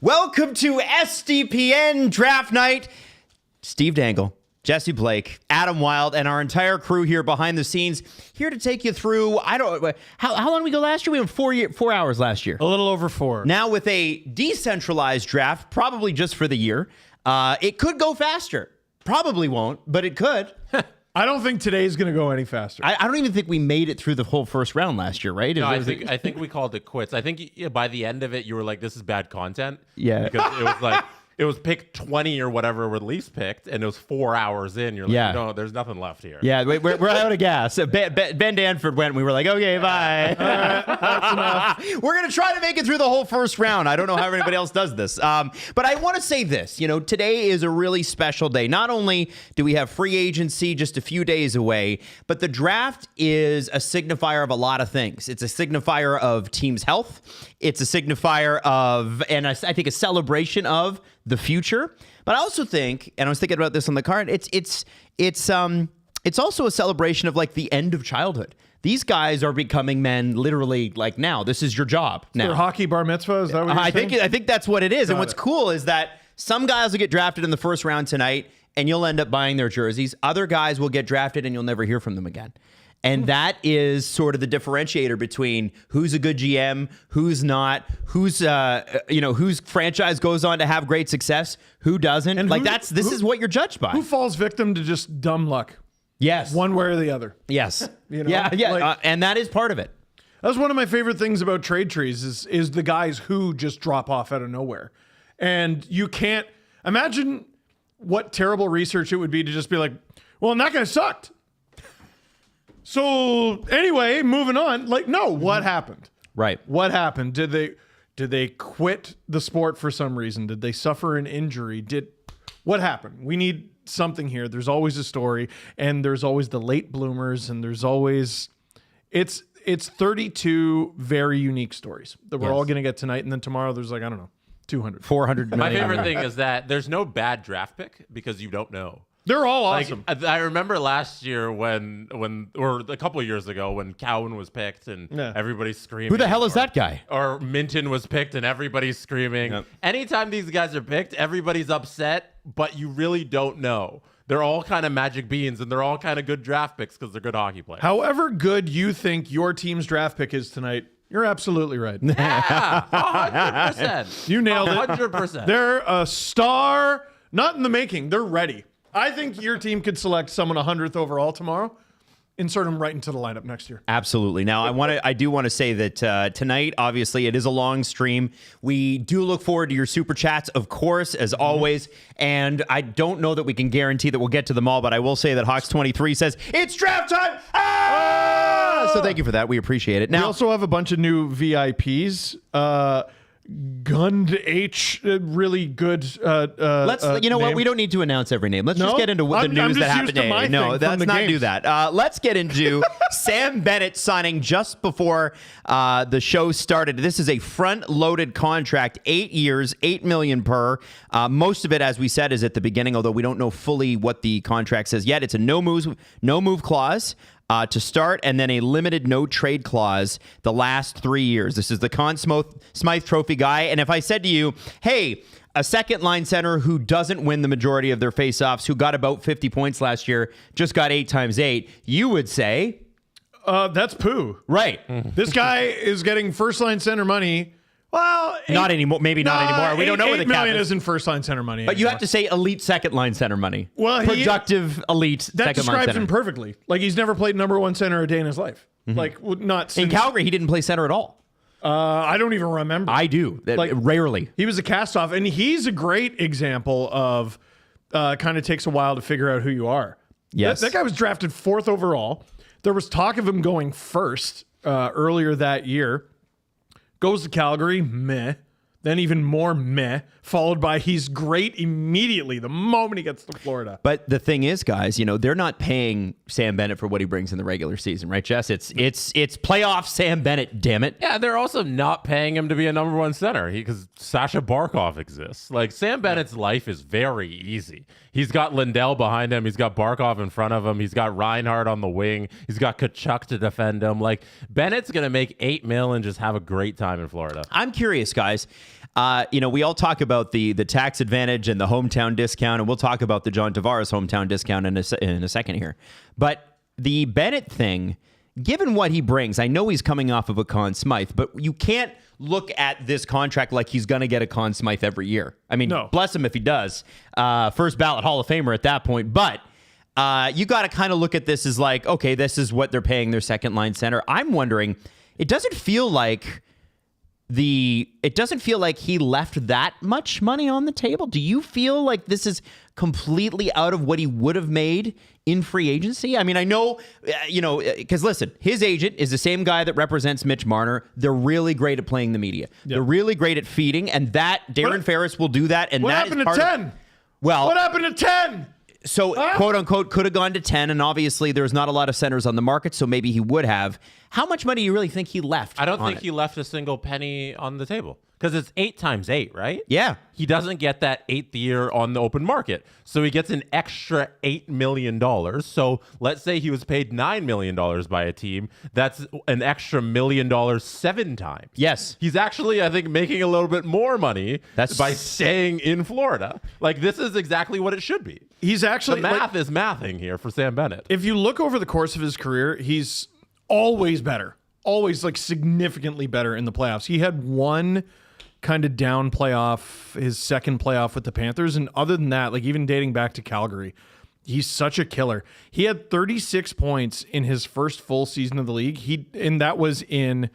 Welcome to SDPN Draft Night. Steve Dangle, Jesse Blake, Adam Wylde, and our entire crew here behind the scenes, here to take you through, how long did we go last year? We went 4 hours last year. A little over 4. Now with a decentralized draft, probably just for the year, it could go faster. Probably won't, but it could. I don't think today's going to go any faster. I don't even think we made it through the whole first round last year, right? No, I think we called it quits. I think by the end of it, you were like, "This is bad content." Yeah, because it was like it was pick 20 or whatever release picked, and it was 4 hours in. You're like, "No, there's nothing left here." Yeah, we're out of gas. Ben Danford went. And we were like, "Okay, bye." That's enough. We're gonna try to make it through the whole first round. I don't know how anybody else does this, but I want to say this. You know, today is a really special day. Not only do we have free agency just a few days away, but the draft is a signifier of a lot of things. It's a signifier of teams' health. It's a signifier of, and I think, a celebration of the future. But I also think, and I was thinking about this on the card, it's also a celebration of like the end of childhood. These guys are becoming men literally like now. This is your job now. Their hockey bar mitzvah, is that what you're saying? I think that's what it is. And what's cool is that some guys will get drafted in the first round tonight and you'll end up buying their jerseys. Other guys will get drafted and you'll never hear from them again. And that is sort of the differentiator between who's a good GM, who's not, whose franchise goes on to have great success, who doesn't. And this is what you're judged by. Who falls victim to just dumb luck? Yes. One way or the other. Yes. You know? Yeah. Like, And that is part of it. That's one of my favorite things about trade trees is the guys who just drop off out of nowhere. And you can't imagine what terrible research it would be to just be like, well, and that guy sucked. So anyway, moving on. Like, no, what happened? Right. What happened? Did they quit the sport for some reason? Did they suffer an injury? What happened? We need something here. There's always a story, and there's always the late bloomers, and there's always it's 32 very unique stories that we're all going to get tonight, and then tomorrow there's 200, 400 million. My favorite thing is that there's no bad draft pick because you don't know. They're all awesome. I remember last year when or a couple of years ago when Cowan was picked and everybody's screaming. Who the hell is that guy? Or Minton was picked and everybody's screaming. Yep. Anytime these guys are picked, everybody's upset, but you really don't know. They're all kind of magic beans and they're all kind of good draft picks because they're good hockey players. However good you think your team's draft pick is tonight, you're absolutely right. Yeah, 100%. You nailed it. 100%. They're a star, not in the making. They're ready. I think your team could select someone 100th overall tomorrow. Insert them right into the lineup next year. Absolutely. Now, I do want to say that tonight, obviously, it is a long stream. We do look forward to your super chats, of course, as always. And I don't know that we can guarantee that we'll get to them all, but I will say that Hawks23 says, it's draft time! So thank you for that. We appreciate it. Now, we also have a bunch of new VIPs. Gund H, really good. You know what? We don't need to announce every name. Let's just get into the news that happened today. No, let's not do that. Let's get into Sam Bennett signing just before the show started. This is a front-loaded contract, 8 years, $8 million per. Most of it, as we said, is at the beginning, although we don't know fully what the contract says yet. It's a no move clause. To start, and then a limited no trade clause the last 3 years. This is the Conn Smythe Trophy guy. And if I said to you, hey, a second line center who doesn't win the majority of their faceoffs, who got about 50 points last year, just got 8 times 8, you would say, that's poo. Right. This guy is getting first line center money. Well, not anymore. Maybe not anymore. We don't know where the cap is. $8 million isn't first line center money. But you have to say elite second line center money. Well, productive elite second line center. That describes him perfectly. Like, he's never played number one center a day in his life. Mm-hmm. Like, not since, in Calgary, he didn't play center at all. I don't even remember. I do. Like, rarely. He was a cast off, and he's a great example of kind of takes a while to figure out who you are. Yes. That guy was drafted 4th overall. There was talk of him going first earlier that year. Goes to Calgary, meh. Then even more meh, followed by he's great immediately the moment he gets to Florida. But the thing is, guys, they're not paying Sam Bennett for what he brings in the regular season, right, Jess? It's playoff Sam Bennett, damn it. Yeah, they're also not paying him to be a number one center because Sasha Barkov exists. Like, Sam Bennett's life is very easy. He's got Lindell behind him. He's got Barkov in front of him. He's got Reinhardt on the wing. He's got Kachuk to defend him. Like, Bennett's going to make $8 million and just have a great time in Florida. I'm curious, guys. we all talk about the tax advantage and the hometown discount, and we'll talk about the John Tavares hometown discount in a second here. But the Bennett thing, given what he brings, I know he's coming off of a Conn Smythe, but you can't look at this contract like he's going to get a Conn Smythe every year. I mean, bless him if he does. First ballot Hall of Famer at that point. But you got to kind of look at this as like, okay, this is what they're paying their second line center. I'm wondering, it doesn't feel like he left that much money on the table. Do you feel like this is completely out of what he would have made in free agency? I mean, I know, because listen, his agent is the same guy that represents Mitch Marner. They're really great at playing the media. Yep. They're really great at feeding, and that Darren Ferris will do that. And what that happened is part to 10? Well, what happened to 10? So, quote unquote, could have gone to 10, and obviously there's not a lot of centers on the market, so maybe he would have. How much money do you really think he left? I don't think he left a single penny on the table, because it's 8 times 8, right? Yeah. He doesn't get that 8th year on the open market, so he gets an extra $8 million. So let's say he was paid $9 million by a team. That's an extra $1 million 7 times. Yes. He's actually, I think, making a little bit more money by staying in Florida. Like, this is exactly what it should be. He's actually... The math is mathing here for Sam Bennett. If you look over the course of his career, he's always better. Always, like, significantly better in the playoffs. He had one kind of down playoff, his second playoff with the Panthers, and other than that, like, even dating back to Calgary, he's such a killer. He had 36 points in his first full season of the league. And that was in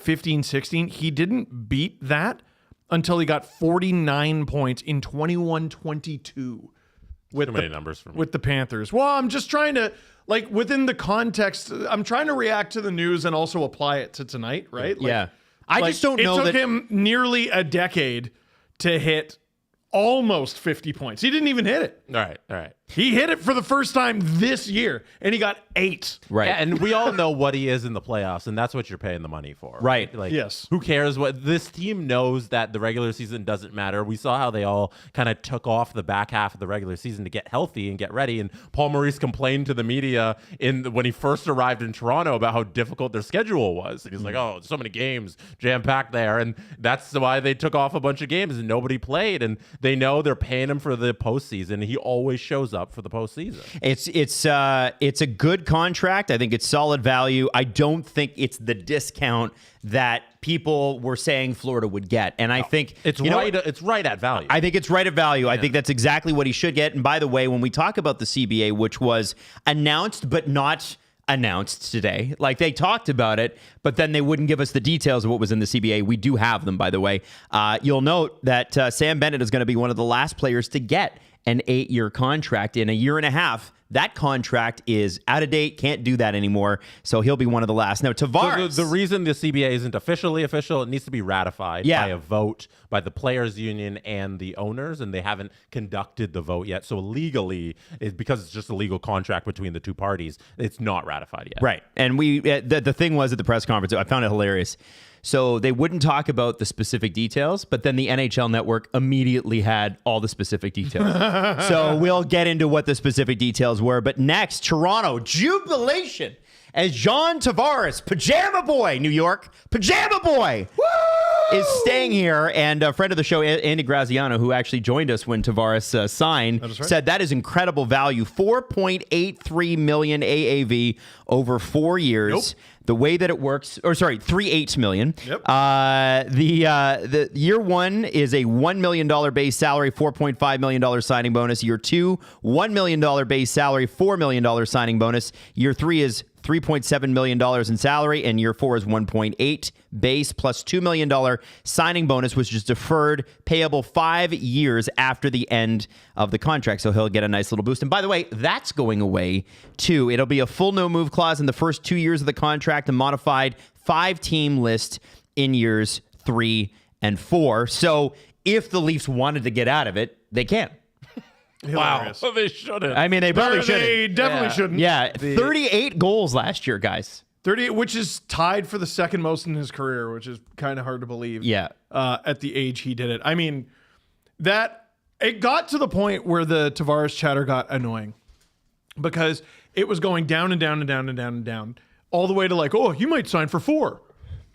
15-16. He didn't beat that until he got 49 points in 21-22 with the Panthers. Well, I'm just trying to, like, within the context, I'm trying to react to the news and also apply it to tonight, right? Like, yeah. I just don't know that... It took him nearly a decade to hit almost 50 points. He didn't even hit it. All right. He hit it for the first time this year, and he got 8. Right. Yeah, and we all know what he is in the playoffs, and that's what you're paying the money for. Right. Like, yes. Who cares what this team knows that the regular season doesn't matter. We saw how they all kind of took off the back half of the regular season to get healthy and get ready. And Paul Maurice complained to the media when he first arrived in Toronto about how difficult their schedule was. And he's like, oh, so many games jam-packed there. And that's why they took off a bunch of games and nobody played. And they know they're paying him for the postseason. He always shows up for the postseason. It's a good contract. I think it's solid value. I don't think it's the discount that people were saying Florida would get. And I think it's right at value. I think it's right at value. Yeah. I think that's exactly what he should get. And by the way, when we talk about the CBA, which was announced but not announced today, like they talked about it, but then they wouldn't give us the details of what was in the CBA. We do have them, by the way. You'll note that Sam Bennett is going to be one of the last players to get an 8-year contract in a year and a half. That contract is out of date, can't do that anymore, so he'll be one of the last. Now, Tavares... So the reason the CBA isn't officially official, it needs to be ratified by a vote by the players' union and the owners, and they haven't conducted the vote yet. So legally, because it's just a legal contract between the two parties, it's not ratified yet. Right, and the thing was at the press conference, I found it hilarious. So they wouldn't talk about the specific details, but then the NHL Network immediately had all the specific details. So we'll get into what the specific details were. But next, Toronto, jubilation as John Tavares, Pajama Boy, New York, Pajama Boy, is staying here. And a friend of the show, Andy Graziano, who actually joined us when Tavares signed, said that is incredible value, $4.83 million AAV over 4 years. Nope. The way that it works, $3.8 million. Yep. The year one is a $1 million base salary, $4.5 million signing bonus. Year two, $1 million base salary, $4 million signing bonus. Year three is $3.7 million in salary, and year four is 1.8 base plus $2 million signing bonus, which is deferred, payable 5 years after the end of the contract. So he'll get a nice little boost. And by the way, that's going away too. It'll be a full no move clause in the first 2 years of the contract, a modified 5-team list in years 3 and 4. So if the Leafs wanted to get out of it, they can. Hilarious. Wow, they shouldn't. I mean, they probably shouldn't. They definitely shouldn't. Yeah, 38 goals last year, guys. 38, which is tied for the second most in his career, which is kind of hard to believe. Yeah. At the age he did it. I mean, it got to the point where the Tavares chatter got annoying because it was going down and down and down and down and down, all the way to like, oh, he might sign for 4.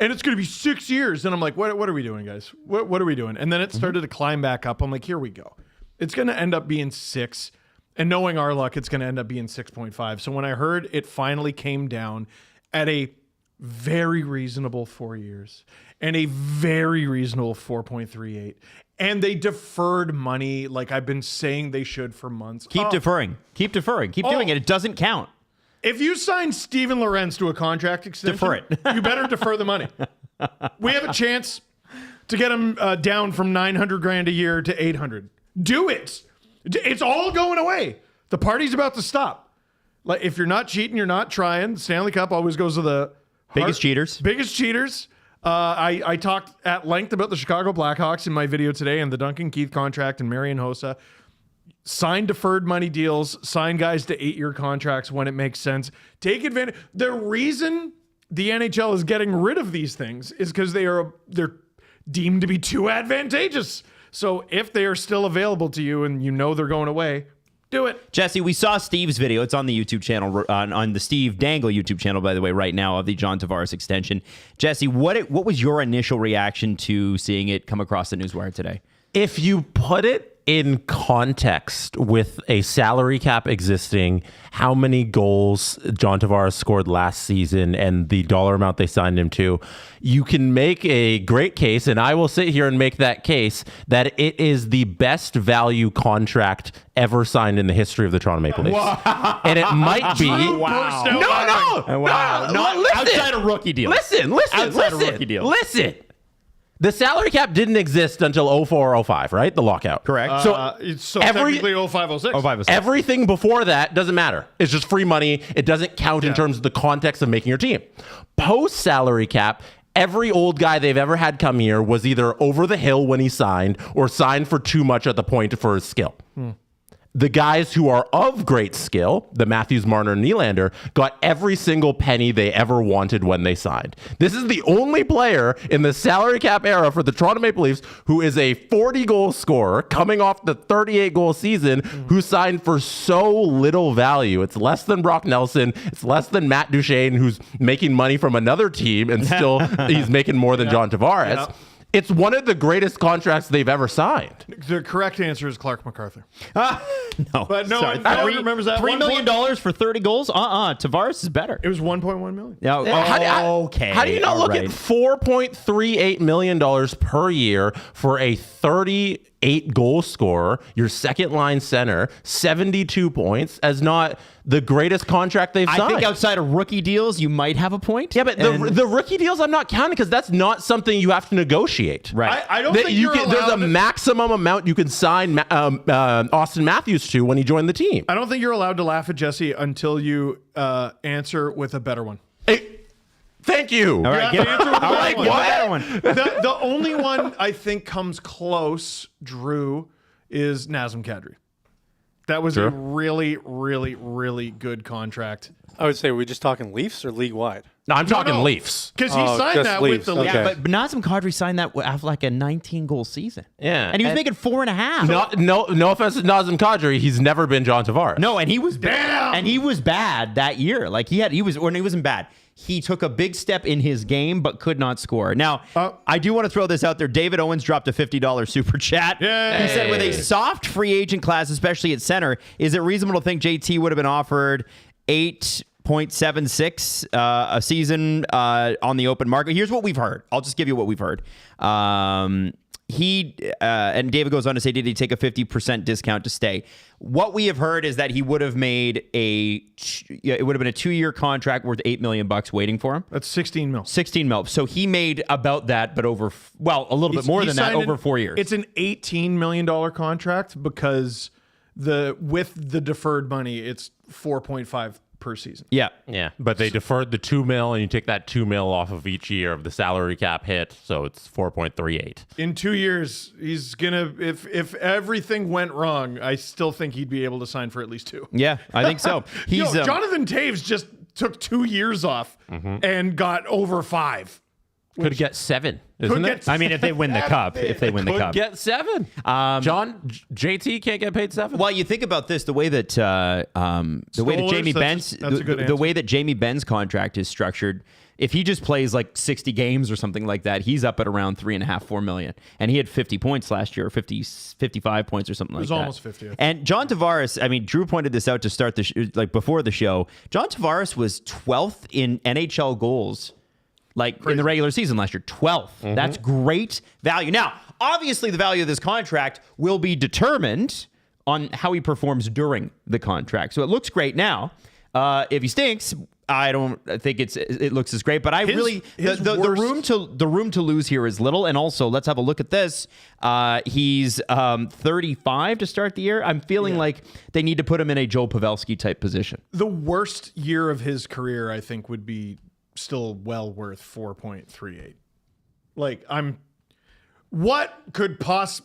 and it's going to be 6 years. And I'm like, what are we doing, guys? What are we doing? And then it started to climb back up. I'm like, here we go. It's going to end up being 6. And knowing our luck, it's going to end up being 6.5. So when I heard it finally came down at a very reasonable 4 years and a very reasonable 4.38, and they deferred money like I've been saying they should for months. Keep deferring. Keep doing it. It doesn't count. If you sign Steven Lorenz to a contract extension, Defer it. You better defer the money. We have a chance to get him down from $900,000 a year to $800,000. Do it. It's all going away. The party's about to stop. Like, if you're not cheating, you're not trying. Stanley Cup always goes to the biggest cheaters. Biggest cheaters. I talked at length about the Chicago Blackhawks in my video today and the Duncan Keith contract and Marian Hossa. Sign deferred money deals. Sign guys to 8-year contracts when it makes sense. Take advantage. The reason the NHL is getting rid of these things is because they're deemed to be too advantageous. So if they are still available to you and you know they're going away, do it. Jesse, we saw Steve's video. It's on the YouTube channel, on the Steve Dangle YouTube channel, by the way, right now, of the John Tavares extension. Jesse, what was your initial reaction to seeing it come across the newswire today? If you put it in context with a salary cap existing, how many goals John Tavares scored last season and the dollar amount they signed him to, you can make a great case, and I will sit here and make that case, that it is the best value contract ever signed in the history of the Toronto Maple Leafs. Wow. And it might be... Wow. No, outside of rookie deal. Listen. Outside of rookie deal. Listen. The salary cap didn't exist until 04-05, right? The lockout. Correct. So technically 05-06. Everything before that doesn't matter. It's just free money. It doesn't count in terms of the context of making your team. Post-salary cap, every old guy they've ever had come here was either over the hill when he signed or signed for too much at the point for his skill. The guys who are of great skill, the Matthews, Marner, and Nylander, got every single penny they ever wanted when they signed. This is the only player in the salary cap era for the Toronto Maple Leafs who is a 40-goal scorer coming off the 38-goal season who signed for so little value. It's less than Brock Nelson. It's less than Matt Duchene, who's making money from another team, and still he's making more than John Tavares. Yeah. It's one of the greatest contracts they've ever signed. The correct answer is Clark MacArthur. No. But no, Sorry. everyone remembers that. $3 million for 30 goals? Tavares is better. It was $1.1 million. Yeah, okay. How do you not look at $4.38 million per year for a 38-goal scorer, your second-line center, 72 points, as not the greatest contract they've signed? I think outside of rookie deals, you might have a point. Yeah, but the rookie deals I'm not counting because that's not something you have to negotiate. Right. I don't think you're allowed. There's a maximum amount you can sign Austin Matthews to when he joined the team. I don't think you're allowed to laugh at Jesse until you answer with a better one. Thank you. All right, give answer with a better one. The only one I think comes close, Drew, is Nazem Kadri. That was a really, really, really good contract. I would say, are we just talking Leafs or league-wide? No, I'm talking Leafs. Because he signed that Leafs. with the Leafs. Yeah, but Nazem Kadri signed that after like a 19-goal season. Yeah. And he was making 4.5. No offense to Nazem Kadri, he's never been John Tavares. No, and he was bad. And he was bad that year. Like he wasn't bad. He took a big step in his game, but could not score. Now, I do want to throw this out there. David Owens dropped a $50 super chat. Yay. He said, with a soft free agent class, especially at center, is it reasonable to think JT would have been offered 8.76 a season on the open market? Here's what we've heard. I'll just give you what we've heard. He and David goes on to say, did he take a 50% discount to stay? What we have heard is that he would have made it would have been a 2-year contract worth $8 million waiting for him. That's 16 mil. 16 mil. So he made about that, but over, a little bit more than that over 4 years. It's an $18 million contract because with the deferred money, it's 4.5 per season. Yeah. But they deferred the $2 million, and you take that $2 million off of each year of the salary cap hit, so it's 4.38. In 2 years, he's gonna. If everything went wrong, I still think he'd be able to sign for at least 2. Yeah, I think so. Jonathan Taves just took 2 years off and got over 5. Could get 7, isn't it? I mean, if they win the cup. If they win the cup. Could get 7. JT can't get paid 7. Well, you think about this, the way that Jamie Ben's contract is structured. If he just plays like 60 games or something like that, he's up at around $3.5-4 million. And he had 50 points last year, or 55 points or something like that. It was almost 50. And John Tavares, I mean, Drew pointed this out to start before the show. John Tavares was 12th in NHL goals, in the regular season last year. 12th. Mm-hmm. That's great value. Now, obviously, the value of this contract will be determined on how he performs during the contract. So it looks great now. If he stinks, I don't think it looks as great, but the room to lose here is little. And also, let's have a look at this. He's 35 to start the year. I'm feeling like they need to put him in a Joe Pavelski type position. The worst year of his career, I think, would be still well worth 4.38. What could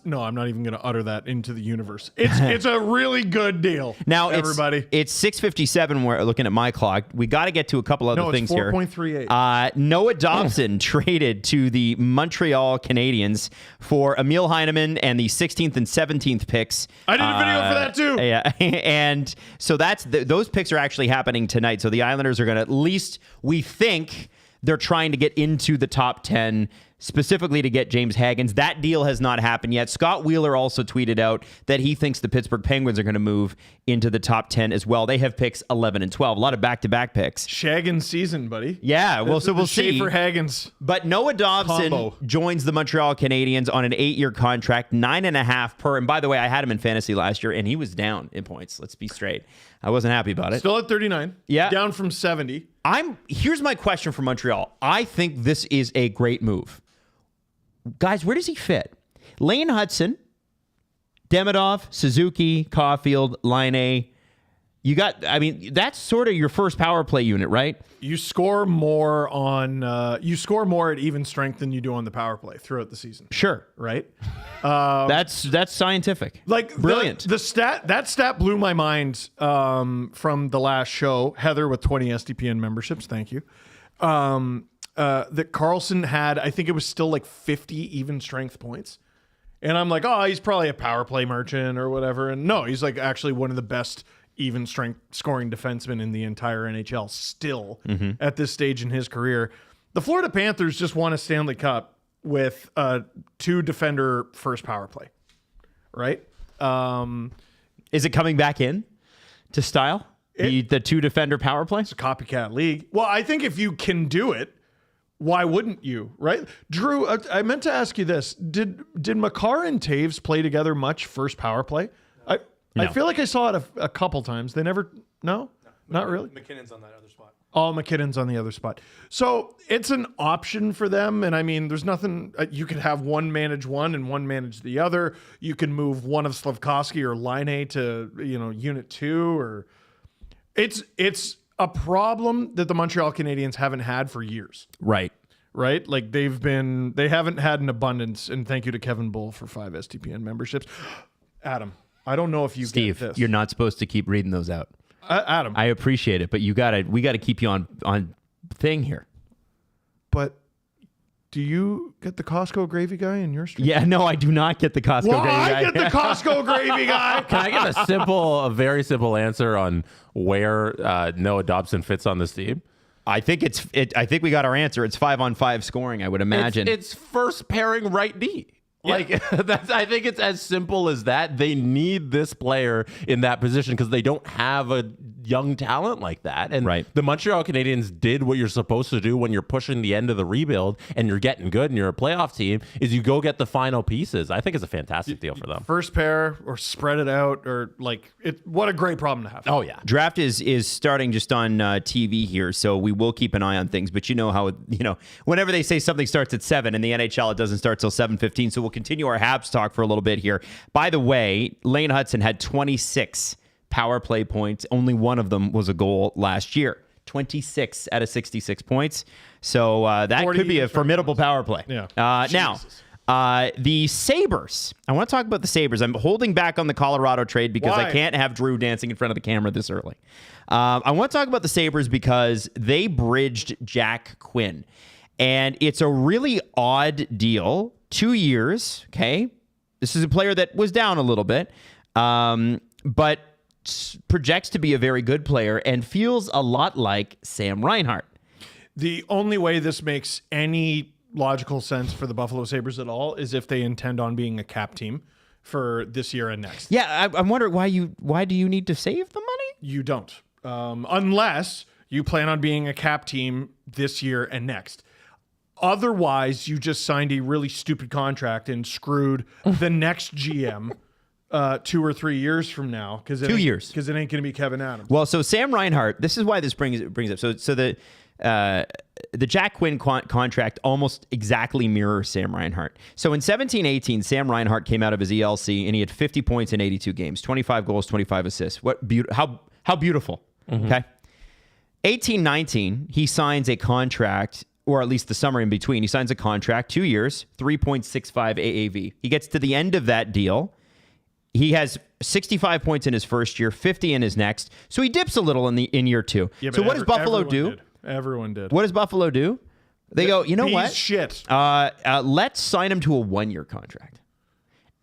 No, I'm not even going to utter that into the universe. It's a really good deal. Now, everybody. It's 6:57. We're looking at my clock. We got to get to a couple other things here. 4.38. Noah Dobson traded to the Montreal Canadiens for Emil Heineman and the 16th and 17th picks. I did a video for that too. Yeah, and so those picks are actually happening tonight. So the Islanders are going to, at least we think, they're trying to get into the top 10, specifically to get James Haggins. That deal has not happened yet. Scott Wheeler also tweeted out that he thinks the Pittsburgh Penguins are going to move into the top 10 as well. They have picks 11 and 12. A lot of back-to-back picks. Shaggins season, buddy. Yeah, well, so we'll see. Schaefer Haggins. But Noah Dobson joins the Montreal Canadiens on an 8-year contract, 9.5 per. And by the way, I had him in fantasy last year, and he was down in points. Let's be straight. I wasn't happy about it. Still at 39. Yeah. Down from 70. Here's my question for Montreal. I think this is a great move. Guys, where does he fit? Lane Hudson, Demidov, Suzuki, Caulfield, Laine. That's sort of your first power play unit, right? You score more at even strength than you do on the power play throughout the season. Sure. Right? That's scientific. Brilliant. That stat blew my mind from the last show. Heather with 20 SDPN memberships. Thank you. That Carlson had, I think it was still like 50 even strength points. And I'm like, oh, he's probably a power play merchant or whatever. And no, he's like actually one of the best even strength scoring defensemen in the entire NHL still at this stage in his career. The Florida Panthers just won a Stanley Cup with a 2-defender first power play, right? Is it coming back in to style? The 2-defender power play? It's a copycat league. Well, I think if you can do it, why wouldn't you, right? Drew, I meant to ask you this. Did Makar and Taves play together much first power play? No. I feel like I saw it a couple times. They never... No? Not really? McKinnon's on that other spot. Oh, McKinnon's on the other spot. So it's an option for them. And I mean, there's nothing... You could have one manage one and one manage the other. You can move one of Slafkovsky or Laine to, unit 2 or... It's a problem that the Montreal Canadiens haven't had for years. Right. Like they haven't had an abundance. And thank you to Kevin Bull for 5 STPN memberships. Adam, I don't know if you Steve, get this. You're not supposed to keep reading those out. Adam, I appreciate it, but we got to keep you on thing here. But do you get the Costco gravy guy in your stream? Yeah, no, I do not get the Costco gravy guy. I get the Costco gravy guy. Can I get a very simple answer on where Noah Dobson fits on this team? I think I think we got our answer. It's 5-on-5 scoring, I would imagine. It's first pairing right D. I think it's as simple as that. They need this player in that position because they don't have a young talent like that. And the Montreal Canadiens did what you're supposed to do when you're pushing the end of the rebuild and you're getting good and you're a playoff team is you go get the final pieces. I think it's a fantastic deal for them. First pair or spread it out or what a great problem to have. Oh, yeah. Draft is starting just on TV here, so we will keep an eye on things. But you know how, whenever they say something starts at 7 in the NHL, it doesn't start till 7:15. So we'll continue our Habs talk for a little bit here. By the way, Lane Hudson had 26 power play points. Only one of them was a goal last year. 26 out of 66 points. So that could be a formidable power play. Yeah. Now, the Sabres. I want to talk about the Sabres. I'm holding back on the Colorado trade because I can't have Drew dancing in front of the camera this early. I want to talk about the Sabres because they bridged Jack Quinn. And it's a really odd deal. 2 years, okay? This is a player that was down a little bit, but projects to be a very good player and feels a lot like Sam Reinhart. The only way this makes any logical sense for the Buffalo Sabres at all is if they intend on being a cap team for this year and next. Yeah, I'm wondering why do you need to save the money? You don't. Unless you plan on being a cap team this year and next. Otherwise, you just signed a really stupid contract and screwed the next GM 2 or 3 years from now. 2 years. Because it ain't going to be Kevin Adams. Well, so Sam Reinhart, this is why this brings up. So the Jack Quinn contract almost exactly mirrors Sam Reinhart. So in 17-18, Sam Reinhart came out of his ELC and he had 50 points in 82 games, 25 goals, 25 assists. How beautiful. Okay. 18-19, he signs a contract, or at least the summer in between. He signs a contract, 2 years, 3.65 AAV. He gets to the end of that deal. He has 65 points in his first year, 50 in his next. So he dips a little in year two. Yeah, so what does Buffalo do? Everyone did. What does Buffalo do? They go, you know what? Shit. Let's sign him to a 1-year contract.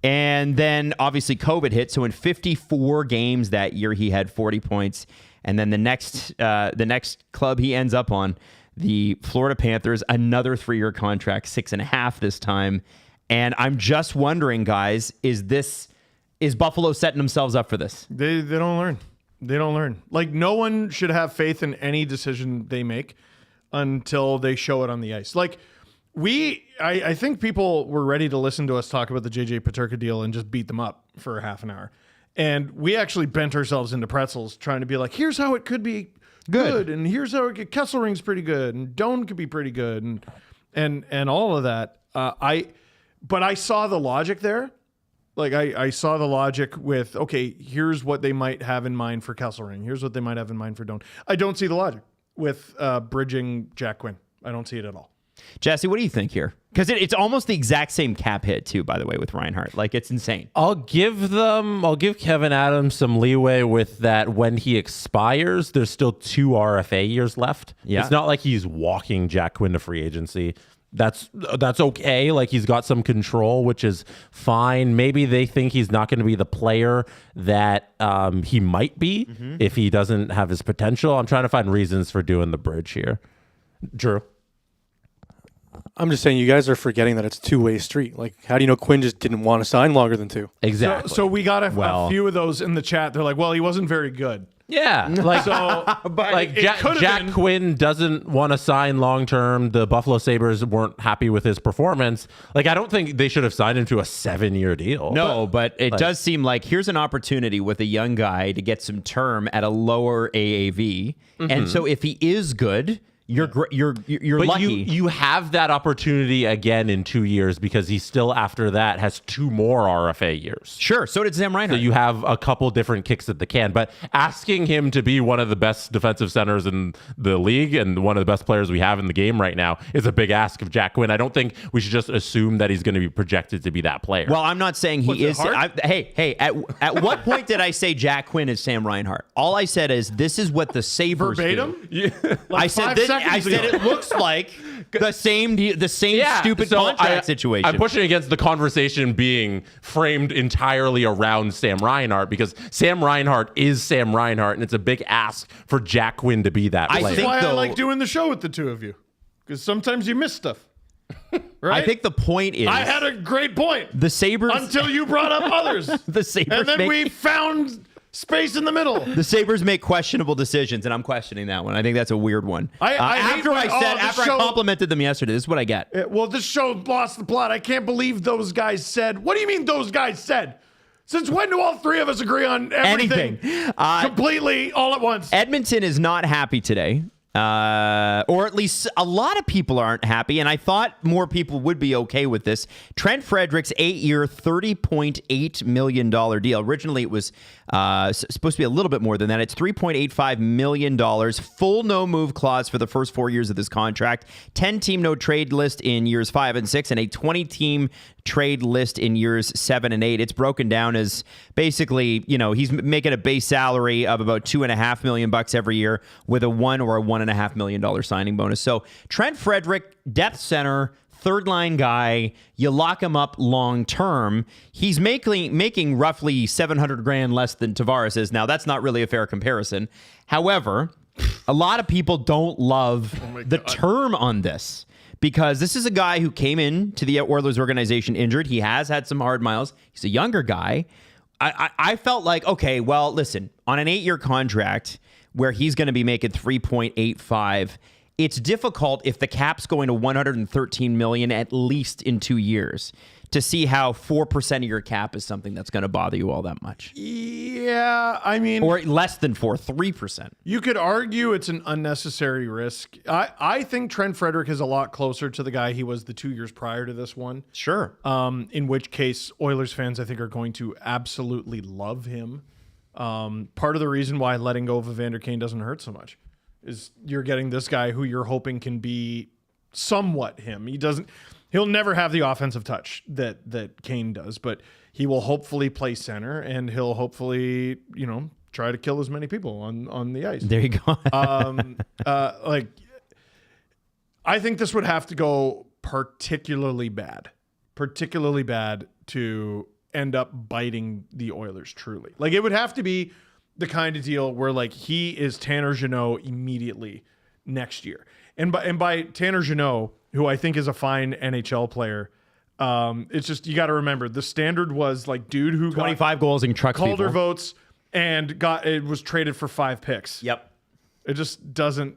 And then obviously COVID hit. So in 54 games that year, he had 40 points. And then the next club he ends up on, the Florida Panthers, another 3-year contract, 6.5 this time. And I'm just wondering, guys, is Buffalo setting themselves up for this? They don't learn. They don't learn. Like, no one should have faith in any decision they make until they show it on the ice. Like, I think people were ready to listen to us talk about the JJ Peterka deal and just beat them up for half an hour. And we actually bent ourselves into pretzels trying to be like, here's how it could be good, and here's how Kesselring's pretty good, and Doan could be pretty good, and all of that. But I saw the logic there. Like, I saw the logic with, okay, here's what they might have in mind for Kesselring. Here's what they might have in mind for Doan. I don't see the logic with bridging Jack Quinn. I don't see it at all. Jesse, what do you think here? Because it's almost the exact same cap hit too, by the way, with Reinhart. Like, it's insane. I'll give Kevin Adams some leeway with that. When he expires, there's still 2 RFA years left. Yeah. It's not like he's walking Jack Quinn to free agency. That's okay. Like, he's got some control, which is fine. Maybe they think he's not going to be the player that he might be if he doesn't have his potential. I'm trying to find reasons for doing the bridge here. Drew? I'm just saying, you guys are forgetting that it's a two-way street. Like, how do you know Quinn just didn't want to sign longer than 2? Exactly. So we got a few of those in the chat. They're like, well, he wasn't very good. Yeah, like Jack Quinn doesn't want to sign long term. The Buffalo Sabres weren't happy with his performance. Like, I don't think they should have signed him to a 7-year deal. No, but it does seem like here's an opportunity with a young guy to get some term at a lower AAV, and so if he is good, you're lucky. You have that opportunity again in 2 years because he still, after that, has 2 more RFA years. Sure, so did Sam Reinhart. So you have a couple different kicks at the can. But asking him to be one of the best defensive centers in the league and one of the best players we have in the game right now is a big ask of Jack Quinn. I don't think we should just assume that he's going to be projected to be that player. Well, I'm not saying he is. Hey, at what point did I say Jack Quinn is Sam Reinhart? All I said is this is what the Sabres verbatim? do. Yeah. I said it looks like the same stupid contract situation. I'm pushing against the conversation being framed entirely around Sam Reinhart because Sam Reinhart is Sam Reinhart, and it's a big ask for Jack Quinn to be that player. That's why I like doing the show with the two of you, because sometimes you miss stuff. Right? I think the point is, I had a great point. The Sabres, until you brought up others. The Sabres, and then we found space in the middle. The Sabres make questionable decisions, and I'm questioning that one. I think that's a weird one. After I complimented them yesterday, this is what I get. Well, this show lost the plot. I can't believe those guys said. What do you mean those guys said? Since when do all 3 of us agree on everything? Completely, all at once. Edmonton is not happy today. Or at least a lot of people aren't happy, and I thought more people would be okay with this. Trent Frederic's 8-year, $30.8 million deal. Originally, it was supposed to be a little bit more than that. It's $3.85 million, full no-move clause for the first 4 years of this contract, 10-team no-trade list in years 5 and 6, and a 20-team trade list in years 7 and 8. It's broken down as basically, he's making a base salary of about $2.5 million every year with a 1 or a 1.5 $1.5 million signing bonus. So Trent Frederic, depth center, third line guy, you lock him up long term. He's making roughly $700,000 less than Tavares is. Now, that's not really a fair comparison. However, a lot of people don't love the term on this, because this is a guy who came in to the Oilers organization injured. He has had some hard miles. He's a younger guy. I felt like, okay, well, listen, on an 8-year contract where he's going to be making 3.85, it's difficult if the cap's going to $113 million at least in 2 years to see how 4% of your cap is something that's going to bother you all that much. Yeah, I mean... Or less than 3%. You could argue it's an unnecessary risk. I think Trent Frederic is a lot closer to the guy he was the 2 years prior to this one. Sure. In which case, Oilers fans, I think, are going to absolutely love him. Part of the reason why letting go of Evander Kane doesn't hurt so much is you're getting this guy who you're hoping can be somewhat him. He'll never have the offensive touch that Kane does, but he will hopefully play center, and he'll hopefully, try to kill as many people on the ice. There you go. I think this would have to go particularly bad to end up biting the Oilers truly. Like, it would have to be the kind of deal where, like, he is Tanner Jeannot immediately next year. And by Tanner Jeannot, who I think is a fine NHL player, it's just, you got to remember, the standard was like dude who 25 goals and trucks Calder people. votes and was traded for 5 picks. Yep. It just doesn't.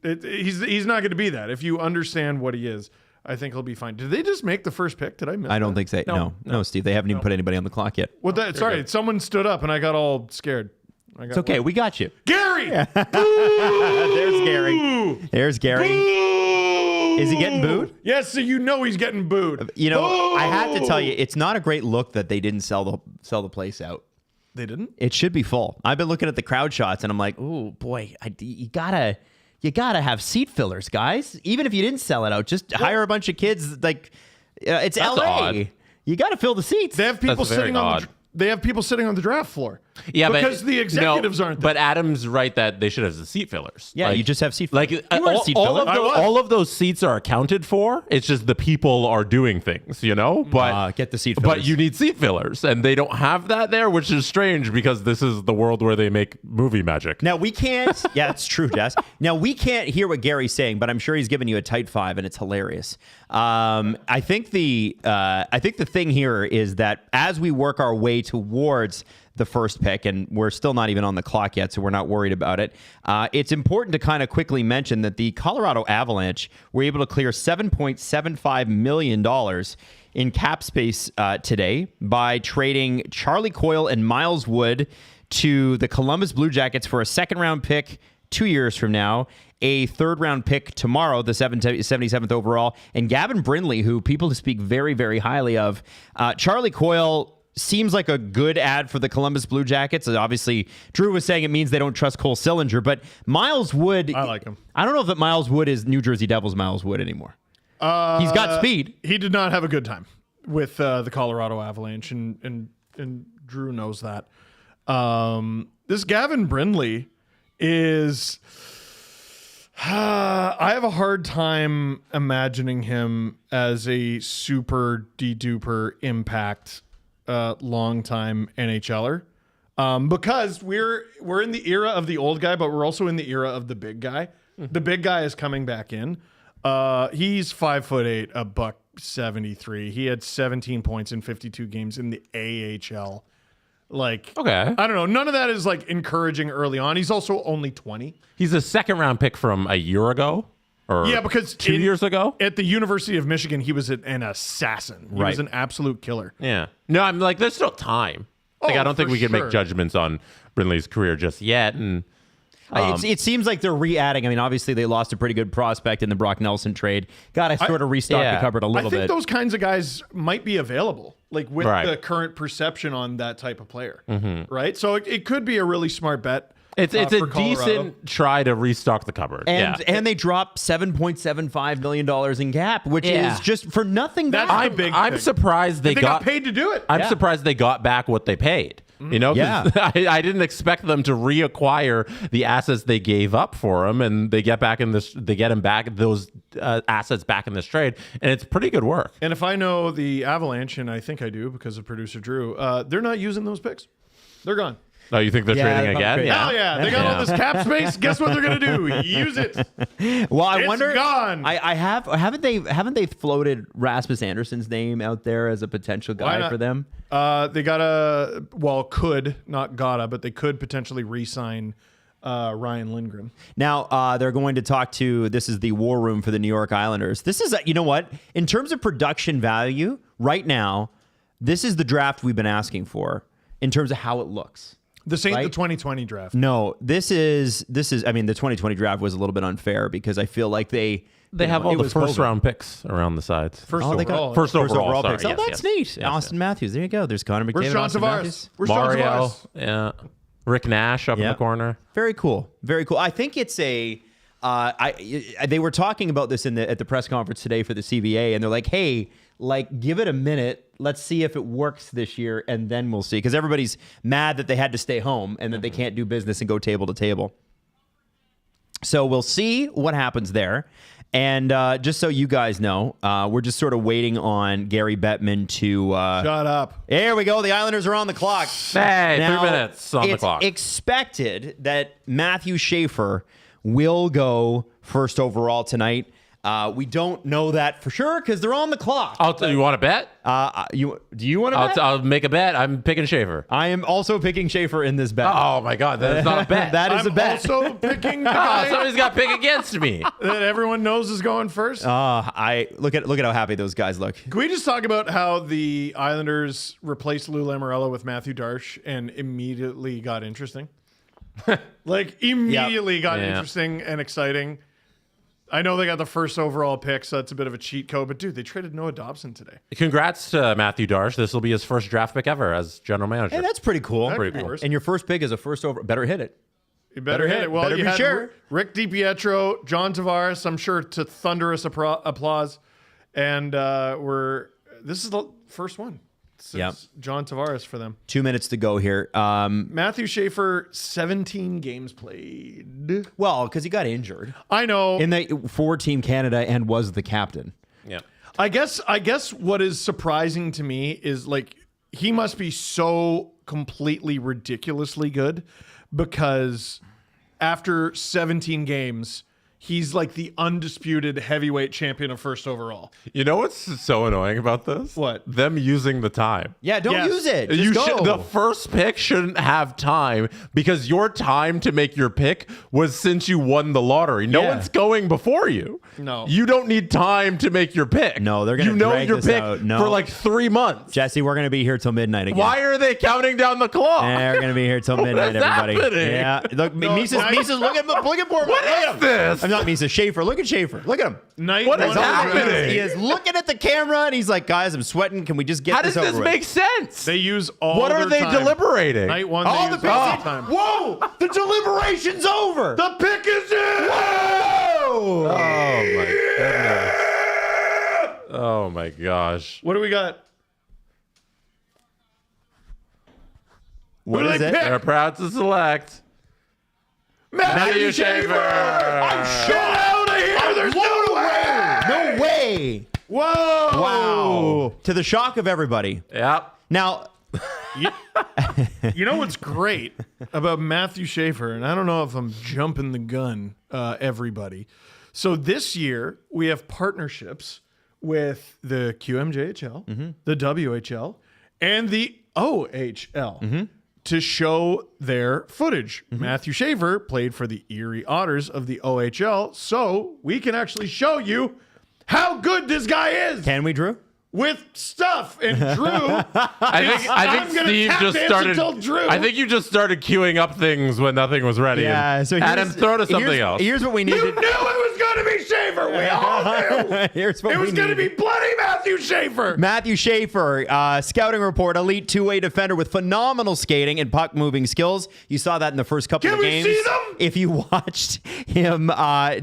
He's not going to be that. If you understand what he is, I think he'll be fine. Did they just make the first pick? Did I miss? I don't think so. No, Steve. They haven't even put anybody on the clock yet. Sorry, someone stood up and I got all scared. It's okay. We got you. Gary. There's Gary. There's Gary. Boo! Is he getting booed? Yes, so he's getting booed. I have to tell you, it's not a great look that they didn't sell the place out. They didn't? It should be full. I've been looking at the crowd shots and I'm like, oh boy, you gotta have seat fillers, guys. Even if you didn't sell it out, just hire a bunch of kids. Like, it's That's LA. odd. You got to fill the seats. They have people sitting on the draft floor. Yeah, because the executives aren't there. But Adam's right that they should have the seat fillers. Yeah, you just have seat fillers. Like all of those seats are accounted for. It's just the people are doing things, But get the seat fillers. But you need seat fillers, and they don't have that there, which is strange because this is the world where they make movie magic. Now we can't. Yeah, it's true, Jess. Now we can't hear what Gary's saying, but I'm sure he's giving you a tight 5, and it's hilarious. I think the thing here is that as we work our way towards the first pick, and we're still not even on the clock yet, so we're not worried about it. It's important to kind of quickly mention that the Colorado Avalanche were able to clear $7.75 million in cap space today by trading Charlie Coyle and Miles Wood to the Columbus Blue Jackets for a second-round pick 2 years from now, a third-round pick tomorrow, the 77th overall, and Gavin Brindley, who people speak very, very highly of. Charlie Coyle seems like a good ad for the Columbus Blue Jackets. Obviously, Drew was saying it means they don't trust Cole Sillinger, but Miles Wood... I like him. I don't know if Miles Wood is New Jersey Devils Miles Wood anymore. He's got speed. He did not have a good time with the Colorado Avalanche, and Drew knows that. This Gavin Brindley is... I have a hard time imagining him as a super de-duper impact long-time NHLer, because we're in the era of the old guy, but we're also in the era of the big guy. Mm-hmm. The big guy is coming back in. He's 5'8", $173. He had 17 points in 52 games in the AHL. Like, okay, I don't know. None of that is like encouraging early on. He's also only 20. He's a second-round pick from a year ago. Because 2 years ago at the University of Michigan, he was an assassin. He was an absolute killer. Yeah. No, I'm like, there's still time. Like, I don't think we can make judgments on Brindley's career just yet. And it seems like they're re-adding. I mean, obviously they lost a pretty good prospect in the Brock Nelson trade. Got to sort of restock the cupboard a little bit. I think those kinds of guys might be available, like with the current perception on that type of player, right? So it could be a really smart bet. It's a decent try to restock the cupboard. And they dropped $7.75 million in cap, which is just for nothing. That's a big I'm surprised they got paid to do it. I'm surprised they got back what they paid. You know, 'cause I didn't expect them to reacquire the assets they gave up for him, and they get back in this. They get him back those assets back in this trade, and it's pretty good work. And if I know the Avalanche, and I think I do because of producer Drew, they're not using those picks. They're gone. Oh, you think they're trading again? Hell yeah. They got all this cap space. Guess what they're going to do? Use it. Well, I wonder. Gone. Haven't they floated Rasmus Anderson's name out there as a potential guy for them? They could potentially re-sign Ryan Lindgren. Now, they're going to talk to, this is the war room for the New York Islanders. This is, you know what? In terms of production value, right now, this is the draft we've been asking for in terms of how it looks. This ain't the 2020 draft. No, this is, I mean, the 2020 draft was a little bit unfair because I feel like they have all the first round picks around the sides. First overall picks. Sorry. That's neat. Yes, Austin Matthews. There you go. There's Connor McDavid. Where's John Tavares? Where's John Mario. Tavares? Yeah. Rick Nash up in the corner. Very cool. Very cool. I think it's a. They were talking about this at the press conference today for the CBA, and they're like, "Hey, give it a minute. Let's see if it works this year, and then we'll see." Because everybody's mad that they had to stay home and that they can't do business and go table to table. So we'll see what happens there. And just so you guys know, we're just sort of waiting on Gary Bettman to... Shut up. There we go. The Islanders are on the clock. Hey, now, 3 minutes on the clock. It's expected that Matthew Schaefer will go first overall tonight. We don't know that for sure because they're on the clock. You want to bet? Do you want to bet? I'll make a bet. I'm picking Schaefer. I am also picking Schaefer in this bet. Oh my God, that's not a bet. That is a bet. I'm also picking the guy Somebody's got to pick against me. that everyone knows is going first. I look at how happy those guys look. Can we just talk about how the Islanders replaced Lou Lamoriello with Matthew Darche and immediately got interesting? Immediately got interesting and exciting. I know they got the first overall pick, so that's a bit of a cheat code. But, dude, they traded Noah Dobson today. Congrats to Matthew Darche. This will be his first draft pick ever as general manager. Hey, that's pretty cool. Pretty cool. And your first pick is a first over. Better hit it. You better hit it. Well, you had Rick DiPietro, John Tavares, I'm sure, to thunderous applause. And this is the first one since John Tavares for them. 2 minutes to go here. Matthew Schaefer, 17 games played. Well, because he got injured. I know. for Team Canada and was the captain. Yeah. I guess what is surprising to me is he must be so completely ridiculously good because after 17 games, he's the undisputed heavyweight champion of first overall. You know what's so annoying about this? What? Them using the time. Yeah, don't use it. Just go. The first pick shouldn't have time because your time to make your pick was since you won the lottery. No one's going before you. No. You don't need time to make your pick. No, they're going to drag your this pick out. No. for 3 months. Jesse, we're going to be here till midnight again. Why are they counting down the clock? We're going to be here till midnight, everybody. Happening? Yeah. Look, Misa's looking for him. What is this? I'm not Misa. Schaefer. Look at Schaefer. Look at him. What is happening? He is looking at the camera and he's like, guys, I'm sweating. Can we just get this over with? How does this make sense? They use all What are they time. deliberating? Night one, All they the use all the time. Whoa! The deliberation's over. The pick is in! Whoa! Oh my goodness. Oh my gosh. What do we got? What Who is do they it? pick? They're proud to select Matthew Schaefer. Get out of here! There's no way! No way! Whoa! Wow! To the shock of everybody. Yep. Now, You know what's great about Matthew Schaefer, and I don't know if I'm jumping the gun, everybody. So this year, we have partnerships with the QMJHL, the WHL, and the OHL to show their footage. Matthew Schaefer played for the Erie Otters of the OHL, so we can actually show you how good this guy is. can we, Drew? With stuff. And Drew, I think Steve just started. Drew. I think you just started queuing up things when nothing was ready. Yeah. So Adam, throw to something else. Here's what we need. You knew it was was going to be Schaefer. We all knew. Here's what it was going to be bloody Matthew Schaefer. Matthew Schaefer, scouting report, elite two-way defender with phenomenal skating and puck-moving skills. You saw that in the first couple of games. Can we see them? If you watched him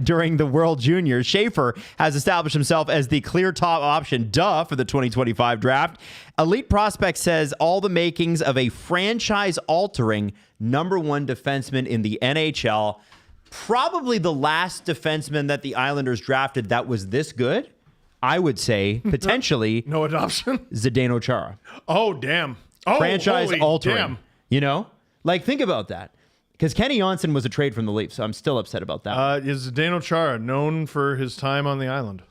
during the World Juniors, Schaefer has established himself as the clear top option, for the 2025 draft. Elite Prospect says all the makings of a franchise-altering number one defenseman in the NHL. Probably the last defenseman that the Islanders drafted that was this good, I would say, potentially. No adoption? Zdeno Chara. Oh, damn. Oh, Franchise-altering. Damn. You know? Like, think about that. Because Kenny Johnson was a trade from the Leafs, so I'm still upset about that. Is Zdeno Chara known for his time on the island?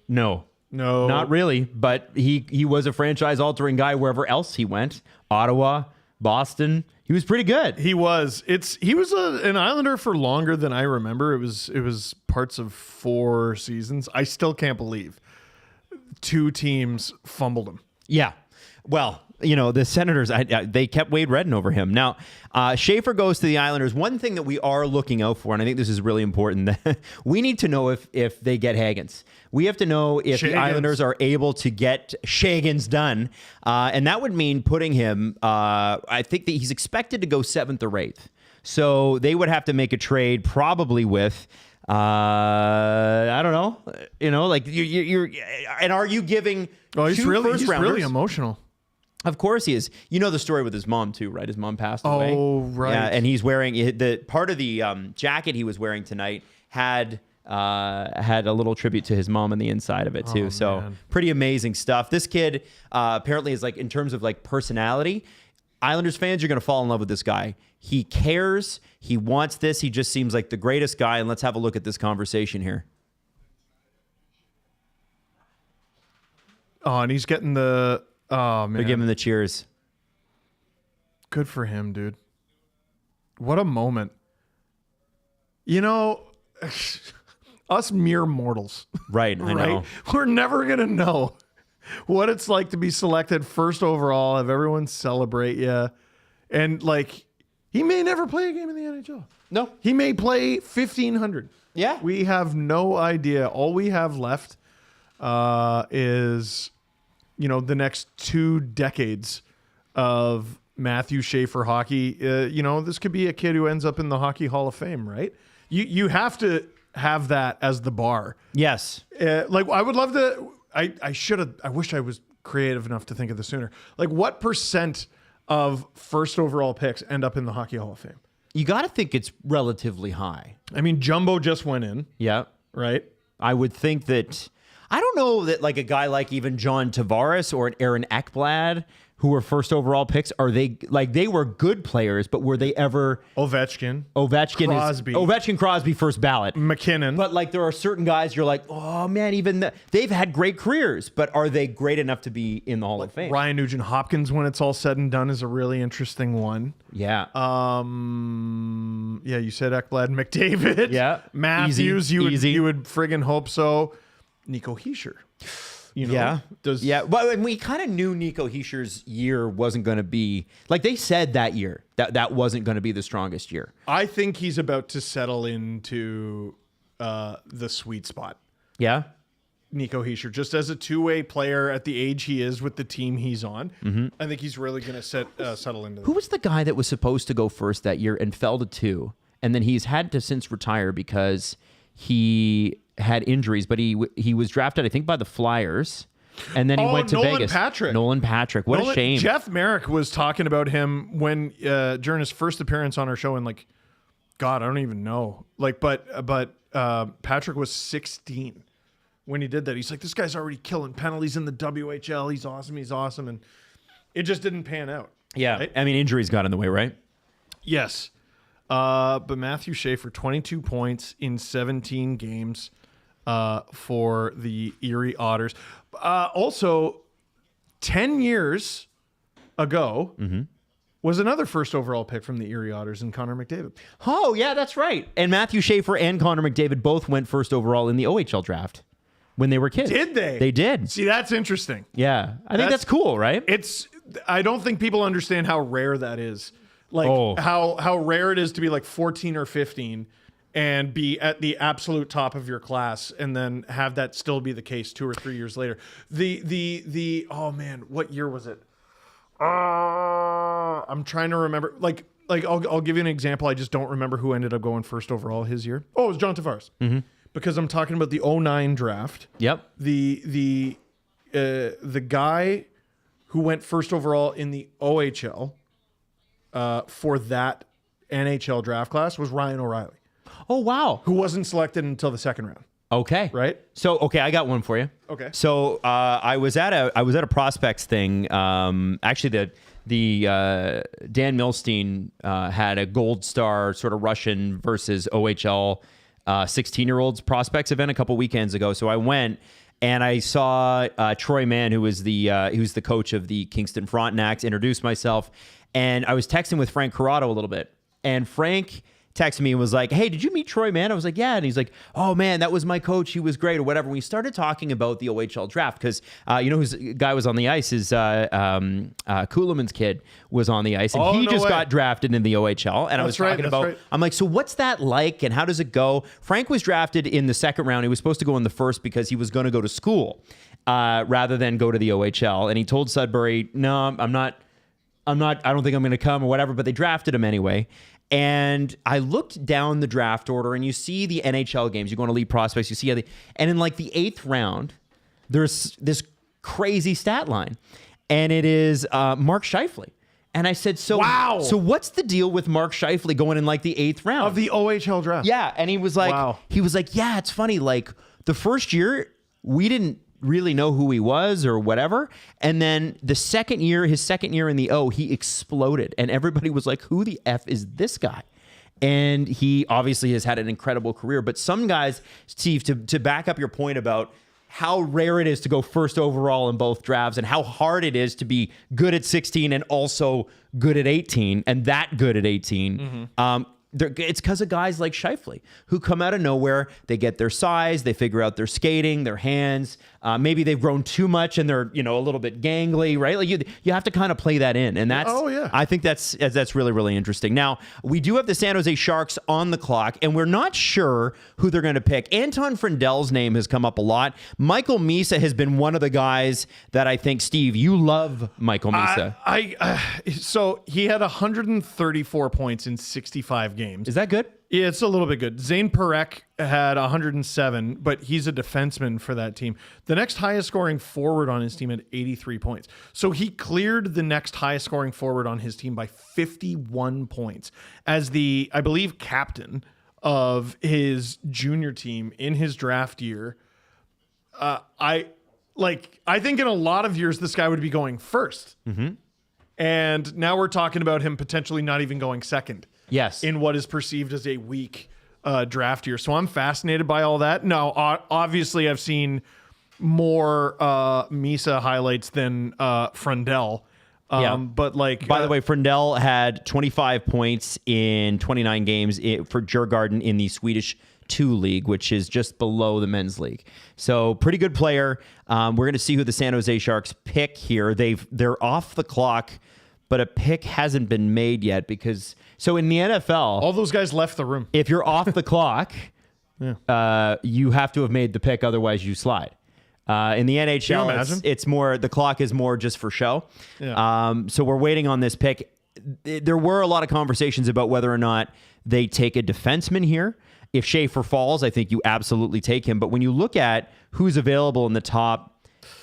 No. No. Not really, but he was a franchise-altering guy wherever else he went. Ottawa, Boston. He was pretty good. He was. He was an Islander for longer than I remember. It was parts of 4 seasons. I still can't believe 2 teams fumbled him. Yeah. Well, you know, the Senators, they kept Wade Redden over him. Now, Schaefer goes to the Islanders. One thing that we are looking out for, and I think this is really important, we need to know if they get Hagens. We have to know if the Islanders are able to get Shagens done. And that would mean putting him, I think that he's expected to go 7th or 8th. So they would have to make a trade probably with... I don't know. You know, like you're and are you giving he's first rounders? Really emotional. Of course he is. You know the story with his mom too, right? His mom passed away. Oh, right. Yeah, and he's wearing the part of the jacket he was wearing tonight had a little tribute to his mom on the inside of it too. Oh, so man. Pretty amazing stuff. This kid apparently is like, in terms of like personality, Islanders fans, you're going to fall in love with this guy. He cares. He wants this. He just seems like the greatest guy. And let's have a look at this conversation here. Oh, and he's getting the... Oh, man. They're giving him the cheers. Good for him, dude. What a moment. You know, us mere mortals. Right, I know. We're never going to know what it's like to be selected first overall, have everyone celebrate you. And, like, he may never play a game in the NHL. No. He may play 1,500. Yeah. We have no idea. All we have left is... you know, the next 2 decades of Matthew Schaefer hockey. You know, this could be a kid who ends up in the Hockey Hall of Fame, right? You have to have that as the bar. Yes. Like, I would love to... I wish I was creative enough to think of this sooner. Like, what % of first overall picks end up in the Hockey Hall of Fame? You got to think it's relatively high. I mean, Jumbo just went in. Yeah. Right? I would think that... I don't know that like a guy like even John Tavares or an Aaron Ekblad, who were first overall picks, are they like they were good players, but were they ever Ovechkin, Crosby first ballot, McKinnon? But like there are certain guys you're like, oh man, they've had great careers, but are they great enough to be in the Hall of Fame? Ryan Nugent Hopkins, when it's all said and done, is a really interesting one. Yeah. Yeah, you said Ekblad, McDavid. Yeah. Matthews. Easy. You would friggin' hope so. Nico Hischier. You know, yeah. Well, and we kind of knew Nico Hischier's year wasn't going to be like they said that year that wasn't going to be the strongest year. I think he's about to settle into the sweet spot. Yeah. Nico Hischier, just as a two-way player at the age he is with the team he's on, I think he's really going to settle into that. Who was the guy that was supposed to go first that year and fell to 2, and then he's had to since retire because he had injuries, but he was drafted, I think, by the Flyers, and then he went to Vegas. Nolan Patrick. What a shame. Jeff Merrick was talking about him when during his first appearance on our show, and like, God, I don't even know. Like, but Patrick was 16 when he did that. He's like, this guy's already killing penalties in the WHL. He's awesome, and it just didn't pan out. Yeah, right? I mean, injuries got in the way, right? Yes. But Matthew Schaefer, 22 points in 17 games. For the Erie Otters. Also, 10 years ago was another first overall pick from the Erie Otters in Connor McDavid. Oh, yeah, that's right. And Matthew Schaefer and Connor McDavid both went first overall in the OHL draft when they were kids. Did they? They did. See, that's interesting. Yeah. I think that's cool, right? I don't think people understand how rare that is. Like how rare it is to be like 14 or 15 and be at the absolute top of your class, and then have that still be the case 2 or 3 years later. Oh man, what year was it? I'm trying to remember. Like I'll give you an example. I just don't remember who ended up going first overall his year. Oh, it was John Tavares. Mm-hmm. Because I'm talking about the 2009 draft. Yep. The guy who went first overall in the OHL for that NHL draft class was Ryan O'Reilly. Oh, wow. Who wasn't selected until the second round. Okay. Right? So, I got one for you. Okay. So, I was at a prospects thing. Actually, the Dan Milstein had a Gold Star sort of Russian versus OHL 16-year-olds prospects event a couple weekends ago. So I went and I saw Troy Mann, who was the coach of the Kingston Frontenacs, introduced myself, and I was texting with Frank Corrado a little bit, and Frank texted me and was like, "Hey, did you meet Troy Mann?" I was like, "Yeah." And he's like, "Oh man, that was my coach. He was great," or whatever. We started talking about the OHL draft because whose guy was on the ice is Kuhlman's kid was on the ice, and he just got drafted in the OHL. And I was talking about, I'm like, "So what's that like, and how does it go?" Frank was drafted in the second round. He was supposed to go in the first because he was going to go to school rather than go to the OHL. And he told Sudbury, "No, I'm not. I don't think I'm going to come," or whatever. But they drafted him anyway. And I looked down the draft order, and you see the NHL games. You go on Elite Prospects, you see and in like the 8th round, there's this crazy stat line, and it is Mark Scheifele. And I said, wow. So what's the deal with Mark Scheifele going in like the 8th round of the OHL draft? Yeah, and he was like, yeah, it's funny. Like the first year, we didn't really know who he was or whatever. And then his second year in the O, he exploded. And everybody was like, who the F is this guy? And he obviously has had an incredible career. But some guys, Steve, to back up your point about how rare it is to go first overall in both drafts and how hard it is to be good at 16 and also good at 18 and that good at 18, it's because of guys like Scheifele who come out of nowhere. They get their size, they figure out their skating, their hands. Maybe they've grown too much and they're a little bit gangly, right? Like you have to kind of play that in, and that's I think that's really, really interesting. Now we do have the San Jose Sharks on the clock, and we're not sure who they're going to pick. Anton Friendell's name has come up a lot. Michael Misa has been one of the guys that I think, Steve, you love Michael Misa. So he had 134 points in 65 games. Is that good? Yeah, it's a little bit good. Zane Parekh had 107, but he's a defenseman for that team. The next highest scoring forward on his team had 83 points. So he cleared the next highest scoring forward on his team by 51 points as the, I believe, captain of his junior team in his draft year. I think in a lot of years, this guy would be going first. Mm-hmm. And now we're talking about him potentially not even going second. Yes. In what is perceived as a weak draft year. So I'm fascinated by all that. Now, obviously, I've seen more Misa highlights than Friendell. But by the way, Friendell had 25 points in 29 games for Djurgården in the Swedish 2 league, which is just below the men's league. So pretty good player. We're going to see who the San Jose Sharks pick here. They're off the clock, but a pick hasn't been made yet because in the NFL, all those guys left the room. If you're off the clock, you have to have made the pick, otherwise you slide. In the NHL, it's more, the clock is more just for show. Yeah. So we're waiting on this pick. There were a lot of conversations about whether or not they take a defenseman here. If Schaefer falls, I think you absolutely take him. But when you look at who's available in the top,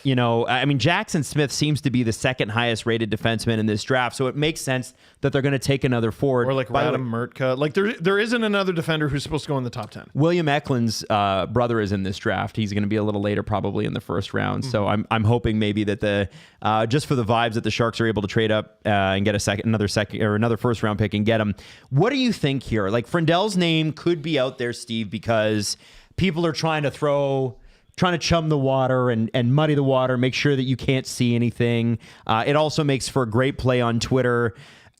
Jackson Smith seems to be the second highest rated defenseman in this draft. So it makes sense that they're going to take another forward. Or like Radim Murtka. Like there isn't another defender who's supposed to go in the top 10. William Eklund's brother is in this draft. He's going to be a little later probably in the first round. Mm-hmm. So I'm hoping maybe that just for the vibes that the Sharks are able to trade up and get another first round pick and get him. What do you think here? Like Friendell's name could be out there, Steve, because people are trying to chum the water and muddy the water, make sure that you can't see anything. It also makes for a great play on Twitter.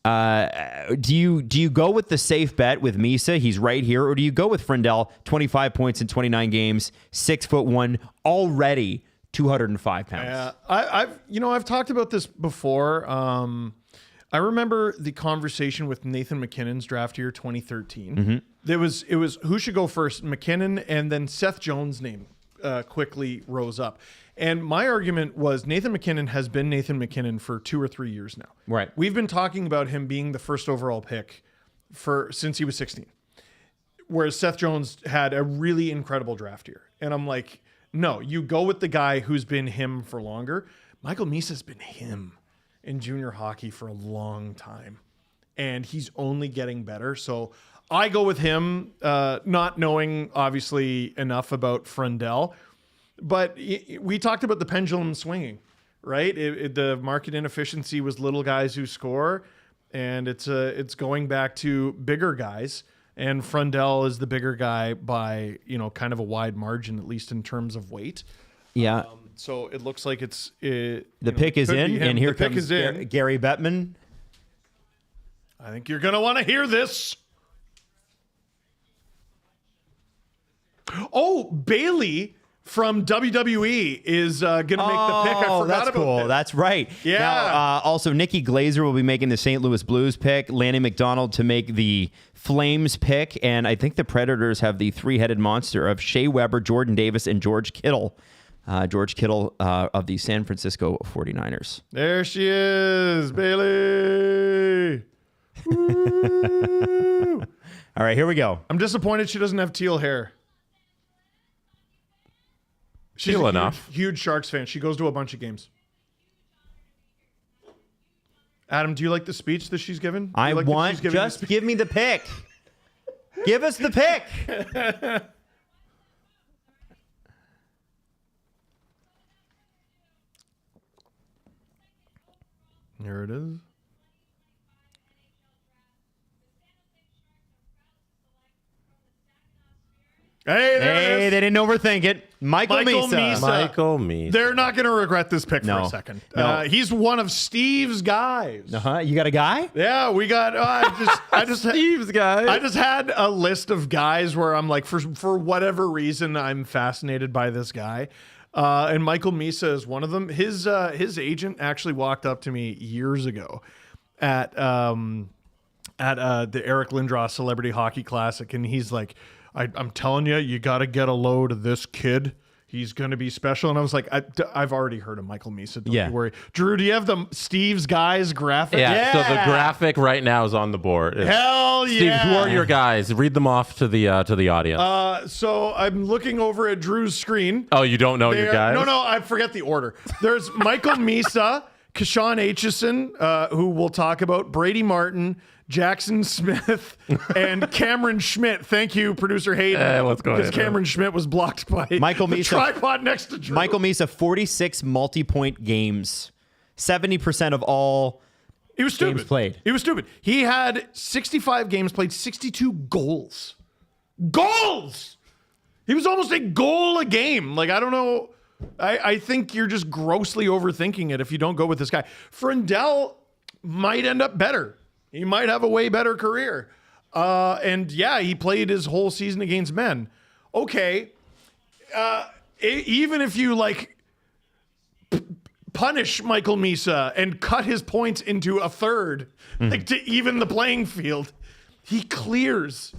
Do you go with the safe bet with Misa? He's right here. Or do you go with Friendell, 25 points in 29 games, 6'1", already 205 pounds? I've talked about this before. I remember the conversation with Nathan McKinnon's draft year 2013. It was who should go first, McKinnon, and then Seth Jones' name quickly rose up. And my argument was Nathan McKinnon has been Nathan McKinnon for 2 or 3 years now. Right. We've been talking about him being the first overall pick since he was 16. Whereas Seth Jones had a really incredible draft year. And I'm like, no, you go with the guy who's been him for longer. Michael Misa's been him in junior hockey for a long time. And he's only getting better. So I go with him, not knowing, obviously, enough about Frundell. But we talked about the pendulum swinging, right? The market inefficiency was little guys who score, and it's going back to bigger guys. And Frundell is the bigger guy by, kind of a wide margin, at least in terms of weight. Yeah. So it looks like the pick is in, and here comes Gary Bettman. I think you're going to want to hear this. Oh, Bailey from WWE is going to make the pick. I forgot that's about cool. that. That's right. Yeah. Now, also, Nikki Glazer will be making the St. Louis Blues pick. Lanny McDonald to make the Flames pick. And I think the Predators have the three-headed monster of Shea Weber, Jordan Davis, and George Kittle. George Kittle of the San Francisco 49ers. There she is, Bailey. All right, here we go. I'm disappointed she doesn't have teal hair. She's Teal a enough. huge Sharks fan. She goes to a bunch of games. Adam, do you like the speech that she's given? I want, just give me the pick. Give us the pick. Here it is. Hey, they didn't overthink it. Michael Misa. Michael Misa. They're not going to regret this pick for a second. No. He's one of Steve's guys. You got a guy? Yeah, we got. I just Steve's guy. I just had a list of guys where I'm like, for whatever reason, I'm fascinated by this guy. And Michael Misa is one of them. His agent actually walked up to me years ago at the Eric Lindros Celebrity Hockey Classic, and he's like, I'm telling you, you got to get a load of this kid. He's going to be special. And I was like, I've already heard of Michael Misa. Don't you worry. Drew, do you have the Steve's guys graphic? Yeah. So the graphic right now is on the board. Hell Steve, yeah. who are your guys? Read them off to the audience. So I'm looking over at Drew's screen. Oh, you don't know your guys? No, I forget the order. There's Michael Misa, Kashawn Aitchison, who we'll talk about, Brady Martin, Jackson Smith, and Cameron Schmidt. Thank you, producer Hayden. Let's go. Because Cameron Schmidt was blocked by Michael the Misa. tripod next to Drew. Michael Misa, 46 multi-point games, 70% of all games played. He was stupid. He had 65 games played, 62 goals. Goals! He was almost a goal a game. Like, I don't know. I think you're just grossly overthinking it if you don't go with this guy. Frundell might end up better. He might have a way better career. And yeah, he played his whole season against men. Okay. Even if you punish Michael Misa and cut his points into a third, to even the playing field, he clears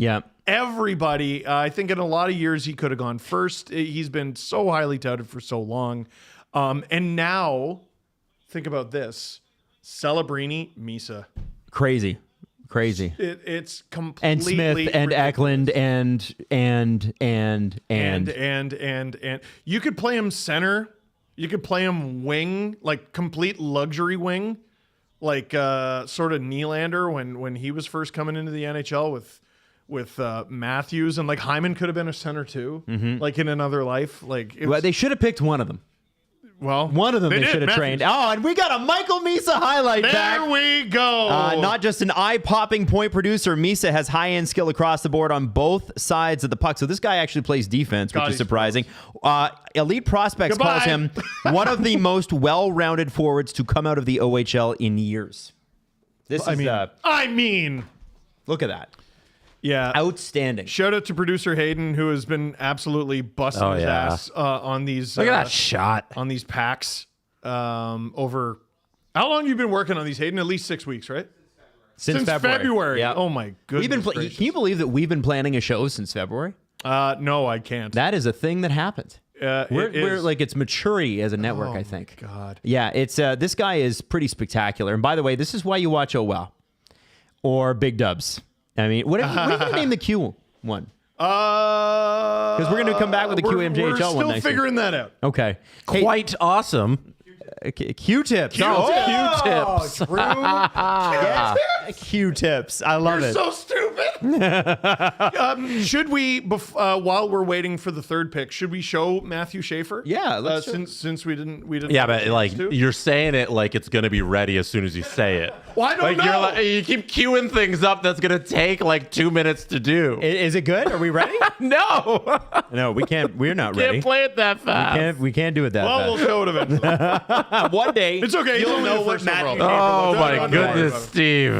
everybody. I think in a lot of years he could have gone first. He's been so highly touted for so long. And now, think about this. Celebrini, Misa. Crazy. It's completely and Smith and ridiculous. Eklund and you could play him center. You could play him wing, like complete luxury wing, like sort of Nylander when he was first coming into the NHL with Matthews, and like Hyman could have been a center too, like in another life. Like they should have picked one of them. Well, one of them they should have trained. Oh, and we got a Michael Misa highlight back. There we go. Not just an eye-popping point producer, Misa has high-end skill across the board on both sides of the puck. So this guy actually plays defense, which is surprising. Elite Prospects calls him one of the most well-rounded forwards to come out of the OHL in years. I mean, look at that. Yeah. Outstanding. Shout out to producer Hayden, who has been absolutely busting his ass on these. Look at that shot. On these packs over How long have you been working on these, Hayden? At least 6 weeks, right? Since February. Yeah. Oh my goodness. Can you believe that we've been planning a show since February? No, I can't. That is a thing that happened. We're like it's maturity as a network, I think. God. Yeah, it's this guy is pretty spectacular. And by the way, this is why you watch Oh Well or Big Dubs. I mean, what are you going to name the Q one? Because we're going to come back with the QMJHL one. We're still figuring that out. Okay. Quite awesome. Q-tips. Q-tips. Q-tips. I love You're it. so stupid. Should we, while we're waiting for the third pick, should we show Matthew Schaefer? Yeah, let's since we didn't. Yeah, but like you're saying it like it's gonna be ready as soon as you say it. Well, I don't know. You keep queuing things up that's gonna take like 2 minutes to do. Is it good? Are we ready? No. No, we can't. We're not ready. Can't play it that fast. We can't do it that Well, fast. we'll show it eventually. One day, It's okay. You'll You'll know know what Matthew. Oh my Don't goodness, worry about it. Steve.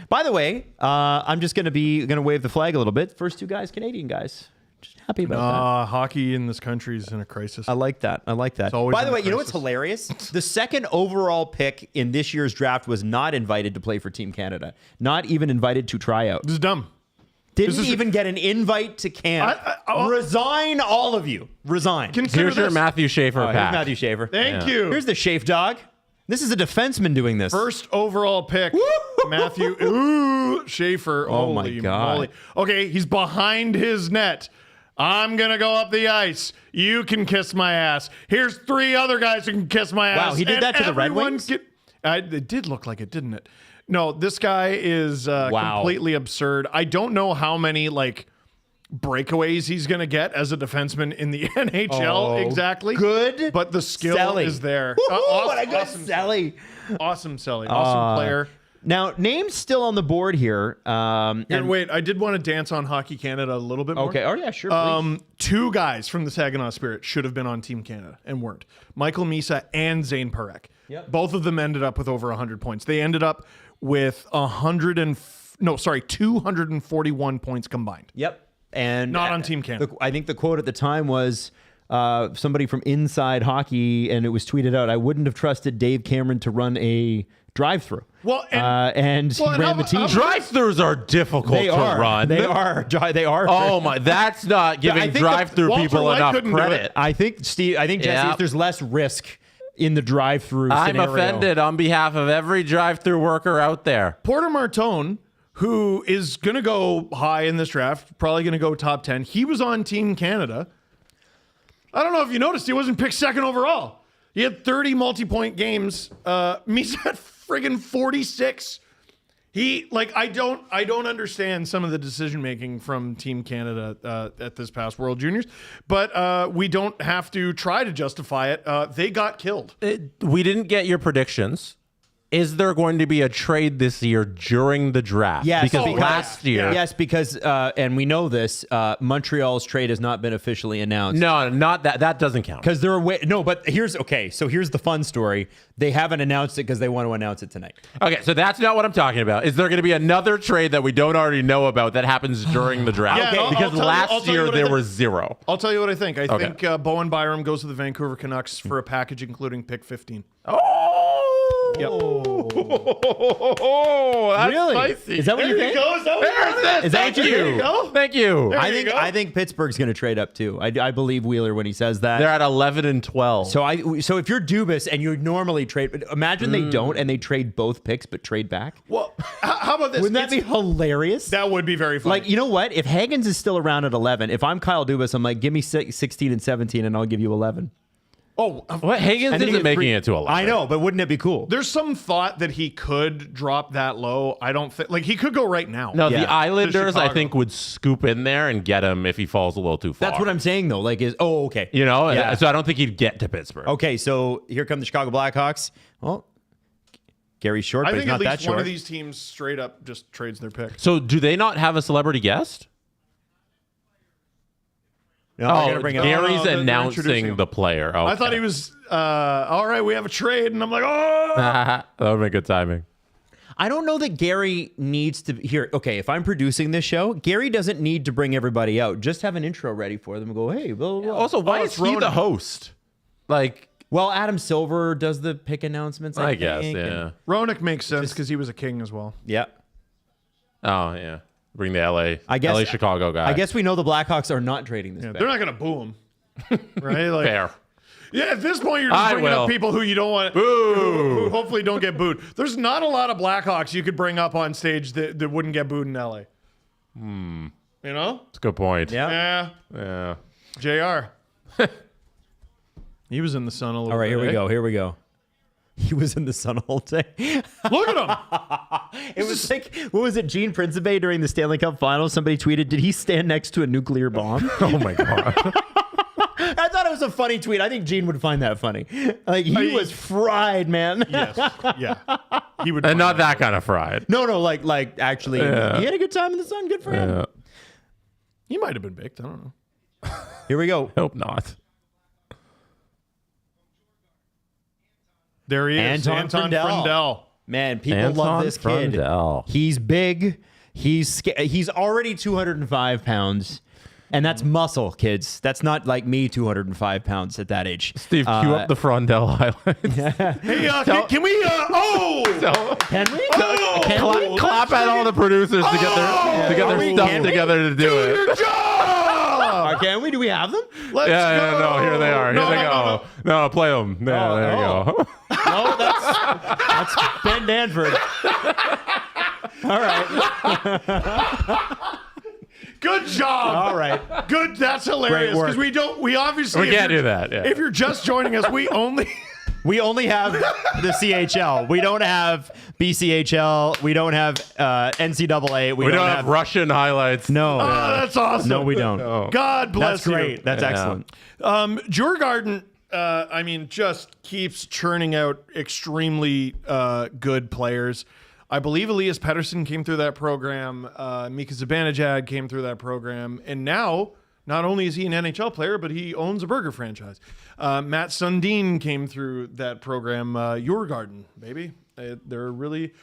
By the way, I'm just gonna wave the flag a little bit. First two guys, Canadian guys. Just happy about that. Hockey in this country is in a crisis. I like that. always By the in a way, you know what's crisis. hilarious? The second overall pick in this year's draft was not invited to play for Team Canada. Not even invited to try out. This is dumb. Didn't even get an invite to camp. Resign, all of you. Resign. Consider Here's your this. Matthew Schaefer Here's pack. Matthew Schaefer. Thank you. Here's the Schaefer dog. This is a defenseman doing this. First overall pick, Matthew Schaefer. Oh, my Holy God. moly. Okay, he's behind his net. I'm going to go up the ice. You can kiss my ass. Here's 3 other guys who can kiss my ass. Wow, he did And that to the Red everyone Wings? It did look like it, didn't it? No, this guy is completely absurd. I don't know how many, breakaways he's going to get as a defenseman in the NHL exactly. Good. But the skill Selly. is there. What a good Awesome Selly. Awesome Selly. Awesome player. Now, names still on the board here. And wait, I did want to dance on Hockey Canada a little bit more. Okay. Oh, yeah, sure. Please. 2 guys from the Saginaw Spirit should have been on Team Canada and weren't. Michael Misa and Zane Parekh. Yep. Both of them ended up with over 100 points. They ended up with 241 points combined. Yep. And Not on Team Canada. I think the quote at the time was somebody from Inside Hockey, and it was tweeted out, I wouldn't have trusted Dave Cameron to run a drive-through. Well, he and ran the team. Drive-thrus are difficult to run. They are. They are. Oh my! That's not giving drive-through Walter people White enough couldn't do credit. it. I think Jesse, Yeah. there's less risk in the drive-through I'm scenario. offended on behalf of every drive-through worker out there. Porter Martone, who is going to go high in this draft, probably going to go top 10. He was on Team Canada. I don't know if you noticed, he wasn't picked second overall. He had 30 multi-point games. Misa had friggin' 46. I don't understand some of the decision making from Team Canada at this past World Juniors, but we don't have to try to justify it. They got killed. We didn't get your predictions. Is there going to be a trade this year during the draft? Yes. Because Oh, last year. Yes, because, and we know this, Montreal's trade has not been officially announced. No, not that. That doesn't count. Because they're but here's the fun story. They haven't announced it because they want to announce it tonight. Okay, so that's not what I'm talking about. Is there going to be another trade that we don't already know about that happens during the draft? Yeah, because I'll last tell you year what I there think. were 0. I'll tell you what I think. I Okay. think Bowen Byram goes to the Vancouver Canucks for a package including pick 15. Oh, that's Really? spicy. Is that what you think? Is that what Is that what you There you think? go. Thank you. I think Pittsburgh's going to trade up too. I believe Wheeler when he says that. They're at 11 and 12. So if you're Dubas and you normally trade, imagine they don't and they trade both picks but trade back. Well, how about this? Wouldn't that be hilarious? That would be very funny. Like, you know what? If Hagens is still around at 11, if I'm Kyle Dubas, I'm like, give me 16 and 17 and I'll give you 11. oh, what? Hagens And then he isn't gets making it to 11. I know, but wouldn't it be cool? there's some thought that he could drop that low. I don't think he could go right now. No, Yeah. the Islanders, I Chicago. think, would scoop in there and get him if he falls a little too far. That's what I'm saying, though. Okay. You know? Yeah. So I don't think he'd get to Pittsburgh. Okay, so here come the Chicago Blackhawks. Well, Gary's short, I but think he's at not that least one short. of these teams straight up just trades their pick. So do they not have a celebrity guest? No, they're gonna bring it up. Gary's Oh, they're announcing introducing the player. Okay. I thought he was all right. We have a trade, and I'm like, oh. that would be good timing. I don't know that Gary needs to here. Okay, if I'm producing this show, Gary doesn't need to bring everybody out. Just have an intro ready for them and go, hey, blah, blah, blah. Also, why is he Ronan. the host? Like, Well, Adam Silver does the pick announcements, I guess, think, yeah. Roenick makes sense because he was a King as well. Yeah. Oh, yeah. Bring the LA Chicago guy. I guess we know the Blackhawks are not trading this back. They're not going to boo him. Right? Like, Fair. Yeah, at this point, you're just bringing up people who you don't want, who hopefully don't get booed. There's not a lot of Blackhawks you could bring up on stage that wouldn't get booed in LA. You know? That's a good point. Yeah. Yeah. JR. He was in the sun a little bit. All right, here we go. He was in the sun all day. Look at him. It was like, what was it, Gene Principe during the Stanley Cup Finals? Somebody tweeted, did he stand next to a nuclear bomb? Oh, my God. I thought it was a funny tweet. I think Gene would find that funny. Like, he was fried, man. Yes. Yeah. He would. And not that kind of fried. No, like actually, he had a good time in the sun. Good for him. He might have been baked. I don't know. Here we go. Hope not. There he is. Anton Frindell. Man, people love this kid. Frindell. He's big. He's already 205 pounds. And that's muscle, kids. That's not like me, 205 pounds at that age. Steve, cue up the Frindell highlights. Hey, can we? Can we? Clap at all the producers to get their stuff together to do it. Your job! Can we? Do we have them? Let's go. No, here they are. Here they go. No, play them. Yeah, there you go. No, that's Ben Danford. All right. Good job. All right. Good. That's hilarious because we obviously can't do that. Yeah. If you're just joining us, we only have the CHL. We don't have BCHL. We don't have NCAA. We don't have Russian highlights. No. Oh, that's awesome. No, we don't. Oh. God bless you. That's great. That's excellent. Djurgården, just keeps churning out extremely good players. I believe Elias Pettersson came through that program. Mika Zibanejad came through that program. And now, not only is he an NHL player, but he owns a burger franchise. Matt Sundin came through that program. Djurgården, baby. They're a really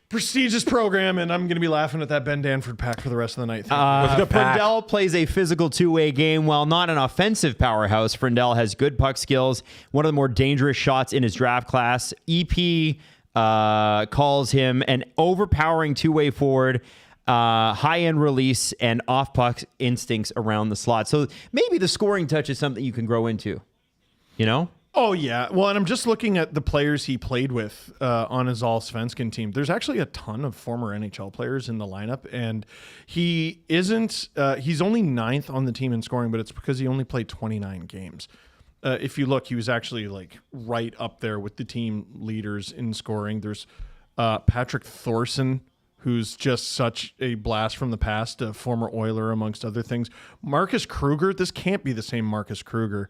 prestigious program, and I'm going to be laughing at that Ben Danford pack for the rest of the night. Frindell plays a physical two-way game. While not an offensive powerhouse, Frindell has good puck skills, one of the more dangerous shots in his draft class. EP calls him an overpowering two-way forward, high-end release, and off-puck instincts around the slot. So maybe the scoring touch is something you can grow into, you know? Oh, yeah. Well, and I'm just looking at the players he played with on his All-Svenskan team. There's actually a ton of former NHL players in the lineup, and he isn't he's only 9th on the team in scoring, but it's because he only played 29 games. If you look, he was actually like right up there with the team leaders in scoring. There's Patrick Thorson, who's just such a blast from the past, a former Oiler, amongst other things. Marcus Kruger. This can't be the same Marcus Kruger.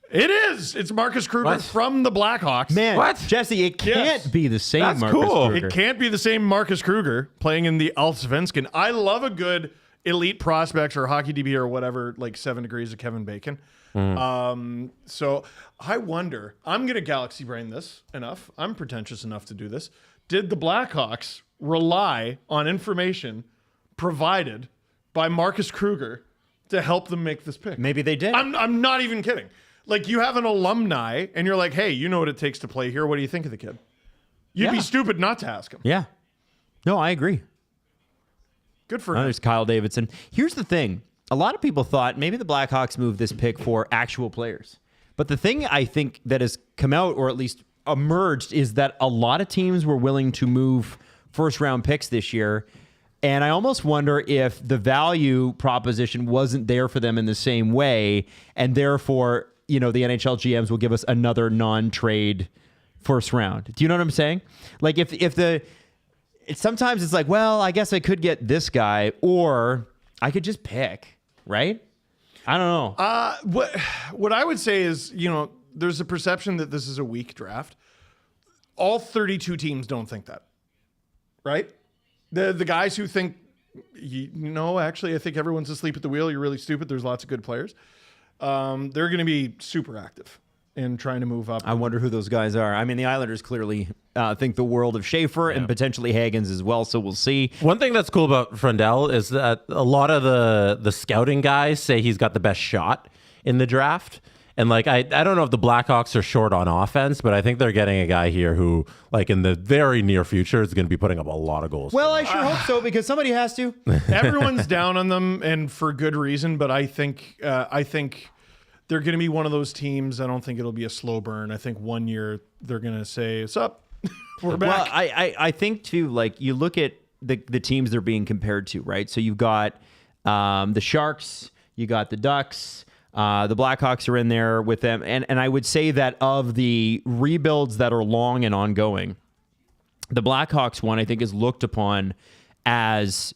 It is. It's Marcus Kruger from the Blackhawks. Man, what? Jesse, it can't be the same That's Marcus cool. Kruger. It can't be the same Marcus Kruger playing in the Allsvenskan. I love a good elite prospects or hockey DB or whatever, like 7 Degrees of Kevin Bacon. So I wonder, I'm going to galaxy brain this enough. I'm pretentious enough to do this. Did the Blackhawks rely on information provided by Marcus Kruger to help them make this pick? Maybe they did. I'm not even kidding. Like, you have an alumni and you're like, hey, you know what it takes to play here. What do you think of the kid? You'd be stupid not to ask him. Yeah. No, I agree. Good for him. There's Kyle Davidson. Here's the thing. A lot of people thought maybe the Blackhawks moved this pick for actual players. But the thing I think that has come out, or at least emerged, is that a lot of teams were willing to move first-round picks this year. And I almost wonder if the value proposition wasn't there for them in the same way, and therefore, you know, the NHL GMs will give us another non-trade first round. Do you know what I'm saying? Like, sometimes it's like, well, I guess I could get this guy, or I could just pick. Right? I don't know. What I would say is, you know, there's a perception that this is a weak draft. All 32 teams don't think that. Right? The guys who think, actually, I think everyone's asleep at the wheel. You're really stupid. There's lots of good players. They're going to be super active in trying to move up. I wonder who those guys are. I mean, the Islanders clearly think the world of Schaefer and potentially Hagens as well, so we'll see. One thing that's cool about Frindell is that a lot of the scouting guys say he's got the best shot in the draft. And like, I don't know if the Blackhawks are short on offense, but I think they're getting a guy here who, like, in the very near future is going to be putting up a lot of goals. Well, I sure hope so, because somebody has to. Everyone's down on them, and for good reason. But I think they're going to be one of those teams. I don't think it'll be a slow burn. I think 1 year they're going to say, "What's up? We're back." Well, I think too. Like, you look at the teams they're being compared to, right? So you've got the Sharks, you got the Ducks. The Blackhawks are in there with them. And I would say that of the rebuilds that are long and ongoing, the Blackhawks one, I think, is looked upon as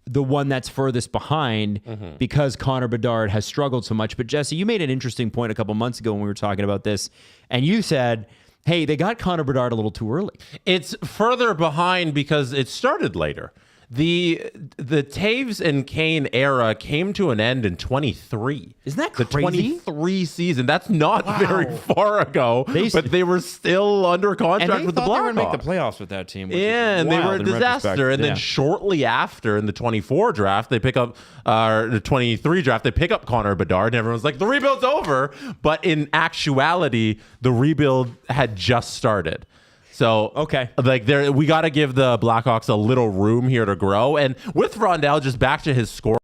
the one that's furthest behind because Connor Bedard has struggled so much. But Jesse, you made an interesting point a couple months ago when we were talking about this, and you said, hey, they got Connor Bedard a little too early. It's further behind because it started later. The Taves and Kane era came to an end in 23. Isn't that crazy? The 23 season. That's not very far ago, but they were still under contract with the Blackhawks. They were going to make the playoffs with that team. And they were a disaster. And then shortly after, in the 24 draft, they pick up the 23 draft, they pick up Connor Bedard, and everyone's like, the rebuild's over. But in actuality, the rebuild had just started. So, like, we got to give the Blackhawks a little room here to grow. And with Rondell, just back to his scoring.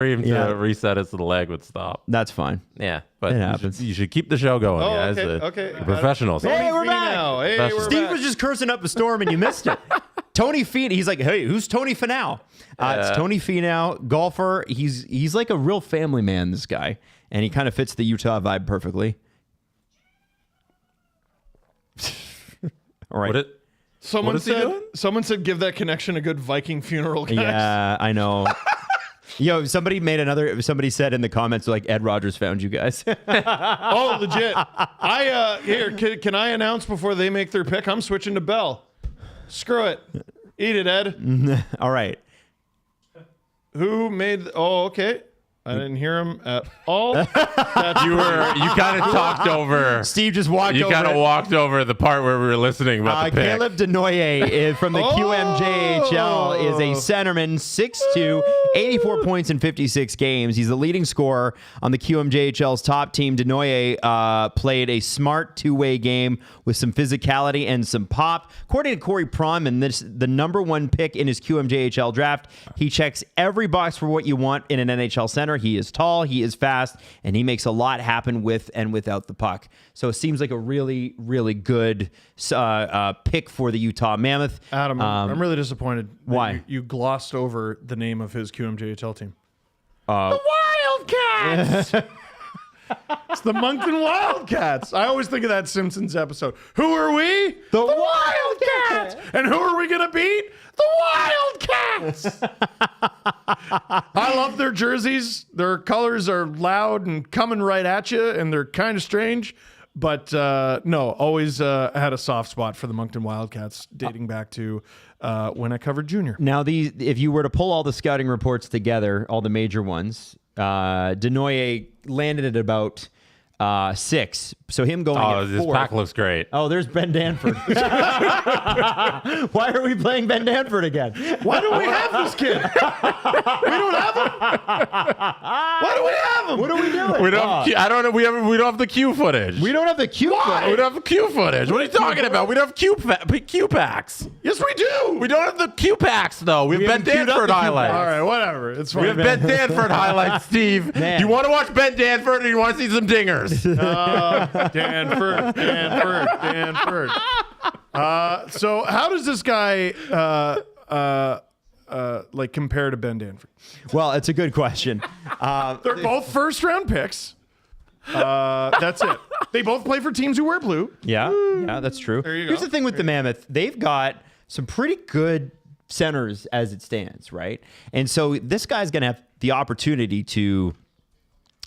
Even to reset it so the leg would stop. That's fine. Yeah, but it happens. You should keep the show going, guys. Okay. You're professionals. Hey, we're back. Hey, we're Steve back. was just cursing up a storm and you missed it. Tony Finau. He's like, hey, who's Tony Finau? It's Tony Finau, golfer. He's like a real family man, this guy. And he kind of fits the Utah vibe perfectly. All right. Someone said give that connection a good Viking funeral, guys. Yeah, I know. Yo, somebody said in the comments, like, Ed Rogers found you guys. Oh, legit. Can I announce before they make their pick? I'm switching to Bell. Screw it. Eat it, Ed. All right. Who made... okay. I didn't hear him at all. You kind of talked over. Steve just walked over. You kind of walked over the part where we were listening about the pick. Caleb Denoye from the QMJHL is a centerman, 6'2", 84 points in 56 games. He's the leading scorer on the QMJHL's top team. Denoye played a smart two-way game with some physicality and some pop. According to Corey Pronman, the number one pick in his QMJHL draft. He checks every box for what you want in an NHL center. center. He is tall, he is fast, and he makes a lot happen with and without the puck. So it seems like a really, really good pick for the Utah Mammoth. Adam, I'm really disappointed. Why? You glossed over the name of his QMJHL team. The Wildcats. It's the Moncton Wildcats. I always think of that Simpsons episode. Who are we? The Wildcats. And who are we going to beat? The Wildcats. I love their jerseys. Their colors are loud and coming right at you, and they're kind of strange. But no, always had a soft spot for the Moncton Wildcats dating back to when I covered junior. Now, if you were to pull all the scouting reports together, all the major ones, Denoye landed at about 6. So him going at 4. This pack looks great. Oh, there's Ben Danford. Why are we playing Ben Danford again? Why don't we have this kid? We don't have him. Why do we have him? What are we doing? We don't. I don't know. We don't have the Q footage. We don't have the Q footage. We don't have Q footage. What are you talking about? We don't have Q packs. Yes, we do. We don't have the Q packs though. We have Ben Danford highlights. All right, whatever. It's fine. We have Ben Danford highlights, Steve. Man. Do you want to watch Ben Danford or you want to see some dingers? Danford. So how does this guy like compare to Ben Danford? Well, it's a good question. They're both first round picks. That's it. They both play for teams who wear blue. Yeah, that's true. There you go. Here's the thing with the Mammoth. They've got some pretty good centers as it stands, right? And so this guy's going to have the opportunity to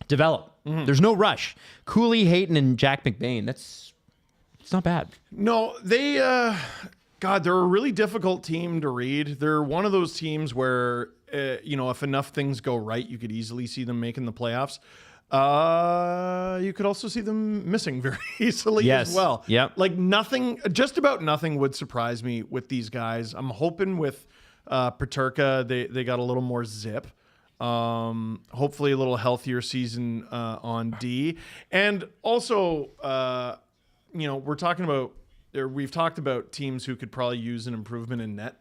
develop. There's no rush. Cooley, Hayton, and Jack McBain. It's not bad. No, they God, they're a really difficult team to read. They're one of those teams where if enough things go right, you could easily see them making the playoffs. You could also see them missing very easily as well. Yep. Like just about nothing would surprise me with these guys. I'm hoping with Peterka, they got a little more zip. Hopefully a little healthier season on D. And also, we've talked about teams who could probably use an improvement in net.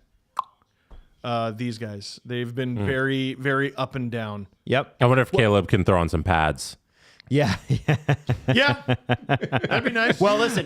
These guys, they've been very, very up and down. Yep. I wonder if Caleb can throw on some pads. Yeah. Yeah, that'd be nice. Well, listen,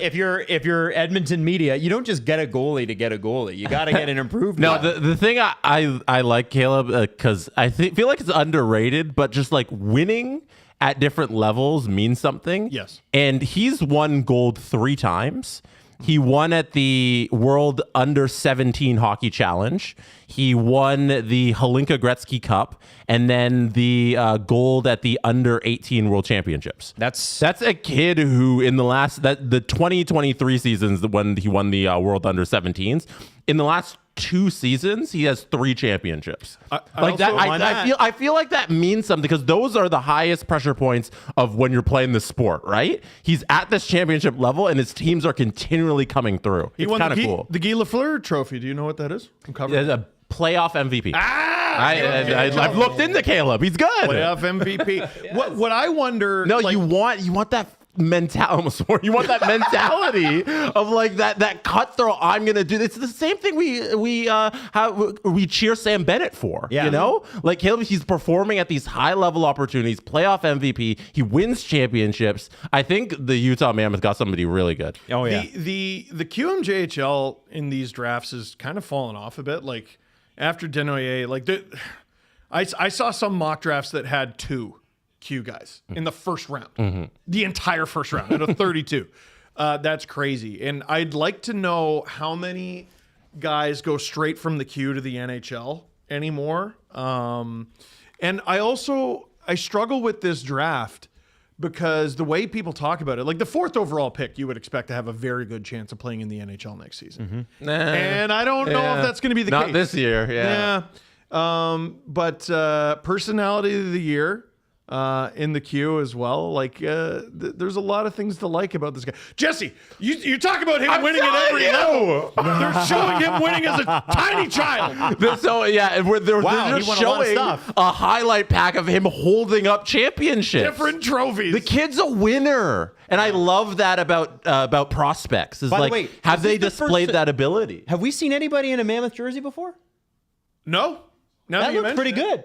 if you're Edmonton media, you don't just get a goalie to get a goalie. You got to get an improved No, guy. the thing I like Caleb because I feel like it's underrated, but just like winning at different levels means something. Yes. And he's won gold 3 times. He won at the World Under 17 Hockey Challenge. He won the Hlinka Gretzky Cup, and then the gold at the Under 18 World Championships. That's a kid who in the 2023 seasons when he won the World Under 17s, in the last 2 seasons he has 3 championships. I feel like that means something because those are the highest pressure points of when you're playing the sport, right? He's at this championship level and his teams are continually coming through. It's kind of cool. The Guy Lafleur Trophy. Do you know what that is? I'm covering. A playoff MVP. I've looked into Caleb. He's good. Playoff MVP. What I wonder. No, you want that mentality. You want that mentality of like that cutthroat. I'm gonna do. It's the same thing we cheer Sam Bennett for. Yeah. You know, like Caleb, he's performing at these high level opportunities. Playoff MVP. He wins championships. I think the Utah Mammoth got somebody really good. Oh yeah. The QMJHL in these drafts has kind of fallen off a bit. Like after Denoye, I saw some mock drafts that had 2 Q guys in the first round, the entire first round out of 32. That's crazy. And I'd like to know how many guys go straight from the Q to the NHL anymore. And I struggle with this draft because the way people talk about it, like the 4th overall pick, you would expect to have a very good chance of playing in the NHL next season. And I don't know if that's going to be the case. Not this year. Yeah. But personality of the year, in the queue as well. Like, there's a lot of things to like about this guy. Jesse, you talk about him winning at every level. They're showing him winning as a tiny child. So yeah, they're just showing a highlight pack of him holding up championships, different trophies. The kid's a winner, and I love that about prospects. Is By the way, have they displayed that ability? Have we seen anybody in a Mammoth jersey before? No. That looks pretty good.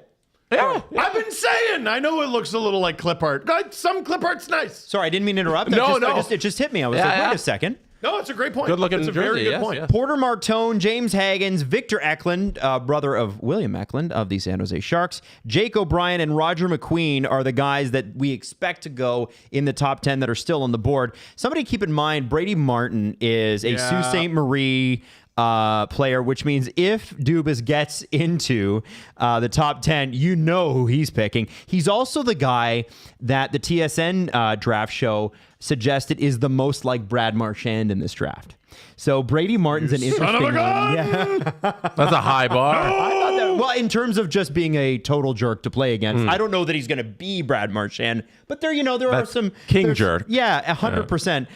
Yeah. I've been saying. I know it looks a little like clip art. Some clip art's nice. Sorry, I didn't mean to interrupt. No. It just hit me. I was like, wait a second. No, it's a great point. Good looking It's a jersey, very good yes, point. yes. Porter Martone, James Haggins, Victor Eklund, brother of William Eklund of the San Jose Sharks, Jake O'Brien, and Roger McQueen are the guys that we expect to go in the top 10 that are still on the board. Somebody keep in mind, Brady Martin is a Sault Ste. Marie player, which means if Dubas gets into the top 10, you know who he's picking. He's also the guy that the TSN draft show suggested is the most like Brad Marchand in this draft. So Brady Martin's an interesting one. Yeah. That's a high bar. I thought that, well, in terms of just being a total jerk to play against, I don't know that he's going to be Brad Marchand, but there are some king jerk. Yeah, 100%.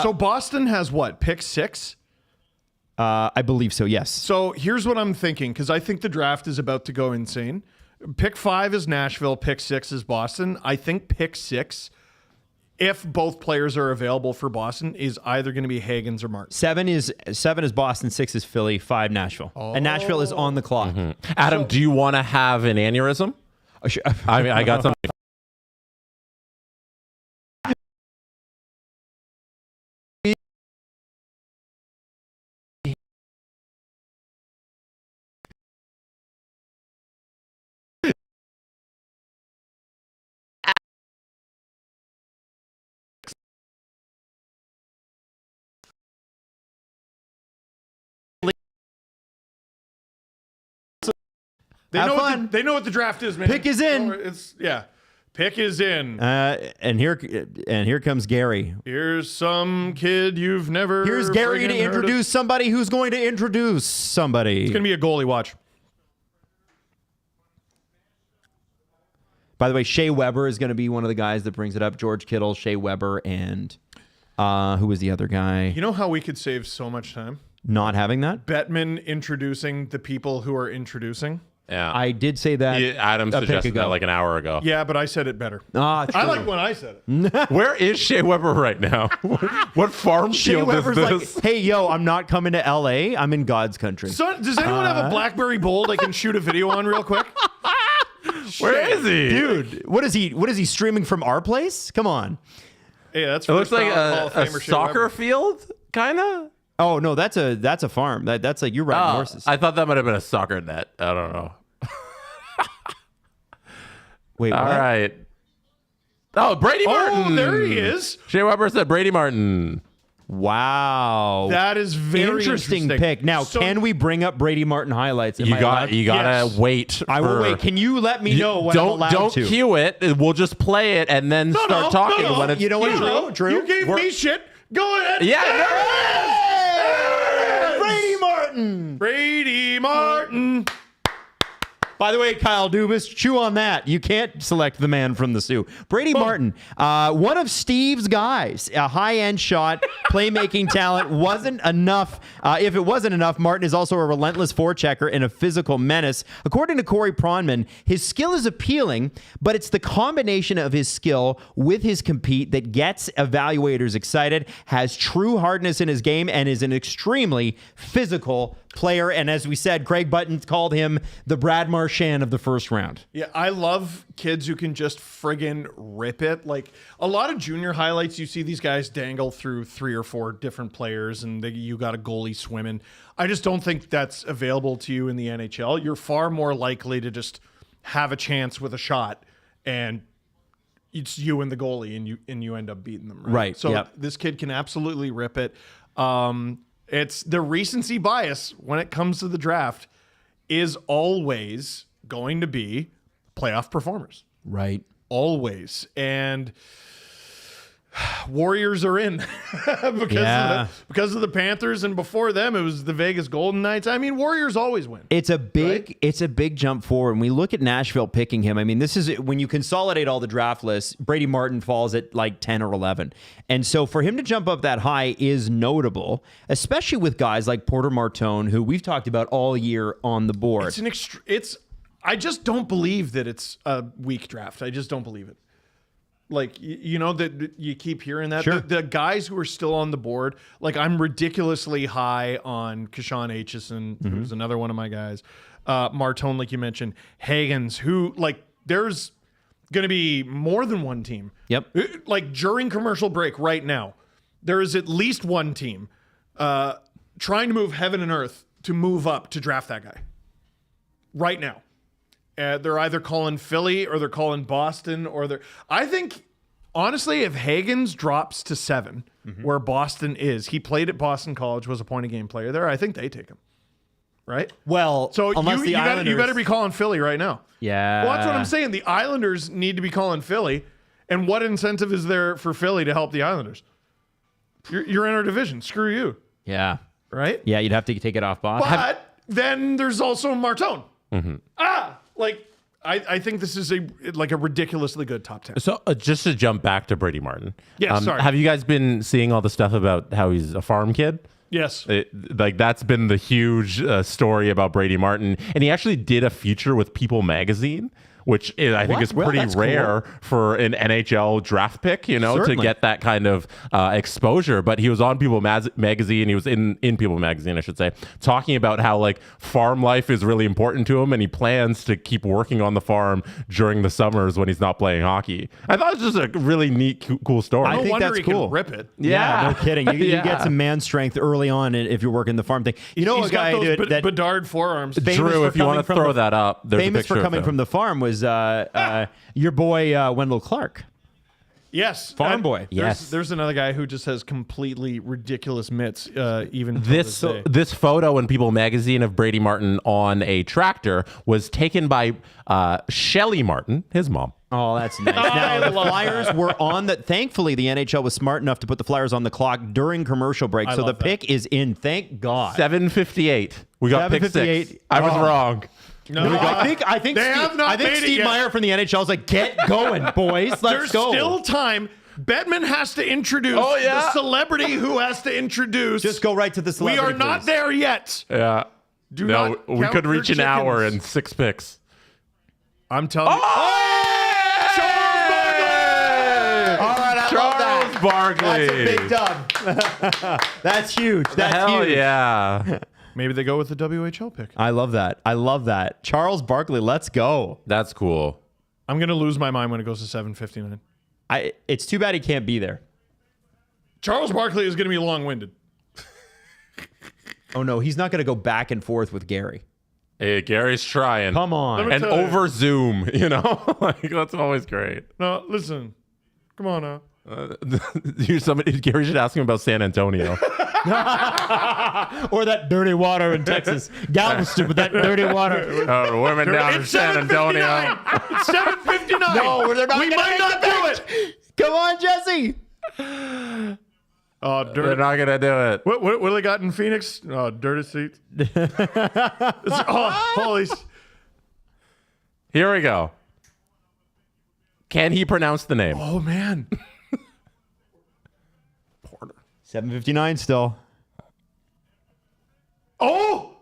So Boston has what? Pick 6? I believe so, yes. So here's what I'm thinking, because I think the draft is about to go insane. Pick 5 is Nashville. Pick 6 is Boston. I think pick 6, if both players are available for Boston, is either going to be Haggins or Martin. 7 is Boston, 6 is Philly, 5 Nashville. And Nashville is on the clock. Adam, do you want to have an aneurysm? I mean, I got something. They know what the draft is, man. Pick is in. Pick is in. And here comes Gary. Here's some kid you've never. Here's Gary to introduce somebody who's going to introduce somebody. It's going to be a goalie. Watch. By the way, Shea Weber is going to be one of the guys that brings it up. George Kittle, Shea Weber, and who was the other guy? You know how we could save so much time? Not having that? Bettman introducing the people who are introducing. Yeah, I did say that. Adam suggested that like an hour ago. Yeah, but I said it better. True. I like when I said it. Where is Shea Weber right now? What farm Shea field Weber's is this? like, hey, yo, I'm not coming to LA. I'm in God's country. So, does anyone have a BlackBerry Bold I can shoot a video on real quick? Where is he? Dude, what is he streaming from our place? Come on. Hey, that's It looks like Hall of a Famer Shea soccer Weber. field, kind of. Oh, no, that's a farm. That's like you're riding horses. I thought that might have been a soccer net. I don't know. Wait, what? All right. Oh, Brady Martin. Oh, there he is. Shea Weber said Brady Martin. Wow. That is very interesting pick. Now, So- can we bring up Brady Martin highlights? Am I allowed? You gotta Yes. wait. I will for- wait. Can you let me know when I'm allowed don't to? cue it. We'll just play it and then start talking when it's You know what, queued. Drew? You gave me shit. Go ahead. Yeah. Brady Martin. Brady Martin. By the way, Kyle Dubas, chew on that. You can't select the man from the Sioux. Brady Martin, one of Steve's guys, a high-end shot, playmaking talent. Wasn't enough. If it wasn't enough, Martin is also a relentless forechecker and a physical menace. According to Corey Pronman, his skill is appealing, but it's the combination of his skill with his compete that gets evaluators excited, has true hardness in his game, and is an extremely physical player. And as we said, Craig Button called him the Brad Marchand of the first round. Yeah, I love kids who can just friggin' rip it. Like a lot of junior highlights, you see these guys dangle through 3 or 4 different players and you got a goalie swimming. I just don't think that's available to you in the NHL. You're far more likely to just have a chance with a shot and it's you and the goalie and you end up beating them. Right, So yep. this kid can absolutely rip it. It's the recency bias when it comes to the draft is always going to be playoff performers. Right. Always. And Warriors are in because of the Panthers, and before them it was the Vegas Golden Knights. I mean, Warriors always win. It's a big jump forward. When we look at Nashville picking him, I mean, this is when you consolidate all the draft lists, Brady Martin falls at like 10 or 11. And so for him to jump up that high is notable, especially with guys like Porter Martone, who we've talked about all year on the board. I just don't believe that it's a weak draft. I just don't believe it. Like, you know, that you keep hearing that. Sure. The guys who are still on the board, like I'm ridiculously high on Kashawn Aitchison, who's another one of my guys. Martone, like you mentioned. Hagens, who, like, there's going to be more than one team. Yep. Like, during commercial break right now, there is at least one team trying to move heaven and earth to move up to draft that guy. Right now. They're either calling Philly or they're calling Boston I think, honestly, if Hagens drops to 7, where Boston is, he played at Boston College, was a point-a-game player there, I think they take him. Right? Well, so unless the Islanders... you better be calling Philly right now. Yeah. Well, that's what I'm saying. The Islanders need to be calling Philly. And what incentive is there for Philly to help the Islanders? You're in our division. Screw you. Yeah. Right? Yeah, you'd have to take it off Boston. But then there's also Martone. Like, I think this is a ridiculously good top 10. So just to jump back to Brady Martin. Yeah, sorry. Have you guys been seeing all the stuff about how he's a farm kid? Yes. That's been the huge story about Brady Martin. And he actually did a feature with People magazine, which I think is pretty rare for an NHL draft pick, you know, to get that kind of exposure. But he was on People magazine. He was in People magazine, I should say, talking about how like farm life is really important to him, and he plans to keep working on the farm during the summers when he's not playing hockey. I thought it was just a really neat, cool story. I think wonder that's he cool. can rip it. Yeah, no kidding. You get some man strength early on if you're working the farm thing. You know, he's a guy got those that Bedard forearms. Drew, if you want to throw that up, there's a famous picture for coming from the farm was your boy Wendell Clark. Yes. Farm boy. There's another guy who just has completely ridiculous mitts, even this photo in People magazine of Brady Martin on a tractor was taken by Shelly Martin, his mom. Oh, that's nice. Now, the Flyers were on the... Thankfully, the NHL was smart enough to put the Flyers on the clock during commercial break, so the pick is in. Thank God. 7:58. We got pick 6. I was wrong. No, I think Steve Meyer from the NHL is like, get going, boys. Let's go. There's still time. Bettman has to introduce the celebrity who has to introduce. Just go right to the celebrity. We are not there yet. Yeah. We could reach an hour and 6 picks. I'm telling you. Charles Barkley! All right, Charles Barkley. That's a big dub. That's huge. That's Hell huge. Yeah. Maybe they go with the WHL pick. I love that. Charles Barkley, let's go. That's cool. I'm going to lose my mind when it goes to 7:59. It's too bad he can't be there. Charles Barkley is going to be long-winded. Oh, no, he's not going to go back and forth with Gary. Hey, Gary's trying. Come on. And over Zoom, you know? Like, that's always great. No, listen. Come on now. Gary should ask him about San Antonio. Or that dirty water in Texas. Galveston with that dirty water. Women down in San Antonio. It's 7:59. No, they're not. We might not do it. Come on, Jesse. Oh, They're not gonna do it. What do they got in Phoenix? Oh, dirty seats. Holy. Here we go. Can he pronounce the name? Oh man. 7:59 still. Oh!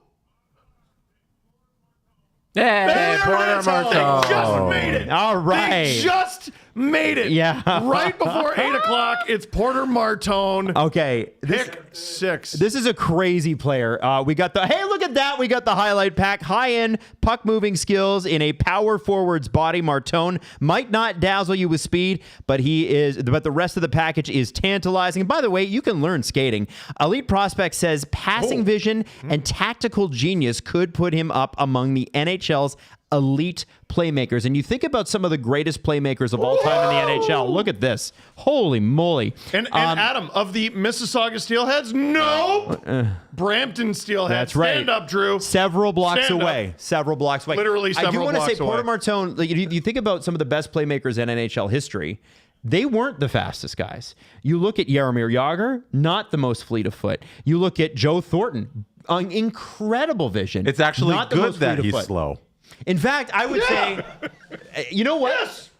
Hey, Porter Martone. They just made it. All right. They just made it. Yeah. Right before 8 o'clock, it's Porter Martone. Okay. Pick 6. This is a crazy player. We got hey, look at that. We got the highlight pack. High-end puck moving skills in a power forward's body. Martone might not dazzle you with speed, but the rest of the package is tantalizing. And by the way, you can learn skating. Elite Prospect says passing vision and tactical genius could put him up among the NHL's elite playmakers. And you think about some of the greatest playmakers of all time in the NHL. Look at this. Holy moly. And Adam, of the Mississauga Steelheads, no. Brampton Steelheads. That's right. Stand up, Drew. Several blocks Stand away. up. Several blocks away. Literally several I do want to say blocks away. Porter Martone, like, you think about some of the best playmakers in NHL history, they weren't the fastest guys. You look at Jaromir Jagr, not the most fleet of foot. You look at Joe Thornton, incredible vision. It's actually not the good most that fleet of he's foot. slow. In fact, I would say, you know what? Yes.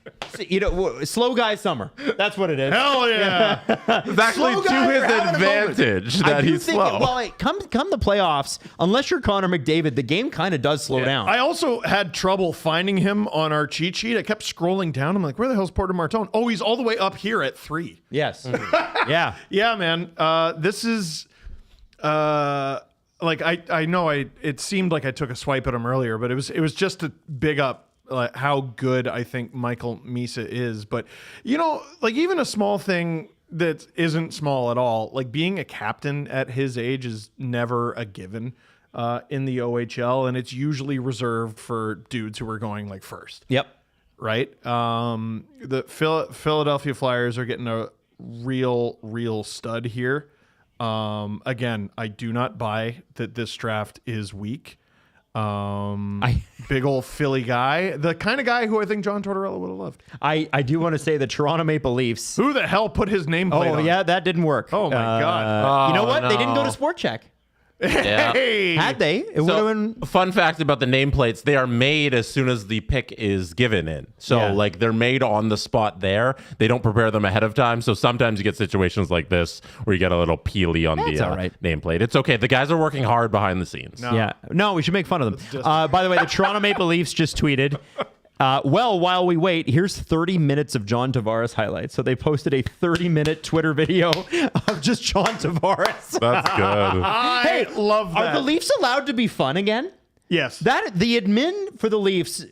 Slow guy summer. That's what it is. Hell yeah. It's actually to his advantage that he's slow. Well, come the playoffs, unless you're Connor McDavid, the game kind of does slow down. I also had trouble finding him on our cheat sheet. I kept scrolling down. I'm like, where the hell's Porter Martone? Oh, he's all the way up here at 3. Yes. Yeah. Yeah, man. This is like I know it seemed like I took a swipe at him earlier, but it was just to big up how good I think Michael Misa is. But like even a small thing that isn't small at all, like being a captain at his age is never a given in the OHL, and it's usually reserved for dudes who are going like first. Yep. Right. The Philadelphia Flyers are getting a real stud here. Again, I do not buy that this draft is weak. Big old Philly guy, the kind of guy who I think John Tortorella would have loved. I do want to say the Toronto Maple Leafs. Who the hell put his nameplate on? Oh, yeah, that didn't work. Oh, my God. You know what? no. They didn't go to Sport Check. Yeah. Hey! Had they? It would have been. Fun fact about the nameplates, they are made as soon as the pick is given in. So like they're made on the spot there. They don't prepare them ahead of time. So sometimes you get situations like this where you get a little peely on the all right. nameplate. It's okay. The guys are working hard behind the scenes. No. Yeah. No, we should make fun of them. By the way, the Toronto Maple Leafs just tweeted, well, while we wait, here's 30 minutes of John Tavares highlights. So they posted a 30-minute Twitter video of just John Tavares. That's good. I love that. Are the Leafs allowed to be fun again? Yes. The admin for the Leafs,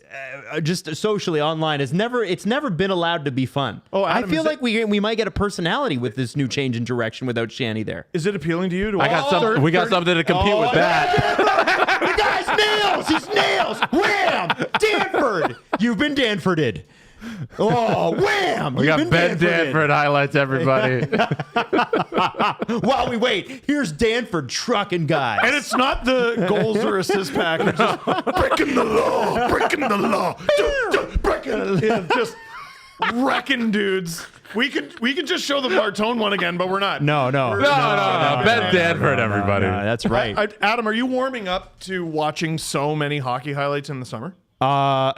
just socially online, it's never been allowed to be fun. Oh, I Adam, feel like we might get a personality with this new change in direction without Shanny there. Is it appealing to you? We got something to compete with that. The guy's nails! He's nails! Wham! Danford! You've been Danforded. Oh, wham! We got Ben Danford highlights, everybody. While we wait, here's Danford trucking guys. And it's not the goals or assist package. Just breaking the law. Just wrecking dudes. We could just show the Martone one again, but we're not. No. No. Ben Danford, everybody. No, that's right. Adam, are you warming up to watching so many hockey highlights in the summer? I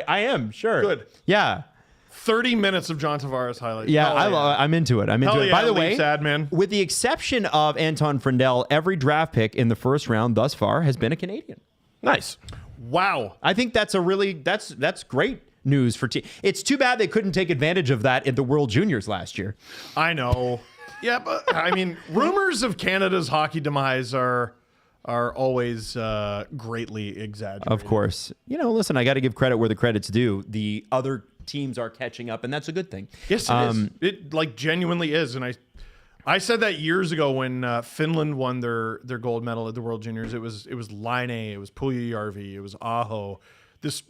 am, sure. Good. Yeah. 30 minutes of John Tavares highlights. Yeah, I'm into it. By the way, sad man. With the exception of Anton Frindell, every draft pick in the first round thus far has been a Canadian. Nice. Wow. I think that's that's great news for It's too bad they couldn't take advantage of that in the World Juniors last year. I know. Yeah, but I mean, rumors of Canada's hockey demise are always greatly exaggerated. Of course. Listen, I got to give credit where the credit's due. The other teams are catching up, and that's a good thing. Yes, it is. It like genuinely is. And I said that years ago when Finland won their gold medal at the World Juniors. It was Laine, it was Puljujärvi, it was Aho. This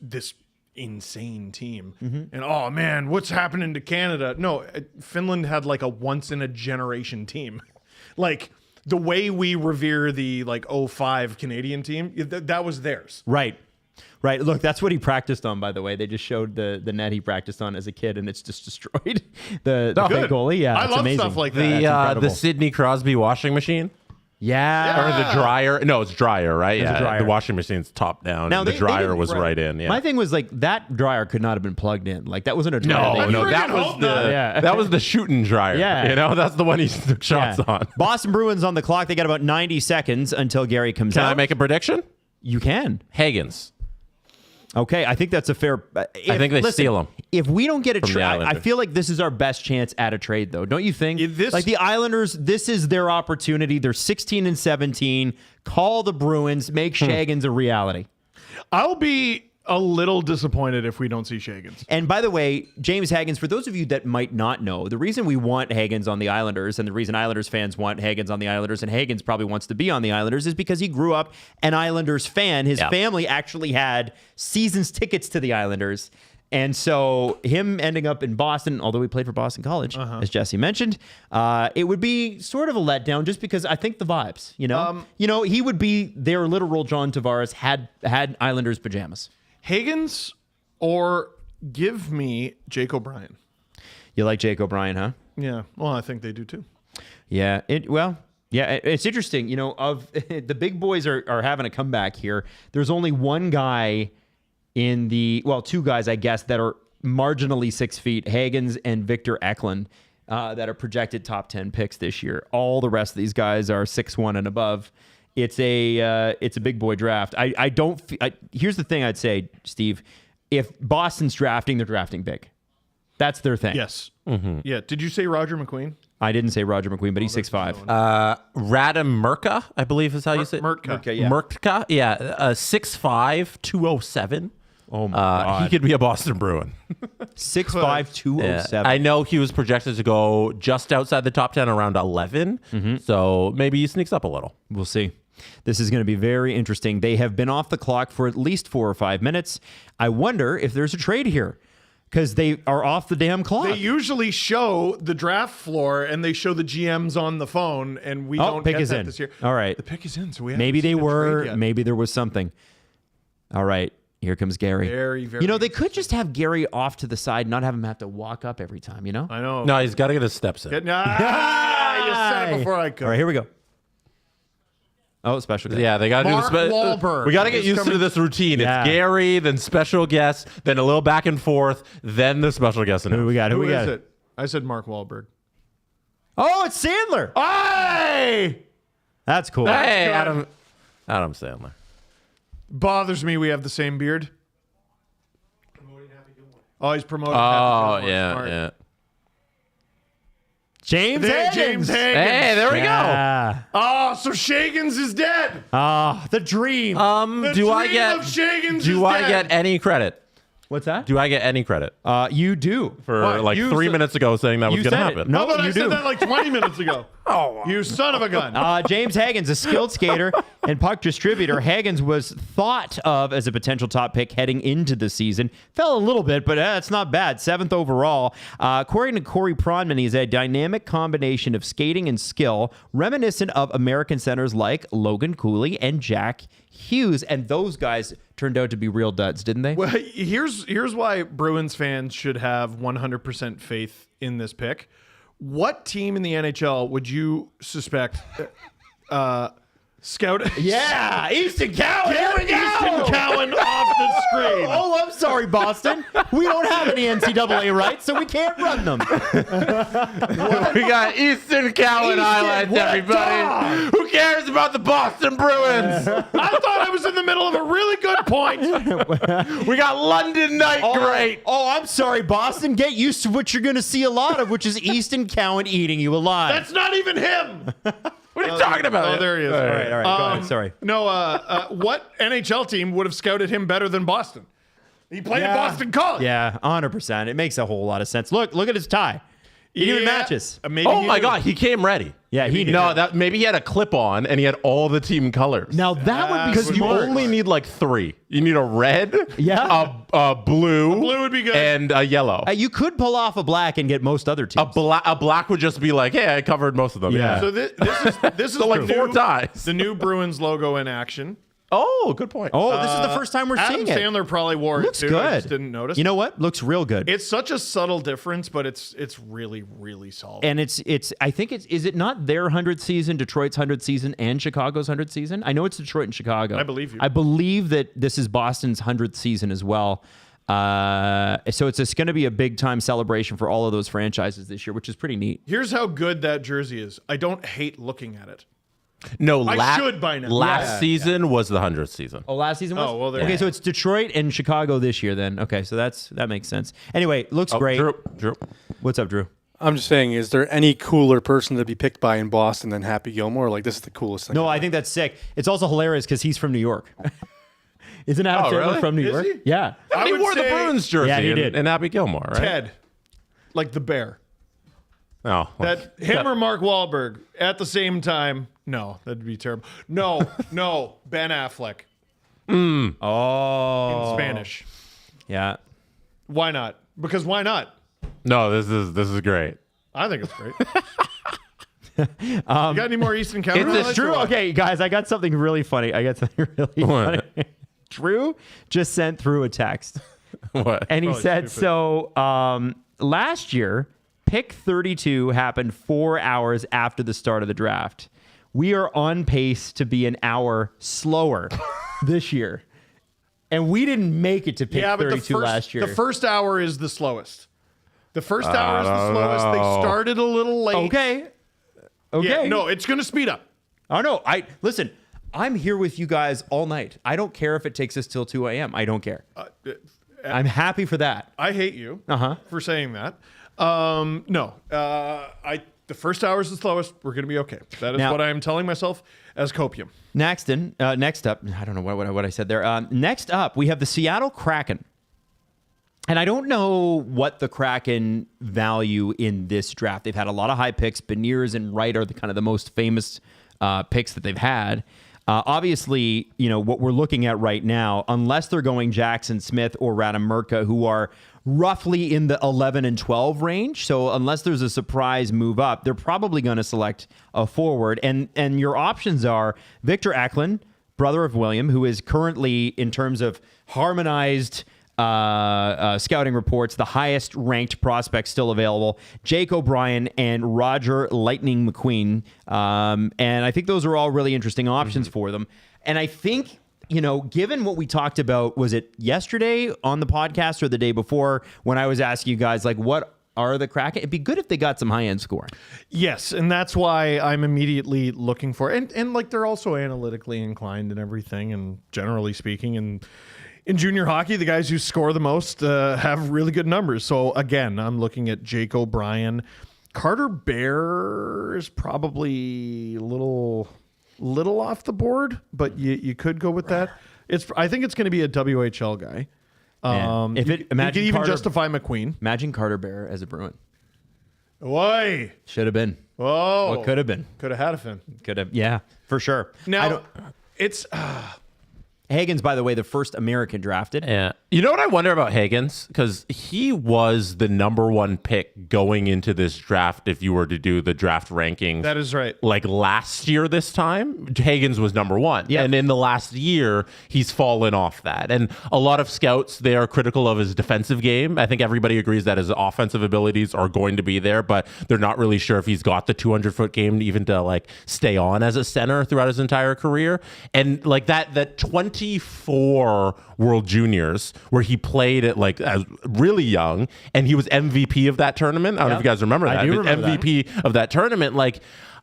insane team. Mm-hmm. And oh man, what's happening to Canada? No, Finland had like a once in a generation team. Like the way we revere the 05 Canadian team, that was theirs. Right. Look, that's what he practiced on, by the way. They just showed the net he practiced on as a kid, and it's just destroyed. The fake goalie. Yeah, I love amazing. stuff like that. The Sidney Crosby washing machine. Yeah. Or the dryer. No, it's dryer, right? It's a dryer. The washing machine's top down. Now, and the dryer was right. right in. Yeah. My thing was that dryer could not have been plugged in. That wasn't a dryer. No, that was the shooting dryer. Yeah. That's the one he took shots on. Boston Bruins on the clock. They got about 90 seconds until Gary comes out. Can I make a prediction? You can. Hagens. Okay, I think that's a fair. I think they steal him. If we don't get a trade, I Islanders. feel like this is our best chance at a trade, though. Don't you think? The Islanders, this is their opportunity. They're 16-17. Call the Bruins. Make Shaggins a reality. I'll be a little disappointed if we don't see Shaggins. And by the way, James Haggins, for those of you that might not know, the reason we want Haggins on the Islanders and the reason Islanders fans want Haggins on the Islanders and Haggins probably wants to be on the Islanders is because he grew up an Islanders fan. His family actually had season's tickets to the Islanders. And so him ending up in Boston, although he played for Boston College, as Jesse mentioned, it would be sort of a letdown just because I think the vibes, he would be their literal John Tavares had Islanders pajamas. Haggins or give me Jake O'Brien. You like Jake O'Brien, huh? Yeah. Well, I think they do too. Yeah. It's interesting. Of the big boys are having a comeback here. There's only one guy two guys, I guess, that are marginally 6 feet, Hagens and Victor Eklund, that are projected top 10 picks this year. All the rest of these guys are 6'1" and above. It's a big boy draft. Here's the thing I'd say, Steve. If Boston's drafting, they're drafting big. That's their thing. Yes. Mm-hmm. Yeah. Did you say Roger McQueen? I didn't say Roger McQueen, but he's 6'5". Radim Murka, I believe is how you say it. Murka. Yeah. Murka, 6'5", 207. Oh my God. He could be a Boston Bruin. 6'5", 207. I know he was projected to go just outside the top 10, around 11. So maybe he sneaks up a little. We'll see. This is going to be very interesting. They have been off the clock for at least 4 or 5 minutes. I wonder if there's a trade here because they are off the damn clock. They usually show the draft floor and they show the GMs on the phone, and we don't pick get is that in. this year. All right. The pick is in, so we maybe they haven't seen a trade were. yet. Maybe there was something. All right. Here comes Gary. Very, very. They could just have Gary off to the side, not have him have to walk up every time, I know. No, he's got to get his steps in. You said it before I could. All right, here we go. Oh, special guest. Yeah, they got to do Mark the Wahlberg We got to get is used to coming- this routine. Yeah. It's Gary, then special guest, then a little back and forth, then the special guest. Who we got? Who we is got? it? I said Mark Wahlberg. Oh, it's Sandler. Hey! That's cool. Hey, good. Adam Sandler. Bothers me we have the same beard. Oh, he's promoting. Oh, Happy Gilmore. yeah, Smart. yeah. James Hey, Higgins. James Higgins. Hey, there we go. Yeah. Oh, so Shagans is dead. The dream. The Do I dream get of Shagans Do is I dead. get any credit? What's that? Do I get any credit You do. for What? like You 3 said- minutes ago saying that was you going to said it. happen? No. How about I you said do. that like 20 minutes ago? Oh, you son of a gun. James Higgins, a skilled skater and puck distributor. Higgins was thought of as a potential top pick heading into the season. Fell a little bit, but it's not bad. 7th overall. According to Corey Pronman, he's a dynamic combination of skating and skill, reminiscent of American centers like Logan Cooley and Jack Hughes. And those guys turned out to be real duds, didn't they? Well, here's why Bruins fans should have 100% faith in this pick. What team in the NHL would you suspect scout? Yeah, Easton Cowan. Here we go. Easton Cowan off the screen. Oh, I'm sorry, Boston. We don't have any NCAA rights, so we can't run them. We got Easton Cowan Easton, highlights, what everybody. dog? Who cares about the Boston Bruins? I thought I was in the middle of a really good point. We got London Night, great. Oh, I'm sorry, Boston. Get used to what you're going to see a lot of, which is Easton Cowan eating you alive. That's not even him. What are you talking about? Oh, there he is. all right. Go ahead. Sorry. No, what NHL team would have scouted him better than Boston? He played at Boston College. Yeah, 100%. It makes a whole lot of sense. Look at his tie. He even matches. Maybe Oh he my did. God, he came ready. Yeah, he No, that maybe he had a clip on and he had all the team colors. Now that would be because you smart. only need like 3. You need a red, Yeah. a blue, blue would be good. and a yellow. You could pull off a black and get most other teams. A black would just be like, hey, I covered most of them. Yeah. Yeah. So this is So like the 4 new- ties. The new Bruins logo in action. Oh, good point. Oh, this is the first time we're Adam seeing it. Sandler probably wore Looks it too. I good. just didn't notice. You know what? Looks real good. It's such a subtle difference, but it's really, really solid. And it's I think is it not their 100th season, Detroit's 100th season, and Chicago's 100th season? I know it's Detroit and Chicago. I believe you. I believe that this is Boston's 100th season as well. So it's going to be a big time celebration for all of those franchises this year, which is pretty neat. Here's how good that jersey is. I don't hate looking at it. No, I should by now. Last season was the 100th season. Oh, last season was? Oh, well, there okay, you so it's Detroit and Chicago this year then. Okay, so that makes sense. Anyway, looks great. Drew. What's up, Drew? I'm just saying, is there any cooler person to be picked by in Boston than Happy Gilmore? Like, this is the coolest thing. No, I think that's sick. It's also hilarious because he's from New York. Isn't Adam Sandler really? from New Is York? he? Yeah. He would wore the say Bruins jersey Yeah, he did. in Happy Gilmore, right? Ted, like the bear. Oh, That him or Mark Wahlberg at the same time. No, that'd be terrible. No, Ben Affleck Oh. in Spanish. Yeah. Why not? Because why not? No, this is great. I think it's great. You got any more Easton Cowan? It's highlights or Drew, what? okay, guys, I got something really funny. What? Drew just sent through a text. What? And he Probably said, stupid. so last year, pick 32 happened 4 hours after the start of the draft. We are on pace to be an hour slower this year. And we didn't make it to pick Yeah, but 32 last year. The first hour is the slowest. The first hour is the slowest. They started a little late. Okay. Yeah, no, it's going to speed up. Oh, no. Listen, I'm here with you guys all night. I don't care if it takes us till 2 a.m. I don't care. I'm happy for that. I hate you for saying that. The first hour is the slowest. We're going to be okay. That is what I am telling myself as copium. Next up, I don't know what I said there. Next up, we have the Seattle Kraken. And I don't know what the Kraken value in this draft. They've had a lot of high picks. Beniers and Wright are the most famous picks that they've had. Obviously, what we're looking at right now, unless they're going Jackson Smith or Radamurka, who are roughly in the 11 and 12 range. So unless there's a surprise move up, they're probably going to select a forward. And your options are Victor Eklund, brother of William, who is currently, in terms of harmonized scouting reports, the highest ranked prospect still available, Jake O'Brien and Roger Lightning McQueen. And I think those are all really interesting options for them. And I think, given what we talked about, was it yesterday on the podcast or the day before when I was asking you guys, what are the Kraken? It'd be good if they got some high-end scoring. Yes, and that's why I'm immediately looking for, and they're also analytically inclined and everything, and generally speaking, and in junior hockey, the guys who score the most have really good numbers. So again, I'm looking at Jake O'Brien. Carter Bear is probably a little off the board, but you could go with that. I think it's going to be a WHL guy. You could even justify McQueen. Imagine Carter Bear as a Bruin. Why? Should have been. Oh, what could have been? Could have had a fin. Could have. Yeah, for sure. Now, it's. Hagen's, by the way, the first American drafted. Yeah. You know what I wonder about Hagen's? Because he was the number one pick going into this draft if you were to do the draft rankings. That is right. Like last year this time, Hagen's was number one. Yeah. And in the last year, he's fallen off that. And a lot of scouts, they are critical of his defensive game. I think everybody agrees that his offensive abilities are going to be there, but they're not really sure if he's got the 200-foot game even to stay on as a center throughout his entire career. And that 24 World Juniors where he played at as really young, and he was MVP of that tournament. I don't know if you guys remember that. I do remember MVP of that tournament.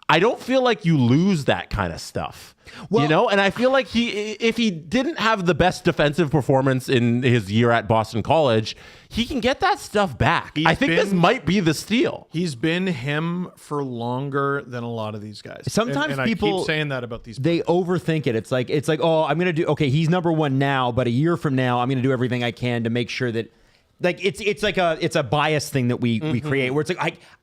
I don't feel like you lose that kind of stuff. Well, and I feel like if he didn't have the best defensive performance in his year at Boston College, he can get that stuff back. I think this might be the steal. He's been him for longer than a lot of these guys. Sometimes and people I keep saying that about these. They overthink it. It's like, oh, I'm going to do, okay, he's number one now, but a year from now, I'm going to do everything I can to make sure that, it's a bias thing that we create where it's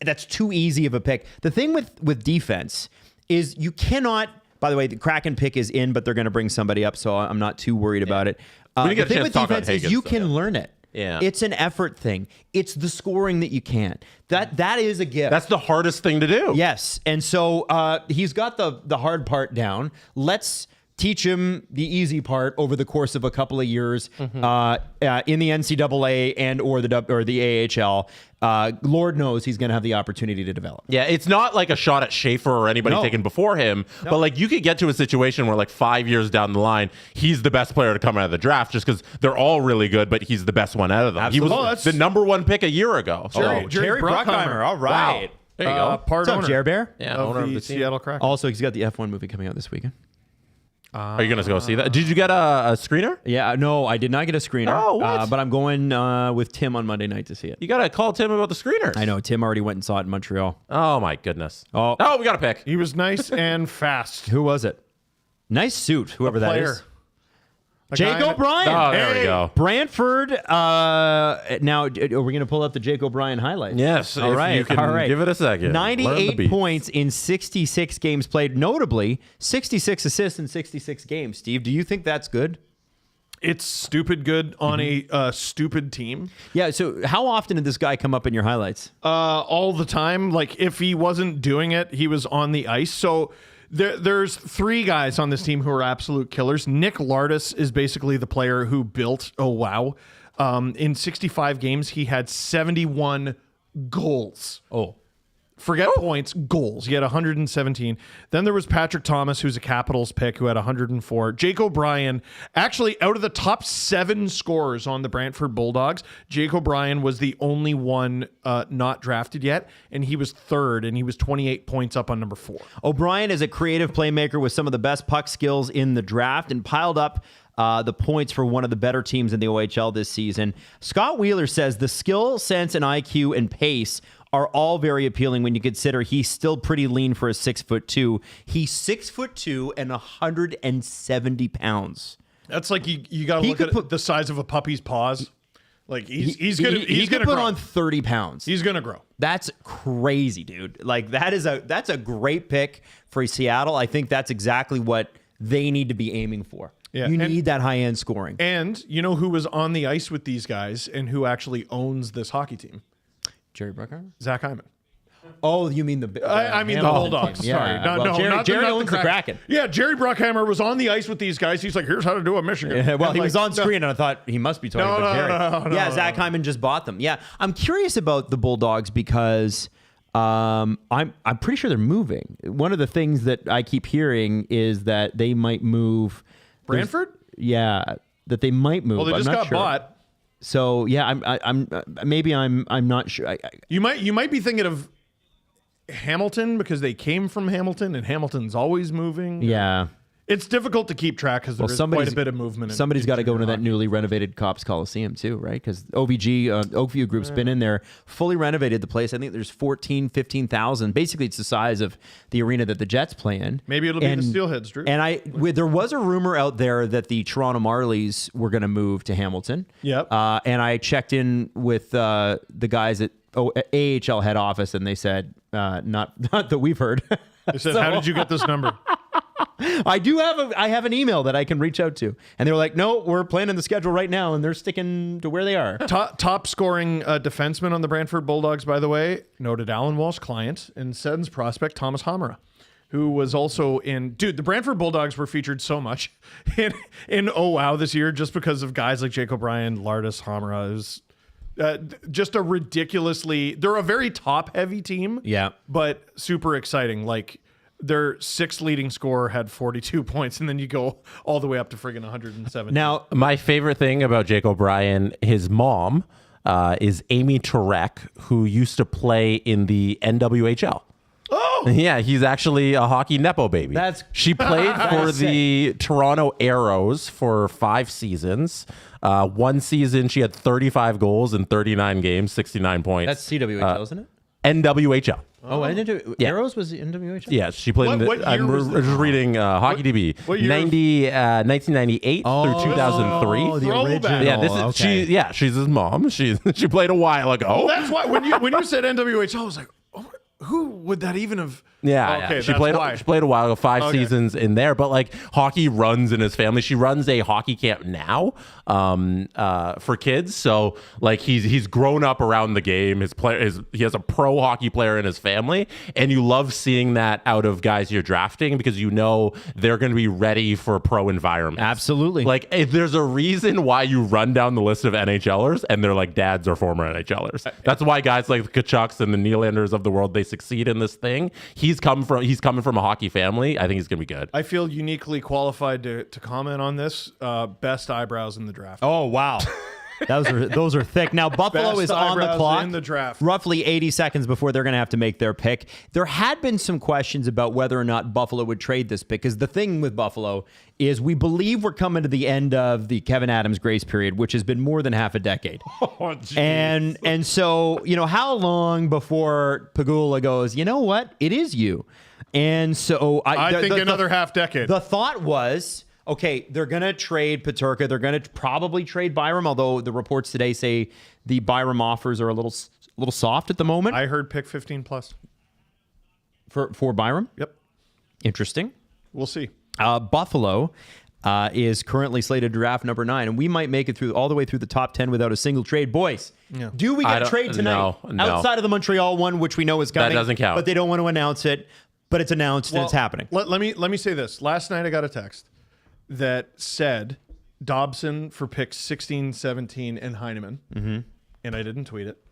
that's too easy of a pick. The thing with defense is you cannot. By the way, the Kraken pick is in, but they're going to bring somebody up, so I'm not too worried about it. The thing with defense is you can learn it. Yeah. It's an effort thing. It's the scoring that you can't. That is a gift. That's the hardest thing to do. Yes, and so he's got the hard part down. Let's teach him the easy part over the course of a couple of years in the NCAA and or the AHL. Lord knows he's going to have the opportunity to develop. Yeah, it's not like a shot at Schaefer or anybody taken before him, but you could get to a situation where 5 years down the line, he's the best player to come out of the draft just because they're all really good, but he's the best one out of them. Absolutely. He was the number one pick a year ago. Jerry Bruckheimer. All right. Wow. There you go. Part What's up, owner Jer Bear? Yeah, of owner of the the team. Seattle Kraken. Also, he's got the F1 movie coming out this weekend. Are you going to go see that? Did you get a screener? Yeah, no, I did not get a screener. Oh, what? But I'm going with Tim on Monday night to see it. You got to call Tim about the screeners. I know. Tim already went and saw it in Montreal. Oh, my goodness. Oh, we got a pick. He was nice and fast. Who was it? Nice suit, whoever that player. is. Jake O'Brien. Oh, there we go. Brantford. Now, are we going to pull up the Jake O'Brien highlights? Yes. All right. You can give it a second. 98 points in 66 games played. Notably, 66 assists in 66 games. Steve, do you think that's good? It's stupid good on a stupid team. Yeah, so how often did this guy come up in your highlights? All the time. If he wasn't doing it, he was on the ice. So there's three guys on this team who are absolute killers. Nick Lardis is basically the player who built WOW. In 65 games, he had 71 goals. Oh. Forget points, goals. He had 117. Then there was Patrick Thomas, who's a Capitals pick, who had 104. Jake O'Brien, actually out of the top 7 scorers on the Brantford Bulldogs, Jake O'Brien was the only one not drafted yet, and he was 3rd, and he was 28 points up on number 4. O'Brien is a creative playmaker with some of the best puck skills in the draft and piled up the points for one of the better teams in the OHL this season. Scott Wheeler says the skill, sense, and IQ and pace are all very appealing when you consider he's still pretty lean for a 6'2". He's 6'2" and 170 pounds. That's like you got to look at the size of a puppy's paws. Like he's gonna put grow. on 30 pounds. He's gonna grow. That's crazy, dude. Like that's a great pick for Seattle. I think that's exactly what they need to be aiming for. Yeah, you need that high end scoring. And you know who was on the ice with these guys and who actually owns this hockey team? Jerry Bruckheimer? Zach Hyman. Oh, you mean the I mean the Bulldogs. Yeah. Sorry. Jerry owns the Kraken. Yeah, Jerry Bruckheimer was on the ice with these guys. He's like, here's how to do a Michigan. Yeah, well, he was on screen, and I thought he must be talking about Jerry. Zach Hyman just bought them. Yeah, I'm curious about the Bulldogs because I'm pretty sure they're moving. One of the things that I keep hearing is that they might move. Brantford? Yeah, that they might move. Well, they just got bought. So yeah, I'm not sure. You might be thinking of Hamilton because they came from Hamilton and Hamilton's always moving. Yeah. It's difficult to keep track because there's quite a bit of movement. Somebody's got to go into that newly renovated Cops Coliseum too, right? Because OVG, Oakview Group's been in there, fully renovated the place. I think there's 15,000. Basically, it's the size of the arena that the Jets play in. Maybe it'll be the Steelheads, Drew. And there was a rumor out there that the Toronto Marlies were going to move to Hamilton. Yep. And I checked in with the guys at AHL head office, and they said, not that we've heard. They said, how did you get this number? I have an email that I can reach out to, and they were like, "No, we're planning the schedule right now," and they're sticking to where they are. Top scoring defenseman on the Brantford Bulldogs, by the way, noted Alan Walsh client and Sens prospect Thomas Hamara, who was also in. Dude, the Brantford Bulldogs were featured so much in Oh Wow this year just because of guys like Jake O'Brien, Lardis, Hamara. It was just a ridiculously. They're a very top heavy team. Yeah, but super exciting. Like. Their 6th leading scorer had 42 points, and then you go all the way up to friggin' 107. Now, my favorite thing about Jake O'Brien, his mom is Amy Turek, who used to play in the NWHL. Oh! Yeah, he's actually a hockey Nepo baby. She played for the Toronto Arrows for 5 seasons. One season, she had 35 goals in 39 games, 69 points. That's CWHL, isn't it? NWHL. Oh, Arrows was NWHL? Yes, she played in the. I'm just reading Hockey DB. 1998 through 2003. Oh, the original. Yeah, this is she's his mom. She played a while ago. Well, that's why when you said NWHL, I was like, oh, who would that even have? Yeah, okay, she played a while ago, 5 seasons in there. But like hockey runs in his family. She runs a hockey camp now for kids. So like he's grown up around the game. He has a pro hockey player in his family, and you love seeing that out of guys you're drafting because you know they're going to be ready for pro environments. Absolutely. Like if there's a reason why you run down the list of NHLers and they're like dads or former NHLers. That's why guys like the Kachucks and the Nylanders of the world, they succeed in this thing. He's coming from a hockey family. I think he's gonna be good. I feel uniquely qualified to comment on this. Best eyebrows in the draft. Oh wow, those are thick. Now Buffalo Best is on the clock in the draft. roughly 80 seconds before they're going to have to make their pick. There had been some questions about whether or not Buffalo would trade this pick, because the thing with Buffalo is we believe we're coming to the end of the Kevin Adams grace period, which has been more than half a decade. Oh, and so, how long before Pagula goes, you know what? It is you. And so I think another half decade. The thought was, okay, they're going to trade Peterka. They're going to probably trade Byram, although the reports today say the Byram offers are a little soft at the moment. I heard pick 15 plus. For Byram? Yep. Interesting. We'll see. Buffalo is currently slated to draft number 9, and we might make it all the way through the top 10 without a single trade. Boys, do we get a trade tonight? No. Outside of the Montreal one, which we know is coming. That doesn't count. But they don't want to announce it. But it's announced and it's happening. Let me say this. Last night I got a text that said Dobson for picks 16, 17, and Heineman. Mm-hmm. And I didn't tweet it.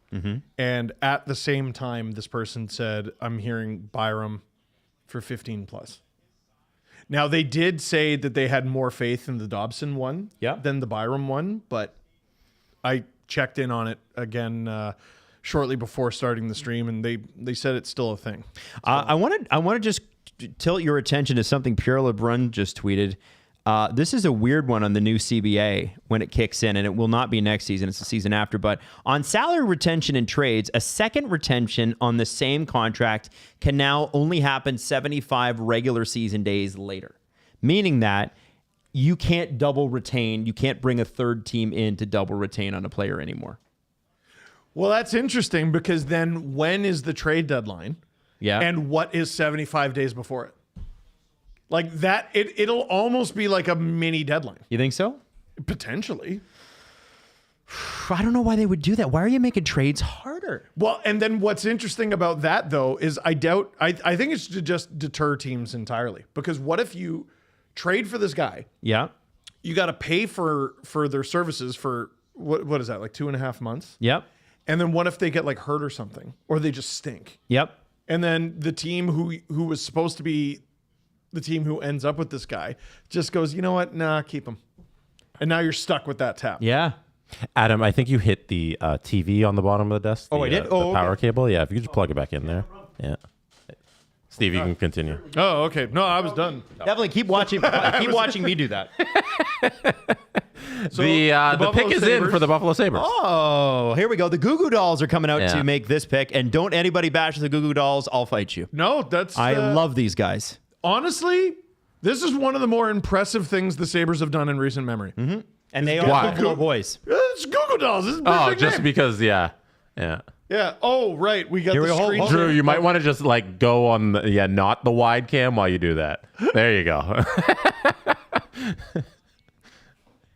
And at the same time, this person said, I'm hearing Byram for 15 plus. Now, they did say that they had more faith in the Dobson one than the Byram one, but I checked in on it again shortly before starting the stream, and they said it's still a thing. I want to just tilt your attention to something Pierre LeBrun just tweeted. This is a weird one on the new CBA when it kicks in, and it will not be next season. It's the season after. But on salary retention and trades, a second retention on the same contract can now only happen 75 regular season days later, meaning that you can't double retain. You can't bring a third team in to double retain on a player anymore. Well, that's interesting because then when is the trade deadline? Yeah. And what is 75 days before it? Like that, it'll almost be like a mini deadline. You think so? Potentially. I don't know why they would do that. Why are you making trades harder? Well, and then what's interesting about that, though, is I think it's to just deter teams entirely. Because what if you trade for this guy? Yeah. You got to pay for their services for, what is that, like 2.5 months? Yep. And then what if they get like hurt or something? Or they just stink? Yep. And then the team who was supposed to be the team who ends up with this guy just goes, you know what? Nah, keep him. And now you're stuck with that tap. Yeah. Adam, I think you hit the TV on the bottom of the desk. I did? The power cable. Yeah, if you could just plug it back in there. Yeah. Steve, you can continue. Oh, okay. No, I was done. Definitely keep watching. Keep watching me do that. So the pick is in for the Buffalo Sabres. Oh, here we go. The Goo Goo Dolls are coming out to make this pick. And don't anybody bash the Goo Goo Dolls. I'll fight you. No, that's... I love these guys. Honestly, this is one of the more impressive things the Sabres have done in recent memory. Mm-hmm. And they are Buffalo boys. It's Goo Goo Dolls. This is a big just name. because, yeah. Yeah. Oh, right. We got the screen. Drew, you might want to just like go on, not the wide cam while you do that. There you go.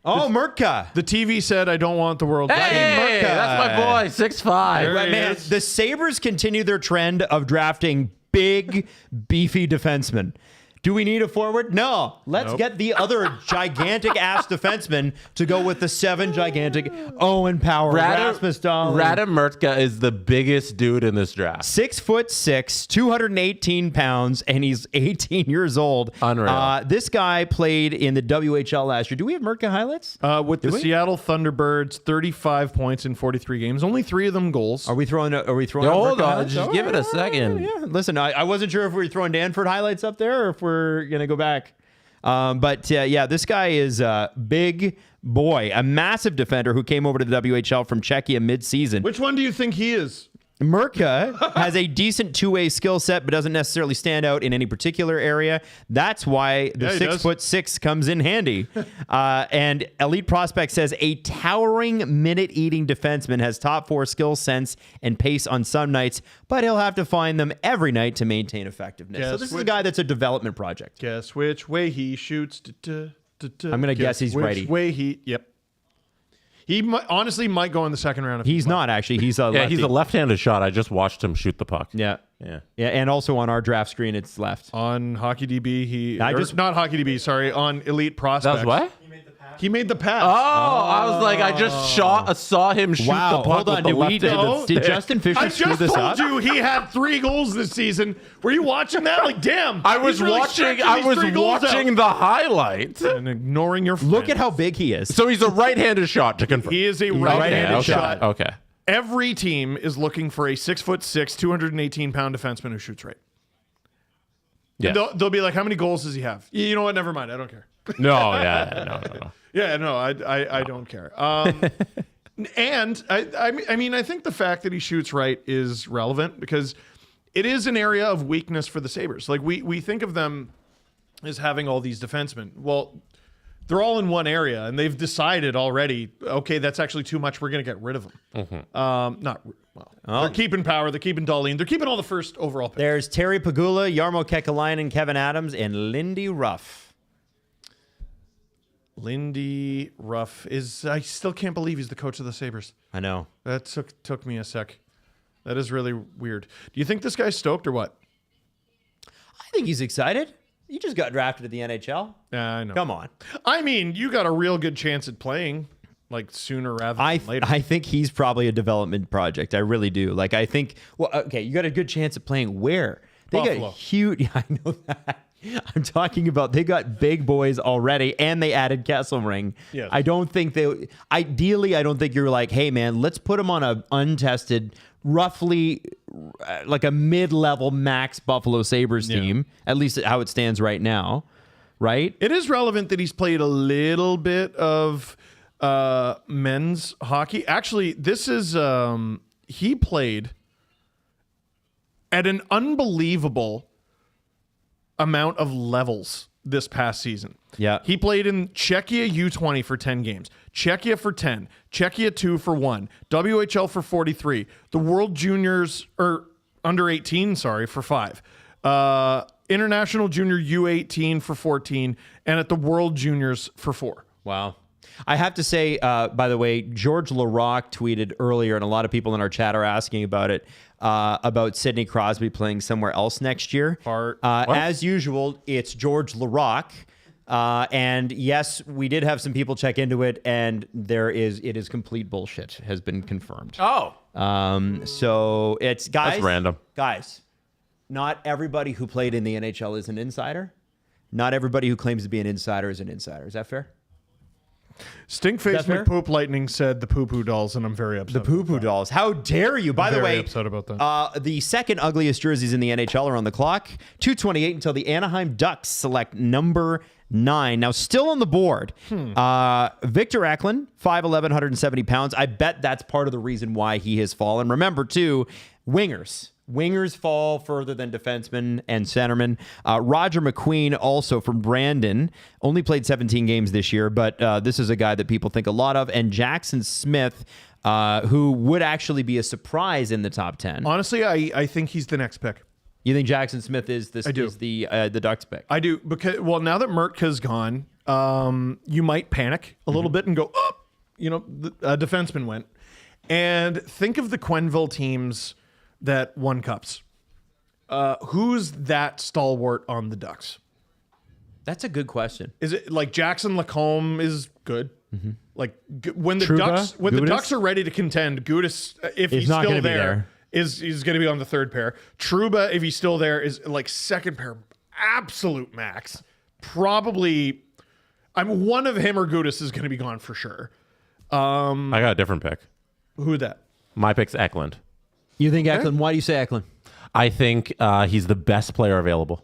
Oh, Murtka. The TV said, I don't want the world. Hey, that's my boy, 6'5". Man, the Sabres continue their trend of drafting big, beefy defensemen. Do we need a forward? No. Let's get the other gigantic-ass defenseman to go with the 7 gigantic Owen Power, Rasmus Dahlin. Radim Murtka is the biggest dude in this draft. 6'6", 218 pounds, and he's 18 years old. Unreal. This guy played in the WHL last year. Do we have Murtka highlights? With the Seattle Thunderbirds, 35 points in 43 games. Only 3 of them goals. Are we throwing Hold on, just give it a second. Yeah. Listen, I wasn't sure if we were throwing Danford highlights up there or if we're going to go back. But this guy is a big boy, a massive defender who came over to the WHL from Czechia mid-season. Which one do you think he is? Murtka has a decent two-way skill set, but doesn't necessarily stand out in any particular area. That's why the 6'6" comes in handy. And Elite Prospect says a towering minute-eating defenseman has top 4 skill sense and pace on some nights, but he'll have to find them every night to maintain effectiveness. So this is a guy that's a development project. Guess which way he shoots. I'm going to guess he's righty. Which way Yep. He honestly might go in the second round. He's not, actually. He's a lefty. He's a left-handed shot. I just watched him shoot the puck. Yeah. And also on our draft screen, it's left. On HockeyDB, not HockeyDB, sorry, on Elite Prospects. That was what? He made the pass. Oh, I was like, I just saw him shoot the puck. Hold on. Did Justin Fisher screw this up? I just told you he had 3 goals this season. Were you watching that? Like, damn. I was watching the highlight and ignoring your friends. Look at how big he is. So he's a right-handed shot, to confirm. He is a right-handed shot. Okay. Every team is looking for a 6'6", 218-pound defenseman who shoots right. Yeah. They'll be like, how many goals does he have? You know what? Never mind. I don't care. No. Yeah, no, I don't care. And I mean, I think the fact that he shoots right is relevant because it is an area of weakness for the Sabres. Like we think of them as having all these defensemen. Well, they're all in one area, and they've decided already. Okay, that's actually too much. We're going to get rid of them. Mm-hmm. They're keeping Power. They're keeping Dahlin. They're keeping all the first overall picks. There's Terry Pagula, Jarmo Kekalainen, Kevin Adams, and Lindy Ruff. Lindy Ruff is... I still can't believe he's the coach of the Sabres. I know. That took me a sec. That is really weird. Do you think this guy's stoked or what? I think he's excited. He just got drafted to the NHL. Yeah, I know. Come on. I mean, you got a real good chance at playing like sooner rather than later. I think he's probably a development project. I really do. Like, I think, well, okay, you got a good chance of playing where? They Buffalo. got huge, yeah, I know that. I'm talking about they got big boys already, and they added Kesselring. Yes. I don't think ideally, I don't think you're like, hey, man, let's put him on a untested, roughly like a mid-level max Buffalo Sabres team, at least how it stands right now, right? It is relevant that he's played a little bit of men's hockey. Actually, this is he played at an unbelievable amount of levels this past season. Yeah. He played in Czechia U20 for 10 games, Czechia for 10, Czechia 2 for 1, WHL for 43, the World Juniors, or under 18, sorry, for 5, International Junior U18 for 14, and at the World Juniors for 4. Wow. I have to say, by the way, George Larocque tweeted earlier, and a lot of people in our chat are asking about it, about Sidney Crosby playing somewhere else next year. As usual, it's George Larocque. And yes, we did have some people check into it, and it is complete bullshit, has been confirmed. Oh. So it's, guys. That's random. Guys, not everybody who played in the NHL is an insider. Not everybody who claims to be an insider is an insider. Is that fair? Stinkface McPoop Lightning said the poo-poo dolls, and I'm very upset. The poo-poo dolls. How dare you? By the way, upset about that. The second ugliest jerseys in the NHL are on the clock. 2:28 until the Anaheim Ducks select number 9. Now, still on the board, Victor Eklund, 5'11", 170 pounds. I bet that's part of the reason why he has fallen. Remember, too, wingers. Wingers fall further than defensemen and centermen. Roger McQueen, also from Brandon, only played 17 games this year, but this is a guy that people think a lot of. And Jackson Smith, who would actually be a surprise in the top 10. Honestly, I think he's the next pick. You think Jackson Smith is the Ducks pick? I do, because, well, now that Mertka's gone, you might panic a little bit and go, oh, a defenseman went. And think of the Quenneville teams that won cups. Who's that stalwart on the Ducks? That's a good question. Is it like Jackson Lacombe is good? Mm-hmm. Like when the Truba? the Ducks are ready to contend, Gudas, if he's not still gonna be there, is going to be on the third pair. Truba, if he's still there, is like second pair, absolute max. Probably, one of him or Gudas is going to be gone for sure. I got a different pick. Who that? My pick's Eklund. You think Eklund? Why do you say Eklund? I think he's the best player available.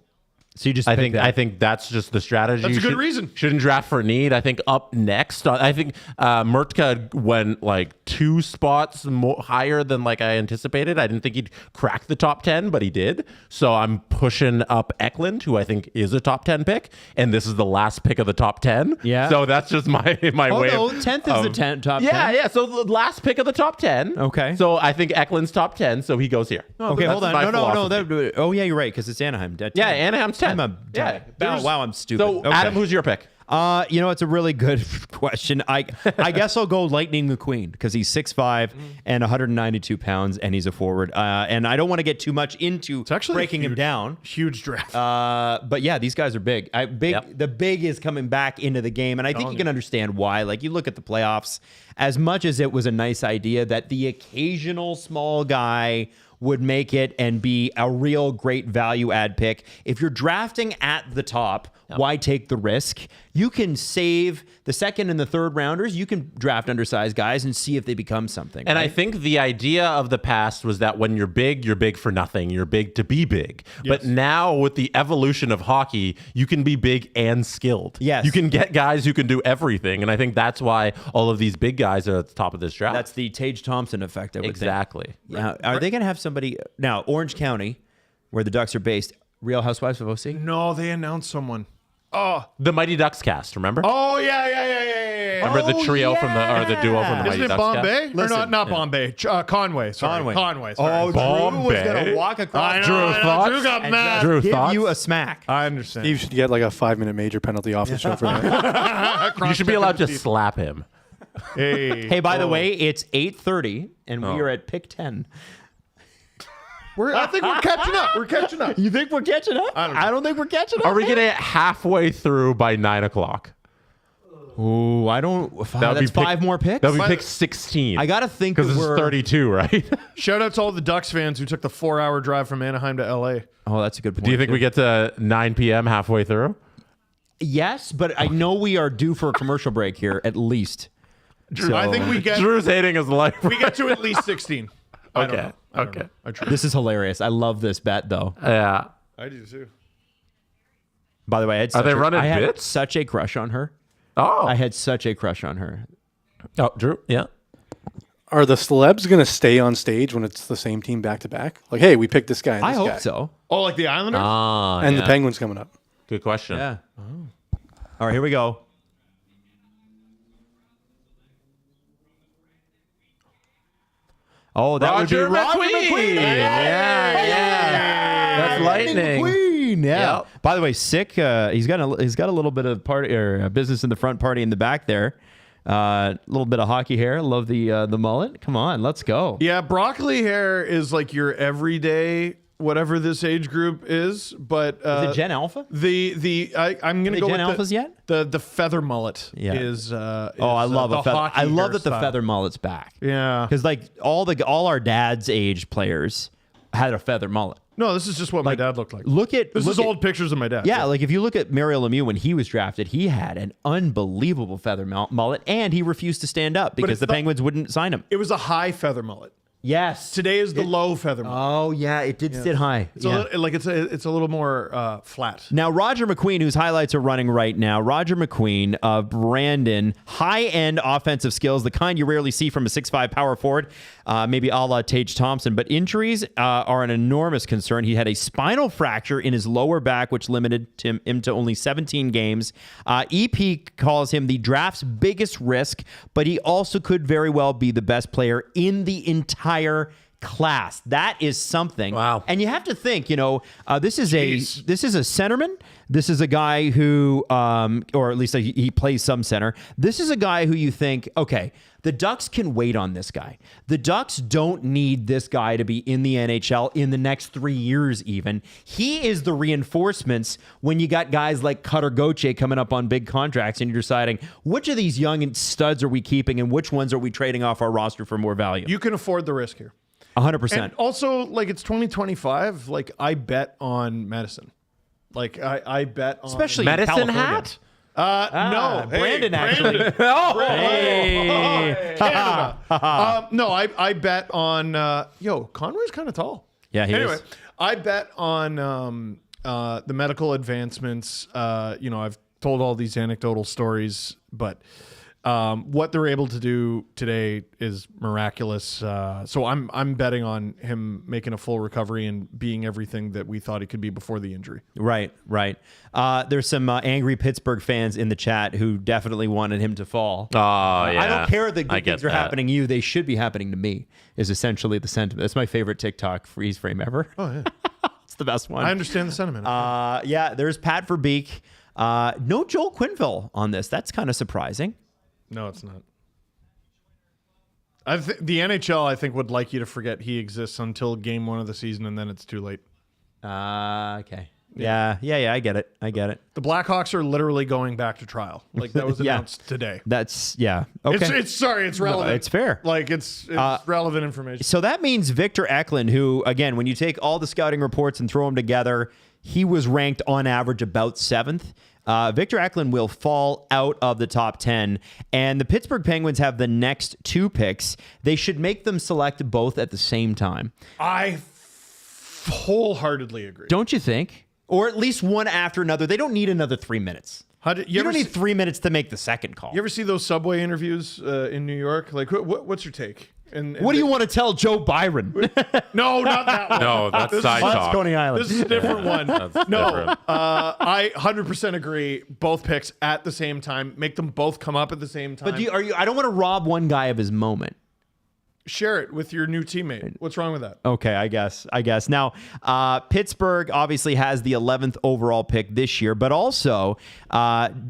So you just I think that's just the strategy. That's a good reason. Shouldn't draft for need. I think up next, I think Mertka went like 2 spots higher than like I anticipated. I didn't think he'd crack the top 10, but he did. So I'm pushing up Eklund, who I think is a top 10 pick, and this is the last pick of the top 10. Yeah. So that's just my way. No, 10th is the top 10. Yeah. So the last pick of the top 10. Okay. So I think Eklund's top 10, so he goes here. Okay, hold on. No. Oh yeah, you're right, because it's Anaheim. Yeah, Anaheim's 10. Wow, I'm stupid. So, Adam, who's your pick? It's a really good question. I guess I'll go Lightning McQueen, because he's 6'5" and 192 pounds, and he's a forward. And I don't want to get too much into breaking him down. Huge draft. But yeah, these guys are big. The big is coming back into the game, and I think you can understand why. Like, you look at the playoffs, as much as it was a nice idea that the occasional small guy would make it and be a real great value add pick. If you're drafting at the top, why take the risk? You can save the second and the third rounders. You can draft undersized guys and see if they become something. And right? I think the idea of the past was that when you're big for nothing. You're big to be big. Yes. But now with the evolution of hockey, you can be big and skilled. Yes. You can get guys who can do everything. And I think that's why all of these big guys are at the top of this draft. That's the Tage Thompson effect, I would think. Exactly. Now, are they going to have somebody... Now, Orange County, where the Ducks are based, Real Housewives of OC? No, they announced someone. Oh, the Mighty Ducks cast, remember? Oh, yeah. Remember the trio from the duo from the Mighty Ducks Bombay? cast? Or not Bombay. Conway. Sorry. Conway. Oh, Bombay. Drew was going to walk across. Drew got mad. Drew, give thoughts? you a smack. I understand. Steve should get like a 5-minute major penalty off the show for that. You should be allowed to slap him. Hey, by the way, it's 8:30, and we are at pick 10. I think we're catching up. You think we're catching up? I don't think we're catching up. Are we going to get halfway through by 9 o'clock? Ooh, I don't. That would That's be 5 more picks. That would be pick 16. I gotta think because that this is we're 32, right? Shout out to all the Ducks fans who took the 4-hour drive from Anaheim to LA. Oh, that's a good point. Do you think we get to 9 p.m. halfway through? Yes, but I know we are due for a commercial break here at least. Drew, I think we get. Drew's hating his life. We get to at least 16. I don't Okay. know. I don't Okay. know. I try. This is hilarious. I love this bet though. Yeah. I do too. By the way, I had Are they running I had bits? such a crush on her. Oh. I had such a crush on her. Oh, Drew. Yeah. Are the celebs going to stay on stage when it's the same team back to back? Like, hey, we picked this guy. And I this hope guy. so. Oh, like the Islanders? And the Penguins coming up. Good question. Yeah. All right, here we go. Oh, that Roger would be Roger McQueen. McQueen. Yeah. That's lightning. McQueen. Yeah. Yep. By the way, sick. He's got a little bit of party or business in the front, party in the back there. A little bit of hockey hair. Love the mullet. Come on, let's go. Yeah, broccoli hair is like your everyday whatever this age group is, but Is it Gen Alpha? I'm gonna they go Gen with Alphas yet? the feather mullet Yeah. is Oh, I love a feather. hockey I love that the hairstyle. feather mullet's back. Yeah. Because like all our dad's age players had a feather mullet. No, this is just what my dad looked like. This is look old pictures of my dad. Yeah, like if you look at Mario Lemieux when he was drafted, he had an unbelievable feather mullet, and he refused to stand up because the Penguins wouldn't sign him. It was a high feather mullet. Yes. Today is the low feather mullet. Oh yeah, it did sit high. It's a little more flat. Now, Roger McQueen, whose highlights are running right now, Roger McQueen of Brandon, high-end offensive skills, the kind you rarely see from a 6'5" power forward, maybe a la Tage Thompson. But injuries are an enormous concern. He had a spinal fracture in his lower back, which limited him to only 17 games. EP calls him the draft's biggest risk, but he also could very well be the best player in the entire class. That is something. Wow. And you have to think, this is a centerman. This is a guy who, or at least he plays some center. This is a guy who you think, okay, the Ducks can wait on this guy. The Ducks don't need this guy to be in the NHL in the next 3 years even. He is the reinforcements when you got guys like Cutter Gauthier coming up on big contracts and you're deciding which of these young studs are we keeping and which ones are we trading off our roster for more value. You can afford the risk here. 100%. And also, like, it's 2025. Like, I bet on Madison. Like, I bet on... Especially Medicine in hat? no. Brandon, actually. Canada. No, I bet on... Conway's kind of tall. Yeah, he Anyway, is. I bet on the medical advancements. I've told all these anecdotal stories, but what they're able to do today is miraculous. So I'm betting on him making a full recovery and being everything that we thought he could be before the injury. Right. There's some angry Pittsburgh fans in the chat who definitely wanted him to fall. Oh, yeah. I don't care that good things are that. happening to you. They should be happening to me, is essentially the sentiment. That's my favorite TikTok freeze frame ever. Oh, yeah. It's the best one. I understand the sentiment. There's Pat Verbeek. No Joel Quenneville on this. That's kind of surprising. No, it's not. The NHL, I think, would like you to forget he exists until game 1 of the season, and then it's too late. Okay. Yeah, I get it. The Blackhawks are literally going back to trial. Like, that was Yeah. announced today. That's, yeah. Okay. It's relevant. No, it's fair. Like, it's relevant information. So that means Victor Eklund, who, again, when you take all the scouting reports and throw them together, he was ranked on average about 7th. Victor Eklund will fall out of the top 10, and the Pittsburgh Penguins have the next 2 picks. They should make them select both at the same time. I wholeheartedly agree. Don't you think? Or at least one after another. They don't need another 3 minutes. You don't need 3 minutes to make the second call. You ever see those subway interviews in New York? Like, what's your take? And what do you want to tell Joe Byron? No, not that one. No, that's side talk. That's Coney Island. This is a different one. That's No, different. I 100% agree. Both picks at the same time. Make them both come up at the same time. But I don't want to rob one guy of his moment. Share it with your new teammate. What's wrong with that? Okay, I guess. Now, Pittsburgh obviously has the 11th overall pick this year, but also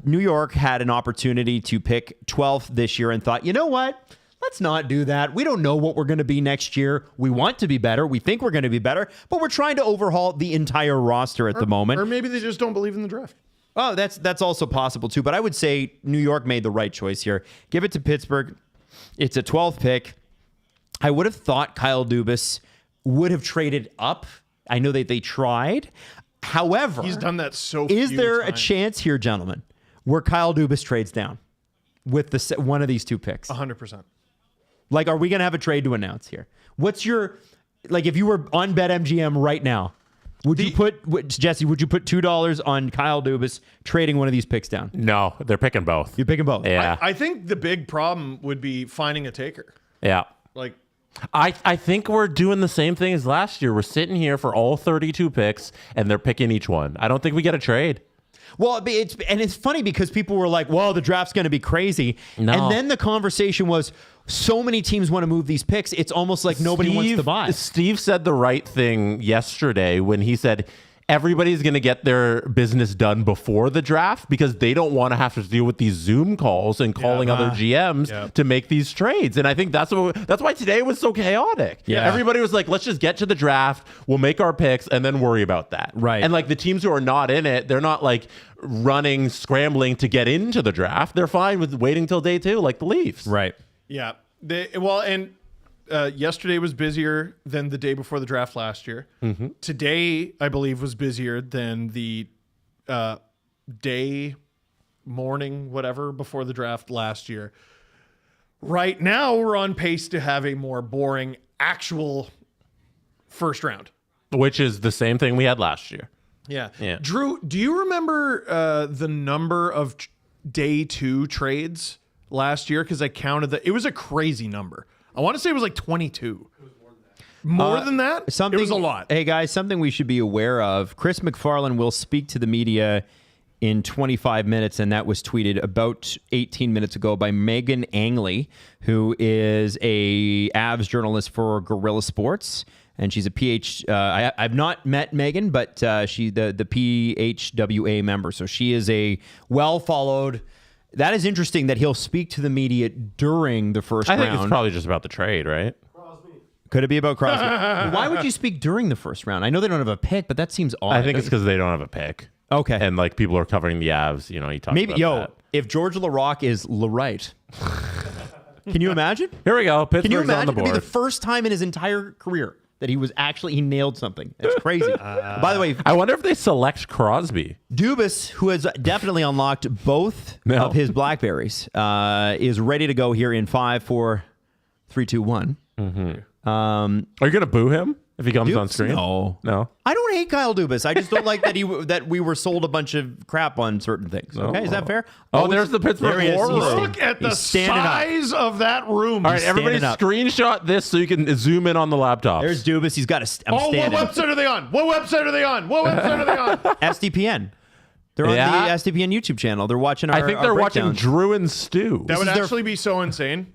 New York had an opportunity to pick 12th this year and thought, you know what? Let's not do that. We don't know what we're going to be next year. We want to be better. We think we're going to be better, but we're trying to overhaul the entire roster at the moment. Or maybe they just don't believe in the draft. Oh, that's also possible too. But I would say New York made the right choice here. Give it to Pittsburgh. It's a 12th pick. I would have thought Kyle Dubas would have traded up. I know that they tried. However, he's done that so. Is there a chance here, gentlemen, where Kyle Dubas trades down with one of these two picks? 100%. Like, are we going to have a trade to announce here? What's your, like, if you were on BetMGM right now, would you put, Jesse, would you put $2 on Kyle Dubas trading one of these picks down? No, they're picking both. You're picking both? Yeah. I think the big problem would be finding a taker. Yeah. Like, I think we're doing the same thing as last year. We're sitting here for all 32 picks, and they're picking each one. I don't think we get a trade. Well, it's funny because people were like, well, the draft's going to be crazy. No. And then the conversation was, so many teams want to move these picks. It's almost like nobody wants to buy. Steve said the right thing yesterday when he said everybody's going to get their business done before the draft because they don't want to have to deal with these Zoom calls and calling other GMs to make these trades. And I think that's why today was so chaotic. Yeah. Everybody was like, let's just get to the draft. We'll make our picks and then worry about that. Right. And like the teams who are not in it, they're not like scrambling to get into the draft. They're fine with waiting till day 2, like the Leafs. Right. Yeah. Yesterday was busier than the day before the draft last year. Mm-hmm. Today, I believe, was busier than the morning, whatever, before the draft last year. Right now, we're on pace to have a more boring actual first round. Which is the same thing we had last year. Yeah. Yeah. Drew, do you remember the number of day 2 trades last year? Because I counted it was a crazy number. I want to say it was like 22. It was more than that. It was a lot. Hey, guys, something we should be aware of. Chris McFarland will speak to the media in 25 minutes, and that was tweeted about 18 minutes ago by Megan Angley, who is a Avs journalist for Guerrilla Sports. And she's a I've not met Megan, but she's the PHWA member. So she is a well-followed. That is interesting that he'll speak to the media during the first round. I think it's probably just about the trade, right? Could it be about Crosby? Why would you speak during the first round? I know they don't have a pick, but that seems odd. I think it's because they don't have a pick. Okay. And like people are covering the Avs, you talk maybe about that. If George LaRocque is LaRight. Can you imagine? Here we go. Pittsburgh's Can you imagine on the board. It'd be the first time in his entire career that he nailed something. It's crazy. By the way, I wonder if they select Crosby. Dubas, who has definitely unlocked both of his Blackberries, is ready to go here in 5, 4, 3, 2, 1. Mm-hmm. Are you going to boo him if he comes on screen? No. I don't hate Kyle Dubas. I just don't like that we were sold a bunch of crap on certain things. Okay, is that fair? Oh, there's the Pittsburgh War Room. Look at the size of that room. All right, everybody screenshot this so you can zoom in on the laptop. There's Dubas. He's got a. What website are they on? What website are they on? SDPN. They're on the SDPN YouTube channel. They're watching our I think they're watching breakdowns. Drew and Stu. That would actually be so insane.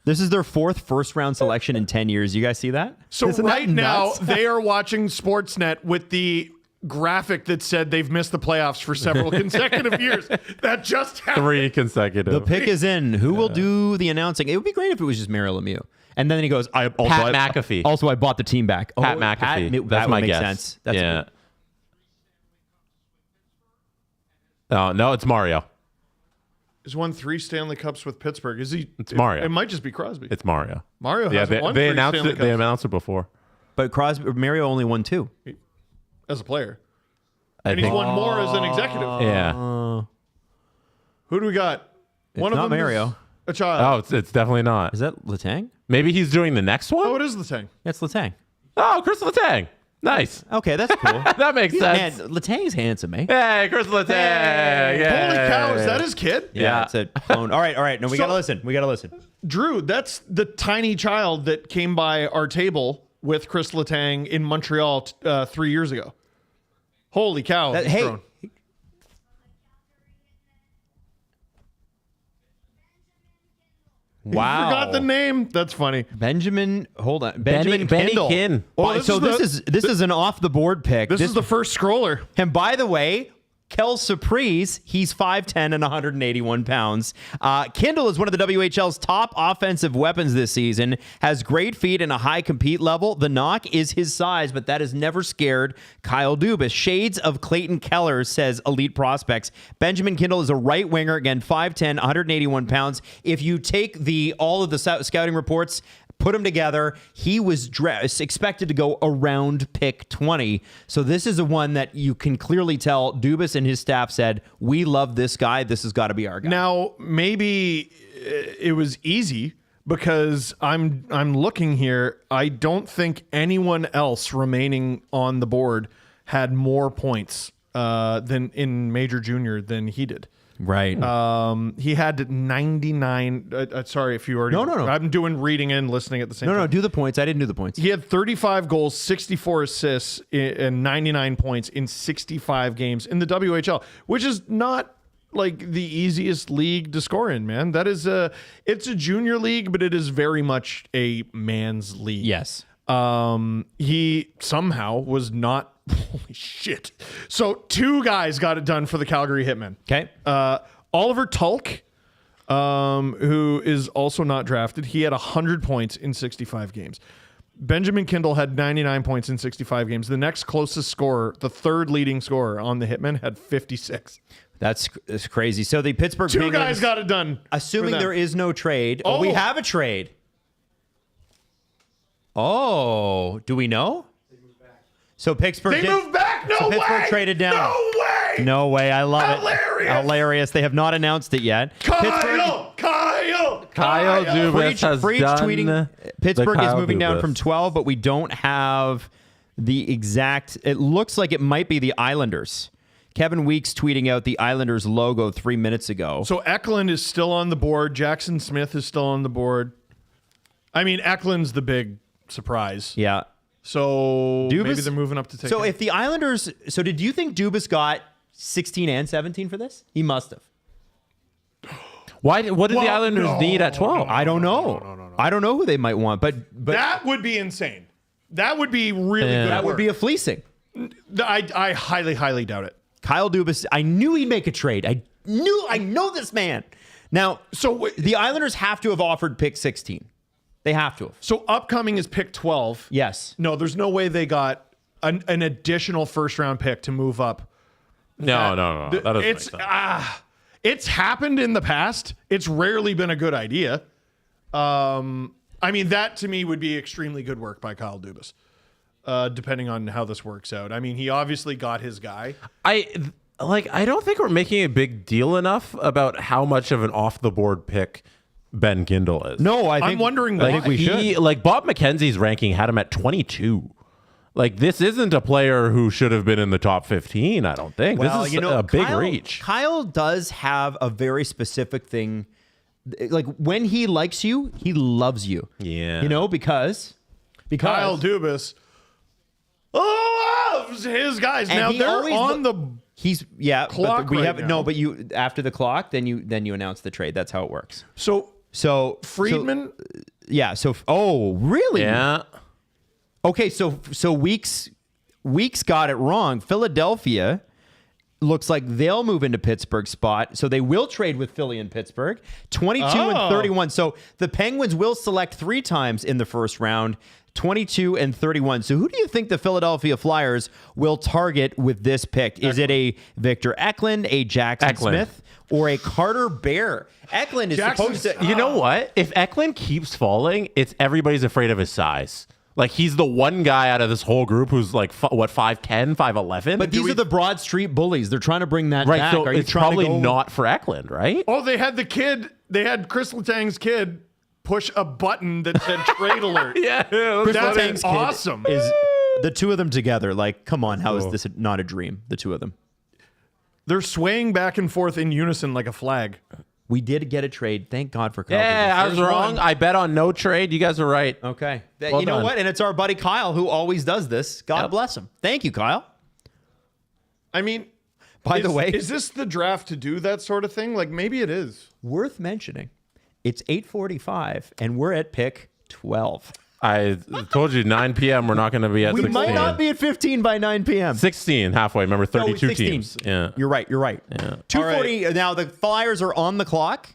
This is their 4th first-round selection in 10 years. You guys see that? So right now, they are watching Sportsnet with the graphic that said they've missed the playoffs for several consecutive years. That just happened. 3 consecutive. The pick is in. Who will do the announcing? It would be great if it was just Mario Lemieux. And then he goes, Pat McAfee. Also, I bought the team back. Pat McAfee. That's my guess. Sense. That's yeah. Oh, no, it's Mario. He's won 3 Stanley Cups with Pittsburgh. It's Mario. It might just be Crosby. It's Mario. Mario hasn't won 3 announced Stanley it. Cups. They announced it before. But Mario only won 2. As a player. And he's won more as an executive. Yeah. Who do we got? One of them Mario. Is a child. Oh, it's definitely not. Is that Letang? Maybe he's doing the next one? Oh, it is Letang. That's Letang. Oh, Chris Letang. Nice. Okay, that's cool. That makes sense. Man, Letang's handsome, eh? Hey, Chris Letang. Yeah. Holy cow, is that his kid? Yeah, it's a clone. All right. No, we got to listen. Drew, that's the tiny child that came by our table with Chris Letang in Montreal 3 years ago. Holy cow. Hey. Wow. Forgot the name. That's funny. Benjamin Kindle. Benny Kin. This is an off the board pick. This is the first scroller. And by the way, Kel Surprise, he's 5'10 and 181 pounds. Kindle is one of the WHL's top offensive weapons this season, has great feet and a high compete level. The knock is his size, but that has never scared Kyle Dubas. Shades of Clayton Keller, says Elite Prospects. Benjamin Kindle is a right winger, again, 5'10, 181 pounds. If you take all of the scouting reports, put them together, he was expected to go around pick 20. So this is a one that you can clearly tell Dubas and his staff said, we love this guy. This has got to be our guy. Now, maybe it was easy because I'm looking here. I don't think anyone else remaining on the board had more points than in Major Junior than he did. Right. He had 99. Sorry if you already. No. I'm doing reading and listening at the same time. No, do the points. I didn't do the points. He had 35 goals, 64 assists, and 99 points in 65 games in the WHL, which is not like the easiest league to score in, man. That is it's a junior league, but it is very much a man's league. Yes. He somehow was not. Holy shit. So 2 guys got it done for the Calgary Hitmen. Okay. Oliver Tulk, who is also not drafted. He had 100 points in 65 games. Benjamin Kindle had 99 points in 65 games. The next closest scorer, the third leading scorer on the Hitmen, had 56. That's crazy. So the Pittsburgh 2 Penguins, guys got it done. assuming there is no trade. Oh. We have a trade. Oh, do we know? So Pittsburgh moved back? No way! Pittsburgh traded down. No way! No way. I love Hilarious. it. Hilarious. They have not announced it yet. Kyle Dubas has Freach done tweeting Pittsburgh is Kyle moving down Dubas. from 12, but we don't have the exact. It looks like it might be the Islanders. Kevin Weeks tweeting out the Islanders logo 3 minutes ago. So Eklund is still on the board. Jackson Smith is still on the board. I mean, Eklund's the big surprise. Yeah. So Dubas, maybe they're moving up to take So him. if the Islanders, so did you think Dubas got 16 and 17 for this? He must have. What did the Islanders need at 12? I don't know. No. I don't know who they might want, but that would be insane. That would be really good. that would be a fleecing. I highly, highly doubt it. Kyle Dubas, I knew he'd make a trade. I know this man. Now, So the Islanders have to have offered pick 16. They have to have. So upcoming is pick 12. Yes. No, there's no way they got an additional first round pick to move up. No. That doesn't make sense. It's happened in the past. It's rarely been a good idea. I mean, that to me would be extremely good work by Kyle Dubas, depending on how this works out. I mean, he obviously got his guy. I don't think we're making a big deal enough about how much of an off the board pick Ben Kindle is. No, I'm wondering why. I think we should. Like Bob McKenzie's ranking had him at 22. Like this isn't a player who should have been in the top 15. I don't think this is a big reach. Kyle does have a very specific thing. Like when he likes you, he loves you. Yeah. Because Kyle Dubas loves his guys. And now he they're always on the clock but we right have now. no. But you after the clock, then you announce the trade. That's how it works. So Friedman. Oh, really? Yeah. Okay, so Weeks got it wrong. Philadelphia looks like they'll move into Pittsburgh's spot, so they will trade with Philly and Pittsburgh. 22 and 31. So the Penguins will select 3 times in the first round. 22 and 31. So who do you think the Philadelphia Flyers will target with this pick? Is it a Victor Eklund, a Jackson Smith, or a Carter Bear? Eklund is supposed to... You know what? If Eklund keeps falling, it's everybody's afraid of his size. Like he's the one guy out of this whole group who's like 5'10", 5'11". But these are the Broad Street bullies. They're trying to bring that right. back. So Are you it's trying probably to go... not for Eklund, right? Oh, they had the kid. They had Chris Letang's kid push a button that said trade alert. Yeah, That is awesome. Is the two of them together? Like, come on, how is this not a dream? The two of them. They're swaying back and forth in unison like a flag. We did get a trade. Thank God for Kyle. Yeah, I was wrong. I bet on no trade. You guys are right. Okay. Well you know done. what? And it's our buddy Kyle who always does this. God bless him. Thank you, Kyle. I mean, By the way, is this the draft to do that sort of thing? Like maybe it is. worth mentioning, it's 8:45 and we're at pick 12. I told you 9 p.m. we're not going to be at 16. We might not be at 15 by 9 p.m. 16 halfway. Remember, 32 teams. Yeah. You're right. Yeah. 2:40. Right. Now the Flyers are on the clock.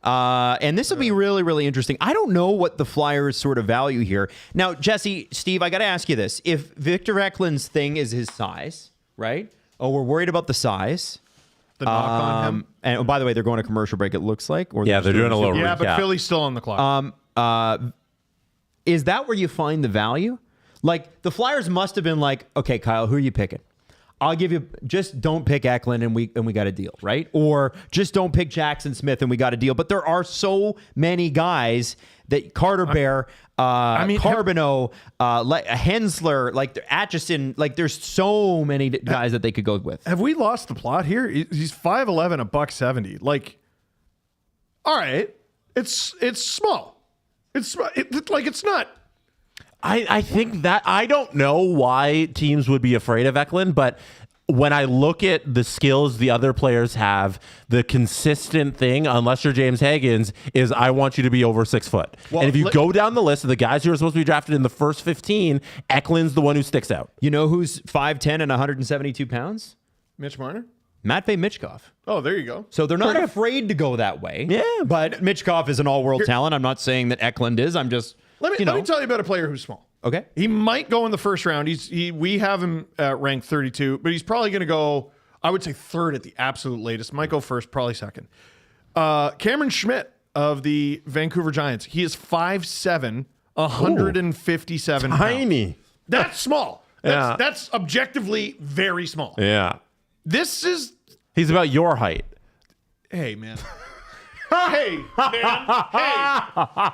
And this will be really, really interesting. I don't know what the Flyers sort of value here. Now, Jesse, Steve, I got to ask you this. If Victor Eklund's thing is his size, right? Oh, we're worried about the size. The knock on him. And by the way, they're going to commercial break, it looks like. Or they're doing a little recap. Yeah, but Philly's still on the clock. Is that where you find the value? Like, the Flyers must have been like, okay, Kyle, who are you picking? I'll give you, just don't pick Eklund and we got a deal, right? Or just don't pick Jackson Smith and we got a deal. But there are so many guys that Carter Bear, Carbonneau, Hensler, like Atchison, like there's so many guys that they could go with. Have we lost the plot here? He's 5'11", $170. Like, all right, it's small. It's not. I think that I don't know why teams would be afraid of Eklund, but when I look at the skills the other players have, the consistent thing, unless you're James Higgins, is I want you to be over 6 foot. Well, and if you go down the list of the guys who are supposed to be drafted in the first 15, Eklund's the one who sticks out. You know who's 5'10" and 172 pounds? Mitch Marner? Matvei Michkov. Oh, there you go. So they're not afraid to go that way. Yeah. But Michkov is an all-world talent. I'm not saying that Eklund is. I'm just, Let me tell you about a player who's small. Okay. He might go in the first round. We have him ranked 32, but he's probably going to go, I would say, third at the absolute latest. Might go first, probably second. Cameron Schmidt of the Vancouver Giants. He is 5'7", 157 pounds. Tiny. That's small. That's objectively very small. Yeah. He's about your height. Hey, man. Hey.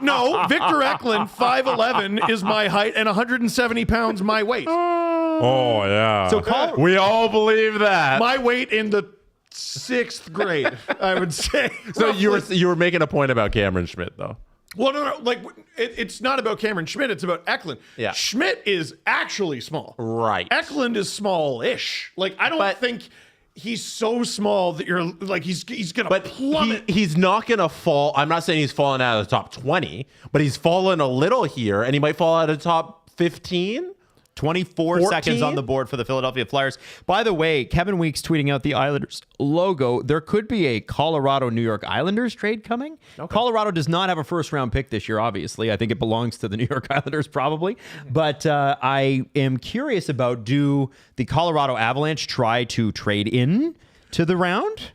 No, Victor Eklund, 5'11", is my height, and 170 pounds my weight. Oh, yeah. So we all believe that. My weight in the 6th grade, I would say. So you were making a point about Cameron Schmidt, though. Well, no. Like, it's not about Cameron Schmidt. It's about Eklund. Yeah. Schmidt is actually small. Right. Eklund is small-ish. Like, I don't think he's so small that you're like he's gonna plummet. He's not gonna fall. I'm not saying he's falling out of the top 20, but he's fallen a little here, and he might fall out of the top 15. 24 seconds on the board for the Philadelphia Flyers. By the way, Kevin Weeks tweeting out the Islanders logo. There could be a Colorado-New York Islanders trade coming. Okay. Colorado does not have a first-round pick this year, obviously. I think it belongs to the New York Islanders probably. But I am curious about, do the Colorado Avalanche try to trade in to the round?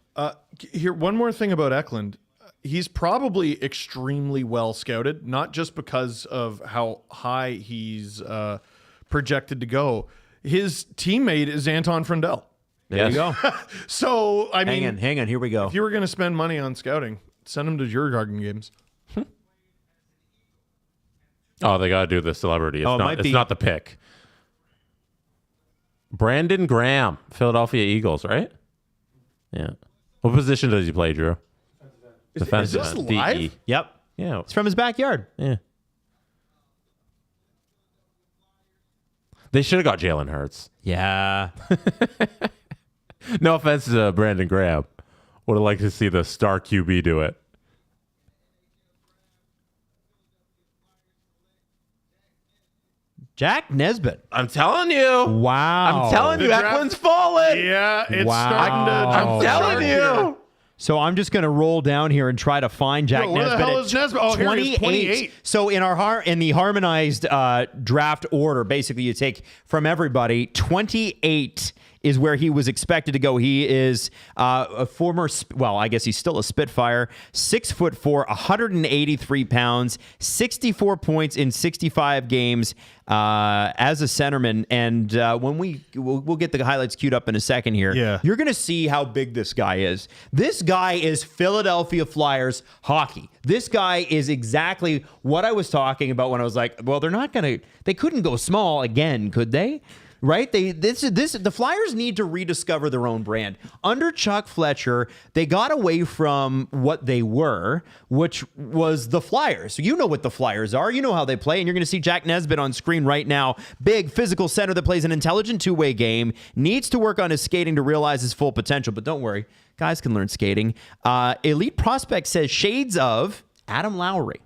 Here, one more thing about Eklund. He's probably extremely well scouted, not just because of how high he's projected to go. His teammate is Anton Frundell. There you go. So, I mean... Hang on. Here we go. If you were going to spend money on scouting, send him to Djurgården games. Oh, they got to do the celebrity. It's not the pick. Brandon Graham, Philadelphia Eagles, right? Yeah. What position does he play, Drew? Defenseman. Is this live? Yep. Yeah. It's from his backyard. Yeah. They should have got Jalen Hurts. Yeah. No offense to Brandon Graham. Would have liked to see the star QB do it. Jack Nesbitt. I'm telling you. Wow. I'm telling you, Eklund's falling. Yeah, it's starting to... I'm telling you. So I'm just going to roll down here and try to find Jack Nesbitt. Where the hell is Nesbitt? Oh, 28. Here 28. So in the harmonized draft order, basically you take from everybody, 28 is where he was expected to go. He is a former, I guess he's still a Spitfire, 6'4", 183 pounds, 64 points in 65 games as a centerman. And when we'll get the highlights queued up in a second here, you're going to see how big this guy is. This guy is Philadelphia Flyers hockey. This guy is exactly what I was talking about when I was like, well, they couldn't go small again, could they? Right? The Flyers need to rediscover their own brand. Under Chuck Fletcher, they got away from what they were, which was the Flyers. You know what the Flyers are. You know how they play, and you're going to see Jack Nesbitt on screen right now. Big physical center that plays an intelligent two-way game, needs to work on his skating to realize his full potential, but don't worry. Guys can learn skating. Elite Prospect says shades of Adam Lowry.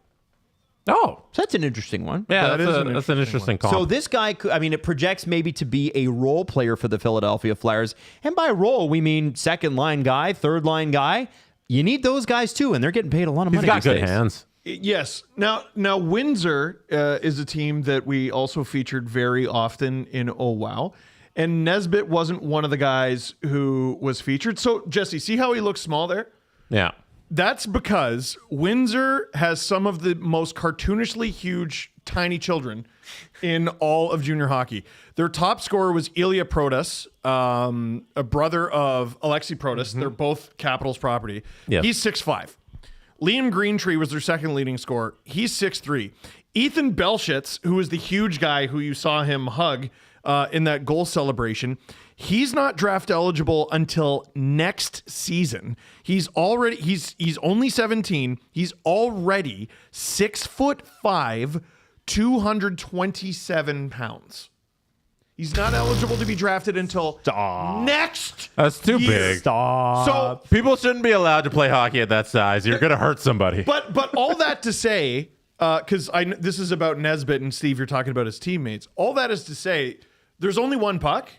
Oh, So that's an interesting one. yeah, That that's an interesting call. So this guy, it projects maybe to be a role player for the Philadelphia Flyers. And by role, we mean second line guy, third line guy. You need those guys too, and they're getting paid a lot of money. He's got these good days. hands. Yes. Now Windsor is a team that we also featured very often in Oh Wow. And Nesbitt wasn't one of the guys who was featured. So, Jesse, see how he looks small there? Yeah. That's because Windsor has some of the most cartoonishly huge tiny children in all of junior hockey. Their top scorer was Ilya Protas, a brother of Alexei Protas. They're both Capitals property. Yes. He's 6'5". Liam Greentree was their second leading scorer. He's 6'3". Ethan Belshitz, who is the huge guy who you saw him hug in that goal celebration, he's not draft eligible until next season. He's only 17. He's already 6'5", 227 pounds. He's not eligible to be drafted until next. That's too year. big. So People shouldn't be allowed to play hockey at that size. You're going to hurt somebody. But all that to say, because this is about Nesbitt and Steve, you're talking about his teammates. All that is to say, there's only one puck,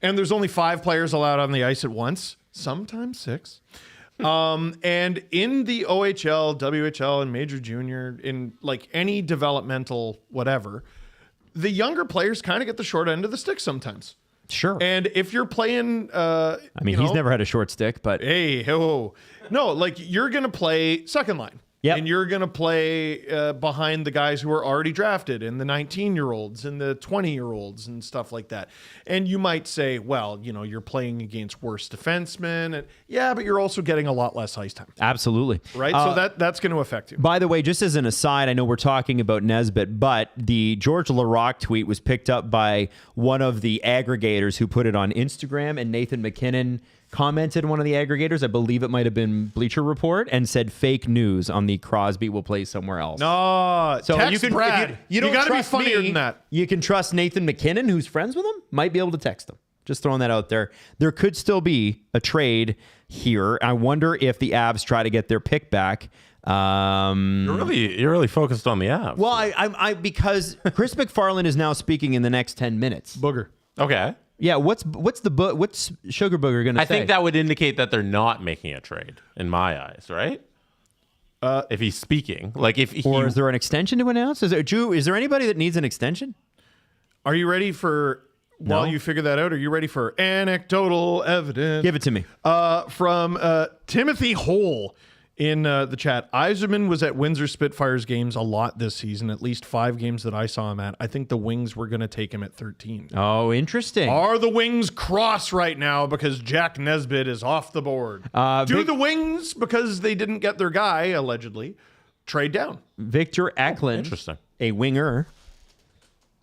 and there's only 5 players allowed on the ice at once, sometimes 6. And in the OHL, WHL, and Major Junior, in like any developmental whatever, the younger players kind of get the short end of the stick sometimes. Sure. And if you're playing, He's never had a short stick, but no, like you're going to play second line. Yep. And you're going to play behind the guys who are already drafted and the 19-year-olds and the 20-year-olds and stuff like that. And you might say, well, you're playing against worse defensemen. And, yeah, but you're also getting a lot less ice time. absolutely. Right? So that's going to affect you. By the way, just as an aside, I know we're talking about Nesbitt, but the George Larocque tweet was picked up by one of the aggregators who put it on Instagram, and Nathan McKinnon commented on one of the aggregators, I believe it might have been Bleacher Report, and said fake news on the Crosby will play somewhere else. No, So text you can, Brad. you don't got to be trust funnier me, than that. You can trust Nathan McKinnon, who's friends with him, might be able to text him. Just throwing that out there. There could still be a trade here. I wonder if the Avs try to get their pick back. You're really focused on the Avs. Well, I because Chris McFarland is now speaking in the next 10 minutes. Booger. Okay. Yeah, what's Sugar Booger going to say? I think that would indicate that they're not making a trade in my eyes, right? If he's speaking, like if or is there an extension to announce? Is there anybody that needs an extension? Are you ready for, while you figure that out, are you ready for anecdotal evidence? Give it to me. From Timothy Hole in the chat. Yzerman was at Windsor Spitfires games a lot this season, at least 5 games that I saw him at. I think the Wings were going to take him at 13. Oh, interesting. Are the Wings cross right now because Jack Nesbitt is off the board? Do the Wings, because they didn't get their guy, allegedly, trade down? Victor Eklund, interesting. a winger,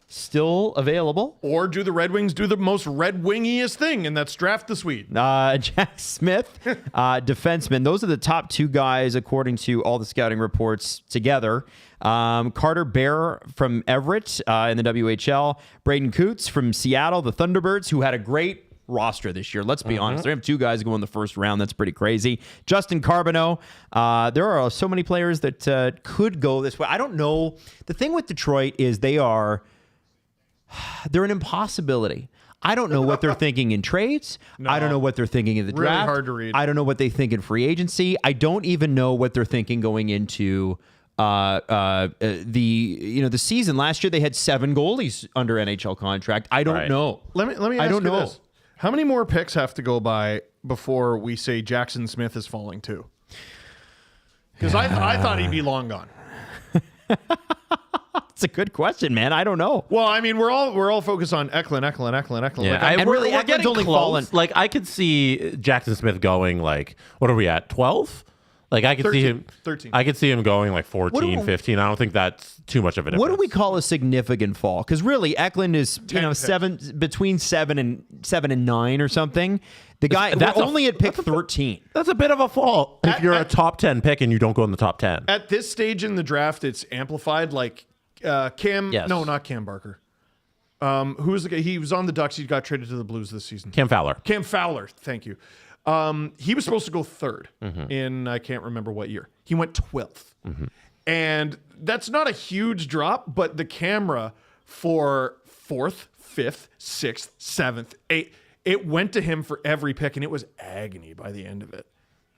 still available. Or do the Red Wings do the most Red Wingiest thing, and that's draft the Swede? Jack Smith, defenseman. Those are the top 2 guys according to all the scouting reports together. Carter Bear from Everett in the WHL. Braden Coots from Seattle, the Thunderbirds, who had a great roster this year. Let's be honest. They have 2 guys going the first round. That's pretty crazy. Justin Carbonneau. There are so many players that could go this way. I don't know. The thing with Detroit is they're an impossibility. I don't know what they're thinking in trades. No, I don't know what they're thinking in the draft. Really hard to read. I don't know what they think in free agency. I don't even know what they're thinking going into the season. Last year they had 7 goalies under NHL contract. I don't know. Let me ask you this. How many more picks have to go by before we say Jackson Smith is falling too? Because I thought he'd be long gone. It's a good question, man. I don't know. Well, I mean, we're all focused on Eklund. Yeah, and we're really, Eklund's getting only close. fallen. Like I could see Jackson Smith going like, what are we at? 12? Like I could 13, see him 13. I could see him going like 14, 15. I don't think that's too much of a difference. What do we call a significant fall? Because really, Eklund is between 7 and 9 or something. The guy that's only at pick 13. That's a bit of a fall if you're a top 10 pick and you don't go in the top 10. At this stage in the draft, it's amplified. Like Cam, Yes. no, not Cam Barker. Who was the guy? He was on the Ducks. He got traded to the Blues this season. Cam Fowler. Cam Fowler. Thank you. He was supposed to go 3rd in I can't remember what year. He went 12th. And that's not a huge drop, but the camera for 4th, 5th, 6th, 7th, 8th, it went to him for every pick, and it was agony by the end of it.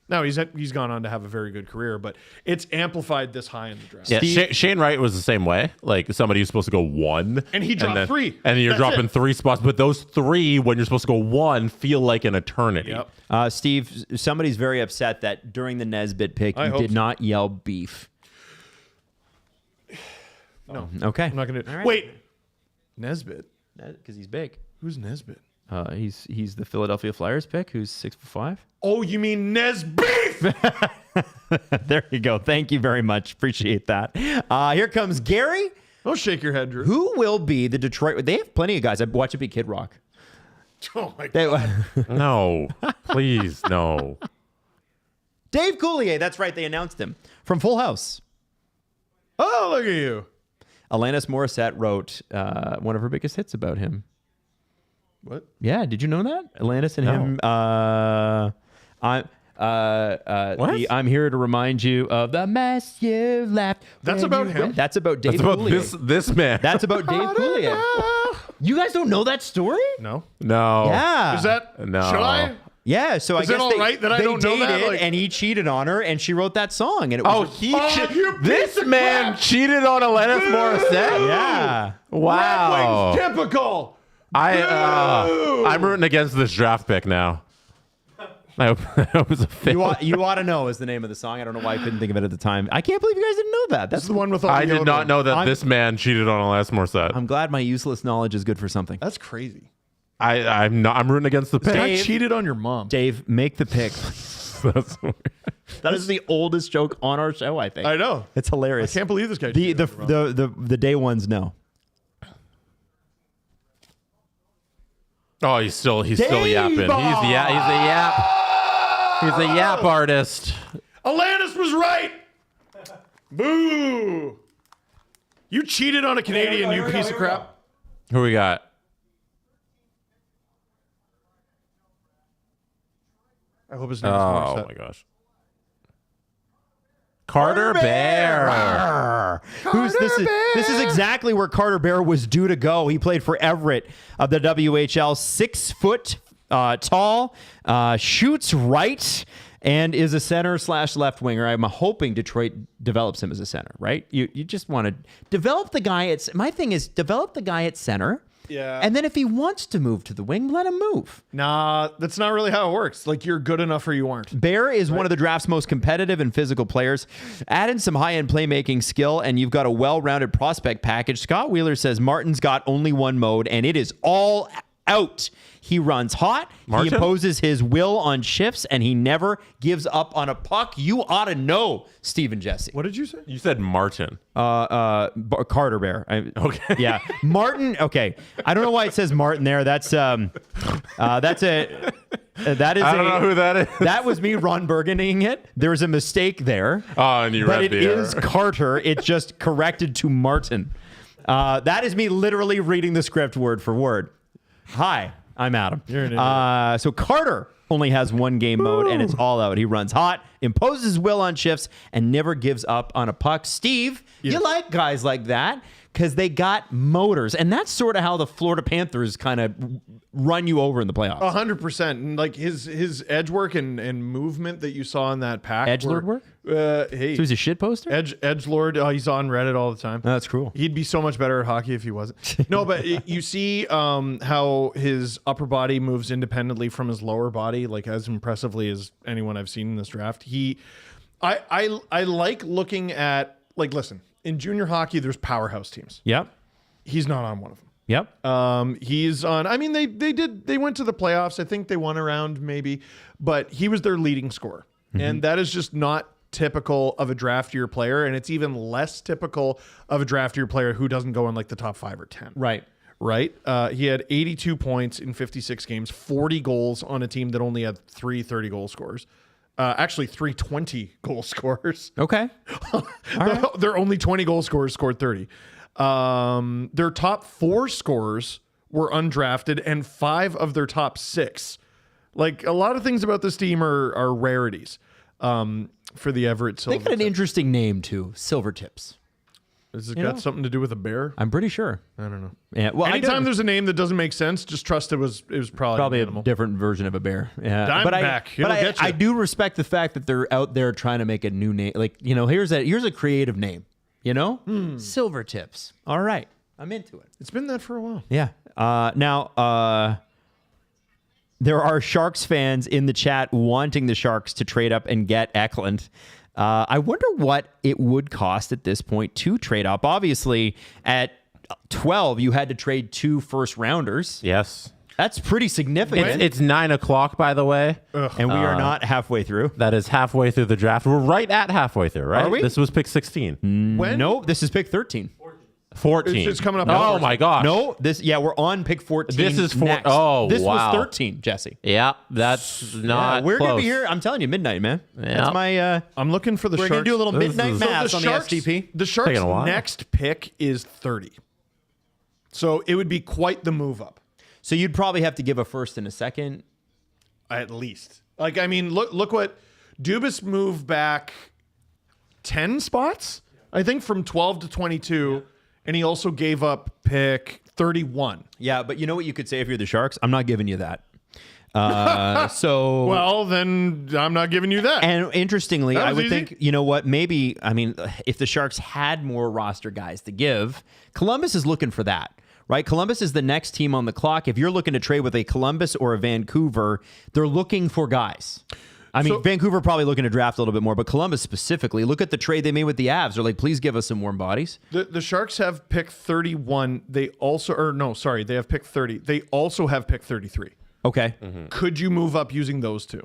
Now, he's gone on to have a very good career, but it's amplified this high in the draft. Yeah, Shane Wright was the same way. Like, somebody who's supposed to go 1. And he dropped 3. And then you're That's dropping it. 3 spots. But those 3, when you're supposed to go 1, feel like an eternity. Yep. Steve, somebody's very upset that during the Nesbitt pick, you did not yell beef. No. Okay. I'm not going to. All right. Wait. Nesbitt? Because he's big. Who's Nesbitt? He's the Philadelphia Flyers pick, who's 6'5". Oh, you mean Nesbeef? There you go. Thank you very much. Appreciate that. Here comes Gary. Don't shake your head, Drew. Who will be the Detroit? They have plenty of guys. I watch it be Kid Rock. Oh, my God. No. Please, no. Dave Coulier. That's right. They announced him from Full House. Oh, look at you. Alanis Morissette wrote one of her biggest hits about him. What? Yeah, did you know that? Alanis and him. I'm here to remind you of the mess you left. That's about him? That's about Dave It's about Coulier. this man. That's about Dave Coulier. You guys don't know that story? No. No. Yeah. Is that? No. Should I? Yeah, so Is I it guess all right that I they don't know that? dated, Like- and he cheated on her, and she wrote that song, and it Oh, was this man cheated on Alanis Morissette? yeah. Wow. Red Wings typical. I'm rooting against this draft pick now. I hope it's a fail. You ought to know is the name of the song. I don't know why I couldn't think of it at the time. I can't believe you guys didn't know that. That's That's the one with all I the did not deodorant. know that this man cheated on Alanis Morissette. I'm glad my useless knowledge is good for something. That's crazy. I'm rooting against the pick. I cheated on your mom. Dave, make the pick. That's weird. That is the oldest joke on our show, I think. I know. It's I hilarious. can't believe this guy. The cheated on your mom. the day ones know. Oh, he's still yapping. He's a yap artist. Alanis was right. Boo. You cheated on a Canadian, you piece of crap. Who we got? I hope his name is Oh Morissette. my gosh. Carter Bear. This is exactly where Carter Bear was due to go. He played for Everett of the WHL, 6 foot tall, shoots right, and is a center / left winger. I'm hoping Detroit develops him as a center, right? You just want to develop the guy at, my thing is develop the guy at center. Yeah. And then if he wants to move to the wing, let him move. Nah, that's not really how it works. Like, you're good enough or you aren't. Bear is one of the draft's most competitive and physical players. Add in some high-end playmaking skill, and you've got a well-rounded prospect package. Scott Wheeler says Martin's got only one mode, and it is all out. He runs hot. Martin? He imposes his will on shifts, and he never gives up on a puck. You ought to know, Steve and Jesse. What did you say? You said Martin. Carter Bear. Okay. Yeah. Martin. Okay. I don't know why it says Martin there. That is I don't know who that is. That was me Ron Burgundying it. There was a mistake there. Oh, and you But read it the is error. Carter. It's just corrected to Martin. That is me literally reading the script word for word. Hi, I'm Adam. You're an idiot. So Carter only has one game mode, and it's all out. He runs hot, imposes his will on shifts, and never gives up on a puck. Steve, you like guys like that because they got motors, and that's sort of how the Florida Panthers kind of run you over in the playoffs. 100%. And like his edge work and movement that you saw in that pack. Edgelord work? Hey. So he's a shit poster? Edgelord. He's on Reddit all the time. Oh, that's cool. He'd be so much better at hockey if he wasn't. No, but you see how his upper body moves independently from his lower body, like as impressively as anyone I've seen in this draft. I like looking at, like, listen, in junior hockey, there's powerhouse teams. Yep. He's not on one of them. Yep. He's on. I mean, they went to the playoffs. I think they won a round maybe, but he was their leading scorer, and that is just not typical of a draft year player, and it's even less typical of a draft year player who doesn't go in like the top 5 or 10. Right. He had 82 points in 56 games, 40 goals on a team that only had 3 30-goal scorers. Actually, 3 20-goal scorers. Okay. Their only 20 goal scorers scored 30. Their top 4 scorers were undrafted, and 5 of their top 6. Like, a lot of things about this team are rarities. for the Everett They got an interesting name too, Silvertips. Has it got something to do with a bear? I'm pretty sure. I don't know. Yeah. Well, anytime there's a name that doesn't make sense, just trust it was probably a different version of a bear. Yeah. Diamondback. I do respect the fact that they're out there trying to make a new name. Like, here's a creative name. Silvertips. All right, I'm into it. It's been that for a while. Yeah. Now, there are Sharks fans in the chat wanting the Sharks to trade up and get Eklund. I wonder what it would cost at this point to trade up. Obviously, at 12, you had to trade 2 first-rounders. Yes. That's pretty significant. It's 9 o'clock, by the way. And we are not halfway through. That is halfway through the draft. We're right at halfway through, right? Are we? This was pick 16. When? No, this is pick 13. 14. It's coming up. Oh, my gosh. No, we're on pick 14. This is next. Oh, this wow. was 13, Jesse. Yeah, that's not we're close. gonna be here. I'm telling you, midnight, man. Yeah. That's my. I'm looking for the We're Sharks. gonna do a little midnight mass on the Sharks, SDP. The Sharks' Taking a while. next pick is 30. So it would be quite the move up. So you'd probably have to give a first and a second. At least. Like, I mean, look what Dubas moved back 10 spots, I think, from 12 to 22. And he also gave up pick 31. Yeah, but you know what you could say if you're the Sharks? I'm not giving you that. So Well, then I'm not giving you that. and interestingly, I would easy. think, you know what, maybe, I mean, if the Sharks had more roster guys to give, Columbus is looking for that, right? Columbus is the next team on the clock. If you're looking to trade with a Columbus or a Vancouver, they're looking for guys. I mean, Vancouver probably looking to draft a little bit more, but Columbus specifically, look at the trade they made with the Avs. They're like, please give us some warm bodies. The Sharks have pick 31. They have pick 30. They also have pick 33. Okay. Could you move up using those two?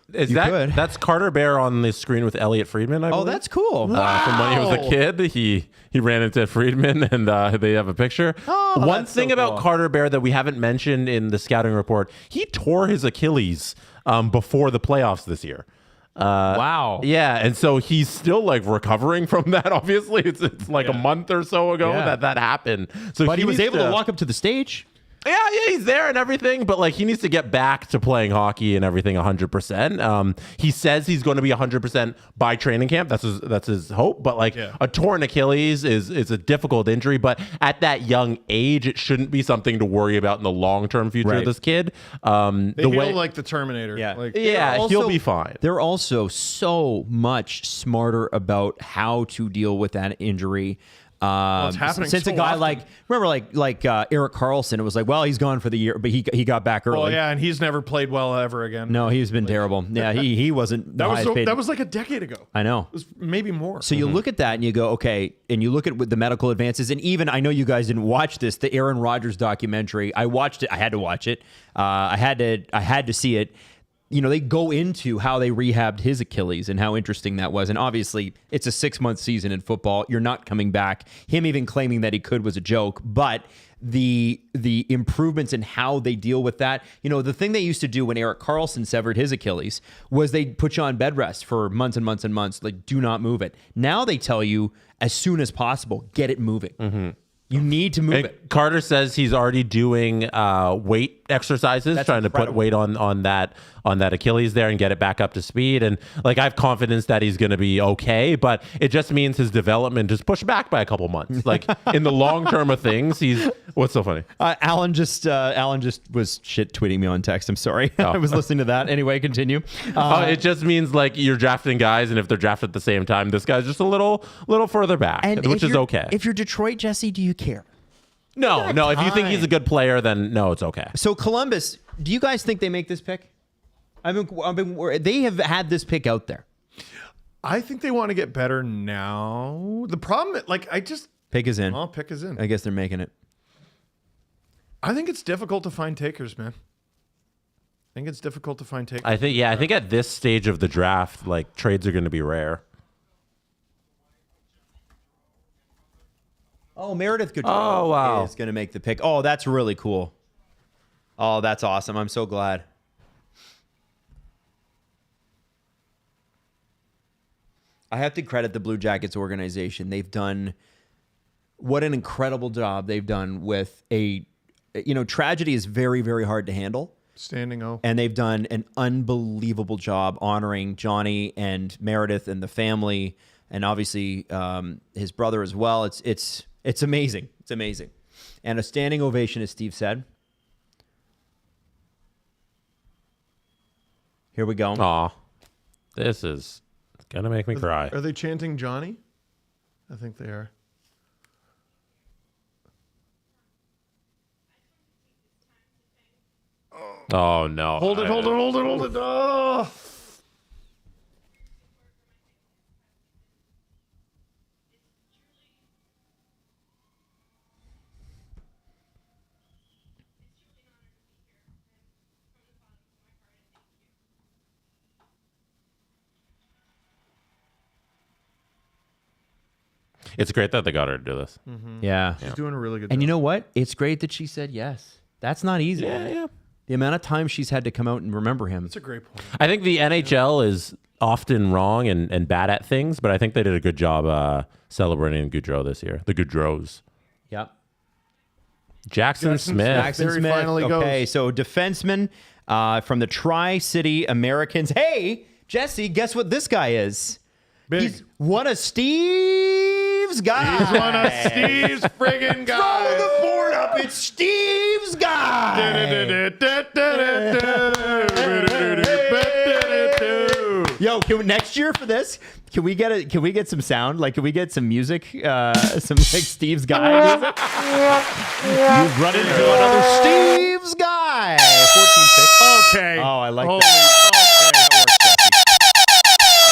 That's Carter Bear on the screen with Elliot Friedman, I believe. Oh, that's cool. From when he was a kid, he ran into Friedman, and they have a picture. One thing so about cool. Carter Bear that we haven't mentioned in the scouting report, he tore his Achilles before the playoffs this year. Wow. Yeah, and so he's still like recovering from that. Obviously, it's like a month or so ago that happened. So But he was needs able to walk up to the stage. Yeah, he's there and everything, but like he needs to get back to playing hockey and everything 100%. He says he's going to be 100% by training camp. That's his hope. But like a torn Achilles is a difficult injury. But at that young age, it shouldn't be something to worry about in the long-term future of this kid. They feel like the Terminator. Yeah. He'll be fine. They're also so much smarter about how to deal with that injury. It's happening since so a guy often. like Erik Karlsson, it was like, well, he's gone for the year, but he got back early. Oh yeah, and he's never played well ever again. No, he's been terrible. Yeah, he wasn't. That was like a decade ago. I know. It was maybe more. So you look at that and you go, okay, and you look at the medical advances, and even I know you guys didn't watch this, the Aaron Rodgers documentary. I watched it. I had to watch it. I had to see it. You know, they go into how they rehabbed his Achilles and how interesting that was. And obviously, it's a 6-month season in football. You're not coming back. Him even claiming that he could was a joke. But the improvements in how they deal with that. You know, the thing they used to do when Erik Karlsson severed his Achilles was they put you on bed rest for months and months and months. Like, do not move it. Now they tell you as soon as possible, get it moving. You need to move it. Carter says he's already doing weight exercises, trying to put weight on that Achilles there and get it back up to speed. And like I have confidence that he's going to be okay, but it just means his development is pushed back by a couple months. Like in the long term of things, what's so funny? Alan just was shit tweeting me on text. I'm sorry. I was listening to that. Anyway, continue. It just means like you're drafting guys, and if they're drafted at the same time, this guy's just a little further back, which is okay. If you're Detroit, Jesse, do you care? No. If you think he's a good player, then no, it's okay. So Columbus, do you guys think they make this pick? They have had this pick out there. I think they want to get better now. The problem, Pick is in. Well, pick is in. I guess they're making it. I think it's difficult to find takers, man. I think it's difficult to find takers. I think at this stage of the draft, like trades are going to be rare. Oh, Meredith Gaudreau is going to make the pick. Oh, that's really cool. Oh, that's awesome. I'm so glad. I have to credit the Blue Jackets organization. They've done what an incredible job they've done with tragedy is very, very hard to handle. Standing O. And they've done an unbelievable job honoring Johnny and Meredith and the family, and obviously his brother as well. It's amazing. It's amazing. And a standing ovation, as Steve said. Here we go. Aw, this is gonna make me cry. Are they chanting Johnny? I think they are. Oh no! Hold it! Oh. It's great that they got her to do this. Yeah. She's doing a really good job. And you know what? It's great that she said yes. That's not easy. Yeah. The amount of time she's had to come out and remember him. That's a great point. I think the NHL is often wrong and bad at things, but I think they did a good job celebrating Goudreau this year. The Goudreaus. Yep. Jackson Smith. Jackson There he Smith. finally goes. Okay, so defenseman from the Tri-City Americans. Hey, Jesse, guess what this guy is? Big. He's one of Steve's guys. He's one of Steve's friggin' guys. Throw the board up. It's Steve's guy. Yo, next year for this, can we get some sound? Like, can we get some music? Some like Steve's guy music? You've run into another Steve's guy. 14 picks. Okay. Oh, I like Holy, that.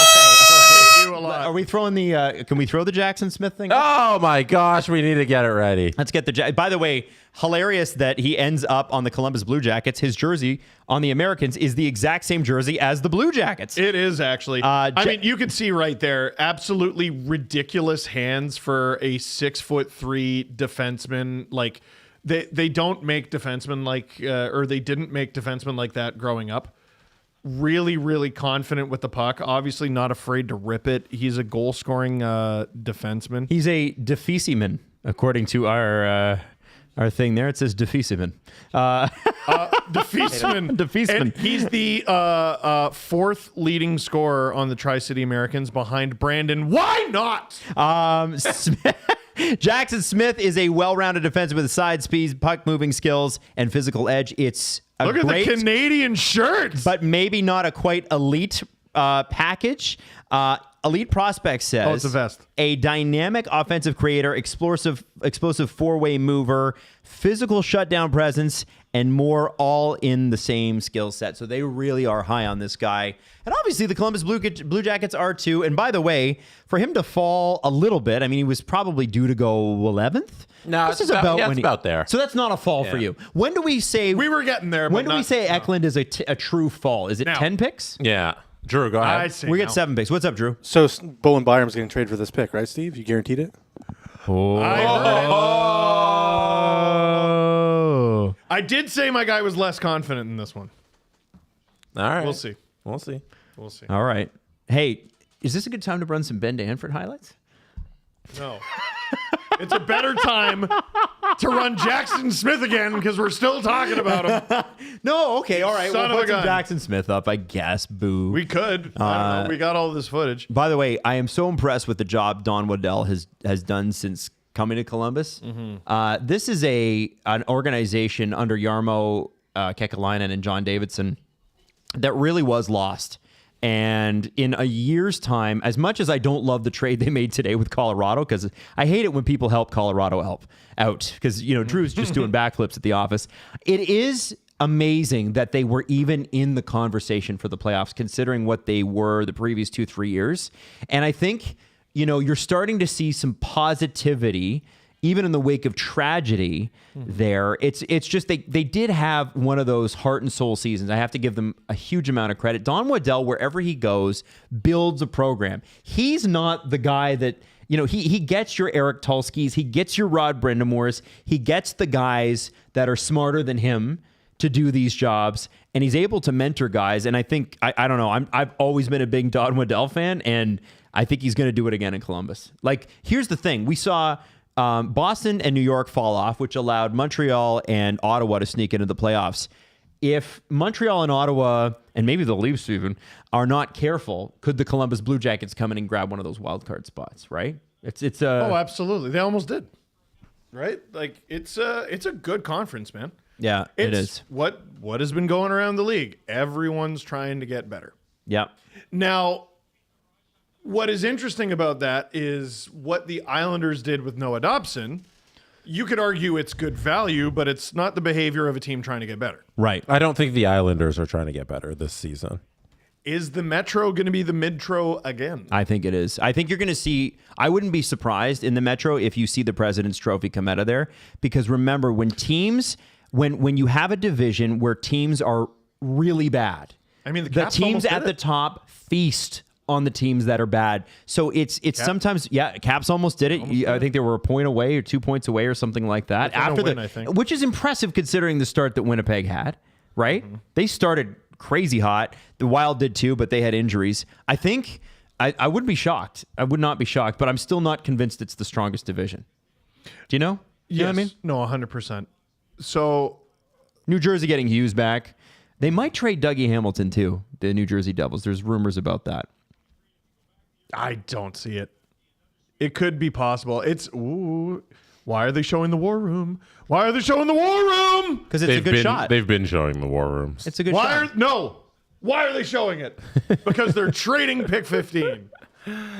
okay, that works, Jesse. You a lot. Are we throwing the? Can we throw the Jackson Smith thing? Oh my gosh, we need to get it ready. Let's get the. By the way, hilarious that he ends up on the Columbus Blue Jackets. His jersey on the Americans is the exact same jersey as the Blue Jackets. It is actually. I mean, you can see right there, absolutely ridiculous hands for a 6'3" defenseman. Like they don't make defensemen like, or they didn't make defensemen like that growing up. Really, really confident with the puck. Obviously, not afraid to rip it. He's a goal-scoring defenseman. He's a defeasiman, according to our thing there. It says defeasiman. Defeasman. Defeasman. And he's the fourth leading scorer on the Tri-City Americans behind Brandon. Why not? Jackson Smith is a well-rounded defenseman with side speed, puck-moving skills, and physical edge. It's a Look at great, the Canadian shirts. but maybe not a quite elite package. Elite Prospect says, Oh, it's a vest. A dynamic offensive creator, explosive four-way mover, physical shutdown presence, and more, all in the same skill set. So they really are high on this guy. And obviously the Columbus Blue Jackets are too. And by the way, for him to fall a little bit, I mean, he was probably due to go 11th. No, This it's is about when he- about there. So that's not a fall for you. When do we say We were getting there. When but do we not- say Eklund is a true fall? Is it Now. 10 picks? Yeah. Drew, go ahead. I'd say We no. get 7 picks. What's up, Drew? So Bowen Byram's getting traded for this pick, right, Steve? You guaranteed it? I heard it. Oh. I did say my guy was less confident in this one. All right. We'll see. We'll see. We'll see. All right. Hey, is this a good time to run some Ben Danford highlights? No. It's a better time to run Jackson Smith again because we're still talking about him. No, okay, all right. Son We'll of a put some gun. Jackson Smith up, I guess. Boo. We could. I don't know. We got all this footage. By the way, I am so impressed with the job Don Waddell has done since coming to Columbus. This is an organization under Jarmo Kekalainen and John Davidson that really was lost. And in a year's time, as much as I don't love the trade they made today with Colorado, because I hate it when people help Colorado out, because, you know, Drew's just doing backflips at the office. It is amazing that they were even in the conversation for the playoffs, considering what they were the previous 2-3 years. And I think, you know, you're starting to see some positivity even in the wake of tragedy there. It's just they did have one of those heart and soul seasons. I have to give them a huge amount of credit. Don Waddell, wherever he goes, builds a program. He's not the guy that, you know, he gets your Eric Tulskis, he gets your Rod Brindamores, he gets the guys that are smarter than him to do these jobs, and he's able to mentor guys. And I think, I don't know, I've always been a big Don Waddell fan, and I think he's going to do it again in Columbus. Like, here's the thing. We saw Boston and New York fall off, which allowed Montreal and Ottawa to sneak into the playoffs. if Montreal and Ottawa, and maybe the Leafs even, are not careful, could the Columbus Blue Jackets come in and grab one of those wild card spots, right? It's Oh, absolutely. They almost did. Right? Like, it's a good conference, man. Yeah, it is. What has been going around the league. Everyone's trying to get better. Yeah. Now, what is interesting about that is what the Islanders did with Noah Dobson. You could argue it's good value, but it's not the behavior of a team trying to get better. Right. I don't think the Islanders are trying to get better this season. Is the Metro going to be the Midtro again? I think it is. I think you're going to see, I wouldn't be surprised in the Metro if you see the President's Trophy come out of there. Because remember, when teams, when you have a division where teams are really bad, I mean, the teams at the top feast on the teams that are bad. So it's sometimes, Caps almost did it. I think they were a point away or 2 points away or something like that. After win, I think. Which is impressive considering the start that Winnipeg had, right? Mm-hmm. They started crazy hot. The Wild did too, but they had injuries. I think I wouldn't be shocked. I would not be shocked, but I'm still not convinced it's the strongest division. Do you know? You know what I mean? No, 100%. So New Jersey getting Hughes back. They might trade Dougie Hamilton too, the New Jersey Devils. There's rumors about that. I don't see it. It could be possible. Why are they showing the War Room? Why are they showing the War Room? Because it's a good shot. They've been showing the War Rooms. It's a good shot. Why are they showing it? Because they're trading pick 15.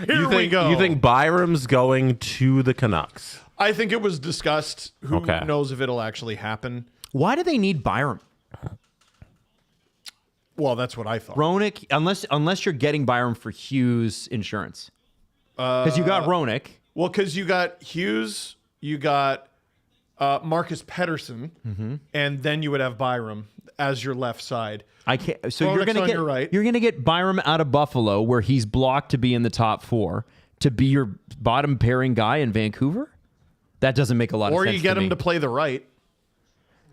Here we go. You think Byram's going to the Canucks? I think it was discussed. Who knows if it'll actually happen? Why do they need Byram? Well, that's what I thought. Roenick, unless you're getting Byram for Hughes insurance. Because you got Roenick. Well, because you got Hughes, you got Marcus Pettersson, and then you would have Byram as your left side. I can't. So Roenick's you're gonna get Byram out of Buffalo, where he's blocked to be in the top 4, to be your bottom pairing guy in Vancouver. That doesn't make a lot of sense. Or you get him to play the right.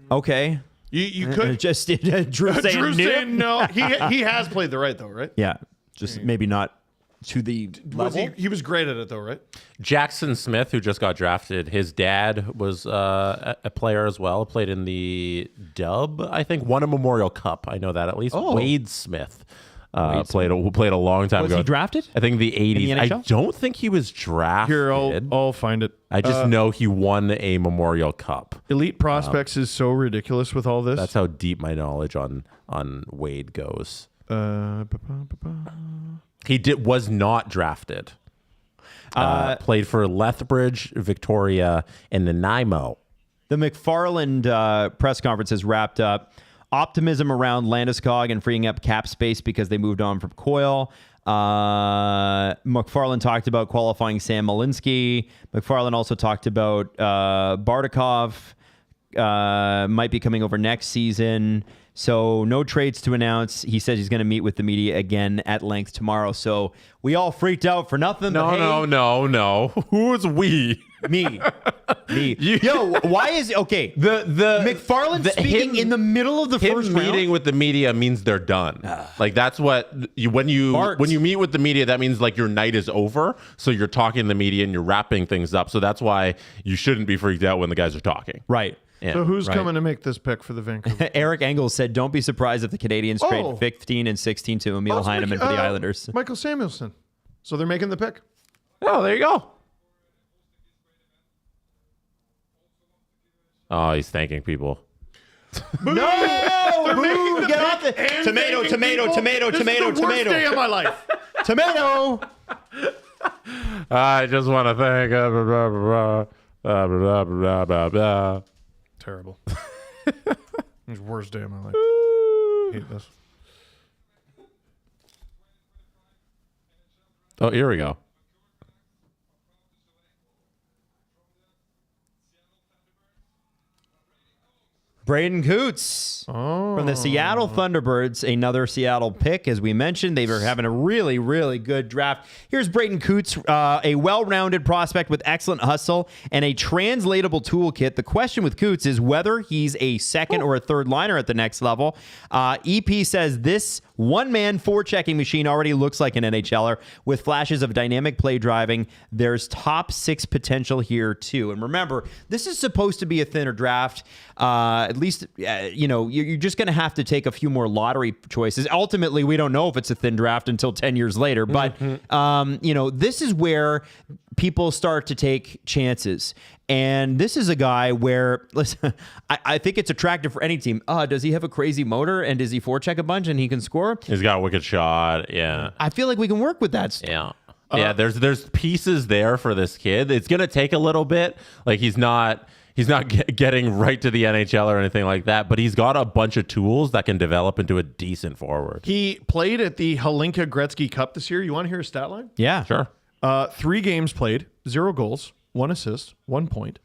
Okay. You could just Drew saying no. He has played the right though, right? Yeah, just maybe not to the level. He was great at it though, right? Jackson Smith, who just got drafted, his dad was a player as well. Played in the Dub, I think, won a Memorial Cup. I know that at least. Wade Smith played a long time ago. Was he drafted? I think the 80s. In the NHL? I don't think he was drafted. Here, I'll find it. I just know he won a Memorial Cup. Elite Prospects is so ridiculous with all this. That's how deep my knowledge on Wade goes. He was not drafted. Played for Lethbridge, Victoria, and Nanaimo. The McFarland press conference has wrapped up. Optimism around Landeskog and freeing up cap space because they moved on from Coyle. McFarland talked about qualifying Sam Malinsky. McFarland also talked about Bardakov might be coming over next season. So no trades to announce. He says he's going to meet with the media again at length tomorrow. So we all freaked out for nothing. No. Who's we? Me. Yo, why is okay? The McFarland speaking in the middle of the first round. Meeting with the media means they're done. Like that's what when you meet with the media, that means like your night is over. So you're talking to the media and you're wrapping things up. So that's why you shouldn't be freaked out when the guys are talking. Right. Yeah, so who's coming to make this pick for the Vancouver? Eric Engels said, "Don't be surprised if the Canadians trade 15 and 16 to Emil Heineman for the Islanders." Michael Samuelsson. So they're making the pick. Oh, there you go. Oh, he's thanking people. No! Get off the tomato. This is the worst day of my life. Tomato. I just want to thank. Terrible. It's the worst day of my life. Hate this. Oh, here we go. Braden Coots from the Seattle Thunderbirds, another Seattle pick. As we mentioned, they were having a really, really good draft. Here's Braden Coots, a well-rounded prospect with excellent hustle and a translatable toolkit. The question with Coots is whether he's a second or a third liner at the next level. EP says this one-man forechecking machine already looks like an NHLer with flashes of dynamic play driving. There's top 6 potential here, too. And remember, this is supposed to be a thinner draft. at least, you're just going to have to take a few more lottery choices. Ultimately, we don't know if it's a thin draft until 10 years later. But, this is where people start to take chances. And this is a guy where, listen, I think it's attractive for any team. Does he have a crazy motor, and does he forecheck a bunch and he can score? He's got a wicked shot. Yeah. I feel like we can work with that. Yeah. There's pieces there for this kid. It's going to take a little bit. Like he's not getting right to the NHL or anything like that, but he's got a bunch of tools that can develop into a decent forward. He played at the Hlinka Gretzky Cup this year. You want to hear his stat line? Yeah. Sure. 3 games played, 0 goals, 1 assist, 1 point,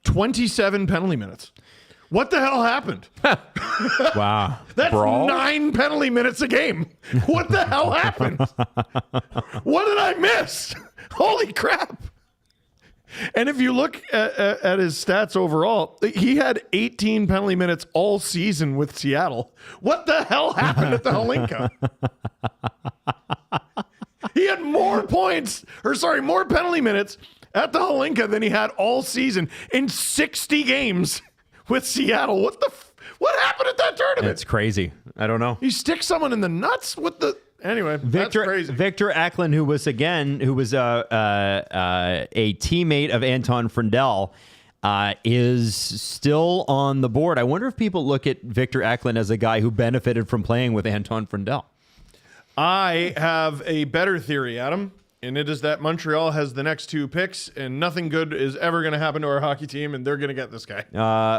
27 penalty minutes. What the hell happened? Wow. That's Brawl? 9 penalty minutes a game. What the hell happened? What did I miss? Holy crap. And if you look at his stats overall, he had 18 penalty minutes all season with Seattle. What the hell happened at the Hlinka? He had more penalty minutes at the Hlinka than he had all season in 60 games with Seattle. What happened at that tournament? It's crazy. I don't know. You stick someone in the nuts with the... Anyway, that's crazy. Victor Eklund, who was a teammate of Anton Frindell, is still on the board. I wonder if people look at Victor Eklund as a guy who benefited from playing with Anton Frindell. I have a better theory, Adam, and it is that Montreal has the next 2 picks, and nothing good is ever going to happen to our hockey team, and they're going to get this guy.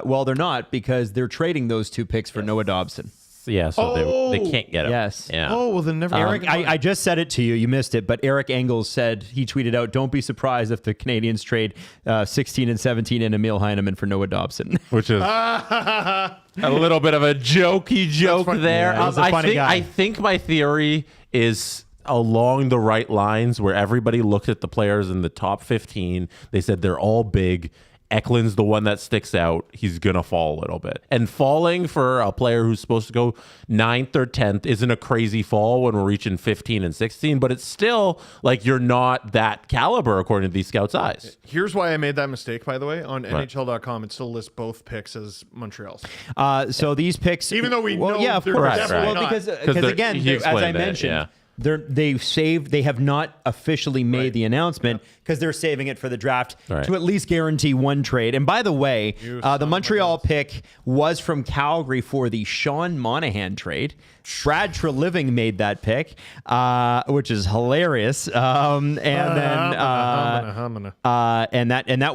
Well, they're not, because they're trading those 2 picks for Noah Dobson. Yeah, so they can't get him. Yes. Yeah. Oh, well, then never Eric, I just said it to you. You missed it. But Eric Engels said, he tweeted out, don't be surprised if the Canadians trade 16 and 17 and Emil Heineman for Noah Dobson. Which is a little bit of a jokey joke there. Yeah, he's a funny guy. I think my theory is along the right lines, where everybody looked at the players in the top 15. They said they're all big. Eklund's the one that sticks out. He's going to fall a little bit. And falling for a player who's supposed to go 9th or 10th isn't a crazy fall when we're reaching 15 and 16, but it's still like you're not that caliber according to these scouts' eyes. Here's why I made that mistake, by the way. On NHL.com, it still lists both picks as Montreal's. So these picks... Even though we know yeah, of they're course. definitely not. Because again, as I mentioned... They have not officially made the announcement because they're saving it for the draft to at least guarantee one trade. And by the way, the Montreal pick was from Calgary for the Sean Monahan trade. Brad Treliving made that pick, which is hilarious. And that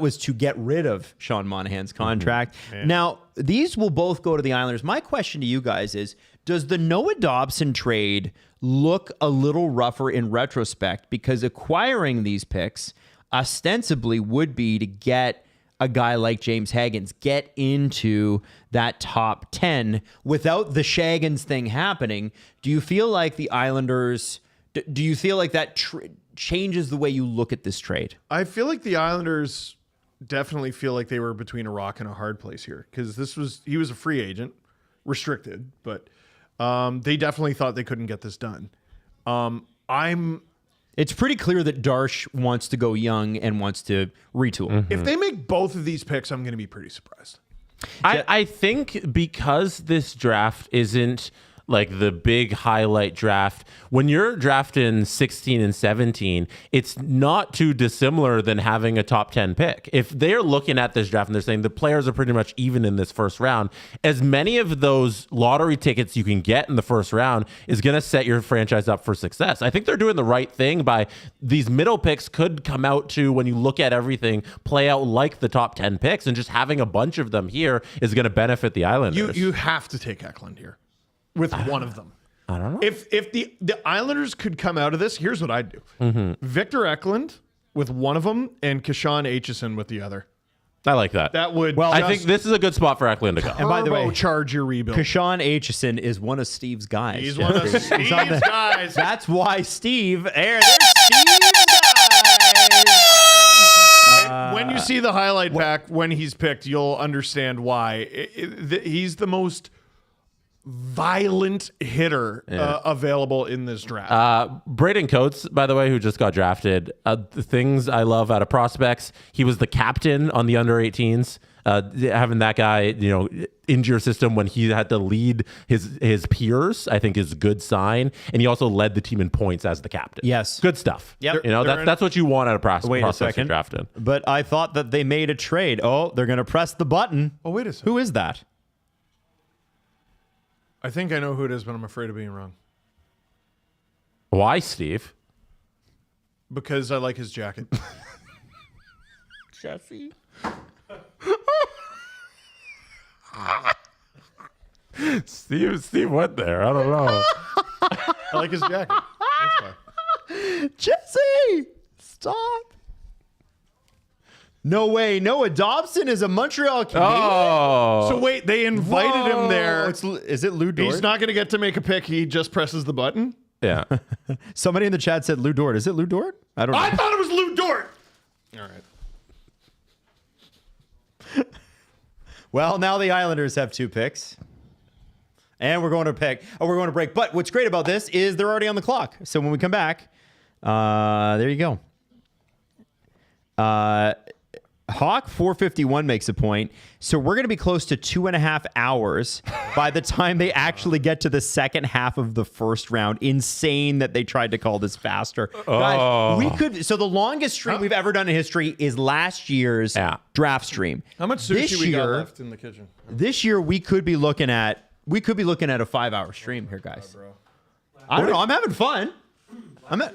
was to get rid of Sean Monahan's contract. Now, these will both go to the Islanders. My question to you guys is, does the Noah Dobson trade look a little rougher in retrospect? Because acquiring these picks ostensibly would be to get a guy like James Haggins, get into that top 10 without the Shaggins thing happening. Do you feel like the Islanders, do you feel like that changes the way you look at this trade? I feel like the Islanders definitely feel like they were between a rock and a hard place here, because he was a free agent, restricted, but they definitely thought they couldn't get this done. It's pretty clear that Darsh wants to go young and wants to retool. If they make both of these picks, I'm going to be pretty surprised. I think because this draft isn't like the big highlight draft, when you're drafting 16 and 17, it's not too dissimilar than having a top 10 pick. If they're looking at this draft and they're saying the players are pretty much even in this first round, as many of those lottery tickets you can get in the first round is going to set your franchise up for success. I think they're doing the right thing by these middle picks could come out to, when you look at everything, play out like the top 10 picks, and just having a bunch of them here is going to benefit the Islanders. You have to take Eklund here. With one of them. I don't know. If the Islanders could come out of this, here's what I'd do. Victor Eklund with one of them and Kashan Aitchison with the other. I like that. That would... Well, I think this is a good spot for Eklund to go. And by the way, charge your rebuild. Kashan Aitchison is one of Steve's guys. He's one of Steve's guys. That's why Steve... There's Steve's guys! When you see the highlight pack when he's picked, you'll understand why. He's the most violent hitter available in this draft. Braden Coates, by the way, who just got drafted. The things I love out of prospects, he was the captain on the under-18s. having that guy, into your system when he had to lead his peers, I think is a good sign. And he also led the team in points as the captain. Yes. Good stuff. Yep. That's what you want out of Wait a prospect second. drafting. But I thought that they made a trade. Oh, they're going to press the button. Oh, wait a second. Who is that? I think I know who it is, but I'm afraid of being wrong. Why, Steve? Because I like his jacket. Jesse. Steve went there. I don't know. I like his jacket. That's fine. Jesse, stop. No way. Noah Dobson is a Montreal Canadian. Oh. So wait, they invited him there. Is it Lou Dort? He's not going to get to make a pick. He just presses the button. Yeah. Somebody in the chat said Lou Dort. Is it Lou Dort? I don't know. I thought it was Lou Dort. All right. Well, now the Islanders have 2 picks. And we're going to break. But what's great about this is they're already on the clock. So when we come back, there you go. Hawk 451 makes a point. So we're going to be close to 2.5 hours by the time they actually get to the second half of the first round. Insane that they tried to call this faster. Guys, so the longest stream we've ever done in history is last year's draft stream. How much sushi we got left in the kitchen? This year we could be looking at a 5-hour stream here, guys. I don't know. I'm having fun. I'm at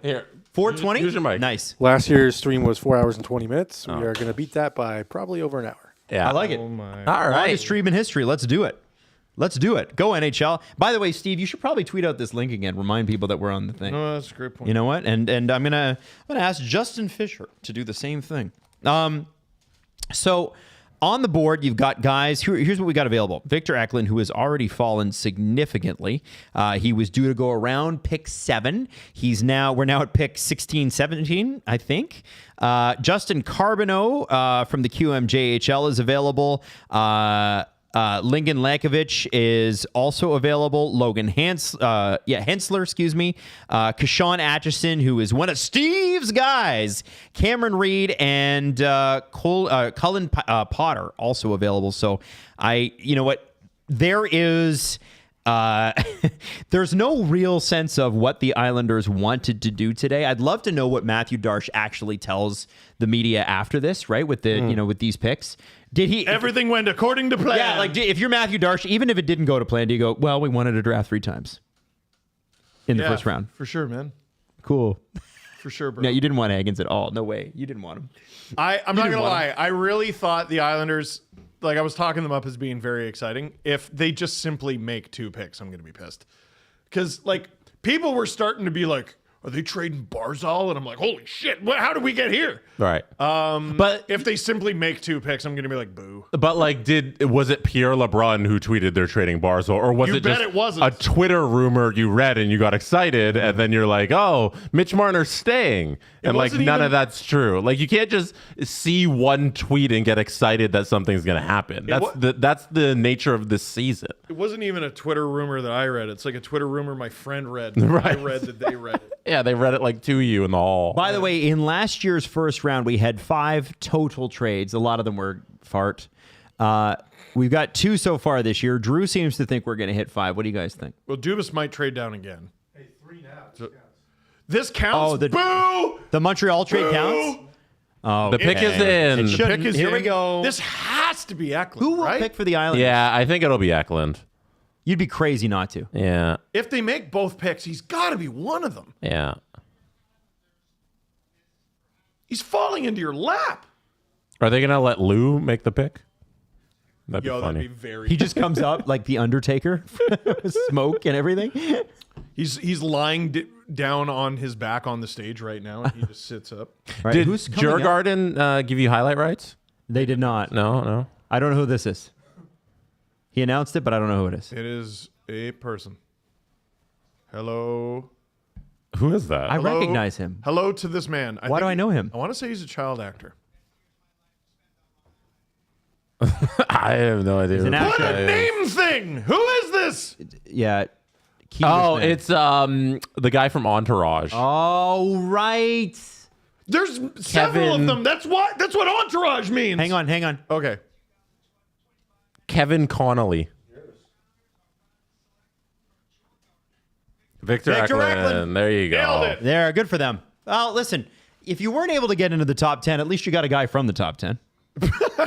Here. 4:20. Use your mic. Nice. Last year's stream was 4 hours and 20 minutes. We are going to beat that by probably over an hour. Yeah. I like it. Oh my. All right. Longest stream in history. Let's do it. Go NHL. By the way, Steve, you should probably tweet out this link again. Remind people that we're on the thing. No, that's a great point. You know what? And I'm gonna ask Justin Fisher to do the same thing. So on the board, you've got guys. Here's what we got available. Victor Eklund, who has already fallen significantly. He was due to go around pick 7. We're now at pick 16, 17, I think. Justin Carbonneau from the QMJHL is available. Lincoln Lankovic is also available. Logan Hensler, excuse me. Kashawn Atchison, who is one of Steve's guys. Cameron Reed and Cullen Potter also available. So you know what? There is. There's no real sense of what the Islanders wanted to do today. I'd love to know what Matthew Darche actually tells the media after this, right? With the with these picks. Did he? Everything went according to plan. Yeah, like if you're Matthew Darche, even if it didn't go to plan, do you go, well, we wanted to draft 3 times in the first round? For sure, man. Cool. For sure, bro. No, you didn't want Higgins at all. No way. You didn't want him. I'm not going to lie. I really thought the Islanders, I was talking them up as being very exciting. If they just simply make 2 picks, I'm going to be pissed. Because, people were starting to be like, are they trading Barzal? And I'm like, holy shit, how did we get here? Right. But if they simply make 2 picks, I'm going to be like, boo. But was it Pierre LeBrun who tweeted they're trading Barzal, or was it just it wasn't. a Twitter rumor you read and you got excited, and then you're like, oh, Mitch Marner's staying, and none of that's true. You can't just see one tweet and get excited that something's going to happen. That's the nature of this season. It wasn't even a Twitter rumor that I read. It's like a Twitter rumor my friend read. Right. I read that they read it. Yeah, they read it to you in the hall. By the way, in last year's first round, we had 5 total trades. A lot of them were fart. We've got 2 so far this year. Drew seems to think we're going to hit 5. What do you guys think? Well, Dubas might trade down again. Hey, 3 now. This counts. Oh, boo! The Montreal trade counts? Oh, the pick is in. The pick is Here in. we go. This has to be Eklund, Who will right? pick for the Islanders? Yeah, I think it'll be Eklund. You'd be crazy not to. Yeah. If they make both picks, he's got to be one of them. Yeah. He's falling into your lap. Are they going to let Lou make the pick? That'd be funny. That'd be very. He just comes up like the Undertaker, smoke and everything. He's lying down on his back on the stage right now, and he just sits up. Right, Did who's coming up? Djurgården give you highlight rights? They did not. No. I don't know who this is. He announced it, but I don't know who it is. It is a person. Hello. Who is that? I Hello? recognize him. Hello to this man. Why do I know him? I want to say he's a child actor. I have no idea. an What actor. a name thing! Who is this? Yeah. Oh, it's the guy from Entourage. Oh, right. There's several of them. That's what entourage means. Hang on. Okay. Kevin Connolly. Victor Eklund. There you go. Nailed it. There, good for them. Well, listen, if you weren't able to get into the top 10, at least you got a guy from the top 10.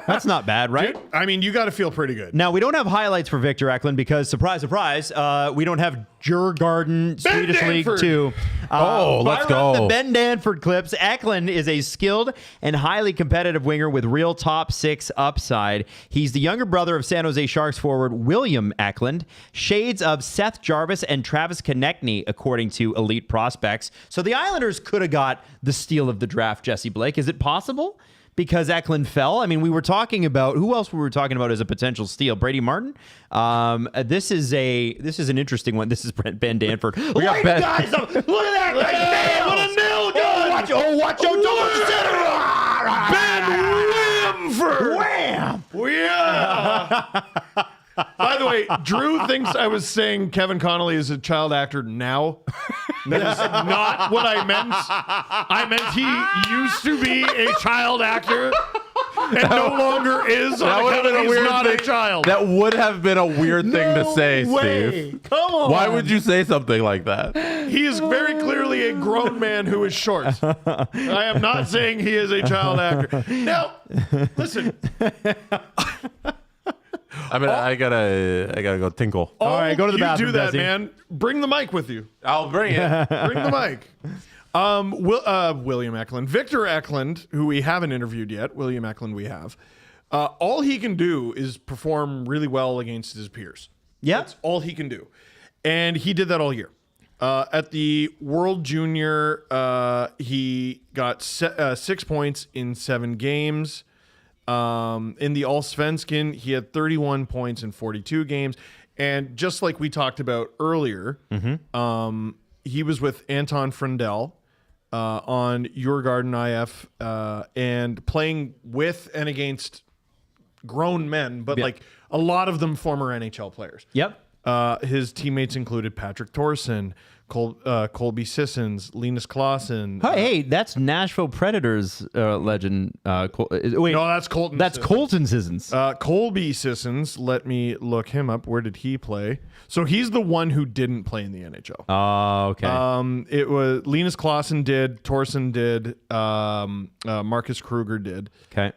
That's not bad, right? Dude, I mean, you got to feel pretty good. Now, we don't have highlights for Victor Eklund because, surprise, surprise, we don't have Djurgården Swedish Danford. League 2. Let's go. The Ben Danford clips. Eklund is a skilled and highly competitive winger with real top 6 upside. He's the younger brother of San Jose Sharks forward William Eklund, shades of Seth Jarvis and Travis Konechny, according to Elite Prospects. So the Islanders could have got the steal of the draft, Jesse Blake. Is it possible? Because Eklund fell. I mean, we were talking about who else we were talking about as a potential steal. Brady Martin. This is an interesting one. This is Ben Danford. We got Ben. Guys, look at that! Man, what a nail gun! Watch out! Don't consider Ben Wimford. Wham! Yeah. By the way, Drew thinks I was saying Kevin Connolly is a child actor now. That is not what I meant. I meant he used to be a child actor and no longer is. That would have been a weird not thing. a child. That would have been a weird thing to say, way. Steve. Come on. Why would you say something like that? He is very clearly a grown man who is short. I am not saying he is a child actor. Now, listen. I mean, I gotta go tinkle. All right, go to the bathroom. You do that, Desi. man. Bring the mic with you. I'll bring it. Bring the mic. William Eklund. Victor Eklund, who we haven't interviewed yet. William Eklund we have. All he can do is perform really well against his peers. Yeah. That's all he can do. And he did that all year. At the World Junior, he got 6 points in 7 games. In the Allsvenskan, he had 31 points in 42 games. And just like we talked about earlier, he was with Anton Frendell on Djurgården IF and playing with and against grown men, but like a lot of them former NHL players. Yep. His teammates included Patrick Thorson, Colby Sissons, Linus Clausen. Hey, that's Nashville Predators legend. Wait, No, that's Colton. that's Sissons. Colton Sissons. Colby Sissons. Let me look him up. Where did he play? So he's the one who didn't play in the NHL. Oh, okay. It was Linus Clausen did, Thorson did, Marcus Kruger did. Okay.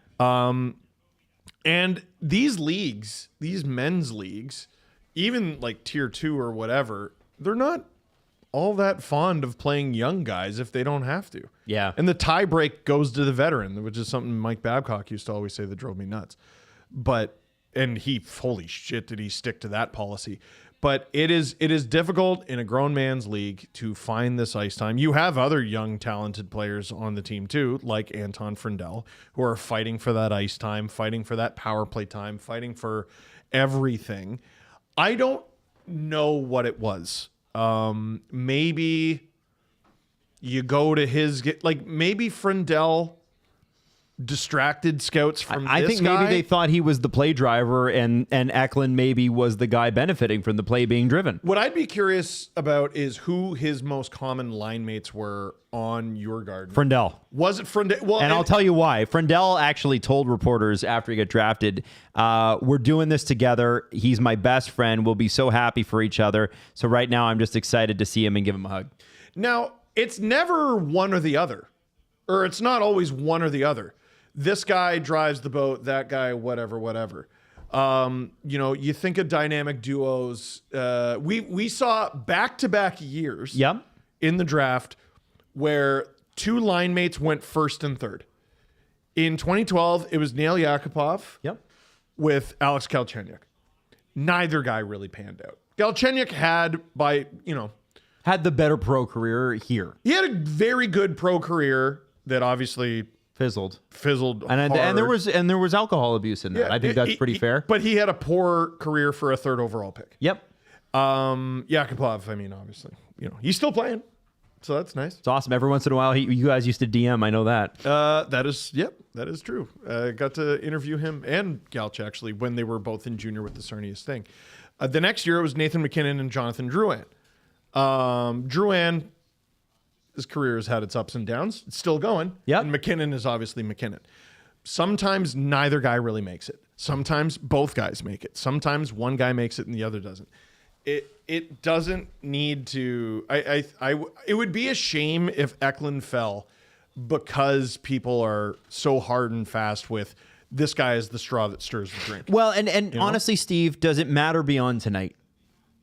And these leagues, these men's leagues, even like tier 2 or whatever, they're not all that fond of playing young guys if they don't have to. Yeah. And the tie break goes to the veteran, which is something Mike Babcock used to always say that drove me nuts. And holy shit, did he stick to that policy. But it is difficult in a grown man's league to find this ice time. You have other young, talented players on the team too, like Anton Frendell, who are fighting for that ice time, fighting for that power play time, fighting for everything. I don't know what it was. Maybe you go to maybe Frendell distracted scouts from I this think guy. maybe they thought he was the play driver and Eklund maybe was the guy benefiting from the play being driven. What I'd be curious about is who his most common line mates were on Djurgården. Frendell. Was it Frendell? Well, And I'll tell you why. Frendell actually told reporters after he got drafted, we're doing this together. He's my best friend. We'll be so happy for each other. So right now I'm just excited to see him and give him a hug. Now, it's never one or the other. Or it's not always one or the other. This guy drives the boat, that guy, whatever. You think of dynamic duos. We saw back-to-back years in the draft where 2 line mates went first and third. In 2012, it was Nail Yakupov with Alex Galchenyuk. Neither guy really panned out. Galchenyuk had the better pro career here. He had a very good pro career that obviously fizzled hard. and there was alcohol abuse in that. I think that's pretty fair. But he had a poor career for a 3rd overall pick. Yep. Yakupov, I mean, obviously, he's still playing, so that's nice. It's awesome. Every once in a while, you guys used to DM. I know that. That is true. I got to interview him and Galch actually when they were both in junior with the Sarnius thing. The next year it was Nathan McKinnon and Jonathan Drouin. Drouin His career has had its ups and downs. It's still going. Yep. And McKinnon is obviously McKinnon. Sometimes neither guy really makes it. Sometimes both guys make it. Sometimes one guy makes it and the other doesn't. It doesn't need to. It would be a shame if Eklund fell because people are so hard and fast with this guy is the straw that stirs the drink. Well, and honestly, Steve, does it matter beyond tonight?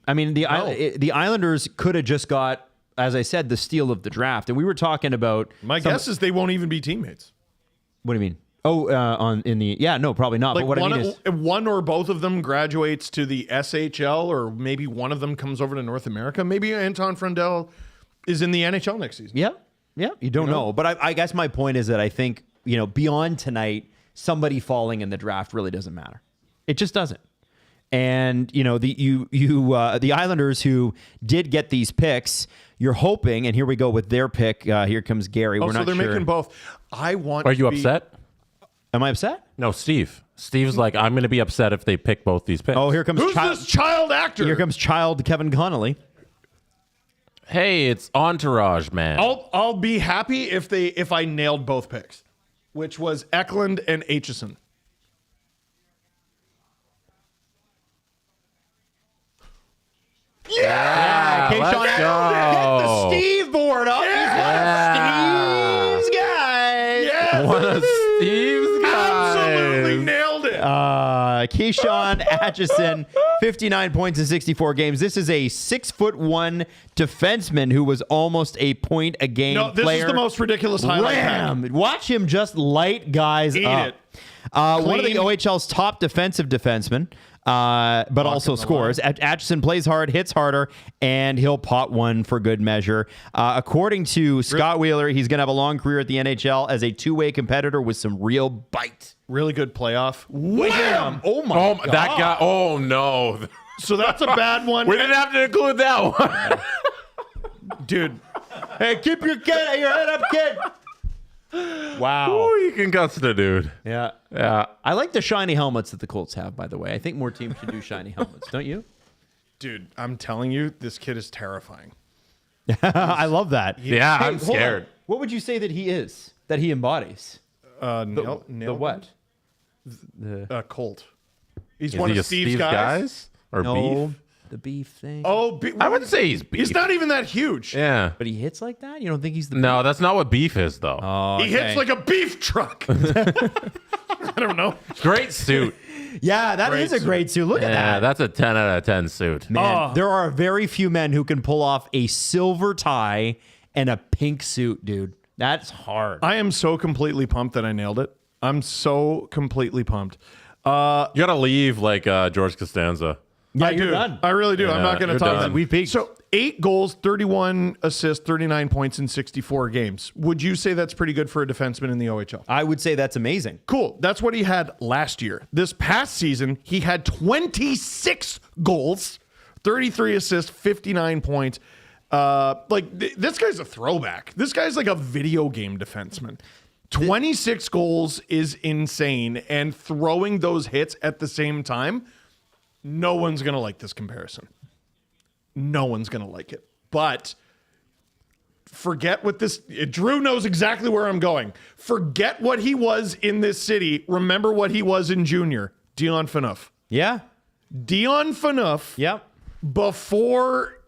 I mean, the Islanders could have just got, as I said, the steal of the draft, and we were talking about. My guess is they won't even be teammates. What do you mean? Oh, no, probably not. Like but what I mean is, one or both of them graduates to the SHL, or maybe one of them comes over to North America. Maybe Anton Frundell is in the NHL next season. Yeah, you don't know. But I guess my point is that I think beyond tonight, somebody falling in the draft really doesn't matter. It just doesn't. And the Islanders who did get these picks, you're hoping, and here we go with their pick. Here comes Gary. Oh, We're so not they're sure. making both. Are you upset? Am I upset? No, Steve. Steve's like, I'm going to be upset if they pick both these picks. Oh, here comes Who's this child actor? Here comes child Kevin Connolly. Hey, it's Entourage, man. I'll be happy if I nailed both picks, which was Eklund and Aitchison. Yeah, Keyshawn let's Adams. go. Get the Steve board up. Yeah. He's one of Steve's guys. Yeah, One of Steve's guys. absolutely nailed it. Keyshawn Atchison, 59 points in 64 games. This is a 6'1" defenseman who was almost a point a game No, this player. is the most ridiculous highlight. Ram. Watch him just light guys Eat up. it. One of the Clean. OHL's top defensive defensemen, but also scores. Atchison plays hard, hits harder, and he'll pot one for good measure. According to Scott Wheeler, he's going to have a long career at the NHL as a two-way competitor with some real bite. Really good playoff. Wham! Oh my Oh, God. that guy. Oh, no. So that's a bad one. We didn't have to include that one. Dude. Hey, keep your head up, kid. Wow. Oh, you concussed the dude. Yeah. Yeah. I like the shiny helmets that the Colts have, by the way. I think more teams should do shiny helmets, don't you? Dude, I'm telling you, this kid is terrifying. I love that. Yeah, Hey, I'm hold on. scared. What would you say that he is, that he embodies? The what? Colt. He's Is one he of a Steve's Steve's guys. Or No, beef? the beef thing. Oh, I wouldn't say he's beef. He's not even that huge. Yeah. But he hits like that? You don't think he's the No, that's not what beef is, though. Oh, He hits like a beef truck. I don't know. Great suit. Yeah, that is a great suit. Look at Yeah, that. that's a 10 out of 10 suit. Man, there are very few men who can pull off a silver tie and a pink suit, dude. That's hard. I am so completely pumped that I nailed it. I'm so completely pumped. You got to leave like George Costanza. Yeah, I you're do. done. I really do. I'm not going to you're talk done. about it. We peaked. So 8 goals, 31 assists, 39 points in 64 games. Would you say that's pretty good for a defenseman in the OHL? I would say that's amazing. Cool. That's what he had last year. This past season, he had 26 goals, 33 assists, 59 points. This guy's a throwback. This guy's like a video game defenseman. 26 goals is insane. And throwing those hits at the same time, no one's going to like this comparison. No one's going to like it. But forget what this... Drew knows exactly where I'm going. Forget what he was in this city. Remember what he was in junior. Dion Phaneuf. Yeah. Dion Phaneuf, Yep. before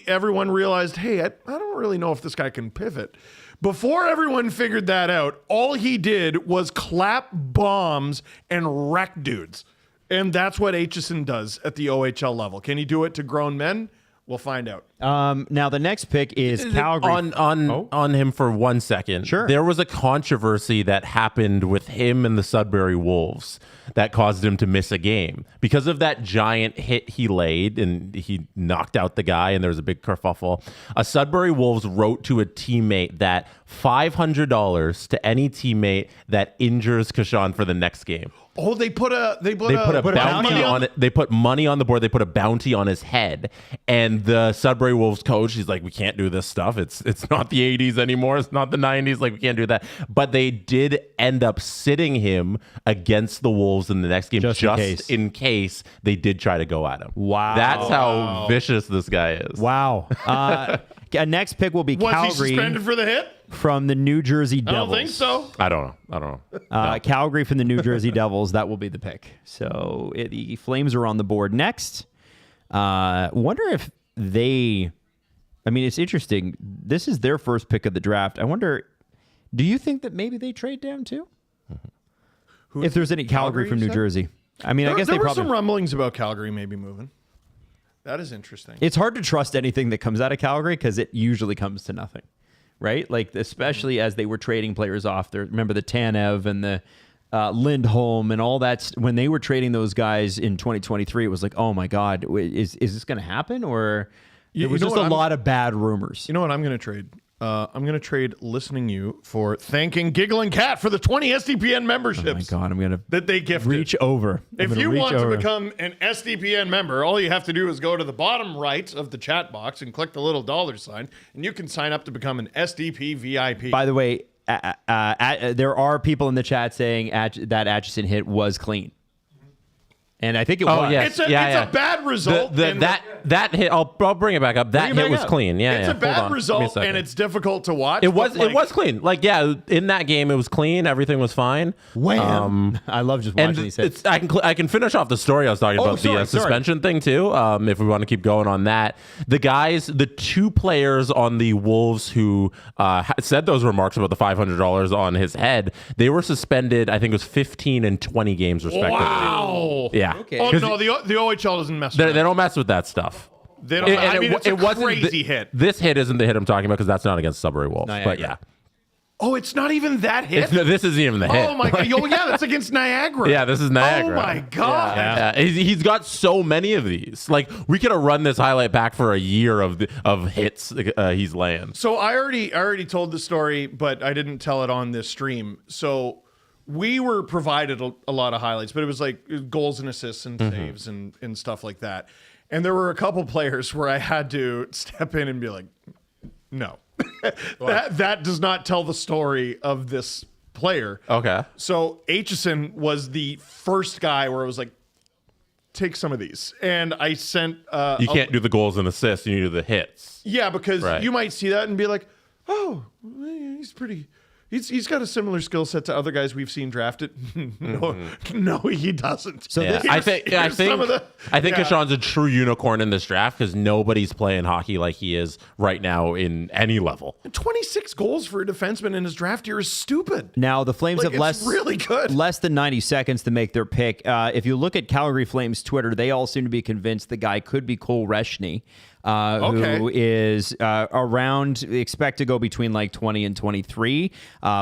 everyone realized, hey, I don't really know if this guy can pivot. Before everyone figured that out, all he did was clap bombs and wreck dudes. And that's what Aitchison does at the OHL level. Can he do it to grown men? We'll find out. Now the next pick is Calgary. On him for 1 second. Sure. There was a controversy that happened with him and the Sudbury Wolves that caused him to miss a game because of that giant hit he laid and he knocked out the guy and there was a big kerfuffle. A Sudbury Wolves wrote to a teammate that $500 to any teammate that injures Kashan for the next game. Oh, they put a Bounty on it. They put money on the board. They put a bounty on his head, and the Sudbury Sabres Wolves coach. He's like, we can't do this stuff. It's not the 80s anymore. It's not the 90s. Like, we can't do that. But they did end up sitting him against the Wolves in the next game just in case they did try to go at him. Wow. That's how vicious this guy is. Wow. Next pick will be Calgary. Was he suspended for the hit? From the New Jersey Devils. I don't think so. I don't know. Calgary from the New Jersey Devils. That will be the pick. So the Flames are on the board next. Wonder if they... I mean, it's interesting. This is their first pick of the draft. I wonder, do you think that maybe they trade down too? If there's any Calgary from New Jersey. I mean, I guess there they were probably... some rumblings about Calgary maybe moving. That is interesting. It's hard to trust anything that comes out of Calgary because it usually comes to nothing. Right? Like, especially as they were trading players off there. Remember the Tanev and the Lindholm and all that. When they were trading those guys in 2023, it was like, oh my God, is this going to happen? Or there was just a lot of bad rumors. You know what I'm going to trade? I'm going to trade listening you for thanking Giggle and Cat for the 20 SDPN memberships. Oh my God, I'm going to that they gifted. Reach over. If you want to become an SDPN member, all you have to do is go to the bottom right of the chat box and click the little $, and you can sign up to become an SDP VIP. By the way, there are people in the chat saying that Atchison hit was clean. And I think it was. Yes. It's a bad result. That hit, I'll bring it back up. That hit was clean. Yeah, it's a bad result, and it's difficult to watch. It was clean. Like, yeah, in that game, it was clean. Everything was fine. Wham! I love just watching these hits. I can finish off the story I was talking about, the suspension thing too. If we want to keep going on that, the two players on the Wolves who said those remarks about the $500 on his head, they were suspended. I think it was 15 and 20 games respectively. Wow. Yeah. Okay. Oh no, the OHL doesn't mess with that. They don't mess with that stuff. They don't. I mean, it's a crazy hit. This hit isn't the hit I'm talking about because that's not against Sabres Wolves. But yeah. Oh, it's not even that hit? This isn't even the hit. Oh, my God. Oh, yeah, that's against Niagara. Yeah, this is Niagara. Oh, my God. Yeah. He's got so many of these. Like, we could have run this highlight back for a year of hits he's laying. So I already told the story, but I didn't tell it on this stream. So we were provided a lot of highlights, but it was like goals and assists and saves and stuff like that. And there were a couple players where I had to step in and be like, no. that does not tell the story of this player. Okay. So Aitchison was the first guy where I was like, take some of these. And I sent... you can't do the goals and assists. You need to do the hits. Yeah, because you might see that and be like, oh, he's pretty... He's got a similar skill set to other guys we've seen drafted. No, he doesn't. So I think Kashan's a true unicorn in this draft because nobody's playing hockey like he is right now in any level. 26 goals for a defenseman in his draft year is stupid. Now the Flames have really good. less than 90 seconds to make their pick. If you look at Calgary Flames Twitter, they all seem to be convinced the guy could be Cole Reshny. Who is around, expect to go between like 20 and 23,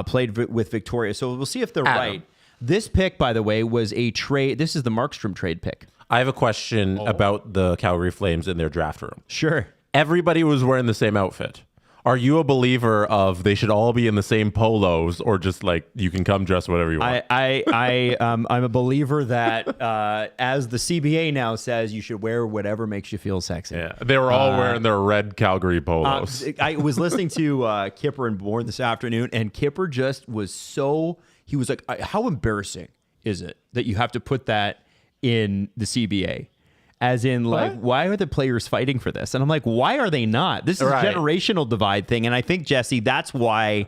played with Victoria. So we'll see if they're right. This pick, by the way, was a trade. This is the Markstrom trade pick. I have a question about the Calgary Flames in their draft room. Sure. Everybody was wearing the same outfit. Are you a believer of they should all be in the same polos, or just like you can come dress whatever you want? I'm a believer that as the CBA now says, you should wear whatever makes you feel sexy. Yeah, they were all wearing their red Calgary polos. I was listening to Kipper and Bourne this afternoon, and Kipper just was he was like, how embarrassing is it that you have to put that in the CBA? As in, like, why are the players fighting for this? And I'm like, why are they not? This is a generational divide thing. And I think, Jesse, that's why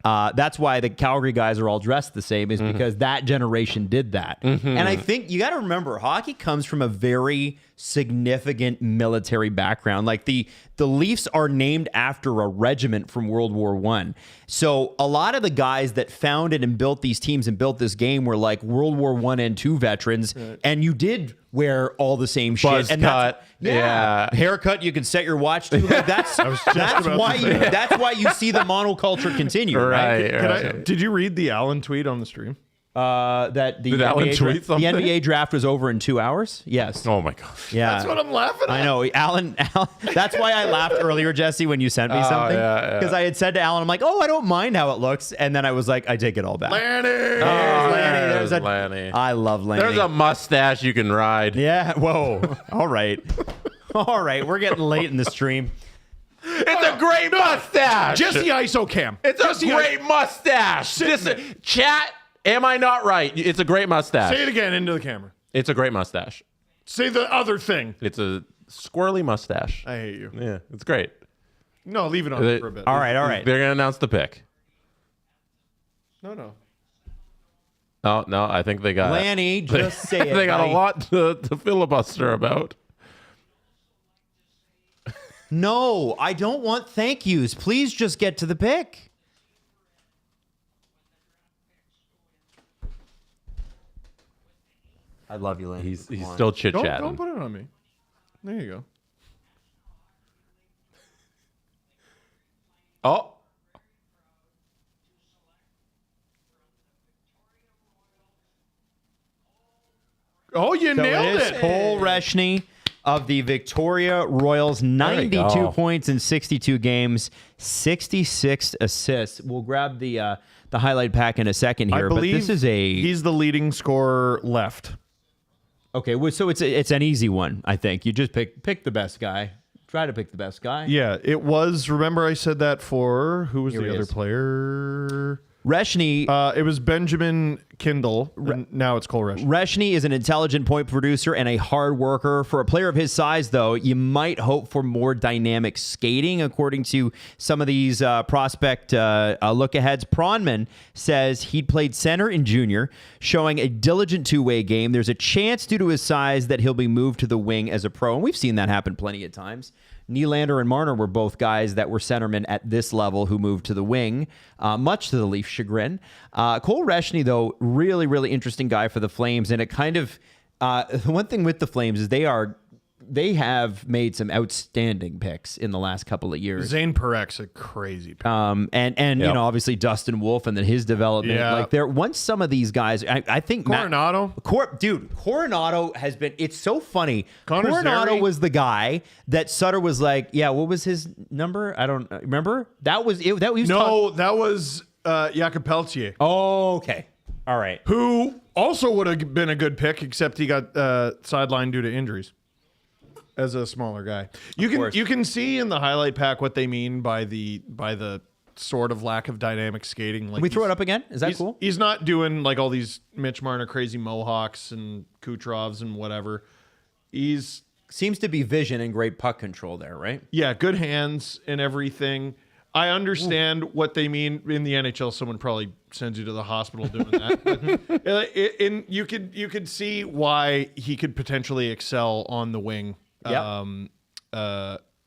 the Calgary guys are all dressed the same, is because that generation did that. And I think you got to remember, hockey comes from a very significant military background. Like the Leafs are named after a regiment from World War I. So a lot of the guys that founded and built these teams and built this game were like World War I and II veterans. And you did wear all the same shit. Buzz and cut. Haircut, you can set your watch to. Like, that's why you see the monoculture continue. Right. Did you read the Allen tweet on the stream? That the NBA draft was over in 2 hours. Yes. Oh my god. Yeah. That's what I'm laughing at. I know, Alan. That's why I laughed earlier, Jesse, when you sent me something. Because I had said to Alan, I'm like, oh, I don't mind how it looks, and then I was like, I take it all back. Lanny. There's Lanny. I love Lanny. There's a mustache you can ride. Yeah. Whoa. All right. All right. We're getting late in the stream. It's a great mustache. Just the ISO cam. It's a great mustache. Chat, am I not right? It's a great mustache. Say it again into the camera. It's a great mustache. Say the other thing. It's a squirrely mustache. I hate you. Yeah, it's great. No, leave it on for a bit. All right. They're going to announce the pick. No. Oh, no, I think they got Lanny, just say it. they got buddy. a lot to filibuster about. No, I don't want thank yous. Please just get to the pick. I love you, Lanny. He's still chit-chatting. Don't put it on me. There you go. Oh. Oh, you nailed it. it. Cole Reshny of the Victoria Royals, 92 points in 62 games, 66 assists. We'll grab the highlight pack in a second here, but this is he's the leading scorer left. Okay, well, so it's an easy one, I think. You just pick the best guy. Try to pick the best guy. Yeah, it was. Remember, I said that for who was Here the he other is. player? Reshny. It was Benjamin Kindle. And now it's Cole Reshny. Reshny is an intelligent point producer and a hard worker. For a player of his size, though, you might hope for more dynamic skating, according to some of these prospect look-aheads. Pronman says he'd played center in junior, showing a diligent two-way game. There's a chance, due to his size, that he'll be moved to the wing as a pro, and we've seen that happen plenty of times. Nylander and Marner were both guys that were centermen at this level who moved to the wing, much to the Leafs' chagrin. Cole Reshny, though, really, really interesting guy for the Flames. And it kind of, the one thing with the Flames is they have made some outstanding picks in the last couple of years. Zane Parek's a crazy pick. And you know, obviously Dustin Wolf and then his development. Yeah. Like once some of these guys, I think Coronado. Coronado has been. It's so funny. Connor Coronado Zary? was the guy that Sutter was like, yeah. What was his number? I don't remember. That was it. That was That was Jakob Peltier. Oh, okay. All right. Who also would have been a good pick, except he got sidelined due to injuries. As a smaller guy, you can see in the highlight pack what they mean by the sort of lack of dynamic skating. Like, Can we throw it up again? Is that cool? He's not doing like all these Mitch Marner crazy mohawks and Kucherovs and whatever. He's Seems to be vision and great puck control there, right? yeah, good hands and everything. I understand what they mean in the NHL. Someone probably sends you to the hospital doing that. But, you could see why he could potentially excel on the wing. Yep.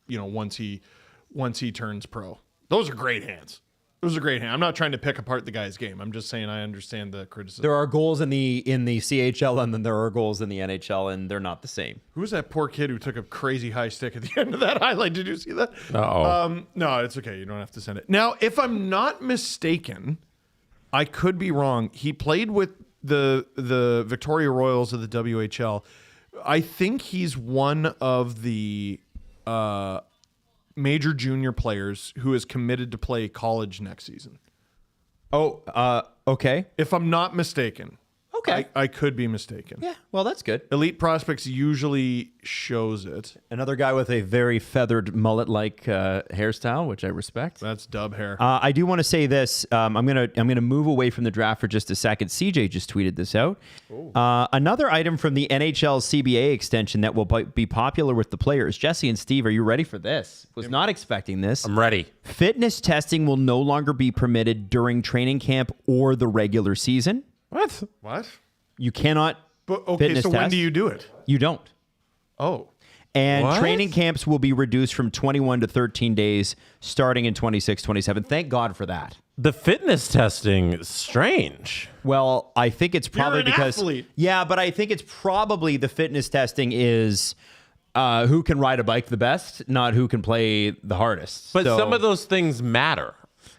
Once he turns pro. Those are great hands. I'm not trying to pick apart the guy's game. I'm just saying I understand the criticism. There are goals in the CHL and then there are goals in the NHL, and they're not the same. Who was that poor kid who took a crazy high stick at the end of that highlight? Did you see that? Uh-oh. No, it's okay. You don't have to send it. Now, if I'm not mistaken, I could be wrong. He played with the Victoria Royals of the WHL. I think he's one of the major junior players who is committed to play college next season. Oh, okay. If I'm not mistaken. Okay. I could be mistaken. Yeah, well, that's good. Elite Prospects usually shows it. Another guy with a very feathered mullet-like hairstyle, which I respect. That's dub hair. I do want to say this. I'm gonna move away from the draft for just a second. CJ just tweeted this out. Another item from the NHL CBA extension that will be popular with the players. Jesse and Steve, are you ready for this? Was not expecting this. I'm ready. Fitness testing will no longer be permitted during training camp or the regular season. What? You cannot. But okay, fitness so when test. do you do it? You don't. Oh. And What? training camps will be reduced from 21 to 13 days starting in 26-27. Thank God for that. The fitness testing is strange. Well, I think it's probably an because athlete. Yeah, but I think it's probably the fitness testing is who can ride a bike the best, not who can play the hardest. But So- some of those things matter.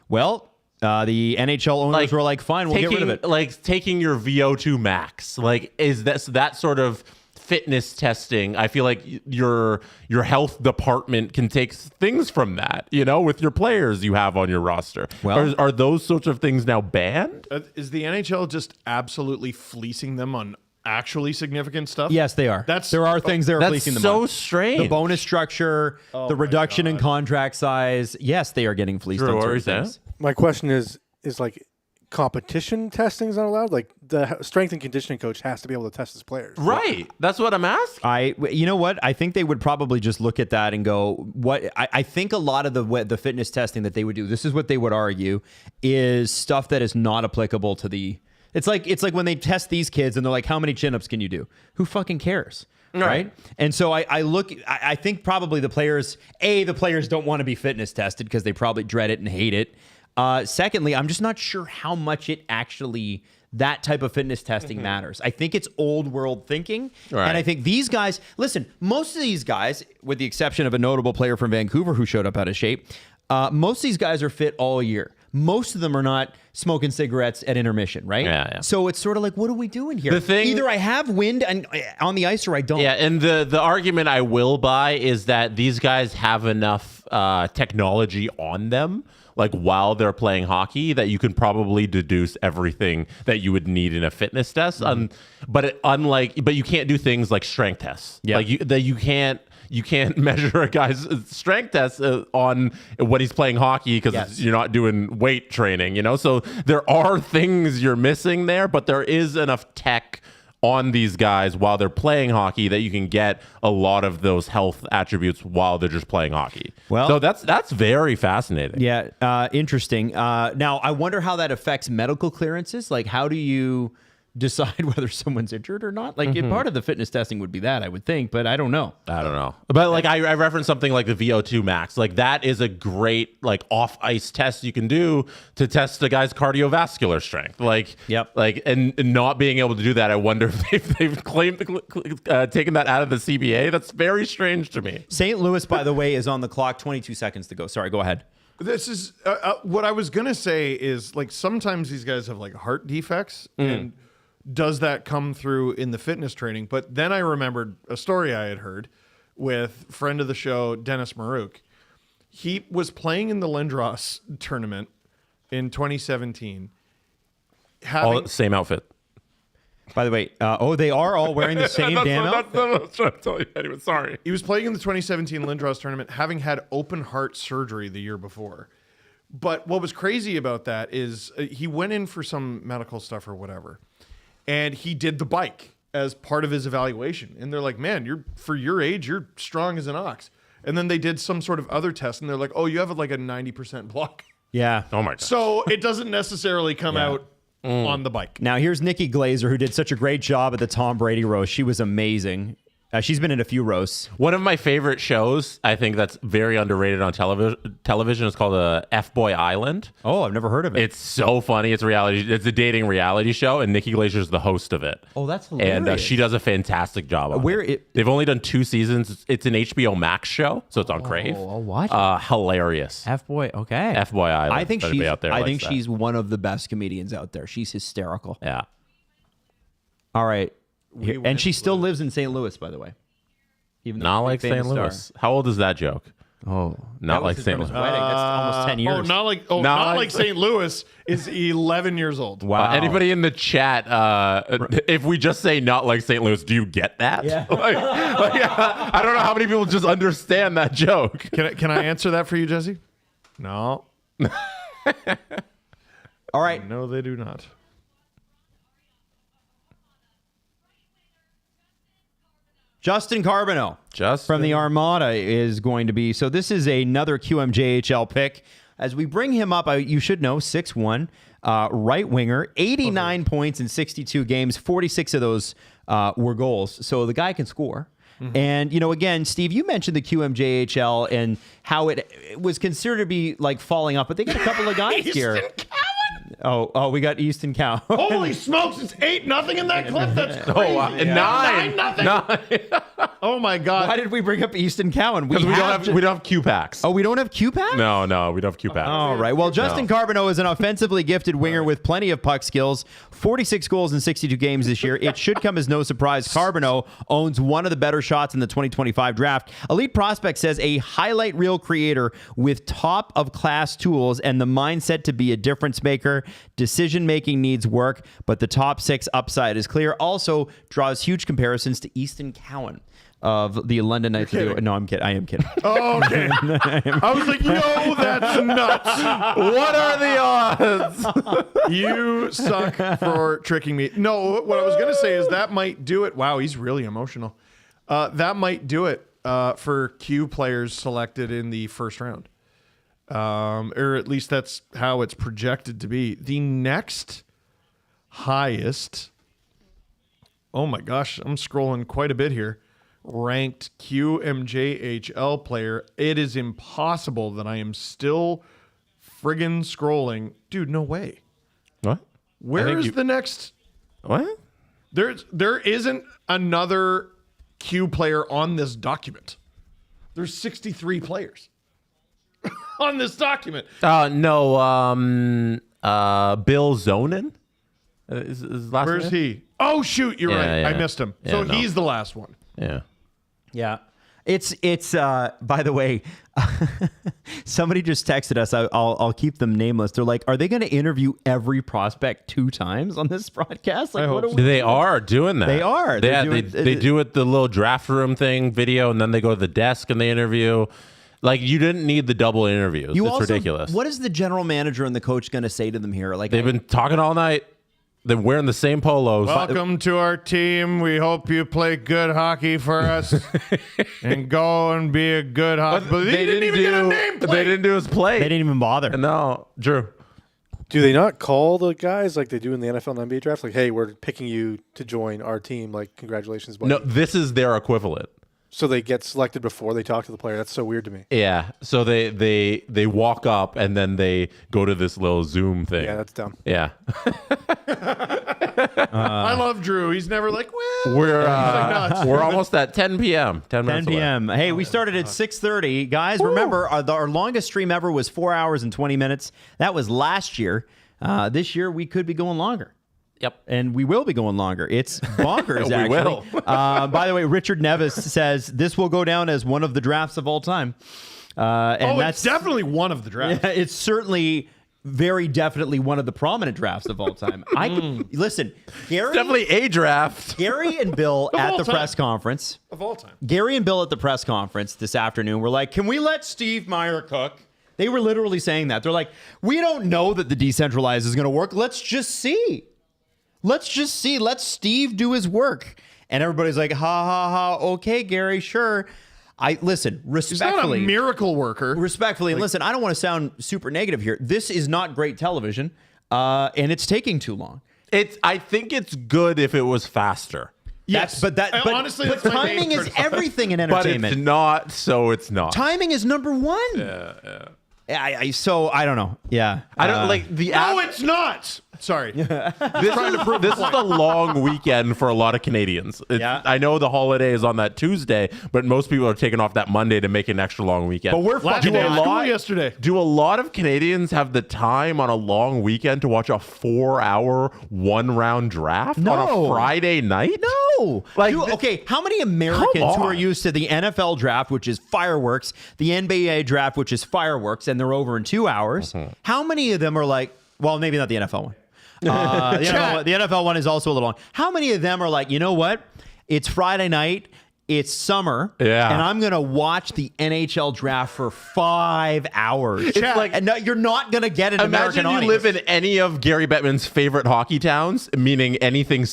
well, the NHL owners were like, "Fine, we'll get rid of it." Like taking your VO2 max. Like, is that sort of fitness testing? I feel like your health department can take things from that, with your players you have on your roster. Well- are those sorts of things now banned? Is the NHL just absolutely fleecing them on actually significant stuff? Yes, they are. There are things that are fleecing them. That's so strange. The bonus structure, the reduction in contract size. Yes, they are getting fleeced on certain things. My question is like competition testing is not allowed? Like the strength and conditioning coach has to be able to test his players. Right. That's what I'm asking. You know what? I think they would probably just look at that and go, what? I think a lot of the fitness testing that they would do, this is what they would argue, is stuff that is not applicable to the... It's like when they test these kids and they're like, how many chin-ups can you do? Who fucking cares? Right? And so I think probably the players don't want to be fitness tested because they probably dread it and hate it. Secondly, I'm just not sure how much it actually, that type of fitness testing matters. I think it's old world thinking. Right. And I think these guys, listen, most of these guys, with the exception of a notable player from Vancouver who showed up out of shape, most of these guys are fit all year. Most of them are not smoking cigarettes at intermission, right? Yeah. So it's sort of like, what are we doing here? Either I have wind on the ice or I don't. Yeah, and the argument I will buy is that these guys have enough technology on them, like while they're playing hockey, that you can probably deduce everything that you would need in a fitness test. But you can't do things like strength tests. Yeah. You can't measure a guy's strength test on when he's playing hockey because you're not doing weight training, So there are things you're missing there, but there is enough tech on these guys while they're playing hockey that you can get a lot of those health attributes while they're just playing hockey. Well, so that's very fascinating. Yeah, interesting. Now, I wonder how that affects medical clearances. Like, how do you decide whether someone's injured or not? Like, part of the fitness testing would be that, I would think, but I don't know. But like I referenced something like the VO2 max. Like that is a great like off ice test you can do to test the guy's cardiovascular strength. And not being able to do that, I wonder if they've claimed taken that out of the CBA. That's very strange to me. St. Louis, by the way, is on the clock. 22 seconds to go. Sorry, go ahead. This is what I was gonna say is like sometimes these guys have like heart defects and does that come through in the fitness training? But then I remembered a story I had heard with friend of the show, Dennis Marouk. He was playing in the Lindros tournament in 2017. All same outfit. By the way, they are all wearing the same damn outfit. That's what I was trying to tell you. Anyway, sorry. He was playing in the 2017 Lindros tournament, having had open heart surgery the year before. But what was crazy about that is he went in for some medical stuff or whatever. And he did the bike as part of his evaluation. And they're like, man, for your age, you're strong as an ox. And then they did some sort of other test, and they're like, oh, you have like a 90% block. Yeah. Oh, my God. So it doesn't necessarily come out on the bike. Now, here's Nikki Glazer, who did such a great job at the Tom Brady roast. She was amazing. She's been in a few roasts. One of my favorite shows, I think that's very underrated on television, is called F-Boy Island. Oh, I've never heard of it. It's so funny. It's a dating reality show, and Nikki Glazer's the host of it. Oh, that's hilarious. And she does a fantastic job on it. They've only done 2 seasons. It's an HBO Max show, so it's on Crave. Oh, what? Hilarious. F-Boy, okay. F-Boy Island. I think she's one of the best comedians out there. She's hysterical. Yeah. All right. And she still lives in St. Louis, by the way. Even not like St. Louis. How old is that joke? Oh, not like St. Louis. Wedding. That's almost 10 years. Not like St. Louis is 11 years old. Wow. Anybody in the chat, if we just say not like St. Louis, do you get that? Yeah. I don't know how many people just understand that joke. Can I answer that for you, Jesse? No. All right. No, they do not. Justin Carbonneau from the Armada is going to be. So this is another QMJHL pick. As we bring him up, you should know, 6'1", right winger, 89 points in 62 games. 46 of those were goals. So the guy can score. Mm-hmm. And, again, Steve, you mentioned the QMJHL and how it was considered to be like falling off, but they got a couple of guys here. Oh, we got Easton Cow. Holy smokes, it's 8-0 in that clip. That's crazy. 9-0. Oh my God. Why did we bring up Easton Cowan? Because we don't have Q-Packs. Oh, we don't have Q-Packs? No, we don't have Q-Packs. All right. Well, Justin Carbonneau is an offensively gifted winger with plenty of puck skills. 46 goals in 62 games this year. It should come as no surprise. Carbonneau owns one of the better shots in the 2025 draft. Elite Prospect says a highlight reel creator with top of class tools and the mindset to be a difference maker. Decision-making needs work, but the top 6 upside is clear. Also draws huge comparisons to Easton Cowan of the London Knights. No, I'm kidding. I am kidding. Oh, okay. I was like, yo, that's nuts. What are the odds? You suck for tricking me. No, what I was going to say is that might do it. Wow, he's really emotional. That might do it for Q players selected in the first round. Or at least that's how it's projected to be. The next highest, oh my gosh, I'm scrolling quite a bit here, ranked QMJHL player. It is impossible that I am still friggin' scrolling. Dude, no way. What? Where is the next? What? There isn't another Q player on this document. There's 63 players on this document. No. Bill Zonin? Is his last Where's name? he? Oh, shoot. You're right. Yeah. I missed him. Yeah, So no. he's the last one. Yeah. Yeah. It's by the way, somebody just texted us. I'll keep them nameless. They're like, are they going to interview every prospect 2 times on this broadcast? Like, what are we They are doing that. They are. They do it the little draft room thing video, and then they go to the desk and they interview. Like, you didn't need the double interviews. It's ridiculous. What is the general manager and the coach going to say to them here? Like, They've been talking all night. They're wearing the same polos. Welcome to our team. We hope you play good hockey for us and go and be a good hockey. But they didn't even get a name plate. They didn't do his play. They didn't even bother. No, Drew. Do they not call the guys like they do in the NFL and NBA draft? Like, hey, we're picking you to join our team. Like, congratulations, buddy. No, this is their equivalent. So they get selected before they talk to the player. That's so weird to me. Yeah. So they walk up and then they go to this little Zoom thing. Yeah, that's dumb. Yeah. I love Drew. He's never like, well, We're almost at 10 p.m. 10 minutes 10 p.m. Hey, we started at 6:30. Guys, remember, our longest stream ever was 4 hours and 20 minutes. That was last year. This year, we could be going longer. Yep. And we will be going longer. It's bonkers, We actually. will. By the way, Richard Nevis says this will go down as one of the drafts of all time. And it's definitely one of the drafts. It's certainly very definitely one of the prominent drafts of all time. Listen, Gary, Definitely a draft. Gary and Bill at the press conference. Of all time. Gary and Bill at the press conference this afternoon were like, can we let Steve Meyer cook? They were literally saying that. They're like, we don't know that the decentralized is going to work. Let's just see. Let's just see. Let Steve do his work. And everybody's like, ha, ha, ha. Okay, Gary, sure. Listen, respectfully. He's not a miracle worker. Respectfully, and listen, I don't want to sound super negative here. This is not great television, and it's taking too long. I think it's good if it was faster. Yes, but honestly, but that's my timing main is criticism. everything in But entertainment. it's not, so it's not. Timing is number one. Yeah. So I don't know. Yeah. I don't like the No, it's not. Sorry. This is a long weekend for a lot of Canadians. Yeah. I know the holiday is on that Tuesday, but most people are taking off that Monday to make an extra long weekend. But we're Last fucking day of out. school yesterday. Do a lot of Canadians have the time on a long weekend to watch a 4-hour one-round draft on No. a Friday night? No. Like, okay, how many Americans who are used to the NFL draft, which is fireworks, the NBA draft, which is fireworks, and they're over in 2 hours, how many of them are like, well, maybe not the NFL one. The NFL one is also a little long. How many of them are like, you know what? It's Friday night. It's summer. Yeah. And I'm going to watch the NHL draft for 5 hours. It's like, and no, you're not going to get an imagine American you audience. live in any of Gary Bettman's favorite hockey towns, meaning anything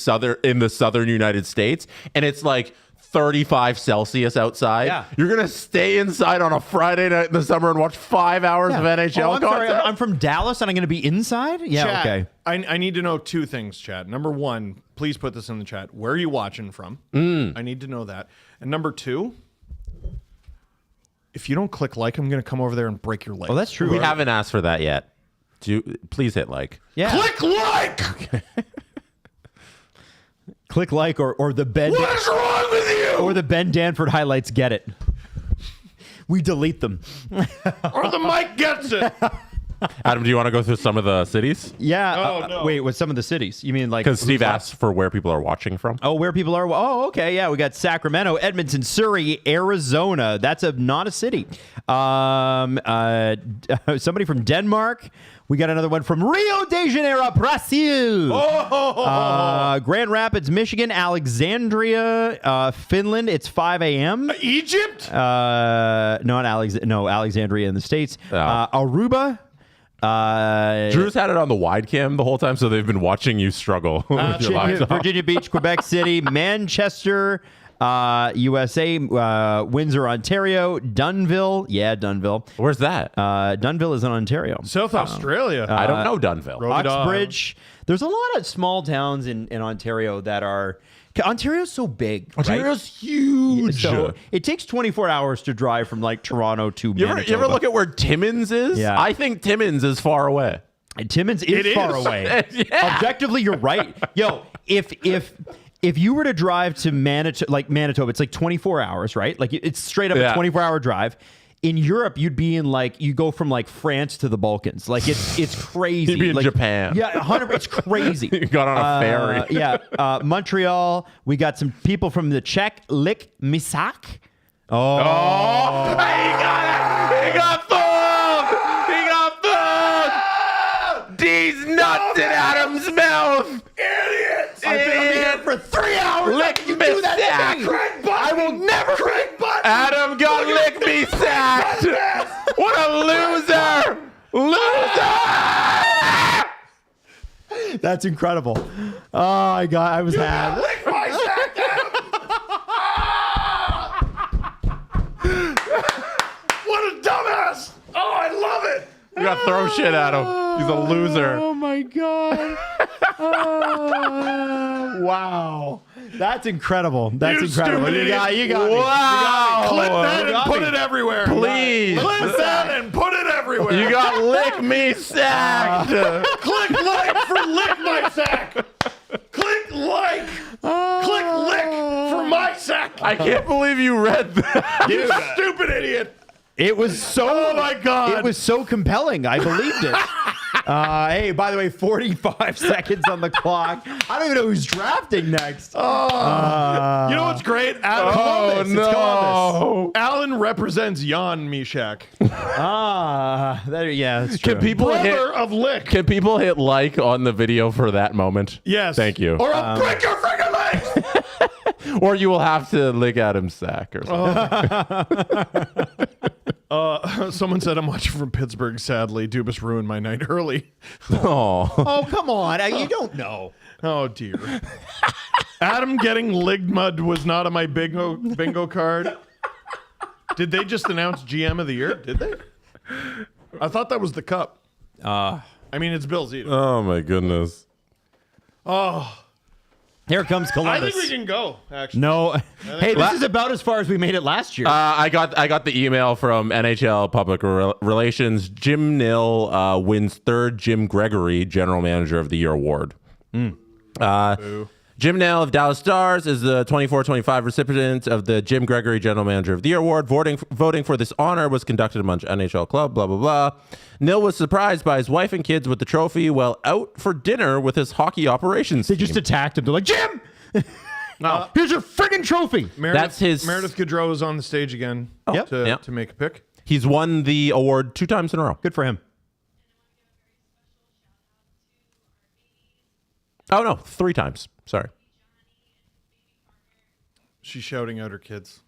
in the southern United States, and it's like 35 Celsius outside. Yeah. You're going to stay inside on a Friday night in the summer and watch 5 hours of NHL I'm sorry, content? I'm from Dallas and I'm going to be inside? Yeah, Chad, okay. I need to know 2 things, Chad. Number 1, please put this in the chat. Where are you watching from? I need to know that. And number 2, if you don't click like, I'm going to come over there and break your leg. Well, that's true. We haven't asked for that yet. Please hit like. Yeah. Click like! Click like or the Ben. What is wrong with you? Or the Ben Danford highlights get it. We delete them. Or the mic gets it. Adam, do you want to go through some of the cities? Yeah. no. Wait, with some of the cities? You mean like Because Steve who's asked for where people are watching from. Oh, where people are? Oh, okay. Yeah, we got Sacramento, Edmonton, Surrey, Arizona. That's not a city. Somebody from Denmark. We got another one from Rio de Janeiro, Brazil. Grand Rapids, Michigan, Alexandria, Finland. It's 5 a.m. Egypt? Alexandria in the States. Aruba. Drew's had it on the wide cam the whole time, so they've been watching you struggle. with your laptop. Virginia Beach, Quebec City, Manchester, USA, Windsor, Ontario, Dunnville. Yeah, Dunnville. Where's that? Dunnville is in Ontario. South Australia. I don't know Dunnville. Oxbridge. There's a lot of small towns in Ontario that are. Ontario's so big. Ontario's huge. So it takes 24 hours to drive from like Toronto to Manitoba. You ever look at where Timmins is? Yeah. I think Timmins is far away. Timmins is far away. Yeah. Objectively, you're right. Yo, if you were to drive to Manitoba, it's like 24 hours, right? Like it's straight up a 24-hour drive. In Europe, you'd be in you go from like France to the Balkans. Like it's crazy. You'd be in Japan. Yeah, 100%. It's crazy. You got on a ferry. Montreal. We got some people from the Czech Lick Misak. He got fooled! He got fooled! These nuts in Adam's mouth! Idiots! I've been on the air for 3 hours. Lick me sack! I will never. Adam got lick me sacked! What a loser! Loser! That's incredible. Oh my God, I was had. Lick my sack, What a dumbass! Oh, I love it! You gotta throw shit at him. He's a loser. Oh my God. Wow. That's incredible. That's incredible. stupid You got me. Wow. Clip that and put it everywhere. Please. Clip that and put it everywhere. You got lick me sacked. Click like for lick my sack. Click like. Click lick for my sack. I can't believe you read that. You stupid idiot. It was so. Oh my God. It was so compelling. I believed it. Hey, by the way, 45 seconds on the clock. I don't even know who's drafting next. You know what's great? Alan, It's Columbus. Alan represents Jan Mishak, That's true. Can people brother of Lick. Can people hit like on the video for that moment? Yes. Thank you. Or I'll break your freaking legs. Or you will have to lick Adam's sack or something. Someone said I'm watching from Pittsburgh. Sadly, Dubas ruined my night early. Oh, come on. You don't know. Oh dear. Adam getting ligmud was not on my bingo card. Did they just announce GM of the year? Did they? I thought that was the cup. I mean, it's Bill Zito. Oh my goodness. Here comes Columbus. I think we can go, actually. No. Hey, this is about as far as we made it last year. I got the email from NHL Public Relations. Jim Nill wins third Jim Gregory General Manager of the Year award. Jim Nill of Dallas Stars is the 24-25 recipient of the Jim Gregory General Manager of the Year award. Voting for this honor was conducted among NHL club, blah, blah, blah. Nill was surprised by his wife and kids with the trophy while out for dinner with his hockey operations they team. just attacked him. They're like, Jim! Here's your friggin' trophy. That's his... Meredith Gaudreau is on the stage again to make a pick. He's won the award 2 times in a row. Good for him. Oh, no, 3 times. Sorry. She's shouting out her kids.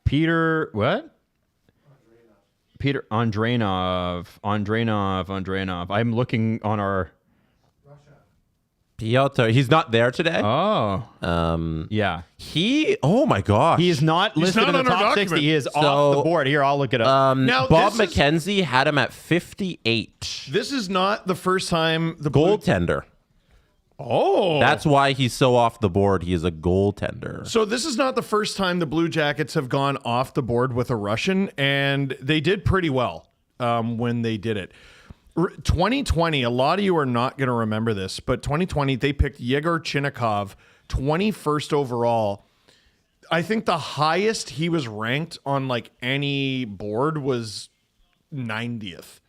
Peter, what? Peter Andreanov. I'm looking on our... Piotr, he's not there today. Oh. Yeah. Oh my gosh. He is not listed not in the on our top 60. document. He is off the board. Here, I'll look it up. Now, Bob this is- McKenzie had him at 58. This is not the first time the Goaltender. Oh. That's why he's so off the board. He is a goaltender. So this is not the first time the Blue Jackets have gone off the board with a Russian, and they did pretty well when they did it. 2020, a lot of you are not going to remember this, but 2020, they picked Yegor Chinnikov, 21st overall. I think the highest he was ranked on like any board was 90th.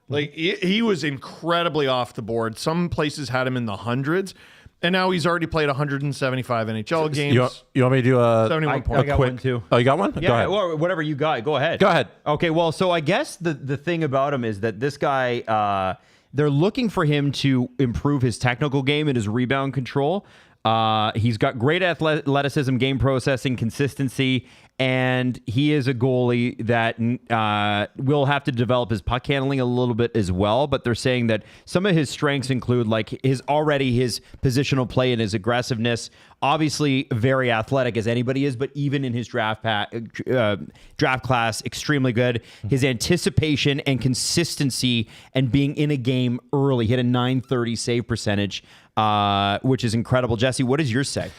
Like he was incredibly off the board. Some places had him in the hundreds, and now he's already played 175 NHL games. You want me to do a 71 points. I got one too. Oh, you got one? Yeah, Go ahead. or whatever you got. Go ahead. Go ahead. Okay, well, so I guess the thing about him is that this guy, they're looking for him to improve his technical game and his rebound control. He's got great athleticism, game processing, consistency, and he is a goalie that will have to develop his puck handling a little bit as well. But they're saying that some of his strengths include like his positional play and his aggressiveness. Obviously, very athletic as anybody is, but even in his draft class, extremely good. His anticipation and consistency and being in a game early, hit a .930 save percentage, which is incredible. Jesse, what does yours say?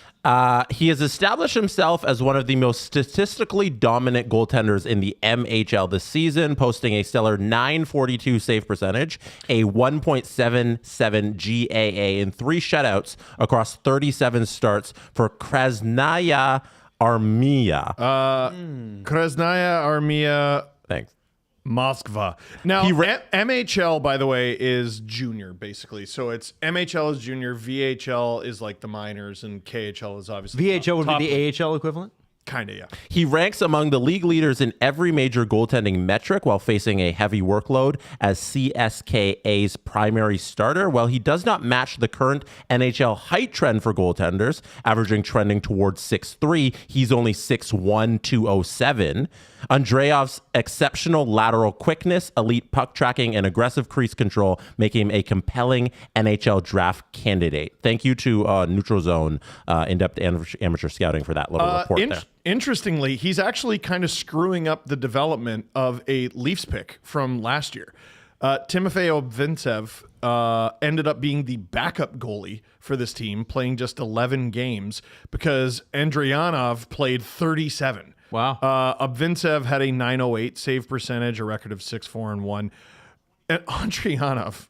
He has established himself as one of the most statistically dominant goaltenders in the MHL this season, posting a stellar .942 save percentage, a 1.77 GAA, and 3 shutouts across 37 starts for Krasnaya Armia. Krasnaya Armia. Thanks. Moskva. Now, MHL, by the way, is junior, basically. So it's MHL is junior, VHL is like the minors, and KHL is obviously VHL would be the AHL equivalent? Kind of, yeah. He ranks among the league leaders in every major goaltending metric while facing a heavy workload as CSKA's primary starter. While he does not match the current NHL height trend for goaltenders, trending towards 6'3", he's only 6'1", 207. Andreev's exceptional lateral quickness, elite puck tracking, and aggressive crease control make him a compelling NHL draft candidate. Thank you to Neutral Zone, in-depth amateur scouting, for that little report there. Interestingly, he's actually kind of screwing up the development of a Leafs pick from last year. Timofey Obvintsev ended up being the backup goalie for this team, playing just 11 games because Andrianov played 37. Wow. Obvintsev had a .908 save percentage, a record of 6-4-1. And Andrianov,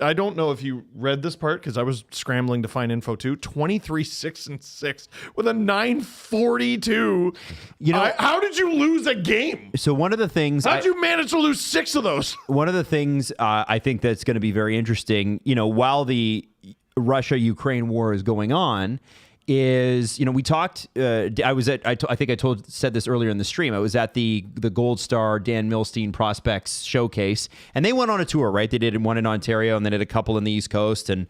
I don't know if you read this part because I was scrambling to find info too. 23-6-6 with a .942. You know, how did you lose a game? So one of the things, how did you manage to lose 6 of those? One of the things I think that's going to be very interesting, you know, while the Russia-Ukraine war is going on, is, you know, we talked, I think I said this earlier in the stream. I was at the Gold Star Dan Milstein Prospects Showcase, and they went on a tour, right? They did one in Ontario, and they did a couple in the East Coast, and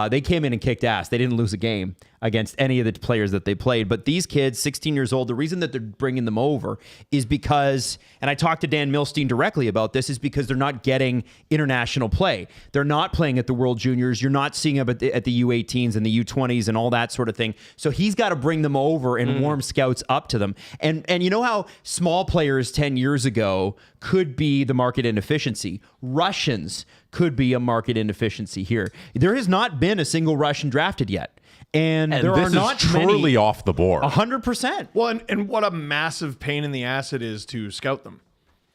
they came in and kicked ass. They didn't lose a game against any of the players that they played. But these kids, 16 years old, the reason that they're bringing them over is because, and I talked to Dan Milstein directly about this, is because they're not getting international play. They're not playing at the World Juniors. You're not seeing them at the U18s and the U20s and all that sort of thing. So he's got to bring them over and warm scouts up to them. And you know how small players 10 years ago could be the market inefficiency? Russians could be a market inefficiency here. There has not been a single Russian drafted yet. And there this are not is truly many, off the board. 100%. Well, and what a massive pain in the ass it is to scout them.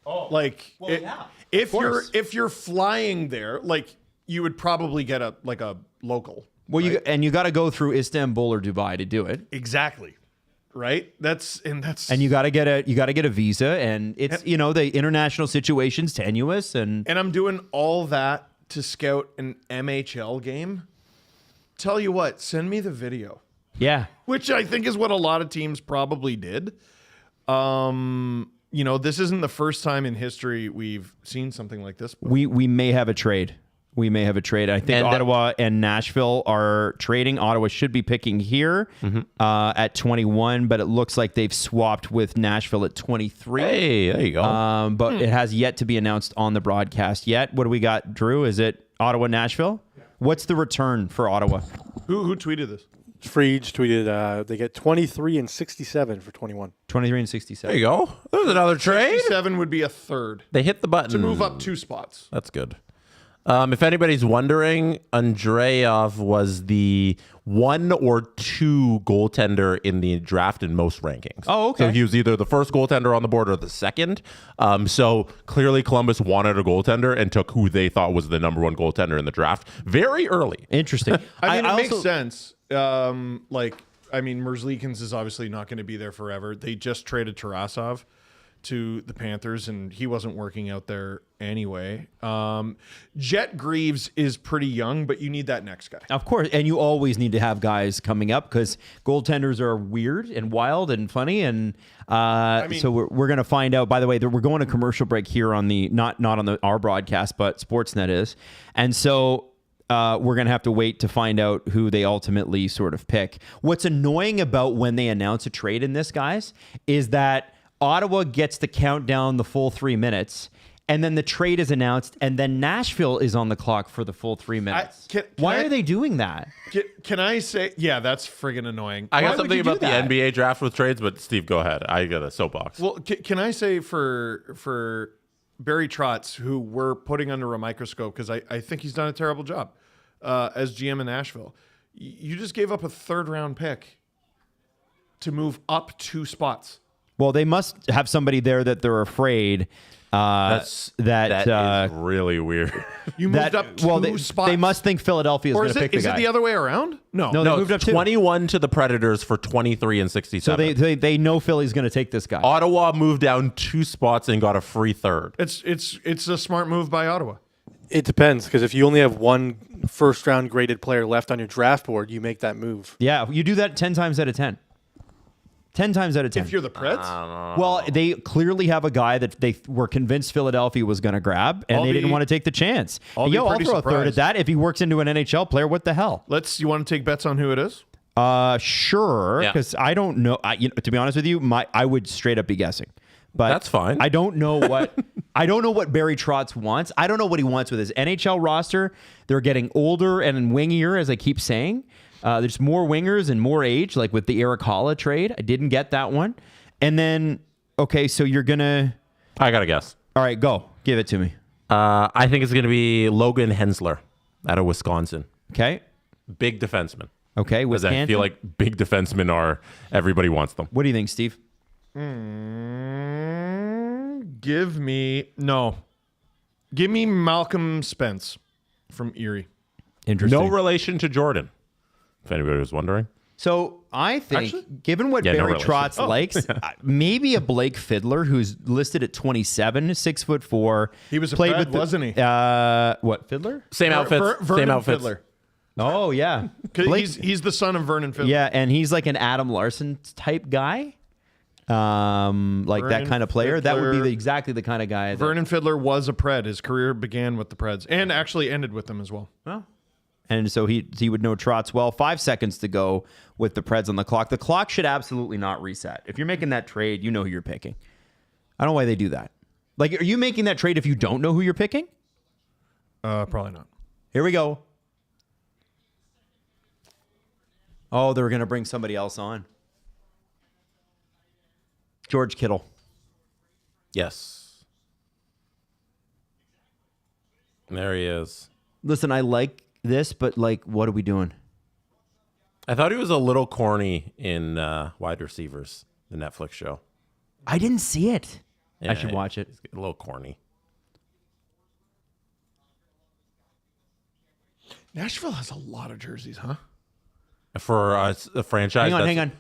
Oh, like if you're flying there, like you would probably get a local. Well, right? you got to go through Istanbul or Dubai to do it. Exactly. Right. And you got to get a visa, and it's the international situation's tenuous, and I'm doing all that to scout an MHL game. Tell you what, send me the video. Yeah. Which I think is what a lot of teams probably did. This isn't the first time in history we've seen something like this before. We may have a trade. I think Ottawa and Nashville are trading. Ottawa should be picking here at 21, but it looks like they've swapped with Nashville at 23. Hey, there you go. But it has yet to be announced on the broadcast yet. What do we got, Drew? Is it Ottawa, Nashville? What's the return for Ottawa? Who tweeted this? Freege tweeted they get 23 and 67 for 21. 23 and 67. There you go. There's another trade. 67 would be a third. They hit the button To move up 2 spots. That's good. If anybody's wondering, Andreev was the 1 or 2 goaltender in the draft in most rankings. Oh, okay. So he was either the first goaltender on the board or the second. So clearly Columbus wanted a goaltender and took who they thought was the number 1 goaltender in the draft very early. Interesting. I mean, it makes sense. Merzlikins is obviously not going to be there forever. They just traded Tarasov to the Panthers, and he wasn't working out there anyway. Jet Greaves is pretty young, but you need that next guy. Of course, and you always need to have guys coming up because goaltenders are weird and wild and funny, and so we're going to find out. By the way, we're going to commercial break here on the not on our broadcast, but Sportsnet is, and so we're going to have to wait to find out who they ultimately sort of pick. What's annoying about when they announce a trade in this, guys, is that Ottawa gets to count down the full 3 minutes, and then the trade is announced, and then Nashville is on the clock for the full 3 minutes. Why are they doing that? Can I say, yeah, that's friggin' annoying. I got something about the NBA draft with trades, but Steve, go ahead. I got a soapbox. Well, can I say for Barry Trotz, who we're putting under a microscope because I think he's done a terrible job as GM in Nashville, you just gave up a 3rd-round pick to move up 2 spots. Well, they must have somebody there that they're afraid that is really weird. You moved up 2 spots. They must think Philadelphia is going to pick the guy. Is it the other way around? No, they moved up 21 to the Predators for 23 and 67. So they know Philly's going to take this guy. Ottawa moved down 2 spots and got a free 3rd. It's a smart move by Ottawa. It depends, because if you only have 1 first-round graded player left on your draft board, you make that move. Yeah, you do that 10 times out of 10. 10 times out of 10. If you're the Preds? Well, they clearly have a guy that they were convinced Philadelphia was going to grab, and they didn't want to take the chance. I'll throw a 3rd at that. If he works into an NHL player, what the hell? You want to take bets on who it is? Sure, because I don't know. To be honest with you, I would straight up be guessing. But that's fine. I don't know what Barry Trotz wants. I don't know what he wants with his NHL roster. They're getting older and wingier, as I keep saying. There's more wingers and more age, like with the Eric Holla trade. I didn't get that one. And then, okay, so you're going to... I got to guess. All right, go. Give it to me. I think it's going to be Logan Hensler out of Wisconsin. Okay. Big defenseman. Okay, Wisconsin. I feel like big defensemen are... Everybody wants them. What do you think, Steve? Give me Malcolm Spence from Erie. Interesting. No relation to Jordan, if anybody was wondering. So I think, given what Barry Trotz likes, maybe a Blake Fiddler, who's listed at 27, 6'4". He was a Pred, wasn't he? What, Fiddler? Same outfits. Same outfits. Fiddler. Oh, yeah. He's the son of Vernon Fiddler. Yeah, and he's like an Adam Larson type guy. Vernon that kind of player. Fiddler. That would be exactly the kind of guy. Vernon Fiddler was a Pred. His career began with the Preds and actually ended with them as well. Oh. And so he would know Trotz well. 5 seconds to go with the Preds on the clock. The clock should absolutely not reset. If you're making that trade, you know who you're picking. I don't know why they do that. Like, are you making that trade if you don't know who you're picking? Probably not. Here we go. Oh, they're going to bring somebody else on. George Kittle. Yes. There he is. Listen, I like this, but what are we doing? I thought he was a little corny in Wide Receivers, the Netflix show. I didn't see it. Yeah, I should watch it. He's a little corny. Nashville has a lot of jerseys, huh? For a franchise. Hang on.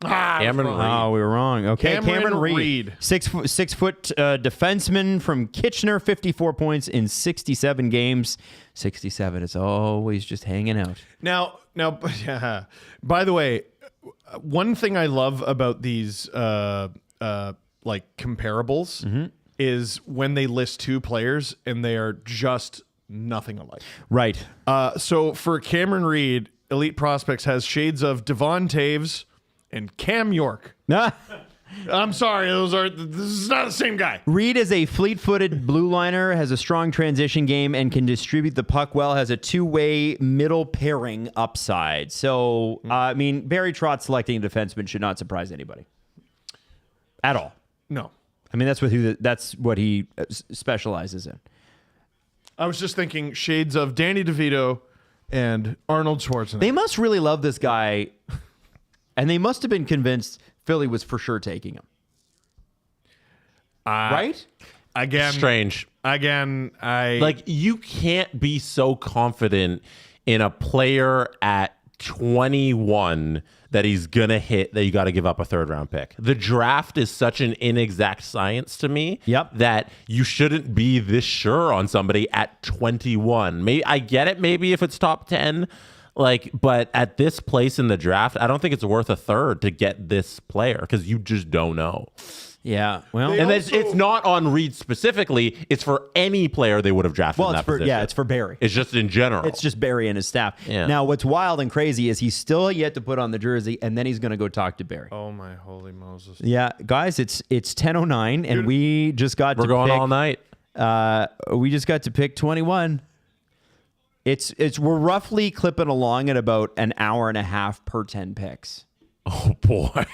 Cameron Reed. Oh, we were wrong. Okay, Cameron Reed. 6 foot defenseman from Kitchener, 54 points in 67 games. 67 is always just hanging out. Now, yeah. By the way, one thing I love about these comparables is when they list 2 players and they are just nothing alike. Right. So for Cameron Reed, Elite Prospects has shades of Devon Taves and Cam York. I'm sorry, this is not the same guy. Reed is a fleet-footed blue liner, has a strong transition game, and can distribute the puck well, has a 2-way middle pairing upside. So, Barry Trotz selecting a defenseman should not surprise anybody. At all. No. I mean, that's what he specializes in. I was just thinking shades of Danny DeVito and Arnold Schwarzenegger. They must really love this guy, and they must have been convinced Philly was for sure taking him. Right? Again, Strange. Like you can't be so confident in a player at 21 that he's gonna hit that you got to give up a 3rd round pick. The draft is such an inexact science to me. Yep. That you shouldn't be this sure on somebody at 21. Maybe I get it. Maybe if it's top 10, but at this place in the draft, I don't think it's worth a 3rd to get this player because you just don't know. Yeah, well, And it's not on Reed specifically. It's for any player they would have drafted in that position. Yeah, it's for Barry. It's just in general. It's just Barry and his staff. Yeah. Now, what's wild and crazy is he's still yet to put on the jersey, and then he's going to go talk to Barry. oh my holy Moses. Yeah, guys, it's 10:09, and we just got We're to going pick, all night. We just got to pick 21. We're roughly clipping along at about an hour and a half per 10 picks. Oh boy.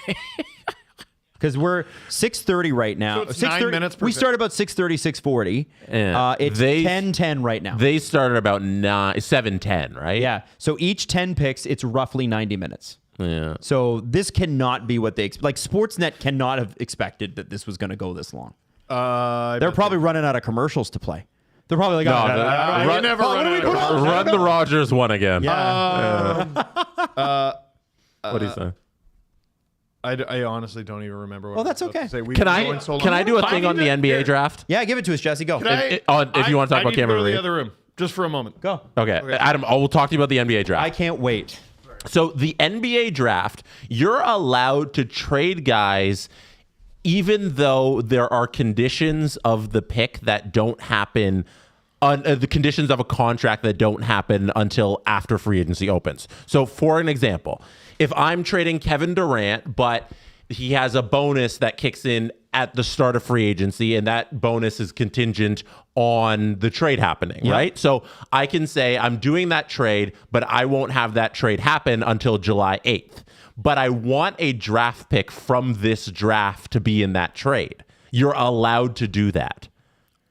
Because we're 6:30 right now. So it's 9 minutes per We pick. start about 6:30, 6:40. Yeah. It's 10:10 right now. They started about 7:10, right? Yeah. So each 10 picks, it's roughly 90 minutes. Yeah. So this cannot be what they like. Sportsnet cannot have expected that this was going to go this long. They're probably running out of commercials to play. They're probably like, run the Rogers one again. Yeah. What do you say? I honestly don't even remember what. Well, that's okay. Can I do a thing on the NBA draft? Yeah, give it to us, Jesse. Go. If you want to talk about Cameron Reed. Reed. The other room, just for a moment. Go. Okay. Adam, I will talk to you about the NBA draft. I can't wait. So the NBA draft, you're allowed to trade guys even though there are conditions of the pick that don't happen, the conditions of a contract that don't happen until after free agency opens. So for an example, if I'm trading Kevin Durant, but he has a bonus that kicks in at the start of free agency, and that bonus is contingent on the trade happening, right? So I can say I'm doing that trade, but I won't have that trade happen until July 8th. But I want a draft pick from this draft to be in that trade. You're allowed to do that.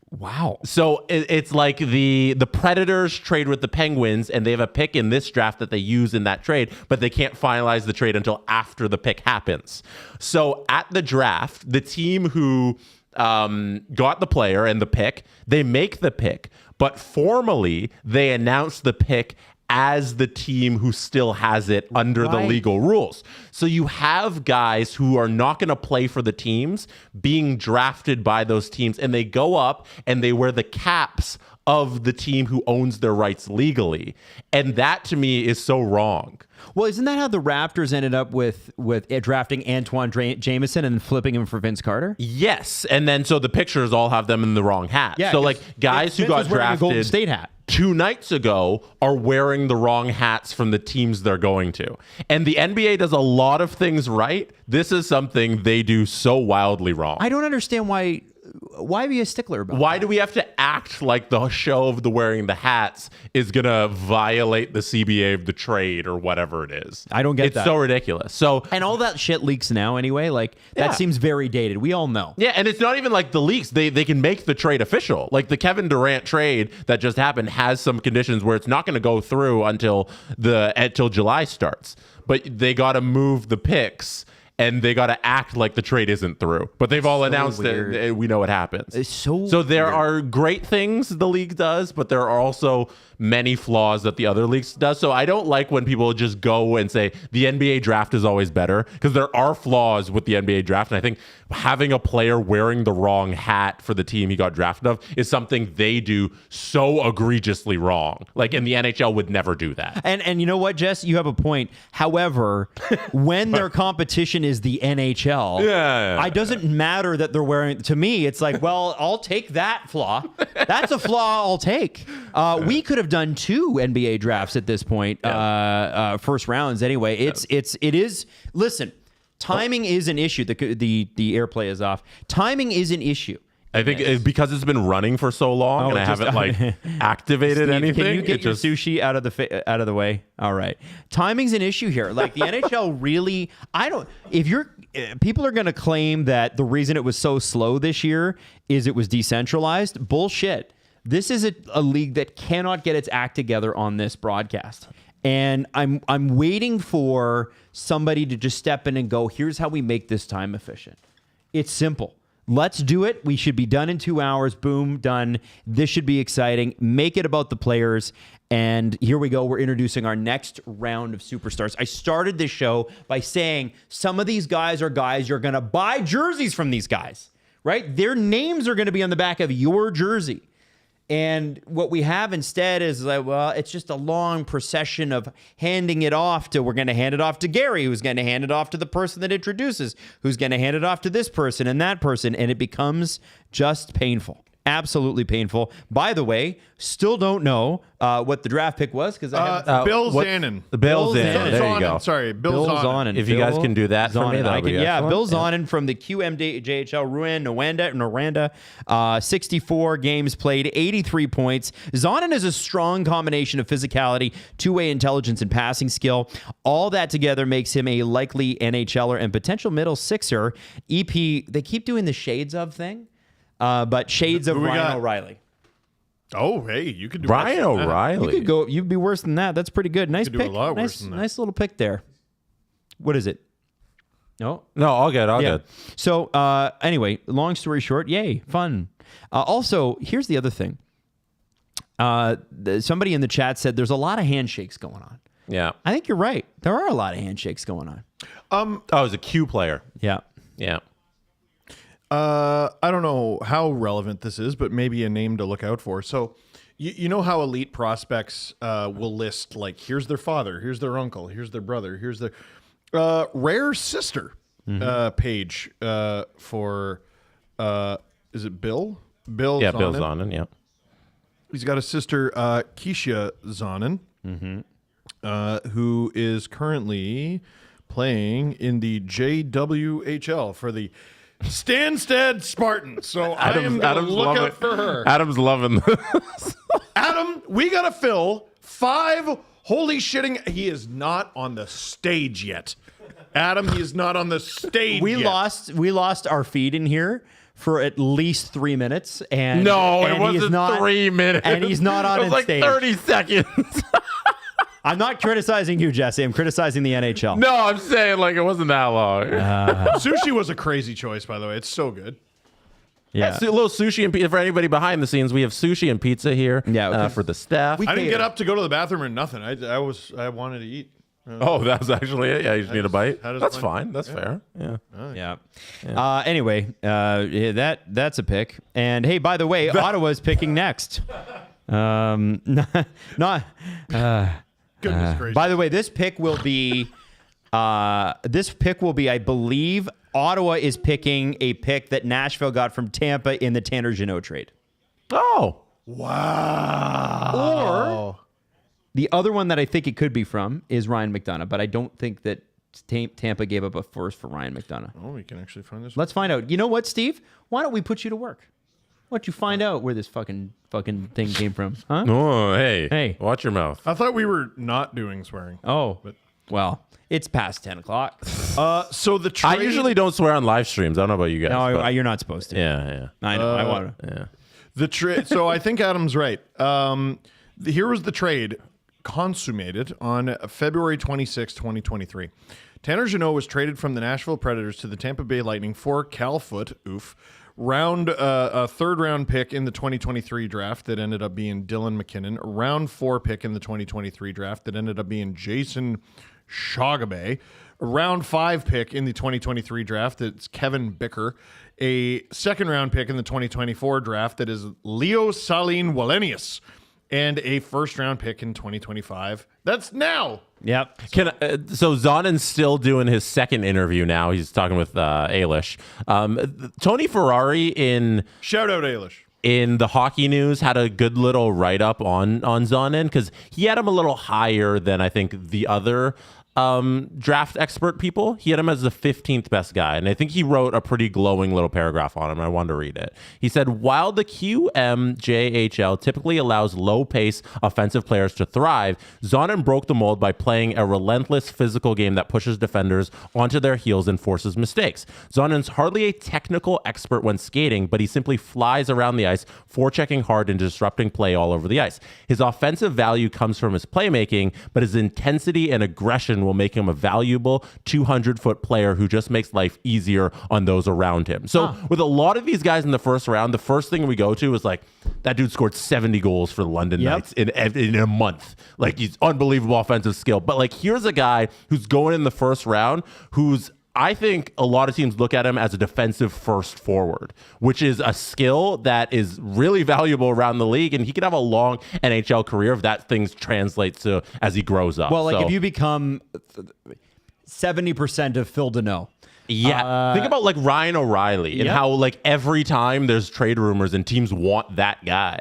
Wow. So it's like the Predators trade with the Penguins, and they have a pick in this draft that they use in that trade, but they can't finalize the trade until after the pick happens. So at the draft, the team who got the player and the pick, they make the pick, but formally they announce the pick as the team who still has it under the legal rules. So you have guys who are not going to play for the teams being drafted by those teams, and they go up and they wear the caps of the team who owns their rights legally. And that to me is so wrong. Well, isn't that how the Raptors ended up with drafting Antoine Jameson and then flipping him for Vince Carter? Yes. And then so the pictures all have them in the wrong hat. Yeah, so like guys who got was wearing a drafted Golden State hat 2 nights ago are wearing the wrong hats from the teams they're going to. And the NBA does a lot of things right. This is something they do so wildly wrong. I don't understand why be a stickler about Why that? do we have to act like the show of the wearing the hats is going to violate the CBA of the trade or whatever it is? I don't get it's that. It's so ridiculous. So And all that shit leaks now anyway. Like, that seems very dated. We all know. yeah, and it's not even like the leaks. They can make the trade official. Like the Kevin Durant trade that just happened has some conditions where it's not going to go through until July starts. But they got to move the picks, and they got to act like the trade isn't through. But they've all announced weird. that we know what happens. It's so there weird. are great things the league does, but there are also many flaws that the other leagues does. So I don't like when people just go and say the NBA draft is always better, because there are flaws with the NBA draft. And I think having a player wearing the wrong hat for the team he got drafted of is something they do so egregiously wrong. Like, and the NHL would never do that. And you know what, Jess? You have a point. However, when their competition is the NHL, it doesn't matter that they're wearing. To me, it's like, well, I'll take that flaw. That's a flaw I'll take. We could have done 2 NBA drafts at this point, first rounds anyway. It is. Listen, timing is an issue. The airplay is off. Timing is an issue. I think because it's been running for so long and I haven't activated Steve, anything. Can you get your sushi out of the way? All right. Timing's an issue here. Like the NHL really, people are going to claim that the reason it was so slow this year is it was decentralized. Bullshit. This is a league that cannot get its act together on this broadcast. And I'm waiting for somebody to just step in and go, here's how we make this time efficient. It's simple. Let's do it. We should be done in 2 hours. Boom, done. This should be exciting. Make it about the players. And here we go. We're introducing our next round of superstars. I started this show by saying some of these guys are guys you're going to buy jerseys from these guys, right? Their names are going to be on the back of your jersey. And what we have instead is like, well, it's just a long procession of handing it off to, we're going to hand it off to Gary, who's going to hand it off to the person that introduces, who's going to hand it off to this person and that person. And it becomes just painful. Absolutely painful. By the way, still don't know what the draft pick was because I haven't. Bill Zanin. Bill Zanin. There you go. Sorry, Bill Zanin. If you guys can do that for me, that'll be excellent. Bill Zanin from the QMJHL Noranda. 64 games played, 83 points. Zanin is a strong combination of physicality, two-way intelligence, and passing skill. All that together makes him a likely NHLer and potential middle sixer. EP, they keep doing the shades of thing. But shades of Ryan O'Reilly. Oh, hey, you could do Ryan O'Reilly. You could go. You'd be worse than that. That's pretty good. Nice pick. pick. Do a lot worse than that. Nice little pick there. What is it? No, all good. All good. So anyway, long story short, yay, fun. Also, here's the other thing. Somebody in the chat said there's a lot of handshakes going on. Yeah, I think you're right. There are a lot of handshakes going on. it's a Q player. Yeah. I don't know how relevant this is, but maybe a name to look out for. So, you know how elite prospects will list, like, here's their father, here's their uncle, here's their brother, here's their rare sister page for, is it Bill? Bill Zanin. Bill Zanin, yeah. He's got a sister, Keisha Zanin, who is currently playing in the JWHL for the Stansted Spartans. So Adam's going to look out for her. Adam's loving this. Adam, we got to fill 5. Holy shitting. He is not on the stage yet. Adam, he is not on the stage yet. We lost our feed in here for at least 3 minutes. And it wasn't 3 minutes. And he's not on it was stage. 30 seconds. I'm not criticizing you, Jesse. I'm criticizing the NHL. No, I'm saying like it wasn't that long. Sushi was a crazy choice, by the way. It's so good. Yeah. A little sushi and pizza. For anybody behind the scenes, we have sushi and pizza here for the staff. I didn't get up to go to the bathroom or nothing. I wanted to eat. Oh, that was actually it? Yeah, you just need a bite? That's fine. That's fair. Yeah. Anyway, that's a pick. And hey, by the way, Ottawa's picking next. Goodness gracious. By the way, this pick will be, I believe, Ottawa is picking a pick that Nashville got from Tampa in the Tanner Jeannot trade. Oh. Wow. Or the other one that I think it could be from is Ryan McDonough, but I don't think that Tampa gave up a first for Ryan McDonough. Oh, we can actually find this. Let's find out. You know what, Steve? Why don't we put you to work? Why don't you find out where this fucking thing came from? Huh? Oh, hey. Hey. Watch your mouth. I thought we were not doing swearing. Oh, well, it's past 10 o'clock. So the trade... I usually don't swear on live streams. I don't know about you guys. No, you're not supposed to. Yeah. I know. I want to. Yeah. The trade. So I think Adam's right. Here was the trade consummated on February 26, 2023. Tanner Jeannot was traded from the Nashville Predators to the Tampa Bay Lightning for Cal Foote, a third-round pick in the 2023 draft that ended up being Dylan McKinnon, a round 4 pick in the 2023 draft that ended up being Jason Shagabe, a round 5 pick in the 2023 draft that's Kevin Bicker, a second-round pick in the 2024 draft that is Leo Saline Wallenius, and a first-round pick in 2025. That's now. Yep. So Zanin's still doing his second interview now. He's talking with Ailish. Tony Ferrari Shout out Ailish. In the Hockey News had a good little write-up on Zanin because he had him a little higher than I think the other draft expert people, he had him as the 15th best guy. And I think he wrote a pretty glowing little paragraph on him. I wanted to read it. He said, while the QMJHL typically allows low-pace offensive players to thrive, Zonin broke the mold by playing a relentless physical game that pushes defenders onto their heels and forces mistakes. Zonin's hardly a technical expert when skating, but he simply flies around the ice, forechecking hard and disrupting play all over the ice. His offensive value comes from his playmaking, but his intensity and aggression will make him a valuable 200-foot player who just makes life easier on those around him. So with a lot of these guys in the first round, the first thing we go to is like, that dude scored 70 goals for the London Knights in a month. Like, he's unbelievable offensive skill. But like, here's a guy who's going in the first round who's, I think a lot of teams look at him as a defensive first forward, which is a skill that is really valuable around the league. And he could have a long NHL career if that things translates to as he grows up. Well, like if you become 70% of Phil Deneau. Yeah. Think about like Ryan O'Reilly and how like every time there's trade rumors and teams want that guy.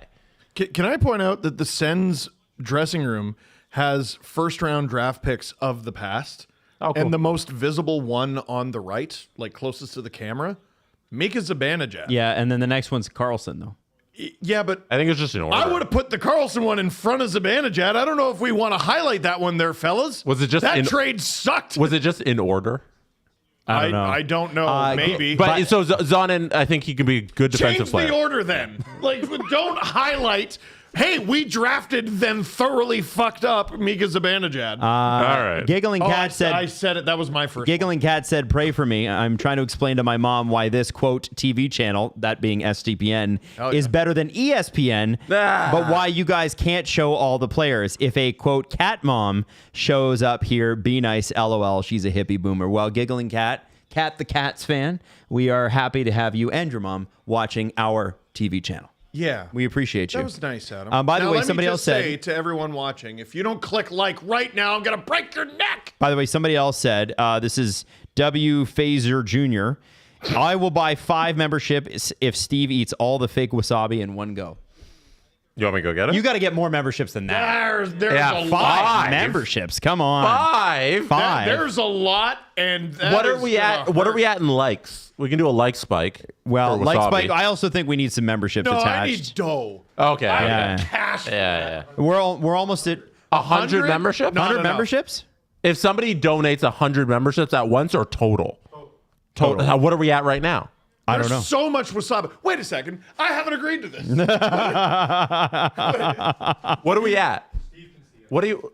Can I point out that the Sens dressing room has first round draft picks of the past? Oh, cool. And the most visible one on the right, like closest to the camera, Mika Zibanejad. Yeah, and then the next one's Carlson, though. Yeah, but I think it's just in order. I would have put the Carlson one in front of Zibanejad. I don't know if we want to highlight that one there, fellas. Was it just that trade sucked? Was it just in order? I don't know. Maybe. But so Zonin, I think he can be a good defensive player. Change the order then. Like, don't highlight. Hey, we drafted then thoroughly fucked up Mika Zibanejad. All right. Giggling Cat said... I said it. That was my first Giggling Cat said, pray for me. I'm trying to explain to my mom why this, quote, TV channel, that being SDPN, is better than ESPN, but why you guys can't show all the players. If a, quote, cat mom shows up here, be nice, LOL, she's a hippie boomer. Well, Giggling Cat the Cats fan, we are happy to have you and your mom watching our TV channel. Yeah. We appreciate you. That was nice, Adam. By the way, let somebody me else just said... say to everyone watching, if you don't click like right now, I'm going to break your neck. By the way, somebody else said, this is W. Phaser Jr., I will buy 5 memberships if Steve eats all the fake wasabi in one go. You want me to go get it? You got to get more memberships than that. There's a lot. 5 memberships. Come on. 5? There's a lot. And what are we at? What are we at in likes? We can do a like spike. Well, like spike. I also think we need some memberships attached. I need dough. Okay. I need cash. Yeah. We're almost at 100 memberships. 100 memberships. If somebody donates 100 memberships at once or total. What are we at right now? I don't know. There's so much wasabi. Wait a second. I haven't agreed to this. What are we at?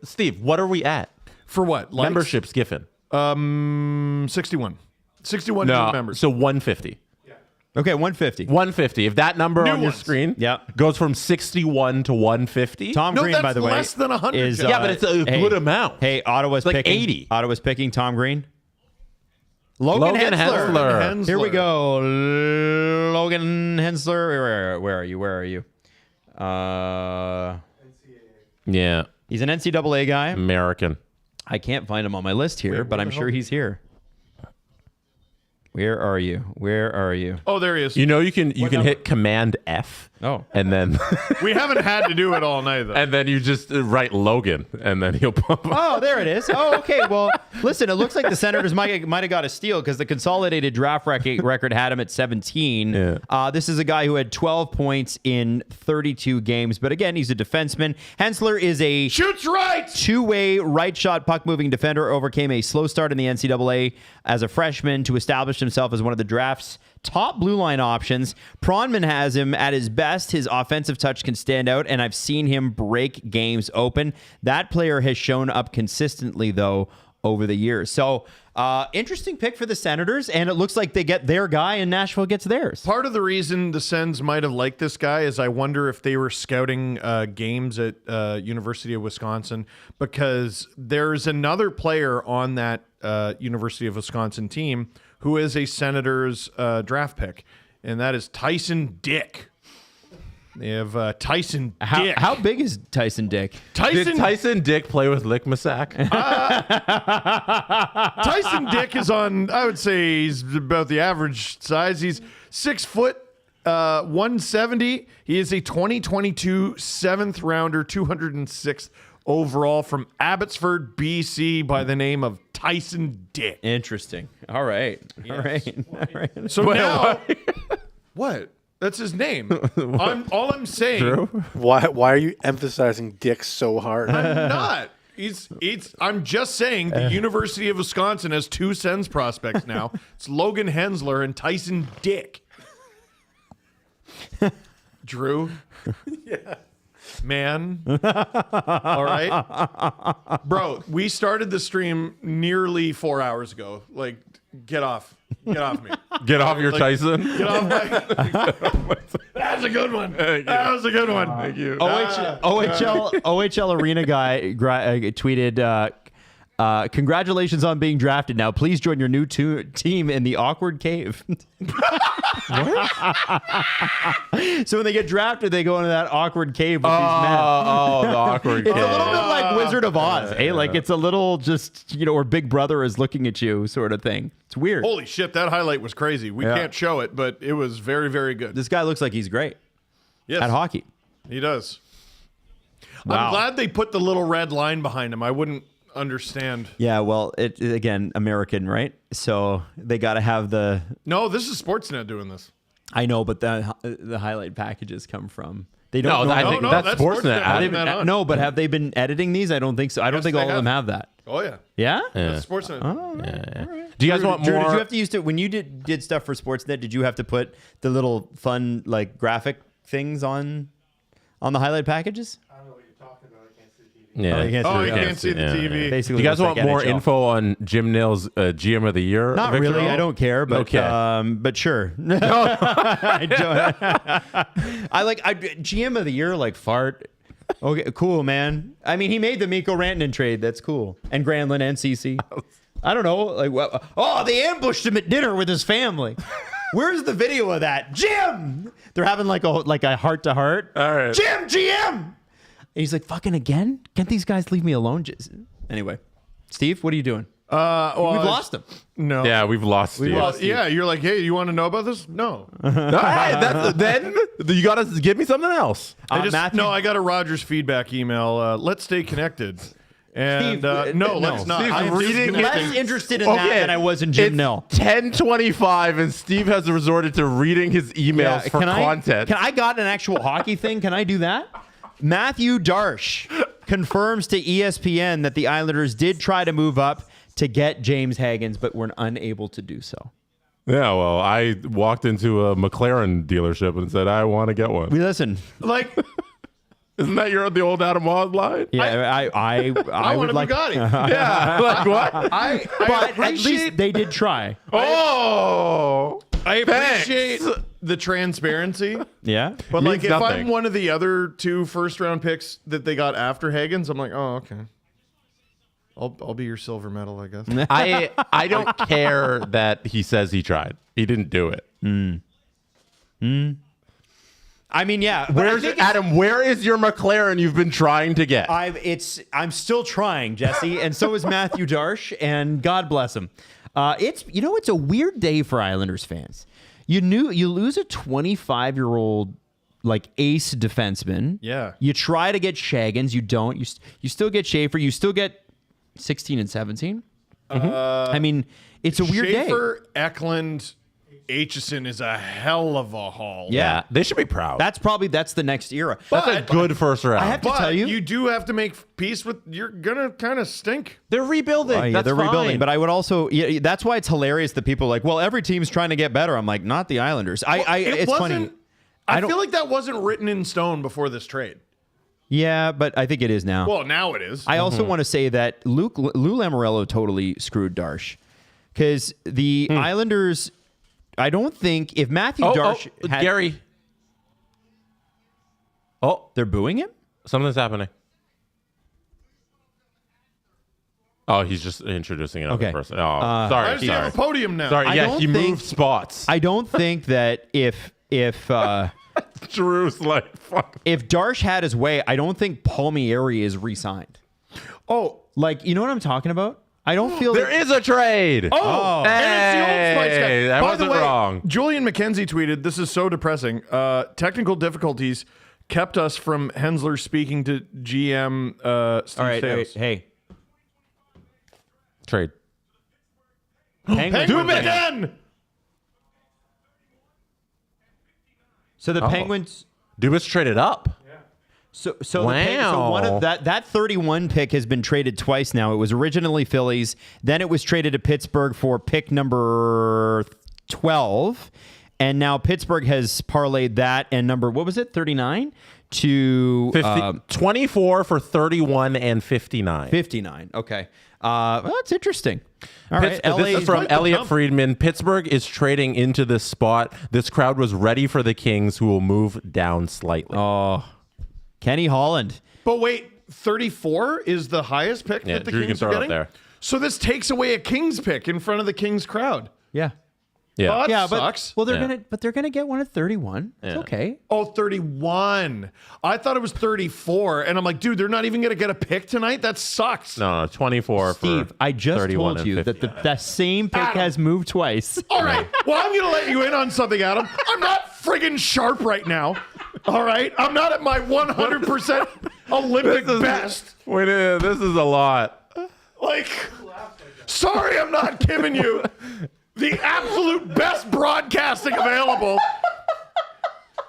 Steve, what are we at? For what? Likes? Memberships given. 61. 61 new members. So 150. Okay, 150. 150. If that number on your ones. screen goes from 61 to 150. Tom Green, by the way, less than 100. is but it's a good amount. Hey, Ottawa's like picking 80. Ottawa's picking Tom Green. Logan Hensler. Here we go. Logan Hensler. Where are you? Yeah. He's an NCAA guy. American. I can't find him on my list here, but I'm sure he's here. Where are you? Oh, there he is. You know you can hit Command F. Oh. And then we haven't had to do it all night though. And then you just write Logan and then he'll pop up. Oh, there it is. Oh, okay. Well, listen, it looks like the Senators might have got a steal because the consolidated draft record had him at 17. Yeah. This is a guy who had 12 points in 32 games, but again, he's a defenseman. Hensler is a shoots right, two-way right shot puck moving defender, overcame a slow start in the NCAA as a freshman to establish himself as one of the draft's top blue line options. Pronman has him at his best. His offensive touch can stand out, and I've seen him break games open. That player has shown up consistently, though, over the years. So, interesting pick for the Senators, and it looks like they get their guy, and Nashville gets theirs. Part of the reason the Sens might have liked this guy is I wonder if they were scouting games at University of Wisconsin, because there's another player on that University of Wisconsin team who is a Senators draft pick, and that is Tyson Dick. They have Tyson Dick. How big is Tyson Dick? Did Tyson Dick play with Lick Masak? Tyson Dick is on, I would say he's about the average size. He's 6 foot, 170. He is a 2022 7th rounder, 206th overall from Abbotsford, BC, by the name of Tyson Dick. Interesting. All right. All right. So now, what? That's his name. All I'm saying. Drew? Why are you emphasizing Dick so hard? I'm not. I'm just saying the University of Wisconsin has 2 Sens prospects now. It's Logan Hensler and Tyson Dick. Drew. Yeah. Man. All right. Bro, we started the stream nearly 4 hours ago. Like, get off. Get off me. Get off your Tyson. Get off my... That's a good one. That was a good one. Thank you. OHL arena guy tweeted, congratulations on being drafted. Now, please join your new team in the awkward cave. So when they get drafted, they go into that awkward cave with these men. Oh, the awkward It's kid. a little bit like Wizard of Oz, eh? Like it's a little just, or Big Brother is looking at you sort of thing. It's weird. Holy shit, that highlight was crazy. We can't show it, but it was very, very good. This guy looks like he's great Yes, at hockey. he does. Wow. I'm glad they put the little red line behind him. I wouldn't understand. Yeah, well, it again, American, right? So they got to have the... No, this is Sportsnet doing this. I know, but the highlight packages come from... They No, don't. I think that's Sportsnet. adding that on. No, but have they been editing these? I don't think so. I don't Yes, think they all of them have that. Oh, yeah. Yeah? That's Sportsnet. Do you guys want Drew, more? did you have to use to when you did stuff for Sportsnet? Did you have to put the little fun like graphic things on the highlight packages? I don't know what you're talking about. I can't see TV. Yeah. you can't see you can't see the TV. Basically, Do you guys looks want like more NHL. info on Jim Nill's GM of the Year? Not victory? really. I don't care, but Okay. but sure. I don't. GM of the Year like fart. Okay, cool, man. I mean, he made the Mikko Rantanen trade. That's cool. And Granlund and CC. I don't know. Like, they ambushed him at dinner with his family. Where's the video of that? Jim! They're having like a heart-to-heart. All right. Jim, GM! And he's like, fucking again? Can't these guys leave me alone? Anyway, Steve, what are you doing? We've lost him. No. Yeah, we've lost Steve. Well, yeah, you're like, hey, you want to know about this? No. Then you got to give me something else. Matthew? I got a Rogers feedback email. Let's stay connected. And Steve, no, let's not. Steve's I'm reading Less interested in that than I was in Jim Nill. 10:25, and Steve has resorted to reading his emails for content. Can I got an actual hockey thing? Can I do that? Matthew Darsh confirms to ESPN that the Islanders did try to move up to get James Hagens, but were unable to do so. Yeah, well, I walked into a McLaren dealership and said, I want to get one. We listen. like, Isn't that the old Adam Wad line? Yeah, I I want would a like. Bugatti. Yeah, like what? I But at least they did try. Oh, I appreciate the transparency. Yeah. But like, Means if nothing. I'm one of the other 2 first-round picks that they got after Hagens, I'm like, oh, okay. I'll be your silver medal, I guess. I don't care that he says he tried. He didn't do it. I mean, yeah. but Where's I think Adam? Where is your McLaren you've been trying to get? I'm still trying, Jesse, and so is Matthew Darsh, and God bless him. It's a weird day for Islanders fans. You lose a 25-year-old like ace defenseman. Yeah. You try to get Shaggins, you don't. You still get Schaefer. You still get 16 and 17. I mean, it's a weird day. Schaefer, Eklund, Aitchison is a hell of a haul. Yeah. They should be proud. That's the next era. That's a good first round. I have to But tell you, you do have to make peace with. You're gonna kind of stink. They're rebuilding. they're rebuilding, but I would also. Yeah, that's why it's hilarious that people are like, well, every team's trying to get better. I'm like, not the Islanders. It's funny. I feel like that wasn't written in stone before this trade. Yeah, but I think it is now. Well, now it is. I also want to say that Lou Lamoriello totally screwed Darsh because the Islanders. I don't think if Matthew Darsh had, Gary. Oh, they're booing him. something's happening. Oh, he's just introducing another Okay. person. Oh, Why sorry. does he have a podium now? Sorry. I Yeah, don't he think- moved spots. I don't think that if Drew's like, fuck. if Darsh had his way, I don't think Palmieri is re-signed. Oh, Like, you know what I'm talking about? I don't feel There is a trade. Oh, and it's the old Spice guy. Hey, that By wasn't the way, wrong. Julian McKenzie tweeted, "This is so depressing. Technical difficulties kept us from Hensler speaking to GM Steve All right, Sales. hey. Trade. Penguins. Do it again! So the Penguins... Dubas traded up. So one of that 31 pick has been traded twice now. It was originally Phillies, then it was traded to Pittsburgh for pick number 12, and now Pittsburgh has parlayed that and number, what was it, 39 to 24 for 31 and 59. 59. Okay, well, that's interesting. All right, This is from Elliot Friedman. Pittsburgh is trading into this spot. This crowd was ready for the Kings, who will move down slightly. Oh, Kenny Holland. But wait, 34 is the highest pick that the Drew can Kings throw are it up getting? there. So this takes away a Kings pick in front of the Kings crowd. Yeah. Yeah. Oh, that But, sucks. well, they're gonna get one at 31. It's okay. Oh, 31. I thought it was 34. And I'm like, dude, they're not even going to get a pick tonight? That sucks. No, 24 Steve, for I just 31 told you and that 50. the same pick Adam. has moved twice. All right. Well, I'm going to let you in on something, Adam. I'm not friggin' sharp right now. All right. I'm not at my 100% Olympic best. Wait, this is a lot. Like, sorry, I'm not giving you the absolute best broadcasting available.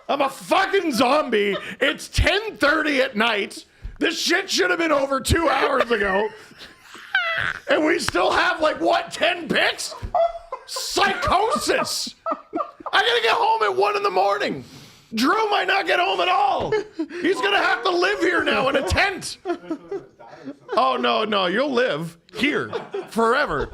I'm a fucking zombie. It's 10:30 at night. This shit should have been over 2 hours ago. And we still have, 10 picks? Psychosis. I gotta get home at 1 in the morning. Drew might not get home at all. He's gonna have to live here now in a tent. Oh, no, you'll live here forever.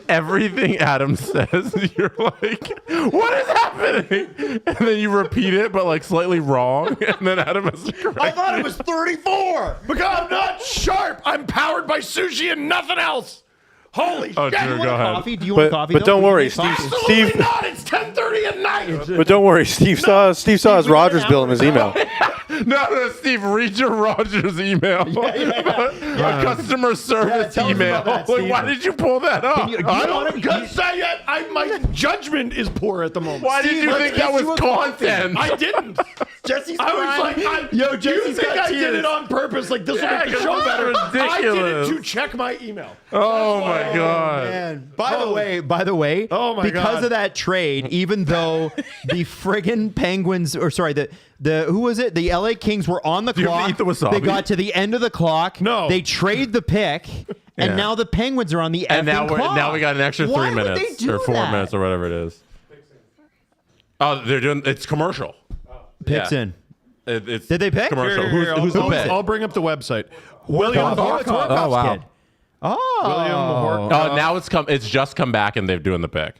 Everything Adam says, you're like, what is happening? And then you repeat it, but slightly wrong. And then Adam has to correct I thought it was 34. Because I'm not sharp. I'm powered by sushi and nothing else. Holy Oh, shit. Drew, go ahead. Coffee? Do you want coffee? But don't worry, Absolutely Steve. not. It's 10:30 at night. But don't worry, Steve saw his Rogers bill in his email. No, Steve, read your Rogers email. A customer service tell us email. about that, Steve. Why did you pull that up? I don't because my judgment is poor at the moment. Why did you think that was content? I didn't. Jesse's I was like, Yo, you Jesse's think got I did tears. it on purpose? Like this will make the because show it's better. I did ridiculous. it to check my email. Oh my god. Man. By the way, Oh my because God. of that trade, even though the friggin' Penguins, or sorry, the who was it? The LA Kings were on the you have to clock. eat the wasabi? They got to the end of the clock. No. They trade the pick, and Yeah. now the Penguins are on the And effing clock. now we got an extra Why 3 would they minutes do or 4 that? minutes or whatever it is. Oh, they're doing it's commercial. Picks Yeah. in. It's Did they pick? commercial? Here, Who's the pick? I'll bring up the website. William Horkoff's Horkoff. Oh, wow. kid. Oh, William Horkoff. Oh, now it's just come back and they're doing the pick.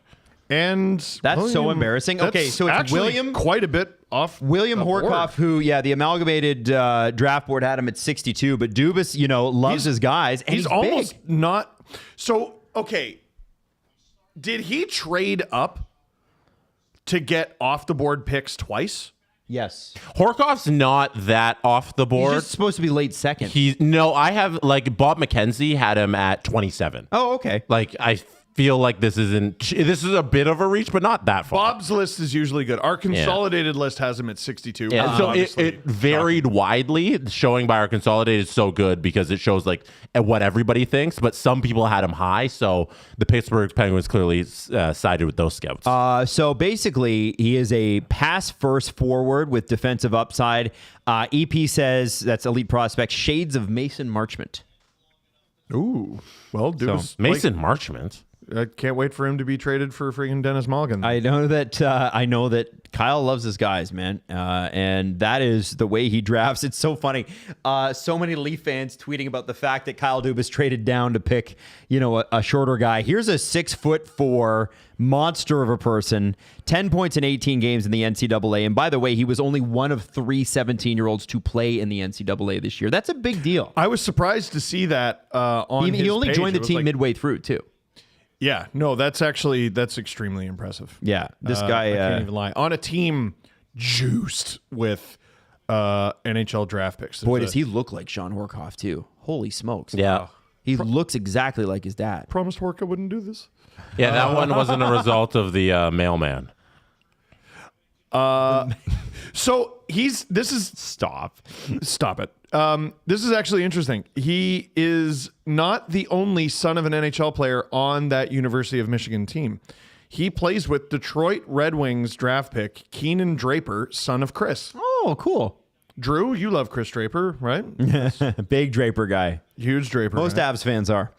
And That's so embarrassing. Okay, that's so it's actually William- quite a bit off. William the board. Horkoff, who, the amalgamated draft board had him at 62, but Dubas, loves his guys, and he's almost big. not. So okay, did he trade up to get off the board picks twice? Yes. Horkoff's not that off the He's board. just supposed to be late second. I have Bob McKenzie had him at 27. Oh, okay. I feel like this is a bit of a reach, but not that far. Bob's list is usually good. Our consolidated list has him at 62. Yeah, so Obviously. it varied widely. Showing by our consolidated is so good because it shows at what everybody thinks, but some people had him high. So the Pittsburgh Penguins clearly sided with those scouts. So basically, he is a pass-first forward with defensive upside. EP says that's elite prospect, shades of Mason Marchment. Ooh, well, dude, Mason Marchment. I can't wait for him to be traded for friggin' Dennis Mulligan. I know that Kyle loves his guys, man, and that is the way he drafts. It's so funny. So many Leaf fans tweeting about the fact that Kyle Dubas traded down to pick, a shorter guy. Here's a 6'4" monster of a person, 10 points in 18 games in the NCAA. And by the way, he was only one of 3 17-year-olds to play in the NCAA this year. That's a big deal. I was surprised to see that on his He only page. joined the It was team midway through, too. Yeah, no, that's extremely impressive. Yeah, this guy. I can't even lie. On a team juiced with NHL draft picks. Boy, does he look like Sean Horkoff, too. Holy smokes. Yeah. He looks exactly like his dad. promised Hork I wouldn't do this. Yeah, that one wasn't a result of the mailman. So Stop it. This is actually interesting. He is not the only son of an NHL player on that University of Michigan team. He plays with Detroit Red Wings draft pick Keenan Draper, son of Chris. Oh, cool. Drew, you love Chris Draper, right? Big Draper guy. Huge Draper. Most Avs fans are.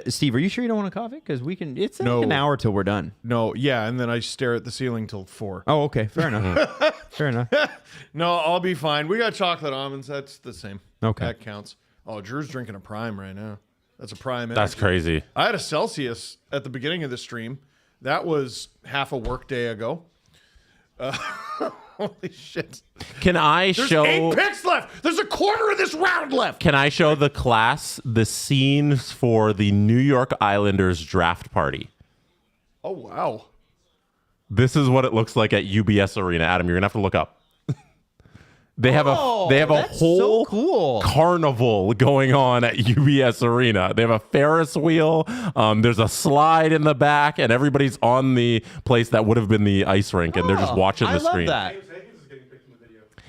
Steve, are you sure you don't want a coffee? Because we can. It's like an hour till we're done. No, yeah, and then I stare at the ceiling till 4. Oh, okay, fair enough. Fair enough. No, I'll be fine. We got chocolate almonds. That's the same. Okay, that counts. Oh, Drew's drinking a Prime right now. That's a Prime. That's crazy. I had a Celsius at the beginning of the stream. That was half a work day ago. Holy shit. Can I show... There's 8 picks left. There's a quarter of this round left. Can I show the class the scenes for the New York Islanders draft party? Oh, wow. This is what it looks like at UBS Arena. Adam, you're going to have to look up. They have a whole cool carnival going on at UBS Arena. They have a Ferris wheel. There's a slide in the back, and everybody's on the place that would have been the ice rink, and they're just watching the screen. I love that.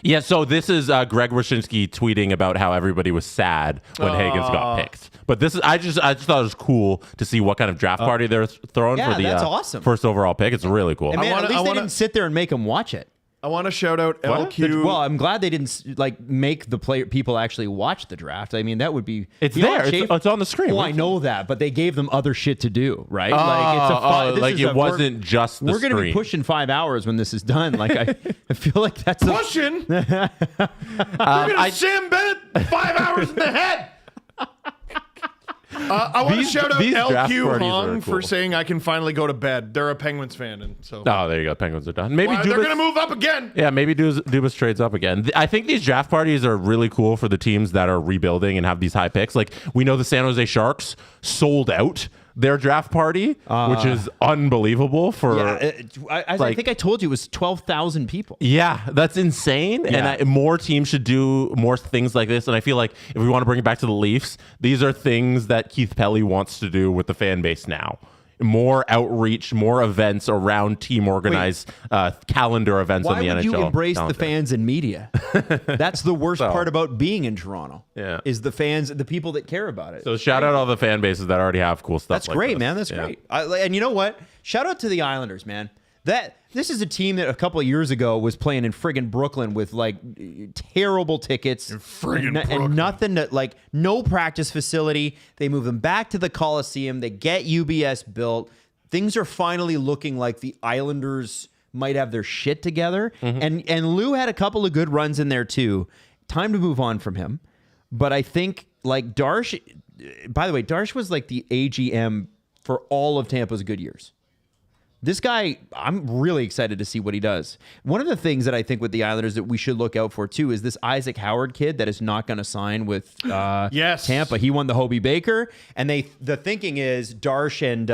Yeah, so this is Greg Wyshynski tweeting about how everybody was sad when Higgins got picked. But this is I just thought it was cool to see what kind of draft party they're throwing for the awesome. first overall pick. It's really cool. And man, at least they didn't sit there and make them watch it. I want to shout out LQ. Well, I'm glad they didn't make the people actually watch the draft. I mean, that would be it's there. It's on the screen. Well, I know that, but they gave them other shit to do, right? It wasn't just the We're going to be pushing 5 hours when this is done. Like I feel like that's pushing. You're gonna Sam Bennett 5 hours in the head. I want to shout out LQ Hong for saying I can finally go to bed. They're a Penguins fan, and so. Oh, there you go. Penguins are done. Maybe they're going to move up again. Yeah, maybe Dubas trades up again. I think these draft parties are really cool for the teams that are rebuilding and have these high picks. Like we know the San Jose Sharks sold out their draft party, which is unbelievable. I think I told you it was 12,000 people. Yeah, that's insane. Yeah. And more teams should do more things like this. And I feel like if we want to bring it back to the Leafs, these are things that Keith Pelly wants to do with the fan base now. More outreach, more events around team organized calendar events on the NHL. Why would you embrace calendar. The fans and media? That's the worst part about being in Toronto. Yeah, is the fans, the people that care about it. So shout out all the fan bases that already have cool stuff. That's great, man. That's great. And you know what? Shout out to the Islanders, man. This is a team that a couple of years ago was playing in friggin' Brooklyn with like terrible tickets and nothing to no practice facility. They move them back to the Coliseum. They get UBS built. Things are finally looking like the Islanders might have their shit together. Mm-hmm. And Lou had a couple of good runs in there too. Time to move on from him. But I think like Darsh, by the way, Darsh was like the AGM for all of Tampa's good years. This guy, I'm really excited to see what he does. One of the things that I think with the Islanders that we should look out for, too, is this Isaac Howard kid that is not going to sign with Tampa. He won the Hobie Baker, and the thinking is Darsh and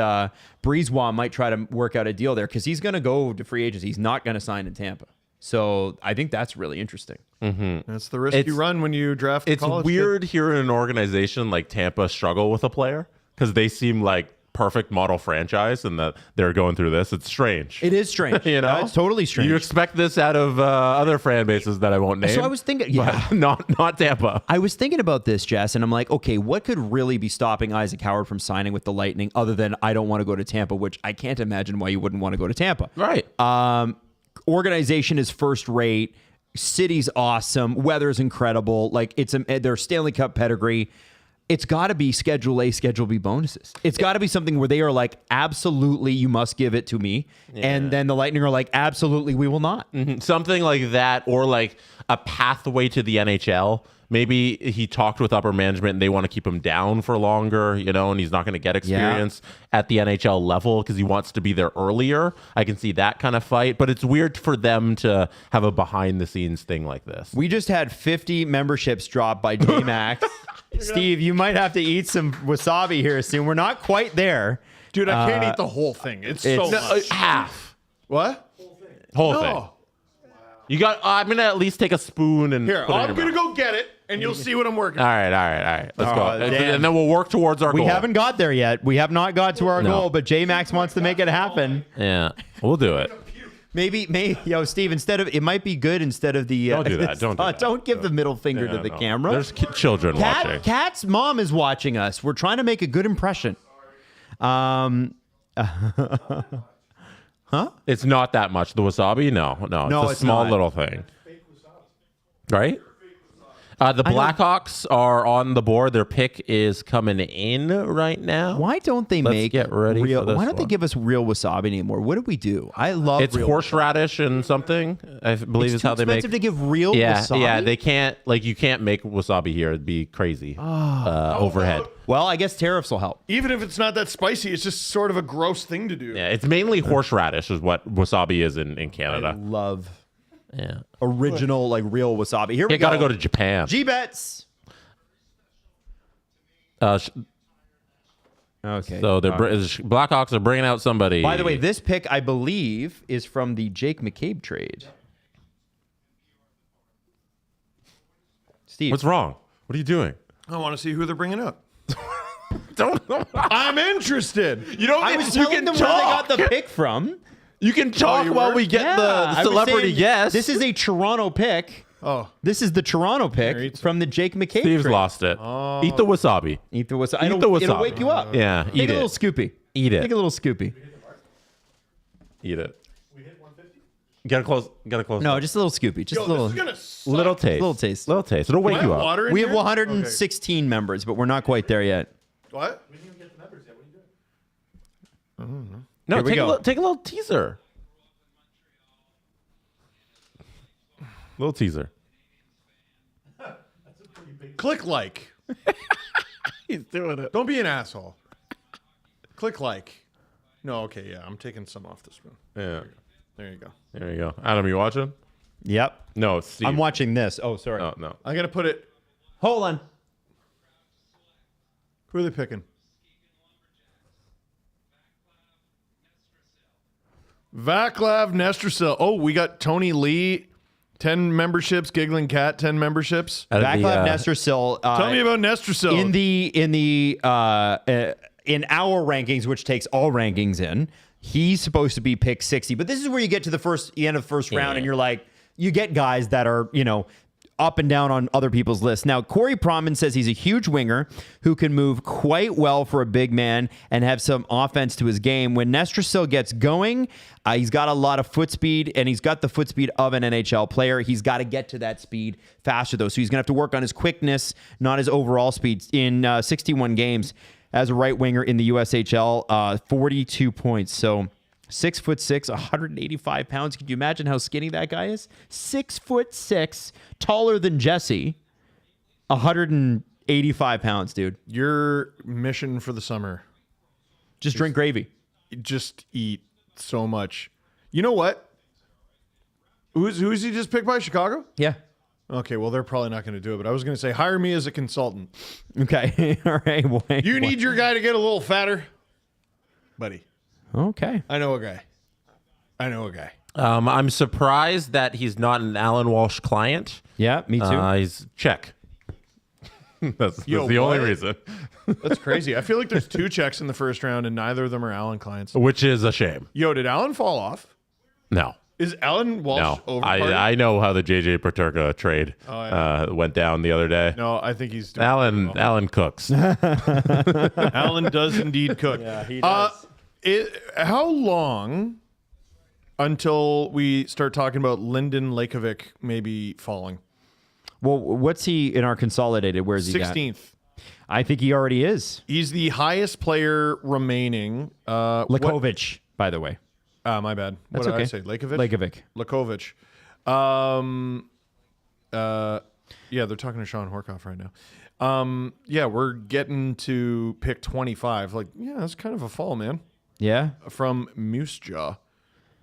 Brisebois might try to work out a deal there because he's going to go to free agency. He's not going to sign in Tampa. So I think that's really interesting. Mm-hmm. That's the risk you run when you draft a college kid. It's weird hearing an organization like Tampa struggle with a player because they seem like perfect model franchise and that they're going through this. It's strange. It is strange. You know, it's totally strange. You expect this out of other fan bases that I won't name. So I was thinking, not Tampa. I was thinking about this, Jess, and I'm like, okay, what could really be stopping Isaac Howard from signing with the Lightning other than I don't want to go to Tampa, which I can't imagine why you wouldn't want to go to Tampa. Right. Organization is first rate. City's awesome. Weather's incredible. Like their Stanley Cup pedigree. It's got to be Schedule A, Schedule B bonuses. It's got to be something where they are like, absolutely, you must give it to me. Yeah. And then the Lightning are like, absolutely, we will not. Mm-hmm. Something like that, or like a pathway to the NHL. Maybe he talked with upper management and they want to keep him down for longer, and he's not going to get experience at the NHL level because he wants to be there earlier. I can see that kind of fight, but it's weird for them to have a behind the scenes thing like this. We just had 50 memberships dropped by J-Max. Steve, you might have to eat some wasabi here soon. We're not quite there. Dude, I can't eat the whole thing. It's so much. Half. What? Whole thing. You got. I'm gonna at least take a spoon and. Here, I'm gonna go get it, and you'll see what I'm working. All right. Let's go, and then we'll work towards our goal. We haven't got there yet. We have not got to our goal, but J-Max wants to make it happen. Yeah, we'll do it. Maybe, Steve. It might be good instead of the. Don't do that. Don't do that. Don't give the middle finger to the camera. There's children watching. Kat's mom is watching us. We're trying to make a good impression. Huh? It's not that much. The wasabi? No. It's a small not. little thing. Right? The Blackhawks are on the board. Their pick is coming in right now. Why don't they get ready real? for this Why don't they one. give us real wasabi anymore? What do we do? I love It's real horseradish and something. I believe It's is how too they make. expensive to give real wasabi. Yeah. They can't you can't make wasabi here. It'd be crazy. Overhead. Well, I guess tariffs will help. Even if it's not that spicy, it's just sort of a gross thing to do. Yeah, it's mainly horseradish is what wasabi is in Canada. Love Yeah. original real wasabi. Here we You go. gotta go to Japan. G-bets. Okay. So the Blackhawks are bringing out somebody. By the way, this pick, I believe, is from the Jake McCabe trade. Steve. What's wrong? What are you doing? I want to see who they're bringing up. Don't. I'm interested. You don't. I was telling them where they got the pick from. You can talk while we get the I was celebrity saying, guest. This is a Toronto pick. Oh, This is the Toronto pick from the Jake McCabe Steve's trade. lost it. Eat the wasabi. Eat the wasabi. Eat the wasabi. It'll wake you up. Yeah, Take eat a it. little scoopy. Eat it. Take a little scoopy. Eat it. We hit 150. Get a close. No, just a little scoopy. Just a little, this is gonna suck. little taste. little taste. Little taste. It'll wake Can I you have up. water in We have here? 116 members, but we're not quite there yet. What? No, Here we go. take a little teaser. Little teaser. Click like. He's doing it. Don't be an asshole. Click like. No, okay, yeah. I'm taking some off the spoon. Yeah. There you go. There you go. Adam, you watching? Yep. No, it's Steve. I'm watching this. Oh, sorry. Oh, no. I'm gonna put it. Hold on. Who are they picking? Vaclav Nestrasil. Oh, we got Tony Lee, 10 memberships. Giggling Cat, 10 memberships. Vaclav Nestrasil. Tell me about Nestrasil. In our rankings, which takes all rankings in, he's supposed to be pick 60. But this is where you get to the end of the first round, and you're like, you get guys that are, up and down on other people's lists. Now, Corey Proman says he's a huge winger who can move quite well for a big man and have some offense to his game. When Nestrasil gets going, he's got a lot of foot speed, and he's got the foot speed of an NHL player. He's got to get to that speed faster, though. So he's going to have to work on his quickness, not his overall speed. In 61 games as a right winger in the USHL, 42 points. So 6'6", 185 pounds. Could you imagine how skinny that guy is? 6'6", taller than Jesse, 185 pounds, dude. Your mission for the summer. Just drink gravy. Just eat so much. You know what? Who's he just picked by? Chicago? Yeah. Okay, well, they're probably not going to do it, but I was going to say, hire me as a consultant. Okay. All right. Boy. You need your guy to get a little fatter? Buddy. Okay. I know a guy. I'm surprised that he's not an Alan Walsh client. Yeah, me too. He's Czech. That's Yo, the only what? reason. That's crazy. I feel like there's 2 checks in the first round, and neither of them are Allen clients. Which is a shame. Yo, did Allen fall off? No. Is Allen Walsh No. overparted? I know how the JJ Paterka trade went down the other day. No, I think he's doing Alan cooks. Allen does indeed cook. Yeah, he does. How long until we start talking about Lyndon Lakovic maybe falling? Well, what's he in our consolidated? Where is he? 16th. I think he already is. He's the highest player remaining. Lakovic, by the way. My bad. That's what did okay. I say? Lakovic? Lakovic. Yeah, they're talking to Sean Horkoff right now. Yeah, we're getting to pick 25. That's kind of a fall, man. Yeah. From Moose Jaw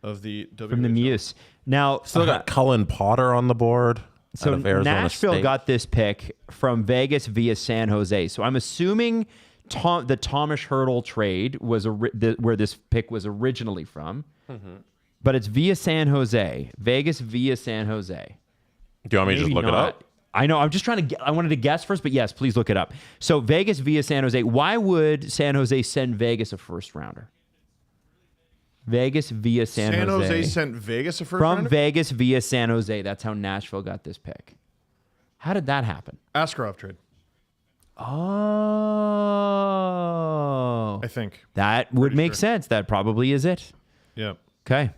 of the WHL. From the Muse. Now, Still got Cullen Potter on the board. so out of Arizona Nashville State. got this pick from Vegas via San Jose. So I'm assuming the Thomas Hertl trade was where this pick was originally from. Mm-hmm. But it's via San Jose. Vegas via San Jose. Do you want me to just look it up? I know. I'm just trying to. I wanted to guess first, but yes, please look it up. So Vegas via San Jose. Why would San Jose send Vegas a first rounder? Vegas via San Jose. San Jose sent Vegas a first From rounder? Vegas via San Jose. That's how Nashville got this pick. How did that happen? Askarov trade, Oh. I think. That would make sense. That probably is it. Yeah. Okay.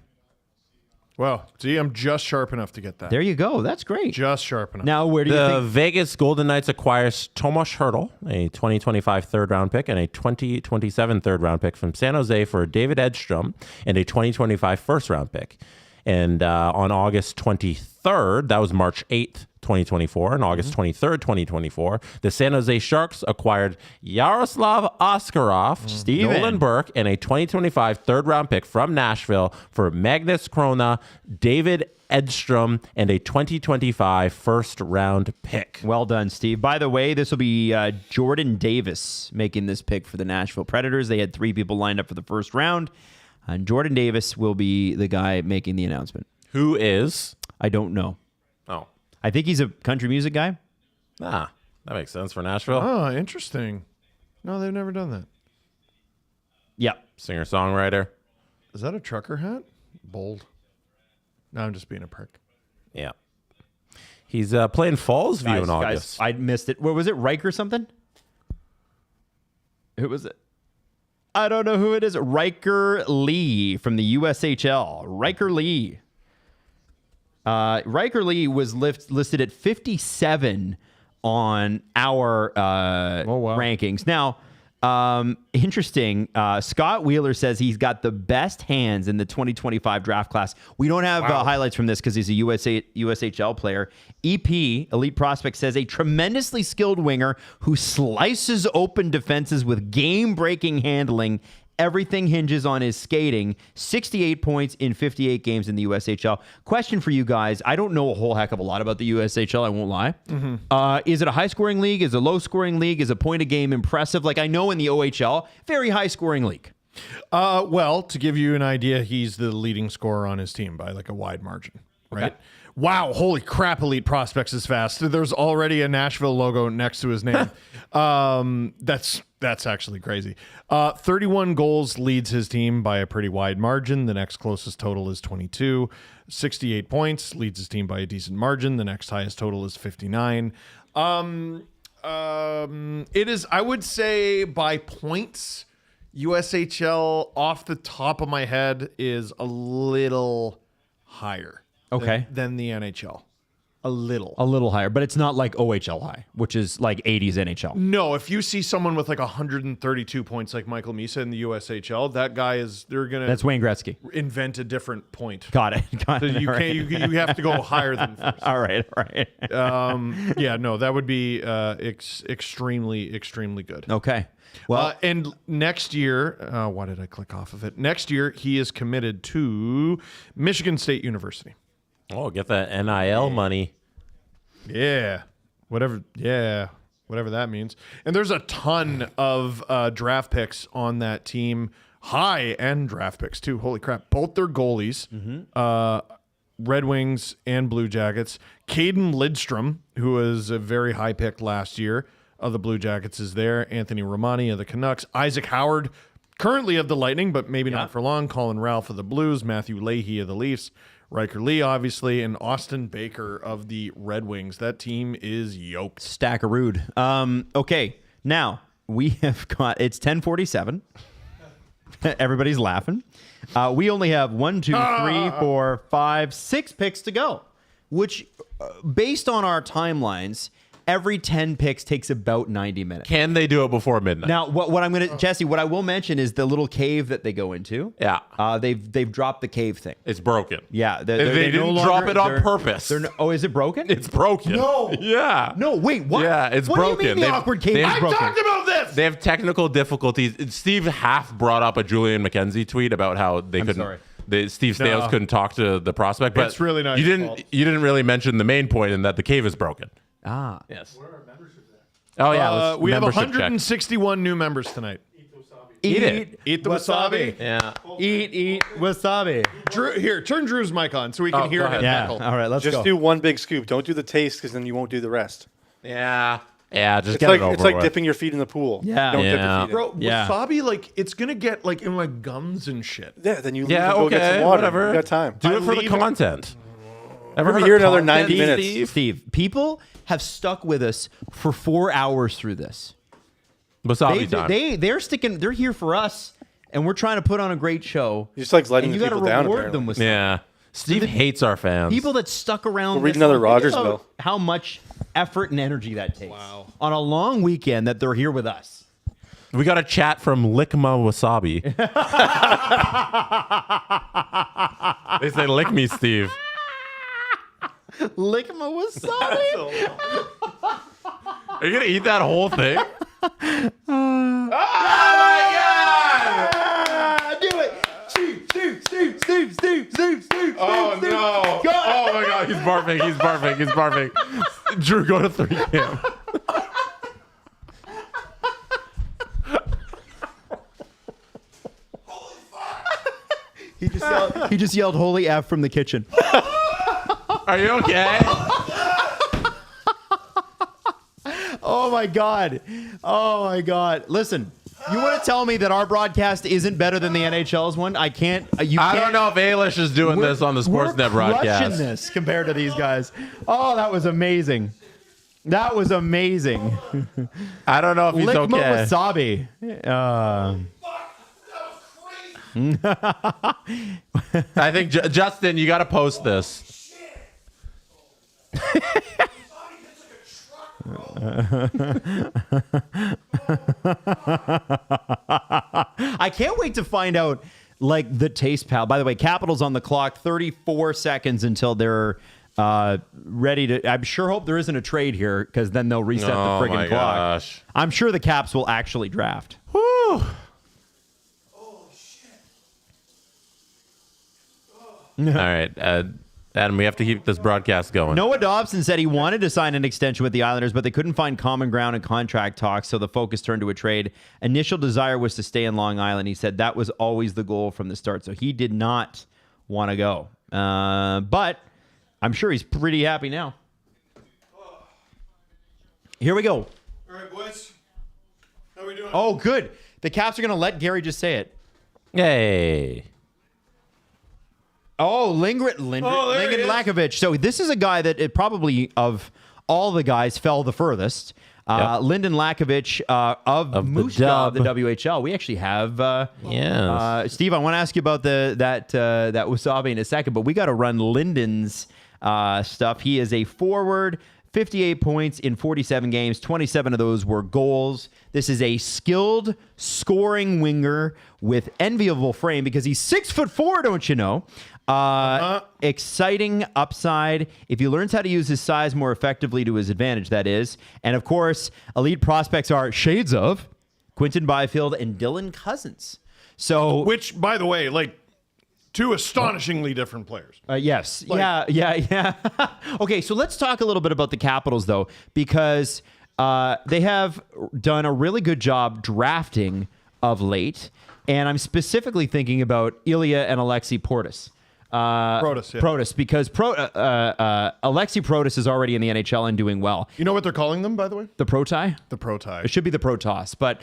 Well, see, I'm just sharp enough to get that. There you go. That's great. Just sharp enough. Now, where do you The think? Vegas Golden Knights acquires Tomas Hertl, a 2025 third-round pick, and a 2027 third-round pick from San Jose for David Edstrom and a 2025 first-round pick. And on August 23rd, that was March 8th, 2024, and August 23rd, 2024, the San Jose Sharks acquired Yaroslav Askarov, Nolan Burke, and a 2025 third-round pick from Nashville for Magnus Krona, David Edstrom, and a 2025 first-round pick. Well done, Steve. By the way, this will be Jordan Davis making this pick for the Nashville Predators. They had 3 people lined up for the first round, and Jordan Davis will be the guy making the announcement. Who is? I don't know. Oh. I think he's a country music guy. That makes sense for Nashville. Oh, interesting. No, they've never done that. Yeah. Singer-songwriter. Is that a trucker hat? Bold. No, I'm just being a prick. Yeah. He's playing Fallsview in August. I missed it. What was it? Riker something? Who was it? I don't know who it is. Riker Lee from the USHL. Riker Lee. Riker Lee was listed at 57 on our rankings. Now, interesting. Scott Wheeler says he's got the best hands in the 2025 draft class. We don't have highlights from this because he's a USHL player. EP, Elite Prospect, says a tremendously skilled winger who slices open defenses with game-breaking handling. Everything hinges on his skating. 68 points in 58 games in the USHL. Question for you guys. I don't know a whole heck of a lot about the USHL. I won't lie. Is it a high-scoring league? Is it a low-scoring league? Is a point a game impressive? Like I know in the OHL, very high-scoring league. Well, to give you an idea, he's the leading scorer on his team by like a wide margin, right? Okay. Wow, holy crap, Elite Prospects is fast. There's already a Nashville logo next to his name. That's actually crazy. 31 goals leads his team by a pretty wide margin. The next closest total is 22. 68 points leads his team by a decent margin. The next highest total is 59. It is, I would say, by points, USHL off the top of my head is a little higher. Okay. Than the NHL. A little higher, but it's not like OHL high, which is like 80s NHL. No, if you see someone with like 132 points like Michael Misa in the USHL, that guy they're going to That's Wayne Gretzky. invent a different point. Got it. So you All can't you have to go higher than first. All right. Yeah, no, that would be extremely good. Okay. Well, and next year, why did I click off of it? Next year, he is committed to Michigan State University. Oh, get that NIL money. Yeah, whatever that means. And there's a ton of draft picks on that team, high-end draft picks too. Holy crap! Both their goalies, Red Wings and Blue Jackets. Caden Lidstrom, who was a very high pick last year of the Blue Jackets, is there. Anthony Romani of the Canucks. Isaac Howard, currently of the Lightning, but maybe not for long. Colin Ralph of the Blues. Matthew Leahy of the Leafs. Riker Lee, obviously, and Austin Baker of the Red Wings. That team is yoked. Stackarood. Okay, now we have got, it's 10:47. Everybody's laughing. We only have 1, 2, 3, 4, 5, 6 picks to go, which, based on our timelines, every 10 picks takes about 90 minutes. Can they do it before midnight? Now, what I'm going to, Jesse, what I will mention is the little cave that they go into. Yeah. They've dropped the cave thing. It's broken. Yeah. They didn't drop it on purpose. Oh, is it broken? It's broken. No. Yeah. No, wait, what? Yeah, it's what broken. What do you mean the awkward cave is broken? Talked about this! They have technical difficulties. Steve half brought up a Julian McKenzie tweet about how they couldn't. Sorry. Steve Stales couldn't talk to the prospect, but It's really not You your didn't. fault. You didn't really mention the main point in that the cave is broken. Ah. Yes. Oh yeah. Let's We have membership check. 161 new members tonight. Eat it. Eat the wasabi. Yeah. Eat wasabi. Drew, here, turn Drew's mic on so we can Oh, hear go him ahead. Yeah. heckle. All right, let's Just go. do one big scoop. Don't do the taste because then you won't do the rest. Yeah. Yeah, just It's get like it over it's like with. dipping your feet in the pool. Yeah. Don't dip Yeah. your feet in. Bro, Yeah. wasabi, like, it's going to get, like, in my gums and shit. Yeah, then you leave Yeah, and go get okay, some water. whatever. You got time. Do I it for the leave- content. Ever We're heard here of another content, 90 minutes. Steve? Steve, people have stuck with us for 4 hours through this. Wasabi time. They're here for us, and we're trying to put on a great show. He just likes letting And the you got to people down. reward Apparently. them with something. yeah. Steve hates our fans. People that stuck around. We'll read this another long, think Rogers about bill. How much effort and energy that takes on a long weekend that they're here with us. We got a chat from Lickma Wasabi. They say, lick me, Steve. Lick my wasabi. Are you going to eat that whole thing? Do it. Steve. Oh, no. Oh, my God. He's barfing. Drew, go to 3 cam. He just yelled "Holy F" from the kitchen. Are you okay? Oh my god. Listen, you want to tell me that our broadcast isn't better than the NHL's one? I can't. I don't know if Ailish is doing this on the Sportsnet We're crushing broadcast. this compared to these guys. Oh, that was amazing. I don't know if he's Lick my okay. wasabi. I think, Justin, you got to post this. I can't wait to find out, like, the taste pal. By the way, Capitals on the clock, 34 seconds until they're ready to. I'm sure hope there isn't a trade here, because then they'll reset the Oh, friggin' my clock. gosh. I'm sure the Caps will actually draft. Whew. All right, Adam, we have to keep this broadcast going. Noah Dobson said he wanted to sign an extension with the Islanders, but they couldn't find common ground in contract talks, so the focus turned to a trade. Initial desire was to stay in Long Island. He said that was always the goal from the start, so he did not want to go. But I'm sure he's pretty happy now. Here we go. All right, boys. How are we doing? Oh, good. The Caps are going to let Gary just say it. Yay. Oh, Lindgren Lakovich. So this is a guy that it probably, of all the guys, fell the furthest. Lyndon Lakovich of Moose Jaw, the WHL. We actually have Steve, I want to ask you about that wasabi in a second, but we got to run Lyndon's stuff. He is a forward, 58 points in 47 games. 27 of those were goals. This is a skilled scoring winger with enviable frame because he's 6'4", don't you know? Exciting upside if he learns how to use his size more effectively to his advantage, that is. And of course, elite prospects are shades of Quinton Byfield and Dylan Cousins. So, Which, by the way, like, two astonishingly different players. yes. Like- Yeah. Okay, so let's talk a little bit about the Capitals, though, because they have done a really good job drafting of late. And I'm specifically thinking about Ilya and Alexei Protas. Protas, because Alexei Protas is already in the NHL and doing well. You know what they're calling them, by the way? The Proti? The Proti. It should be the Protoss, but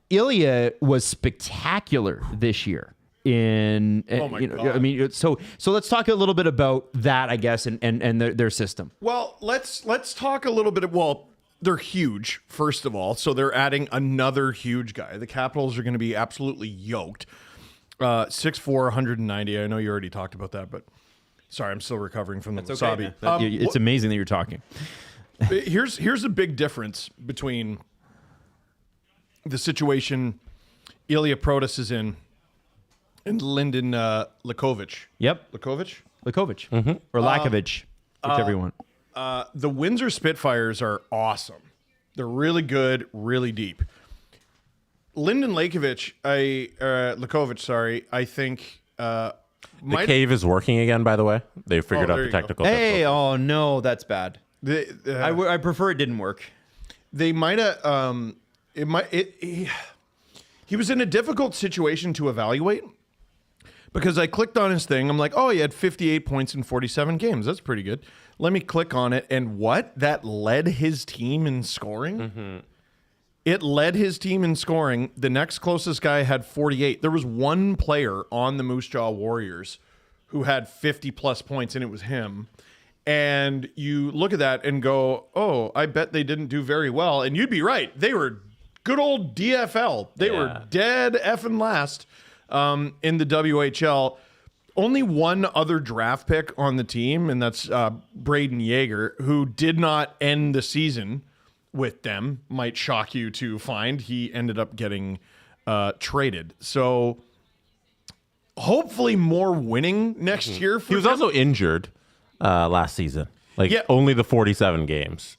Ilya was spectacular this year. God. So let's talk a little bit about that, I guess, and their system. Well, let's talk a little bit of, well, they're huge, first of all, so they're adding another huge guy. The Capitals are going to be absolutely yoked. 6'4", 190. I know you already talked about that, but sorry, I'm still recovering from the wasabi. It's amazing that you're talking. Here's a big difference between the situation Ilya Protas is in and Lyndon Lakovich. Yep. Lakovich? Lakovich. Or Lakovich, whichever you want. The Windsor Spitfires are awesome. They're really good, really deep. Lyndon Lakovich, I think The cave is working again, by the way. They figured out there the you go. technical Hey, difficulty. oh no, that's bad. I prefer it didn't work. They might have. He was in a difficult situation to evaluate because I clicked on his thing. I'm like, oh, he had 58 points in 47 games. That's pretty good. Let me click on it. And what? That led his team in scoring? Mm-hmm. It led his team in scoring. The next closest guy had 48. There was one player on the Moose Jaw Warriors who had 50-plus points, and it was him. And you look at that and go, oh, I bet they didn't do very well. And you'd be right. They were good old DFL. They were dead effing last in the WHL. Only one other draft pick on the team, and that's Braden Yeager, who did not end the season with them. Might shock you to find. He ended up getting traded. So hopefully more winning next year for He was also injured last season. Only the 47 games.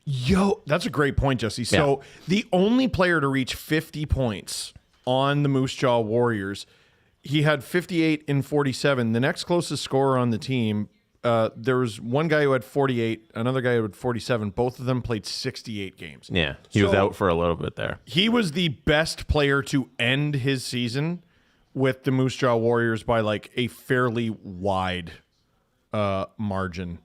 Yo, that's a great point, Jesse. So the only player to reach 50 points on the Moose Jaw Warriors, he had 58 in 47. The next closest scorer on the team, there was one guy who had 48, another guy who had 47. Both of them played 68 games. Yeah, he was out for a little bit there. He was the best player to end his season with the Moose Jaw Warriors by like a fairly wide margin.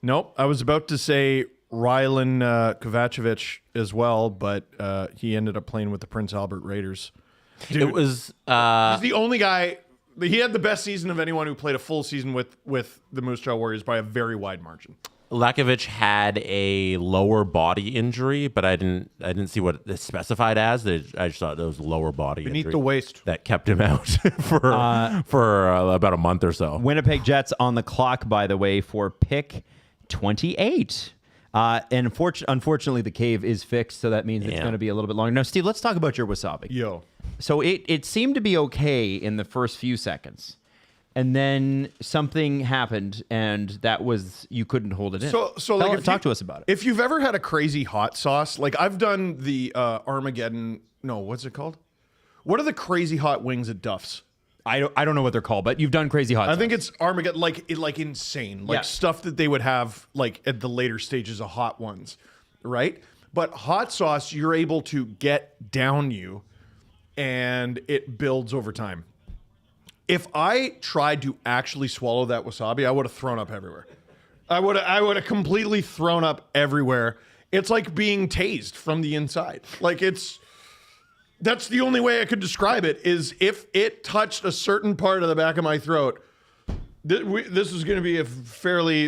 Nope, I was about to say Rylan Kovacevic as well, but he ended up playing with the Prince Albert Raiders. Dude, it was he's the only guy. He had the best season of anyone who played a full season with the Moose Jaw Warriors by a very wide margin. Lakovic had a lower body injury, but I didn't see what it specified as. I just thought it was lower body Beneath injury the waist that kept him out for about a month or so. Winnipeg Jets on the clock, by the way, for pick 28. And unfortunately, the cave is fixed, so that means it's going to be a little bit longer. Now, Steve, let's talk about your wasabi. Yo. So it seemed to be okay in the first few seconds. And then something happened, and that was, you couldn't hold it in. So talk to us about it. If you've ever had a crazy hot sauce, like I've done the Armageddon, no, what's it called? What are the crazy hot wings at Duff's? I don't know what they're called, but you've done crazy hot sauce. I think it's Armageddon, like insane, like stuff that they would have like at the later stages of hot ones, right? But hot sauce, you're able to get down you, and it builds over time. If I tried to actually swallow that wasabi, I would have thrown up everywhere. I would have completely thrown up everywhere. It's like being tased from the inside. Like that's the only way I could describe it, is if it touched a certain part of the back of my throat, this is going to be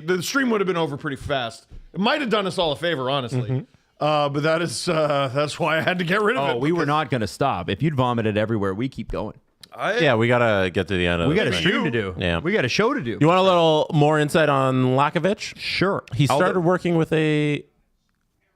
the stream would have been over pretty fast. It might have done us all a favor, honestly. Mm-hmm. But that's why I had to get rid of it. Oh, we were not going to stop. If you'd vomited everywhere, we keep going. We got to get to the end of it. We got a stream to do. Yeah. We got a show to do. You want a little more insight on Lakovic? Sure. He started working with a...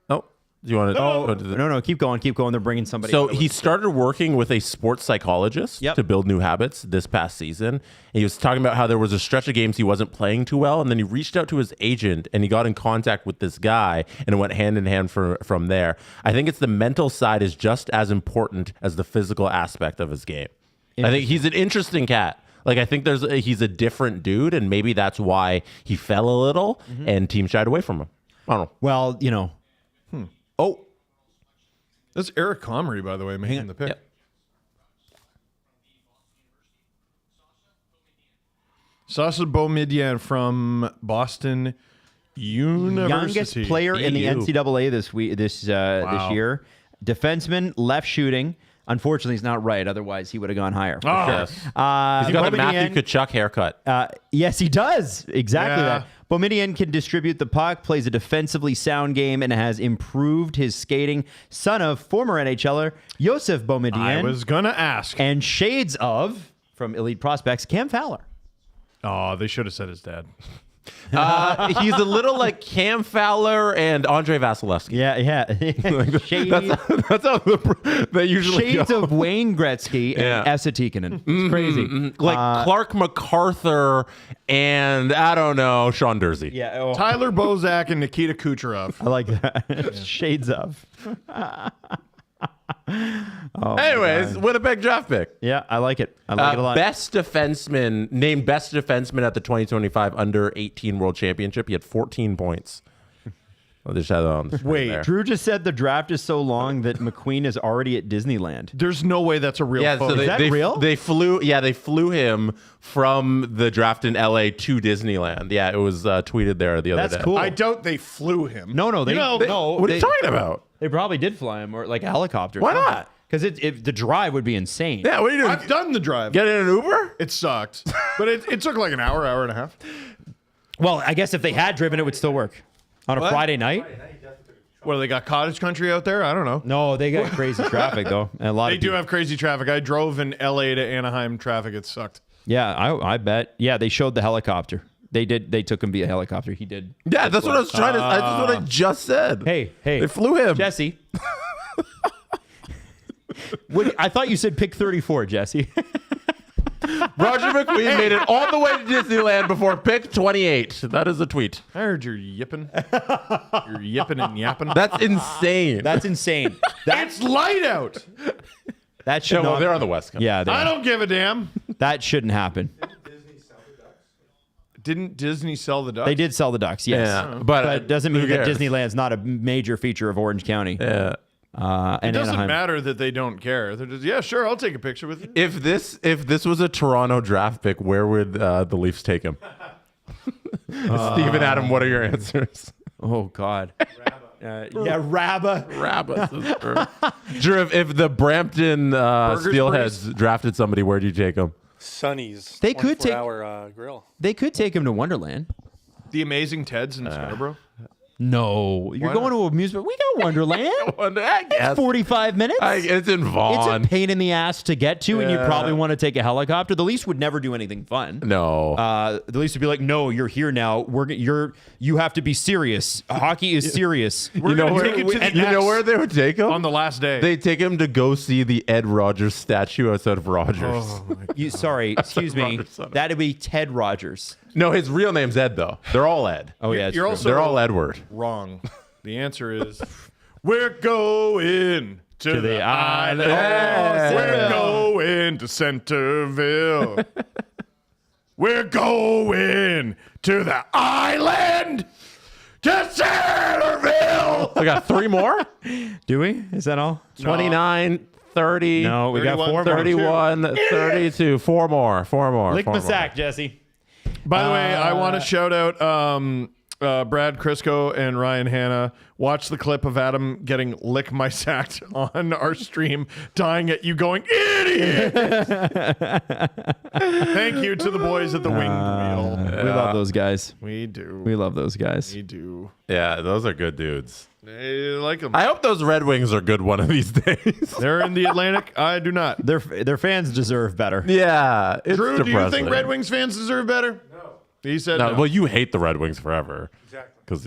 Oh, do you want to... No, keep going. They're bringing somebody. So he started working with a sports psychologist to build new habits this past season. And he was talking about how there was a stretch of games he wasn't playing too well, and then he reached out to his agent and he got in contact with this guy, and it went hand in hand from there. I think it's the mental side is just as important as the physical aspect of his game. I think he's an interesting cat. Like, I think he's a different dude, and maybe that's why he fell a little and teams shied away from him. I don't know. Well, Oh. That's Eric Comrie, by the way, making the pick. Yep. Sasha Boumedienne from Boston University. Youngest player in the NCAA this year. Defenseman, left shooting. Unfortunately, he's not right. Otherwise, he would have gone higher. Sure. He's got the Matthew Tkachuk haircut. Yes, he does. Exactly that. Boumedienne can distribute the puck, plays a defensively sound game, and has improved his skating. Son of former NHLer Joseph Boumedienne. I was going to ask. And shades of, from Elite Prospects, Cam Fowler. Oh, they should have said his dad. He's a little like Cam Fowler and Andre Vasilevsky. Yeah. That's how they usually shades go. of Wayne Gretzky and Esa Tikkanen. It's crazy. Like Clark MacArthur and, I don't know, Sean Dursey. Yeah. Tyler Bozak and Nikita Kucherov. I like that. Shades of. Anyways, Winnipeg draft pick. Yeah, I like it. I like it a lot. Named best defenseman at the 2025 Under 18 World Championship. He had 14 points. I'll just have it on the screen Wait, there. Drew just said the draft is so long that McQueen is already at Disneyland. There's no way that's a real photo. So Is that real? They flew him from the draft in LA to Disneyland. Yeah, it was tweeted there the other day. That's cool. I doubt they flew him. No, What are you talking about? They probably did fly him, or like a helicopter. Why not? Because the drive would be insane. Yeah, what are you doing? I've done the drive. Get in an Uber? It sucked, but it took like an hour and a half. Well, I guess if they had driven, it would still work. On a Friday night? What, do they got cottage country out there? I don't know. No, they got crazy traffic, though. And a lot They of do people. have crazy traffic. I drove in LA to Anaheim traffic. It sucked. Yeah, I bet. Yeah, they showed the helicopter. They did. They took him via helicopter. He did. Yeah, that's what I was trying to. That's what I just said. Hey. They flew him. Jesse. I thought you said pick 34, Jesse. Roger McQueen made it all the way to Disneyland before pick 28. That is a tweet. I heard you're yipping. You're yipping and yapping. That's insane. That's insane. It's light out. That should Yeah, well, not. they're on the West Coast. Yeah, I don't give a damn. that shouldn't happen. Didn't Disney sell the ducks? They did sell the ducks, yes. Yeah, But but it doesn't who mean that cares? Disneyland's not a major feature of Orange County. Yeah. And It doesn't Anaheim. matter that they don't care. They're just, yeah, sure, I'll take a picture with you. If this was a Toronto draft pick, where would the Leafs take him? Steve and Adam, what are your answers? Oh, God. Yeah, Rabba. Drew, if the Brampton Steelheads drafted somebody, where'd you take them? Sonny's. They could take- 24-hour grill. They could take him to Wonderland. The Amazing Teds in Scarborough. No, you're Why going to amusement. We got Wonderland. I guess. 45 minutes. It's in Vaughan. It's a pain in the ass to get to, and you Yeah. probably want to take a helicopter. The Leafs would never do anything fun. No. The Leafs would be like, "No, you're here now. You have to be serious. Hockey is serious." We're gonna take it to the and you know X where they would take him? on the last day. They take him to go see the Ed Rogers statue outside of Rogers. Excuse me. Rogers son. That'd be Ted Rogers. No, his real name's Ed, though. They're all Ed. Oh yeah, it's You're true. also They're all Edward. wrong. The answer is we're going to the island. island. Oh, We're Centerville. going to Centerville. We're going to the island. To Centerville. We got three more? Do we? Is that all? 29, 30, No, we got 31, four more. 31, 32. Four more. Lick four my more. sack, Jesse. By the way, I want to shout out Brad Crisco and Ryan Hanna. Watch the clip of Adam getting lick my sacked on our stream, dying at you going, idiot! Thank you to the boys at the winged wheel. We love those guys. We do. We love those guys. We do. Yeah, those are good dudes. They like them. I hope those Red Wings are good one of these days. They're in the Atlantic. I do not. Their fans deserve better. Yeah, it's Drew, do you depressing. think Red Wings fans deserve better? No. He said no. Well, you hate the Red Wings forever. Exactly. Because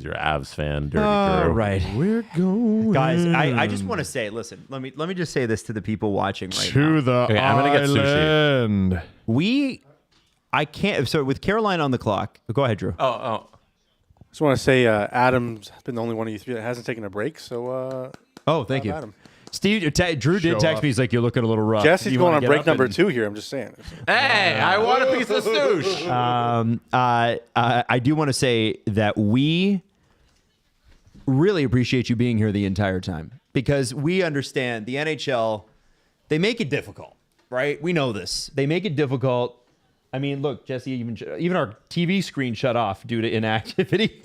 you're Avs fan, dirty Drew. Right. We're going Guys, I just want to say, listen, let me just say this to the people watching right now. to the Okay, I'm gonna get sushi. island. I can't. So with Carolina on the clock, go ahead, Drew. Oh. Just want to say Adam's been the only one of you three that hasn't taken a break. So Oh, thank you. Adam. Steve, Drew did Show text off. me. He's like, "You're looking a little rough." Jesse's You going wanna on get break up number and- 2 here. I'm just saying. Hey, I want a piece of sushi. I do want to say that we really appreciate you being here the entire time because we understand the NHL. They make it difficult, right? We know this. They make it difficult. I mean, look, Jesse, even our TV screen shut off due to inactivity.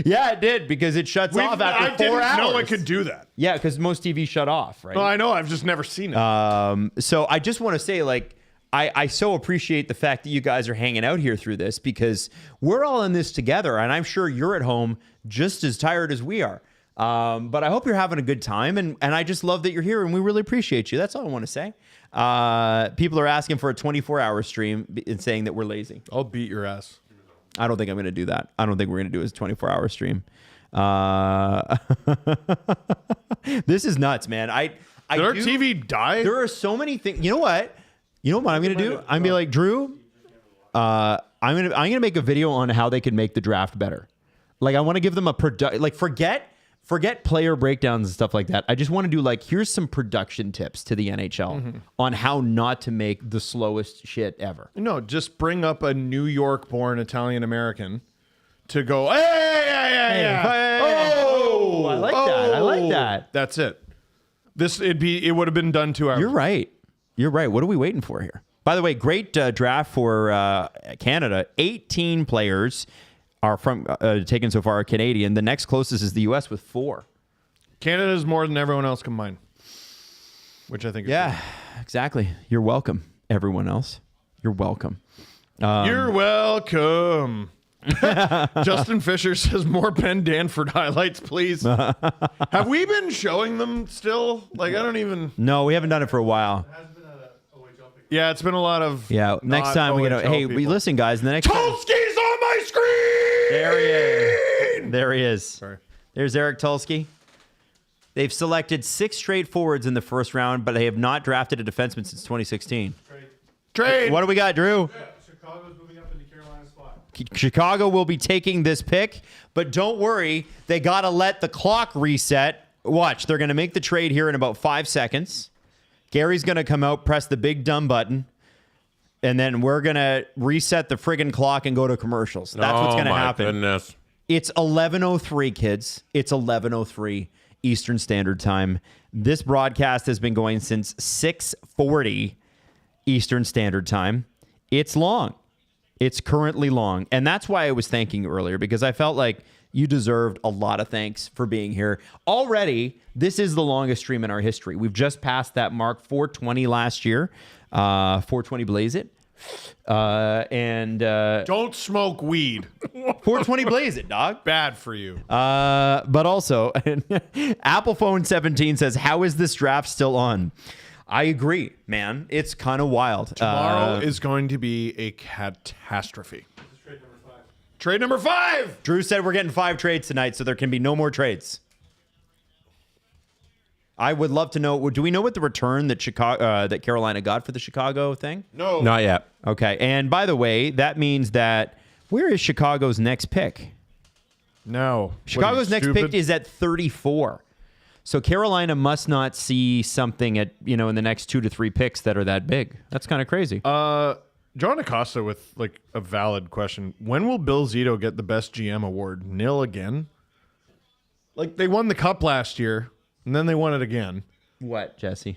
Yeah, it did because it shuts off after 4 I didn't hours. know it could do that. Yeah, because most TVs shut off, right? Well, I know. I've just never seen it. So I just want to say, like, I so appreciate the fact that you guys are hanging out here through this because we're all in this together, and I'm sure you're at home just as tired as we are. But I hope you're having a good time, and I just love that you're here, and we really appreciate you. That's all I want to say. People are asking for a 24-hour stream and saying that we're lazy. I'll beat your ass. I don't think I'm going to do that. I don't think we're going to do a 24-hour stream. This is nuts, man. Did our TV die? There are so many things. You know what I'm going to do? I'm going to be like, Drew, I'm going to make a video on how they can make the draft better. Like, I want to give them a forget player breakdowns and stuff like that. I just want to do like, here's some production tips to the NHL on how not to make the slowest shit ever. No, just bring up a New York-born Italian-American to go, hey, Oh, I like that. I like that. That's it. It would have been done 2 hours. You're right. What are we waiting for here? By the way, great draft for Canada. 18 players are taken so far are Canadian. The next closest is the U.S. with 4. Canada's more than everyone else combined, which I think is good. Exactly. You're welcome, everyone else. You're welcome. You're welcome. Justin Fisher says more Penn Danford highlights, please. Have we been showing them still? Like, I don't even. No, we haven't done it for a while. Yeah, it's been a lot of. Yeah, next time we get. Hey, listen, guys. The next. Tulski's on my screen. There he is. Sorry. There's Eric Tulski. They've selected 6 straight forwards in the first round, but they have not drafted a defenseman since 2016. Trade. What do we got, Drew? Chicago's moving up into Carolina's spot. Chicago will be taking this pick, but don't worry. They got to let the clock reset. Watch. They're going to make the trade here in about 5 seconds. Gary's going to come out, press the big dumb button, and then we're going to reset the friggin' clock and go to commercials. That's what's going to happen. Goodness. It's 11:03, kids. It's 11:03 Eastern Standard Time. This broadcast has been going since 6:40 Eastern Standard Time. It's long. It's currently long. And that's why I was thanking you earlier, because I felt like you deserved a lot of thanks for being here. Already, this is the longest stream in our history. We've just passed that mark, 420 last year. 420 Blaze It. Don't smoke weed. 420 Blaze It, dog. Bad for you. But also, Apple Phone 17 says, how is this draft still on? I agree, man. It's kind of wild. Tomorrow is going to be a catastrophe. Trade number 5. Drew said we're getting 5 trades tonight, so there can be no more trades. I would love to know. Do we know what the return that that Carolina got for the Chicago thing? No. Not yet. Okay. And by the way, that means that where is Chicago's next pick? No. Chicago's next pick is at 34. So Carolina must not see something at, in the next 2 to 3 picks that are that big. That's kind of crazy. John Acosta with like a valid question. When will Bill Zito get the best GM award? Nil again? Like they won the cup last year and then they won it again. What, Jesse?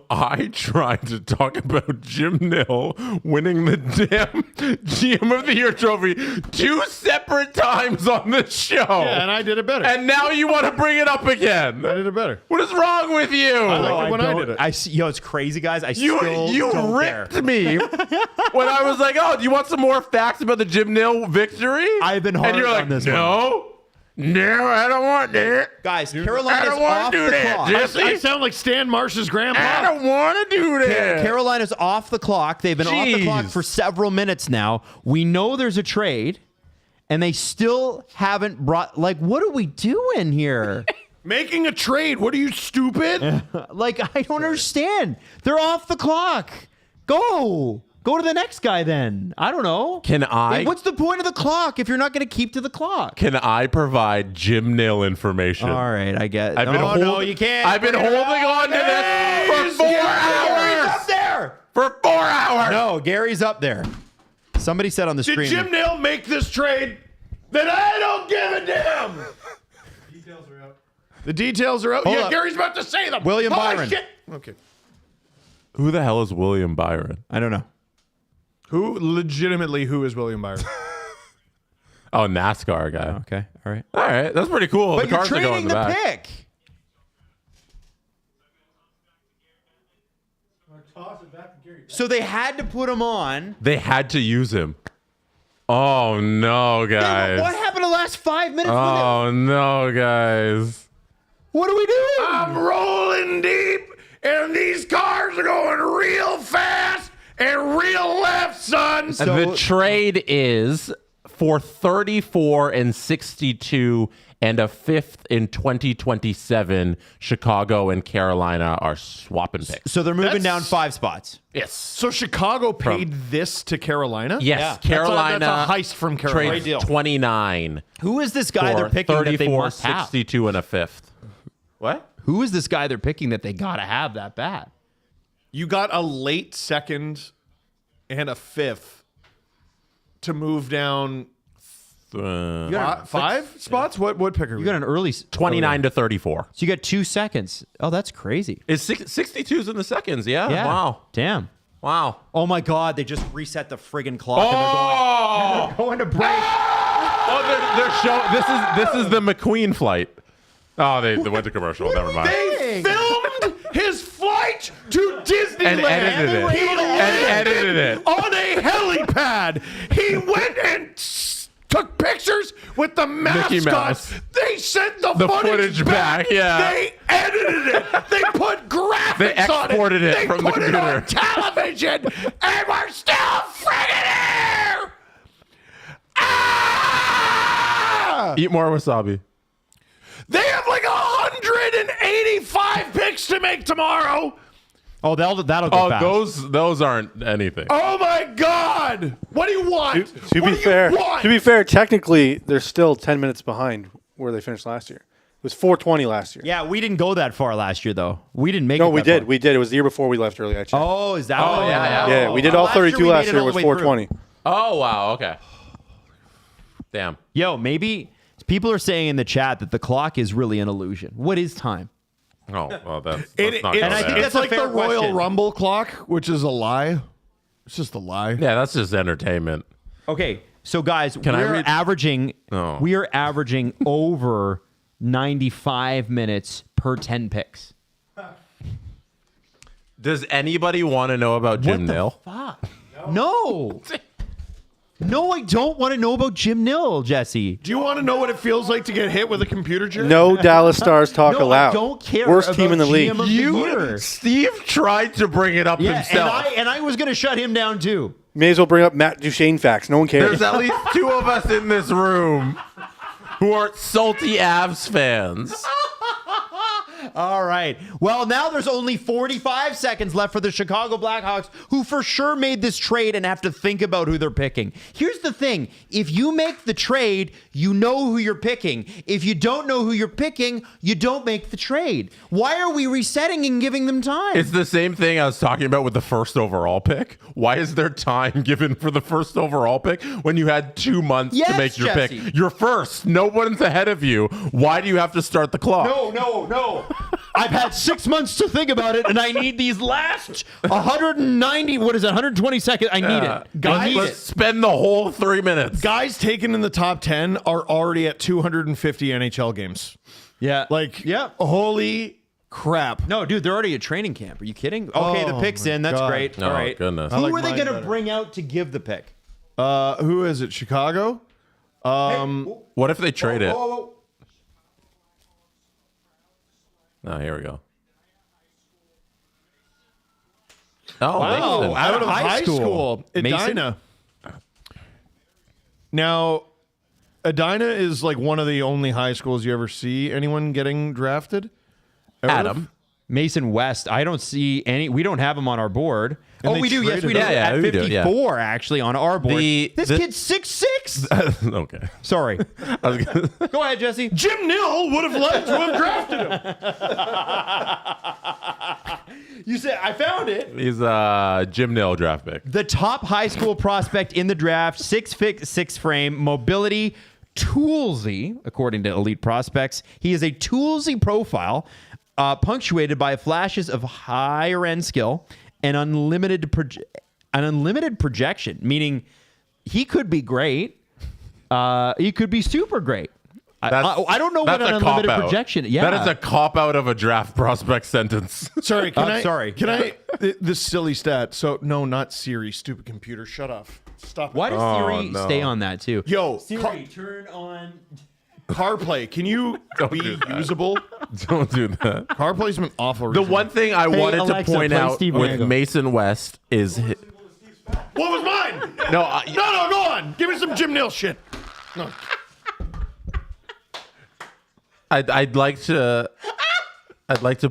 I tried to talk about Jim Nill winning the damn GM of the Year trophy 2 separate times on this show. Yeah, and I did it better. And now you want to bring it up again. I did it better. What is wrong with you? I liked it when I did it. It's crazy, guys. You ripped me when I was like, "Oh, do you want some more facts about the Jim Nill victory?" I've been hard and you're like, on this "No, no, I don't want that." Guys, I Carolina's don't want off to do the that, clock. Jesse. I sound like Stan Marsh's grandpa. I don't want to do that. Carolina's off the clock. They've been off the clock Jeez. for several minutes now. We know there's a trade, and they still haven't brought. Like, what are we doing here? Making a trade. What are you, stupid? Like, I don't understand. They're off the clock. Go to the next guy then. I don't know. Can I? What's the point of the clock if you're not going to keep to the clock? Can I provide Jim Nill information? All right, I get. I've been no, you can't. I've been holding on to this for 4 Gary's hours. up there. For 4 hours. No, Gary's up there. Somebody said on the Did screen. Jim Nill make this trade? Then I don't give a damn. Details are out. The details are out. Hold Yeah, up. Gary's about to say them. William Holy Byron. Shit. Okay. Who the hell is William Byron? I don't know. Who is William Byron? Oh, NASCAR guy. Okay, all right. All right, that's pretty cool. But the you're cars are going trading in the the back. pick. Toss it back to Gary. So they had to put him on. They had to use him. Oh no, guys! What happened the last 5 minutes? Oh no, guys! What are we doing? I'm rolling deep, and these cars are going real fast and real left, son. The trade is for 34 and 62 and a 5th in 2027. Chicago and Carolina are swapping picks. So they're moving That's- down 5 spots. Yes. So Chicago paid this to Carolina? Yes, Yeah. Carolina. That's a heist from Carolina. Trades deal. 29 Who is this guy for they're picking that they 34, must have? 62 and a 5th. What? Who is this guy they're picking that they got to have that bad? You got a late second and a 5th to move down You got 5 spots? What pick are we? You got an early 29 to 34. So you got 2 seconds. Oh, that's crazy. Is 62s in the seconds? Yeah. Yeah. Wow. Damn. Wow. Oh my God! They just reset the friggin' clock and they're going to break. Oh, they're showing. This is the McQueen flight. Oh, they went to commercial. Never mind. They filmed his flight to Disneyland. And edited it. He Edited it. on a helipad. He went and took pictures with the Mickey mascot. Mouse. They sent the footage back, yeah. They edited it. They put graphics They exported on it. it They from the put it computer. on television, and we're still friggin' here. Ah! Eat more wasabi. They have like 185 picks to make tomorrow. Oh, that'll go Oh, fast. those aren't anything. Oh my God! What do you want? To What be do fair, you want? technically they're still 10 minutes behind where they finished last year. It was 4:20 last year. Yeah, we didn't go that far last year though. We didn't make it. No, we that did. far. We did. It was the year before we left early. I checked. Oh, is that? Oh, yeah. Yeah, we did all 32 last year. It was 4:20. Oh, wow. Okay. Damn. Yo, maybe people are saying in the chat that the clock is really an illusion. What is time? Oh, well, that's It- not it- go and I there. think it's that's a like fair the Royal question. Rumble clock, which is a lie. It's just a lie. Yeah, that's just entertainment. Okay, so guys, I we're read- averaging Oh. we are averaging over 95 minutes per 10 picks. Does anybody want to know about Jim Nill? Fuck. No. No, I don't want to know about Jim Nill, Jesse. Do you want to know what it feels like to get hit with a computer chip? No Dallas Stars talk No, allowed. I don't care. Worst about team in the league. GM of the year. Steve tried to bring it up Yeah, himself. and I was going to shut him down too. May as well bring up Matt Duchene facts. No one cares. There's at least 2 of us in this room who aren't salty Avs fans. All right. Well, now there's only 45 seconds left for the Chicago Blackhawks, who for sure made this trade and have to think about who they're picking. Here's the thing. If you make the trade, you know who you're picking. If you don't know who you're picking, you don't make the trade. Why are we resetting and giving them time? It's the same thing I was talking about with the first overall pick. Why is there time given for the first overall pick when you had 2 months Yes, to make your Jesse. pick? You're first. No one's ahead of you. Why do you have to start the clock? No. I've had 6 months to think about it, and I need these last 190, 120 seconds. I need it. I need Let's it. spend the whole 3 minutes. Guys taken in the top 10 are already at 250 NHL games. Yeah. Yeah. Holy crap. No, dude, they're already at training camp. Are you kidding? Okay, the pick's in. That's God. great. Oh, All right. goodness. Who like are they mine going to better. bring out to give the pick? Who is it? Chicago? What if they trade it? Oh, here we go. Oh, Wow. Mason. Out Out of high school. Mason? Edina. Now, Edina is like one of the only high schools you ever see anyone getting drafted. Ever? Adam. Mason West. I don't see any. We don't have him on our board. And Oh, they we do. Yes, traded we do. him. Yeah, At we do, 54, actually, on our board. This the- kid's 6'6". Okay. Sorry. I was gonna- Go ahead, Jesse. Jim Nill would have liked to have drafted him. You said I found it. He's Jim Nill draft pick. The top high school prospect in the draft, 6'6" frame, mobility, toolsy, according to Elite Prospects. He is a toolsy profile, punctuated by flashes of higher end skill and unlimited projection, meaning he could be great. He could be super great. I don't know what That's an a unlimited cop-out. projection. Yeah, That is a cop out of a draft prospect sentence. Sorry, sorry. Can I? This silly stat. So no, not Siri. Stupid computer. Shut off. Stop. Why does Siri no. stay on that too? Yo, Siri, turn on. CarPlay. Can you be do that. usable? Don't do that. CarPlay's been awful. The recently. one thing I wanted Alexa, to point play out Steve with Dangle. Mason West is What was mine? no, No, go on. Give me some Jim Nill shit. No. I'd like to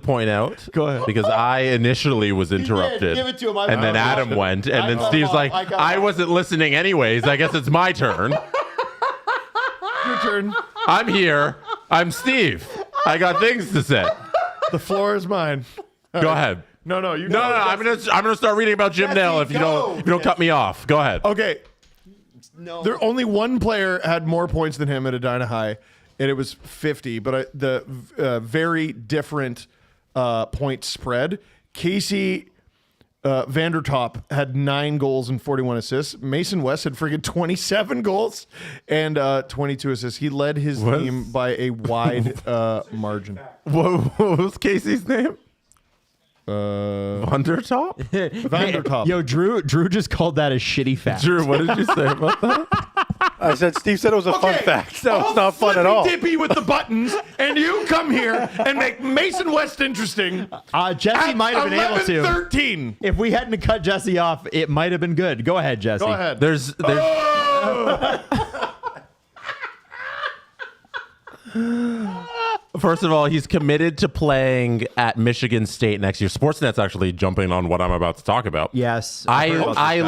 point out. Go ahead. Because I initially was interrupted. Give it to him. And then Adam went, and then Steve's like, I wasn't listening anyways. I guess it's my turn. Your turn. I'm here. I'm Steve. I got things to say. The floor is mine. Go ahead. No, you. No, I'm gonna start reading about Jim Nill if you don't cut me off. Go ahead. Okay. No. There only one player had more points than him at Edina High, and it was 50. But the very different point spread. Casey Vandertop had 9 goals and 41 assists. Mason West had friggin' 27 goals and 22 assists. He led his team by a wide margin. What was Casey's name? Vandertop? Vandertop. Yo, Drew just called that a shitty fact. Drew, what did you say about that? I said Steve said it was a fun fact. No, it's not fun at all. Dippy with the buttons, and you come here and make Mason West interesting. Jesse might have been able to. 13. If we hadn't cut Jesse off, it might have been good. Go ahead, Jesse. Go ahead. There's First of all, he's committed to playing at Michigan State next year. Sportsnet's actually jumping on what I'm about to talk about. Yes. I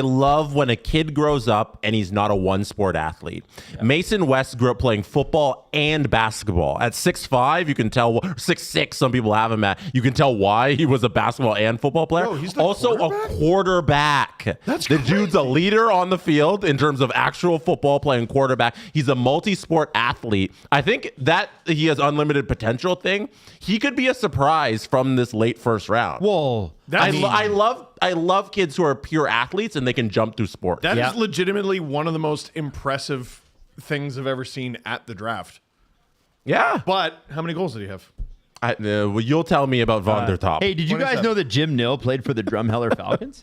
love when a kid grows up and he's not a one sport athlete. Yeah. Mason West grew up playing football and basketball. At 6'5", you can tell 6'6", some people have him at. You can tell why he was a basketball and football player. Bro, he's also a quarterback. That's the crazy. Dude's a leader on the field in terms of actual football playing quarterback. He's a multi-sport athlete. I think that he has unlimited potential thing. He could be a surprise from this late first round. Whoa. I love kids who are pure athletes and they can jump through sports. That is legitimately one of the most impressive things I've ever seen at the draft. Yeah. But how many goals did he have? Well, you'll tell me about Von der Top. Hey, did you guys know that Jim Nill played for the Drumheller Falcons?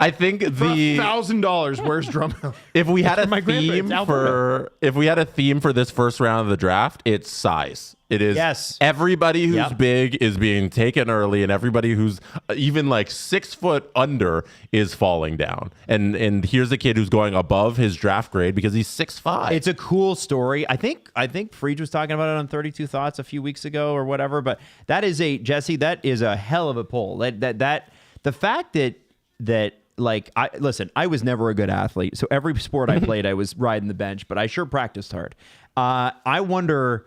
I think For $1,000, where's Drumheller? if we had a my theme grandparents, for this first round of the draft, it's size. It is everybody who's Yep. big is being taken early, and everybody who's even like 6 foot under is falling down. And here's a kid who's going above his draft grade because he's 6'5". It's a cool story. I think Freed was talking about it on 32 Thoughts a few weeks ago or whatever. But that is Jesse. That is a hell of a poll. That the fact that like I was never a good athlete. So every sport I played, I was riding the bench, but I sure practiced hard. I wonder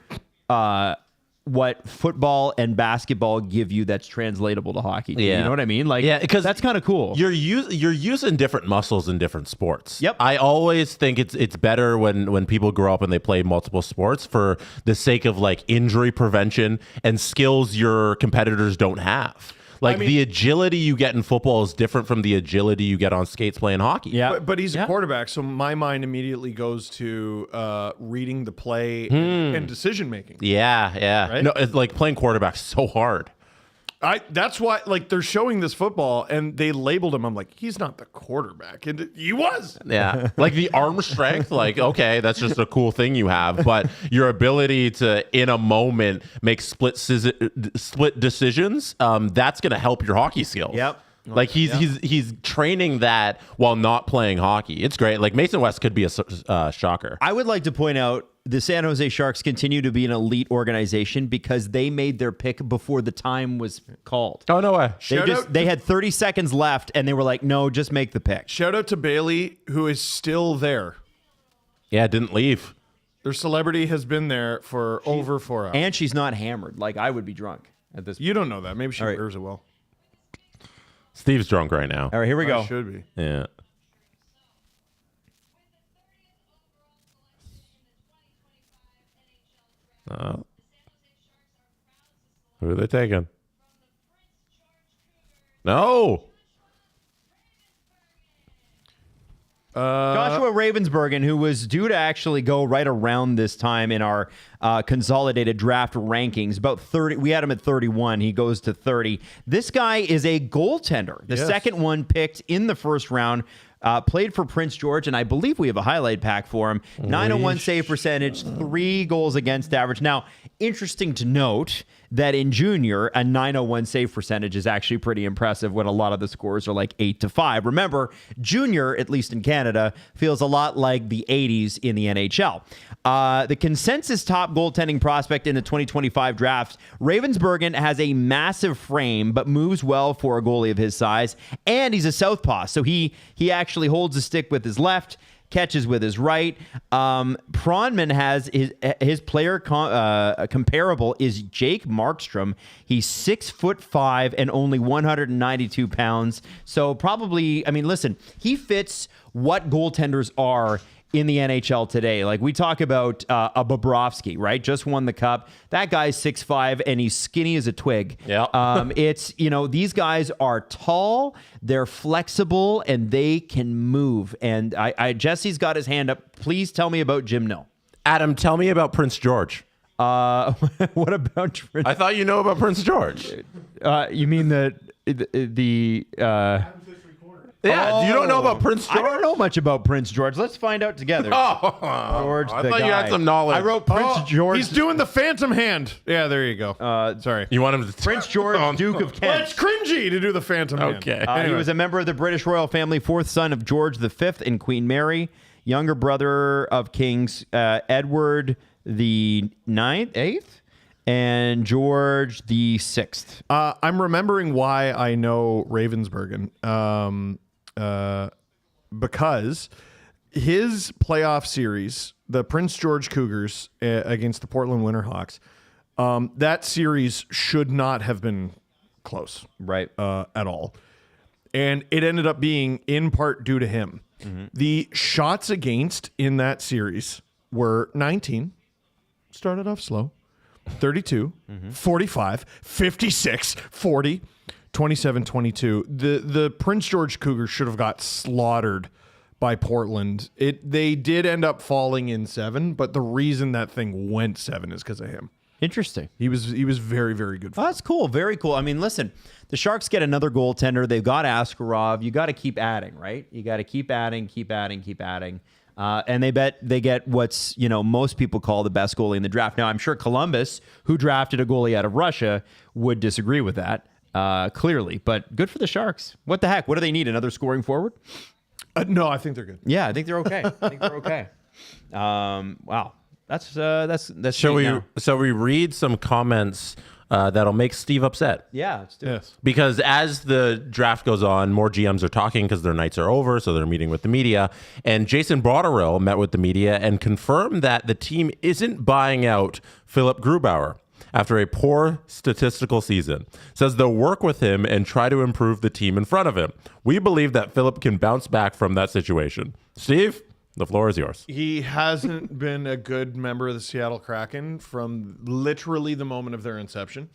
what football and basketball give you that's translatable to hockey. Yeah. You know what I mean? Like, because that's kind of cool. You're using different muscles in different sports. Yep. I always think it's better when people grow up and they play multiple sports for the sake of like injury prevention and skills your competitors don't have. Like the agility you get in football is different from the agility you get on skates playing hockey. Yeah. But he's a quarterback, so my mind immediately goes to reading the play and decision making. Yeah. Right? No, it's like playing quarterback's so hard. That's why, like, they're showing this football and they labeled him. I'm like, he's not the quarterback, and he was. Yeah, like the arm strength, like, okay, that's just a cool thing you have, but your ability to, in a moment, make split decisions, that's going to help your hockey skills. Yep. Like he's training that while not playing hockey. It's great. Like Mason West could be a shocker. I would like to point out the San Jose Sharks continue to be an elite organization because they made their pick before the time was called. Oh, no way. They had 30 seconds left and they were like, no, just make the pick. Shout out to Bailey, who is still there. Yeah, didn't leave. Their celebrity has been there for over 4 hours. And she's not hammered. Like, I would be drunk at this point. You don't know that. Maybe she All right. wears it well. Steve's drunk right now. All right, here we go. I should be. Yeah. Who are they taking? No. Joshua Ravensbergen, who was due to actually go right around this time in our consolidated draft rankings, about 30. We had him at 31. He goes to 30. This guy is a goaltender. The second one picked in the first round. Played for Prince George, and I believe we have a highlight pack for him. 901 save percentage, 3 goals against average. Now, interesting to note that in junior, a 901 save percentage is actually pretty impressive when a lot of the scores are like 8-5. Remember, junior, at least in Canada, feels a lot like the 80s in the NHL. The consensus top goaltending prospect in the 2025 draft, Ravensbergen has a massive frame, but moves well for a goalie of his size, and he's a southpaw, so he actually holds the stick with his left, catches with his right. Pronman has his player comparable is Jake Markstrom. He's 6'5" and only 192 pounds. So probably, I mean, listen, he fits what goaltenders are in the NHL today. Like we talk about a Bobrovsky, right? Just won the cup. That guy's 6'5" and he's skinny as a twig. Yeah. It's, these guys are tall, they're flexible, and they can move. And Jesse's got his hand up. Please tell me about Jim Nill. Adam, tell me about Prince George. What about Prince? I thought you know about Prince George. You mean the Yeah, you don't know about Prince George? I don't know much about Prince George. Let's find out together. George, I the thought guy. you had some knowledge. I wrote Prince George. He's doing the phantom hand. Yeah, there you go. Sorry. You want him to Prince George, Duke of Kent. Well, it's cringy to do the phantom hand. Okay. He was a member of the British royal family, fourth son of George V and Queen Mary, younger brother of Kings Edward the Eighth and George the Sixth. I'm remembering why I know Ravensburgen. Because his playoff series, the Prince George Cougars against the Portland Winterhawks, that series should not have been close, Right. at all. And it ended up being in part due to him. Mm-hmm. The shots against in that series were 19, started off slow, 32, 45, 56, 40. 27-22. The Prince George Cougars should have got slaughtered by Portland. They did end up falling in 7, but the reason that thing went 7 is because of him. Interesting. He was very, very good. Oh, that's cool. Very cool. I mean, listen, the Sharks get another goaltender. They've got Askarov. You got to keep adding, right? You got to keep adding. And they get what's, most people call the best goalie in the draft. Now, I'm sure Columbus, who drafted a goalie out of Russia, would disagree with that. Clearly, but good for the Sharks. What the heck? What do they need? Another scoring forward? No, I think they're good. Yeah, I think they're okay. Wow, that's. Shall we read some comments that'll make Steve upset? Yeah, let's do it. Yes. Because as the draft goes on, more GMs are talking because their nights are over, so they're meeting with the media. And Jason Botterill met with the media and confirmed that the team isn't buying out Philip Grubauer after a poor statistical season. Says they'll work with him and try to improve the team in front of him. We believe that Philip can bounce back from that situation. Steve, the floor is yours. He hasn't been a good member of the Seattle Kraken from literally the moment of their inception.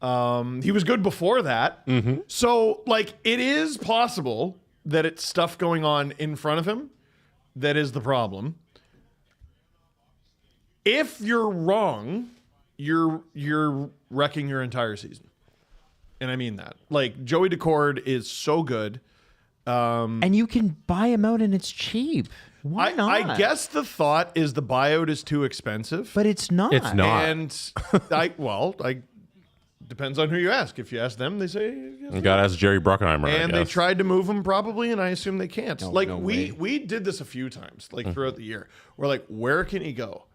He was good before that. Mm-hmm. So, it is possible that it's stuff going on in front of him that is the problem. If you're wrong, you're wrecking your entire season. And I mean that. Joey Decord is so good. And you can buy him out and it's cheap. Why not? I guess the thought is the buyout is too expensive. But it's not. It's not. And depends on who you ask. If you ask them, they say yes. You got to ask Jerry Bruckheimer. And they tried to move him probably, and I assume they can't. No we did this a few times, throughout the year. We're where can he go?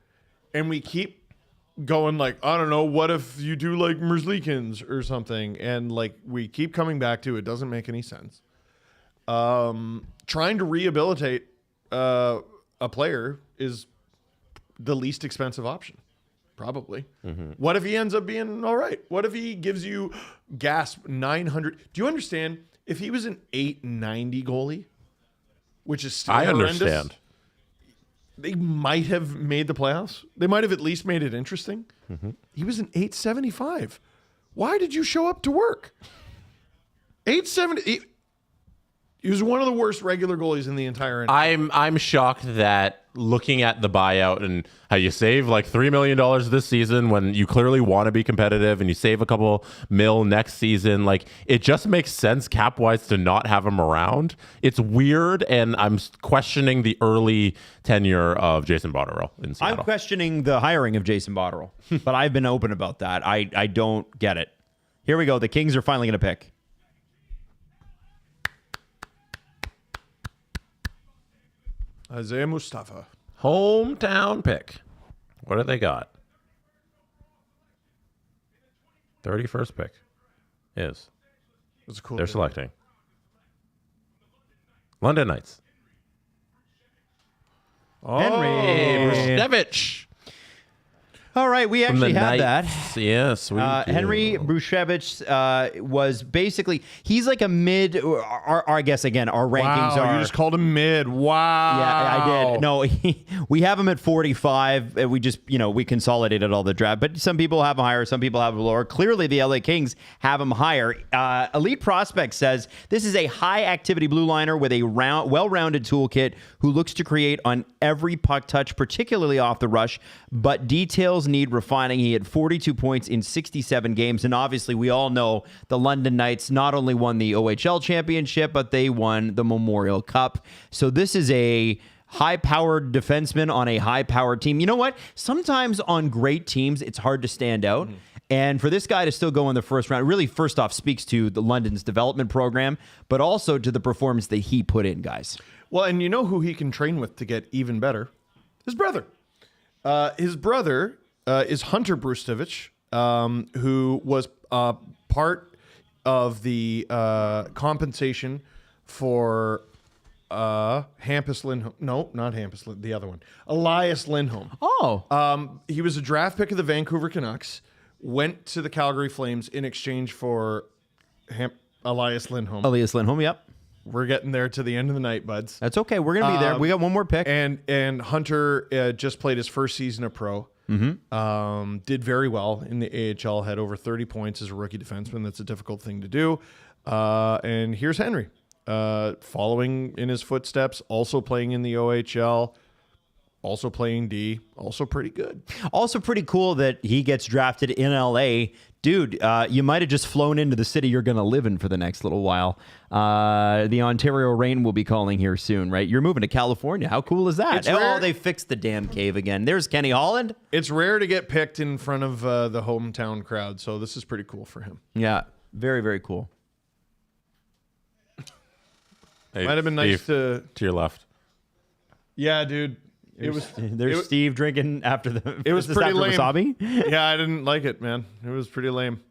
And we keep going I don't know, what if you do Merzlikins or something? And we keep coming back to it doesn't make any sense. Trying to rehabilitate a player is the least expensive option, probably. Mm-hmm. What if he ends up being all right? What if he gives you 900? Do you understand? If he was an 890 goalie, which is still horrendous, understand. They might have made the playoffs. They might have at least made it interesting. Mm-hmm. He was an 875. Why did you show up to work? 870. He was one of the worst regular goalies in the entire NHL. I'm shocked that looking at the buyout and how you save $3 million this season when you clearly want to be competitive and you save a couple mil next season, it just makes sense cap-wise to not have him around. It's weird, and I'm questioning the early tenure of Jason Botterill in Seattle. I'm questioning the hiring of Jason Botterill, but I've been open about that. I don't get it. Here we go. The Kings are finally going to pick. Isaiah Mustafa. Hometown pick. What do they got? 31st pick is. That's a cool. They're selecting London Knights. Henry. Brushevich. All right, we actually had that. Yes, we do. Henry Brushevich was basically, he's like a mid, or I guess, again, our rankings Wow, are. you just called him mid. Wow. Yeah, I did. No, we have him at 45. We just, we consolidated all the draft. But some people have him higher, some people have him lower. Clearly, the LA Kings have him higher. Elite Prospect says this is a high-activity blue liner with a well-rounded toolkit who looks to create on every puck touch, particularly off the rush, but details need refining. He had 42 points in 67 games, and obviously we all know the London Knights not only won the OHL championship, but they won the Memorial Cup. So this is a high-powered defenseman on a high-powered team. You know what? Sometimes on great teams, it's hard to stand out. And for this guy to still go in the first round, really, first off, speaks to the London's development program, but also to the performance that he put in, guys. Well, and you know who he can train with to get even better? His brother. His brother is Hunter Brushevich, who was part of the compensation for Hampus Lindholm. No, not Hampus Lindholm. The other one. Elias Lindholm. Oh. He was a draft pick of the Vancouver Canucks, went to the Calgary Flames in exchange for Elias Lindholm. Elias Lindholm, yep. We're getting there to the end of the night, buds. That's okay. We're going to be there. We got one more pick. And Hunter just played his first season of pro. Did very well in the AHL, had over 30 points as a rookie defenseman. That's a difficult thing to do. And here's Henry, following in his footsteps, also playing in the OHL, also playing D, also pretty good. Also pretty cool that he gets drafted in LA. Dude, you might have just flown into the city you're going to live in for the next little while. The Ontario Reign will be calling here soon, right? You're moving to California. How cool is that? Oh, they fixed the damn cave again. There's Kenny Holland. It's rare to get picked in front of the hometown crowd, so this is pretty cool for him. Yeah, very, very cool. Hey, Might have been nice to your left. Yeah, dude. There's Steve drinking after the. It was pretty lame. Wasabi? Yeah, I didn't like it, man. It was pretty lame.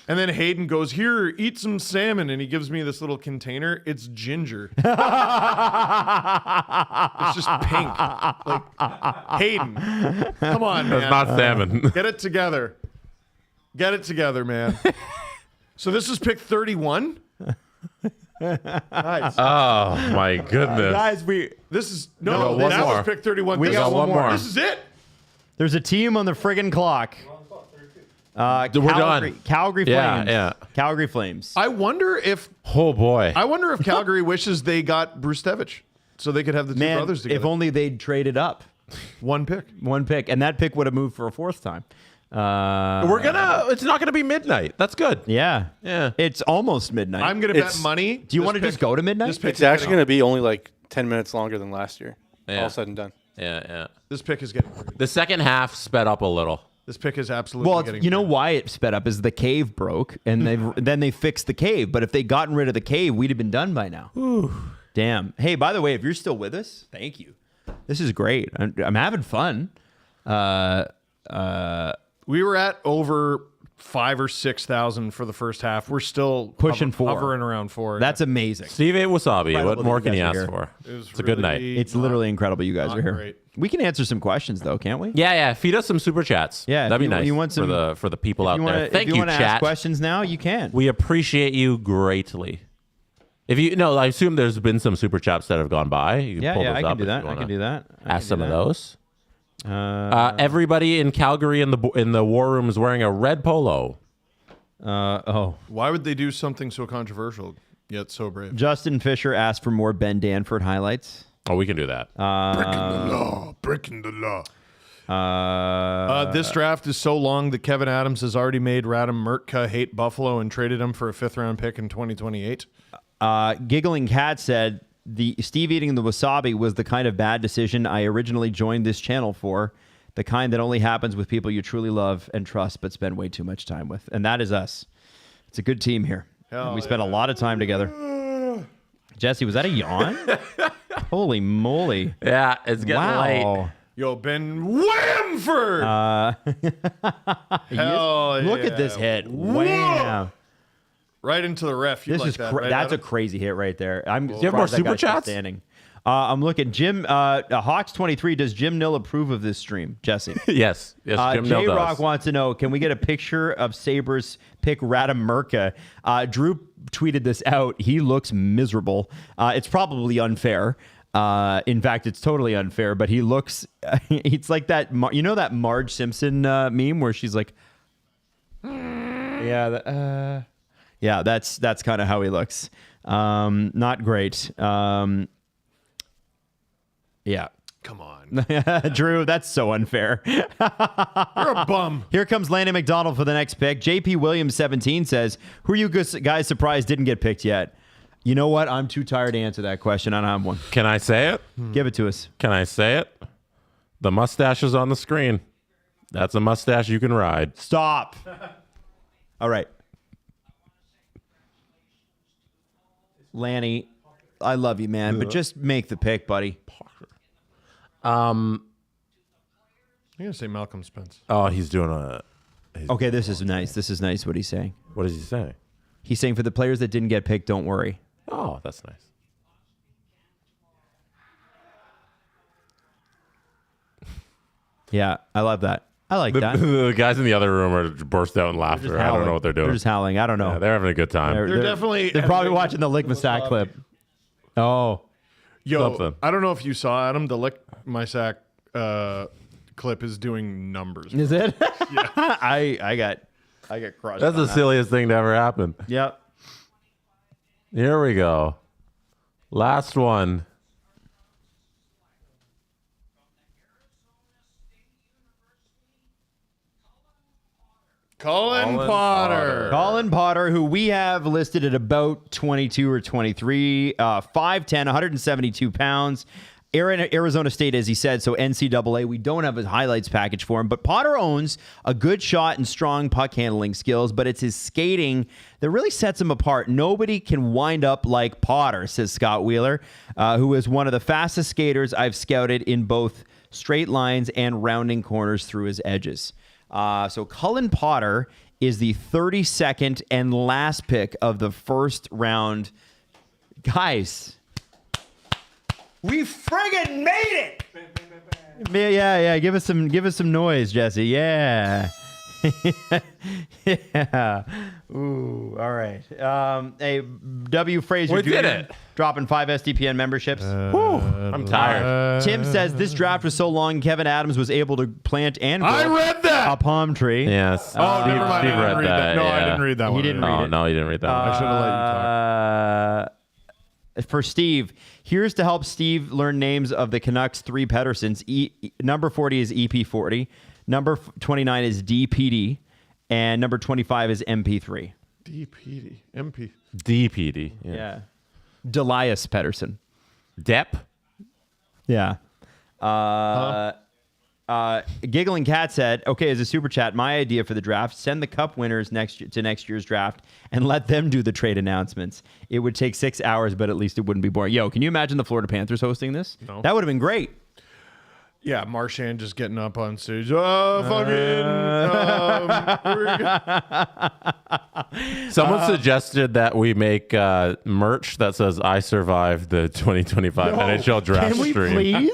And then Hayden goes, "Here, eat some salmon," and he gives me this little container. It's ginger. It's just pink. Like, Hayden, come on, man. That's not salmon. Get it together. Get it together, man. So this is pick 31. Nice. Oh my goodness, Guys, This is No, that one more. was pick 31. We got one more. This is it. there's a team on the friggin' clock. We're done. Calgary Flames. Yeah. Calgary Flames. I wonder if Calgary wishes they got Brushevich so they could have the two brothers together. If only they'd traded up. One pick. And that pick would have moved for a fourth time. It's not gonna be midnight. That's good. Yeah. Yeah. It's almost midnight. I'm going to bet money. Do you want to just go to midnight? It's actually going to be only like 10 minutes longer than last year. Yeah. All said and done. Yeah. This pick is getting. The second half sped up a little. This pick is absolutely Well, getting. you know why it sped up is the cave broke, and then they fixed the cave. But if they'd gotten rid of the cave, we'd have been done by now. Damn. Hey, by the way, if you're still with us, thank you. This is great. I'm having fun. We were at over 5,000 or 6,000 for the first half. We're still Pushing 4. hovering around 4. That's amazing. Steve ate wasabi. Incredible What that more you can guys you are ask here. for? It's a good night. It's literally incredible you guys are here. great. We can answer some questions though, can't we? Yeah. Feed us some super chats. Yeah, that'd be if you- nice. you want some- for the people out there. If Thank you you, want to ask chat. questions now, you can. We appreciate you greatly. I assume there's been some super chats that have gone by. You can pull those I up can do if that. you I wanna can do that. Ask some of those. Everybody in Calgary in the war room is wearing a red polo. Why would they do something so controversial yet so brave? Justin Fisher asked for more Ben Danford highlights. Oh, we can do that. Breaking the law. This draft is so long that Kevin Adams has already made Radim Mertka hate Buffalo and traded him for a 5th-round pick in 2028. Giggling Cat said, the Steve eating the wasabi was the kind of bad decision I originally joined this channel for. The kind that only happens with people you truly love and trust but spend way too much time with. And that is us. It's a good team here. We spent a lot of time together. Jesse, was that a yawn? Holy moly. Yeah, it's getting late. Yo, Ben Whamford! Hell Look at this hit. Wham. Right into the ref. That's a crazy hit right there. Do you have more super chats? Standing. I'm looking. Jim Hawks 23. Does Jim Nill approve of this stream, Jesse? Yes. Jim Nill does. J-Rock wants to know, can we get a picture of Sabres pick Radamerka? Drew tweeted this out. He looks miserable. It's probably unfair. In fact, it's totally unfair, but he looks, it's like that, that Marge Simpson meme where she's like, yeah, that's kind of how he looks. Not great. Yeah. Come on. Drew, that's so unfair. You're a bum. Here comes Landon McDonald for the next pick. JP Williams 17 says, who are you guys surprised didn't get picked yet? You know what? I'm too tired to answer that question. I don't have one. Can I say it? Give it to us. Can I say it? The mustache is on the screen. That's a mustache you can ride. Stop. All right. Lanny, I love you, man, but just make the pick, buddy. I'm going to say Malcolm Spence. Oh, he's doing a... Okay, this is nice. This is nice what he's saying. What does he say? He's saying for the players that didn't get picked, don't worry. Oh, that's nice. Yeah, I love that. I like that. The guys in the other room are burst out in laughter. I don't know what they're doing. They're just howling. I don't know. Yeah, they're having a good time. They're definitely... They're probably watching the Lick My Sack clip. Oh. Yo, something. I don't know if you saw, Adam, the Lick My Sack clip is doing numbers. Is it? Yeah. I got crushed. That's the silliest thing to ever happen. Yep. Here we go. Last one. Colin Potter. Colin Potter, who we have listed at about 22 or 23, 5'10", 172 pounds. Arizona State, as he said, so NCAA. We don't have a highlights package for him, but Potter owns a good shot and strong puck handling skills, but it's his skating that really sets him apart. Nobody can wind up like Potter, says Scott Wheeler, who is one of the fastest skaters I've scouted in both straight lines and rounding corners through his edges. So Cullen Potter is the 32nd and last pick of the first round. Guys, we friggin' made it! Yeah. Give us some noise, Jesse. Yeah. Yeah. Ooh. All right. Hey, W. Fraser We Jr. did it. Dropping 5 SDPN memberships. I'm tired. Tim says this draft was so long, Kevin Adams was able to plant and grow I read that. a palm tree. Yes. Oh, never mind. Steve I didn't read read that. No, I yeah. didn't read that one. He didn't read Oh, it. no, you didn't read that one. I should have let you talk. For Steve, here's to help Steve learn names of the Canucks 3 Pedersons. Number 40 is EP40. Number 29 is DPD. And number 25 is MP3. DPD. MP. DPD. Yeah. Delias Pedersen. Depp. Yeah. Giggling Cat said, okay, as a super chat, my idea for the draft, send the cup winners to next year's draft and let them do the trade announcements. It would take 6 hours, but at least it wouldn't be boring. Yo, can you imagine the Florida Panthers hosting this? No. That would have been great. Yeah, Marchand just getting up on stage. Oh, fucking. Someone suggested that we make merch that says "I survived the 2025 NHL draft Can we stream." please?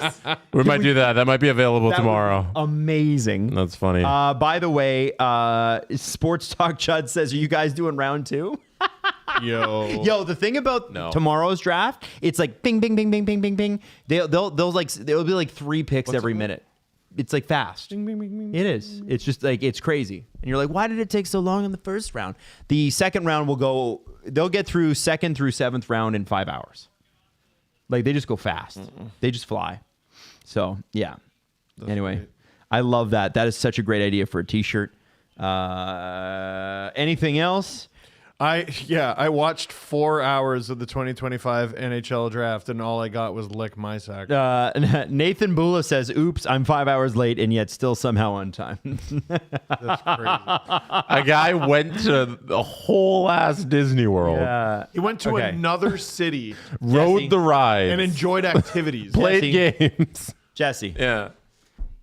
We might do that. That might be available That would tomorrow. be amazing. That's funny. By the way, Sports Talk Chud says, are you guys doing round 2? Yo, the thing about tomorrow's draft, it's like bing, bing, bing, bing, bing, bing, bing. They'll be like 3 picks every minute. It's like fast. Bing, bing, bing, bing. It is. It's just like, it's crazy. And you're like, why did it take so long in the first round? The second round they'll get through 2nd through 7th round in 5 hours. Like, they just go fast. They just fly. So, yeah. Anyway, great. I love that. That is such a great idea for a t-shirt. Anything else? I watched 4 hours of the 2025 NHL draft, and all I got was Lick My Sack. Nathan Bula says, oops, I'm 5 hours late and yet still somehow on time. That's crazy. A guy went to the whole ass Disney World. Yeah. He went to another city, Rode the ride, and enjoyed activities. played games. Jesse. Yeah.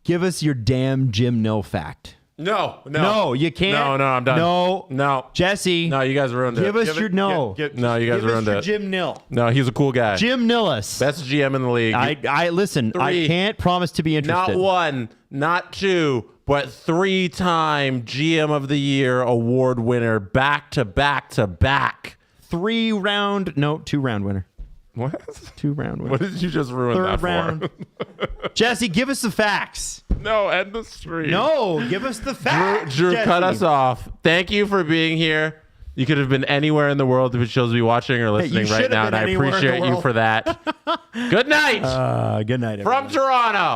Give us your damn Jim Nill fact. No, you can't. No, I'm done. No, Jesse. No, you guys ruined it. Give us your no. No, you guys Give us ruined your it. Jim Nill. No, he's a cool guy. Jim Nillis. Best GM in the league. I listen. I 3. can't promise to be interested. Not 1, not 2, but 3-time GM of the Year award winner, back to back to back. 2-round winner. What? 2-round winner. What did you just ruin that Third round. for? Jesse, give us the facts. No, end the stream. No, give us the facts. Drew, Jesse. cut us off. Thank you for being here. You could have been anywhere in the world if it shows be watching or listening right now, and I appreciate you for that. Good night. Good night, everyone. From Toronto.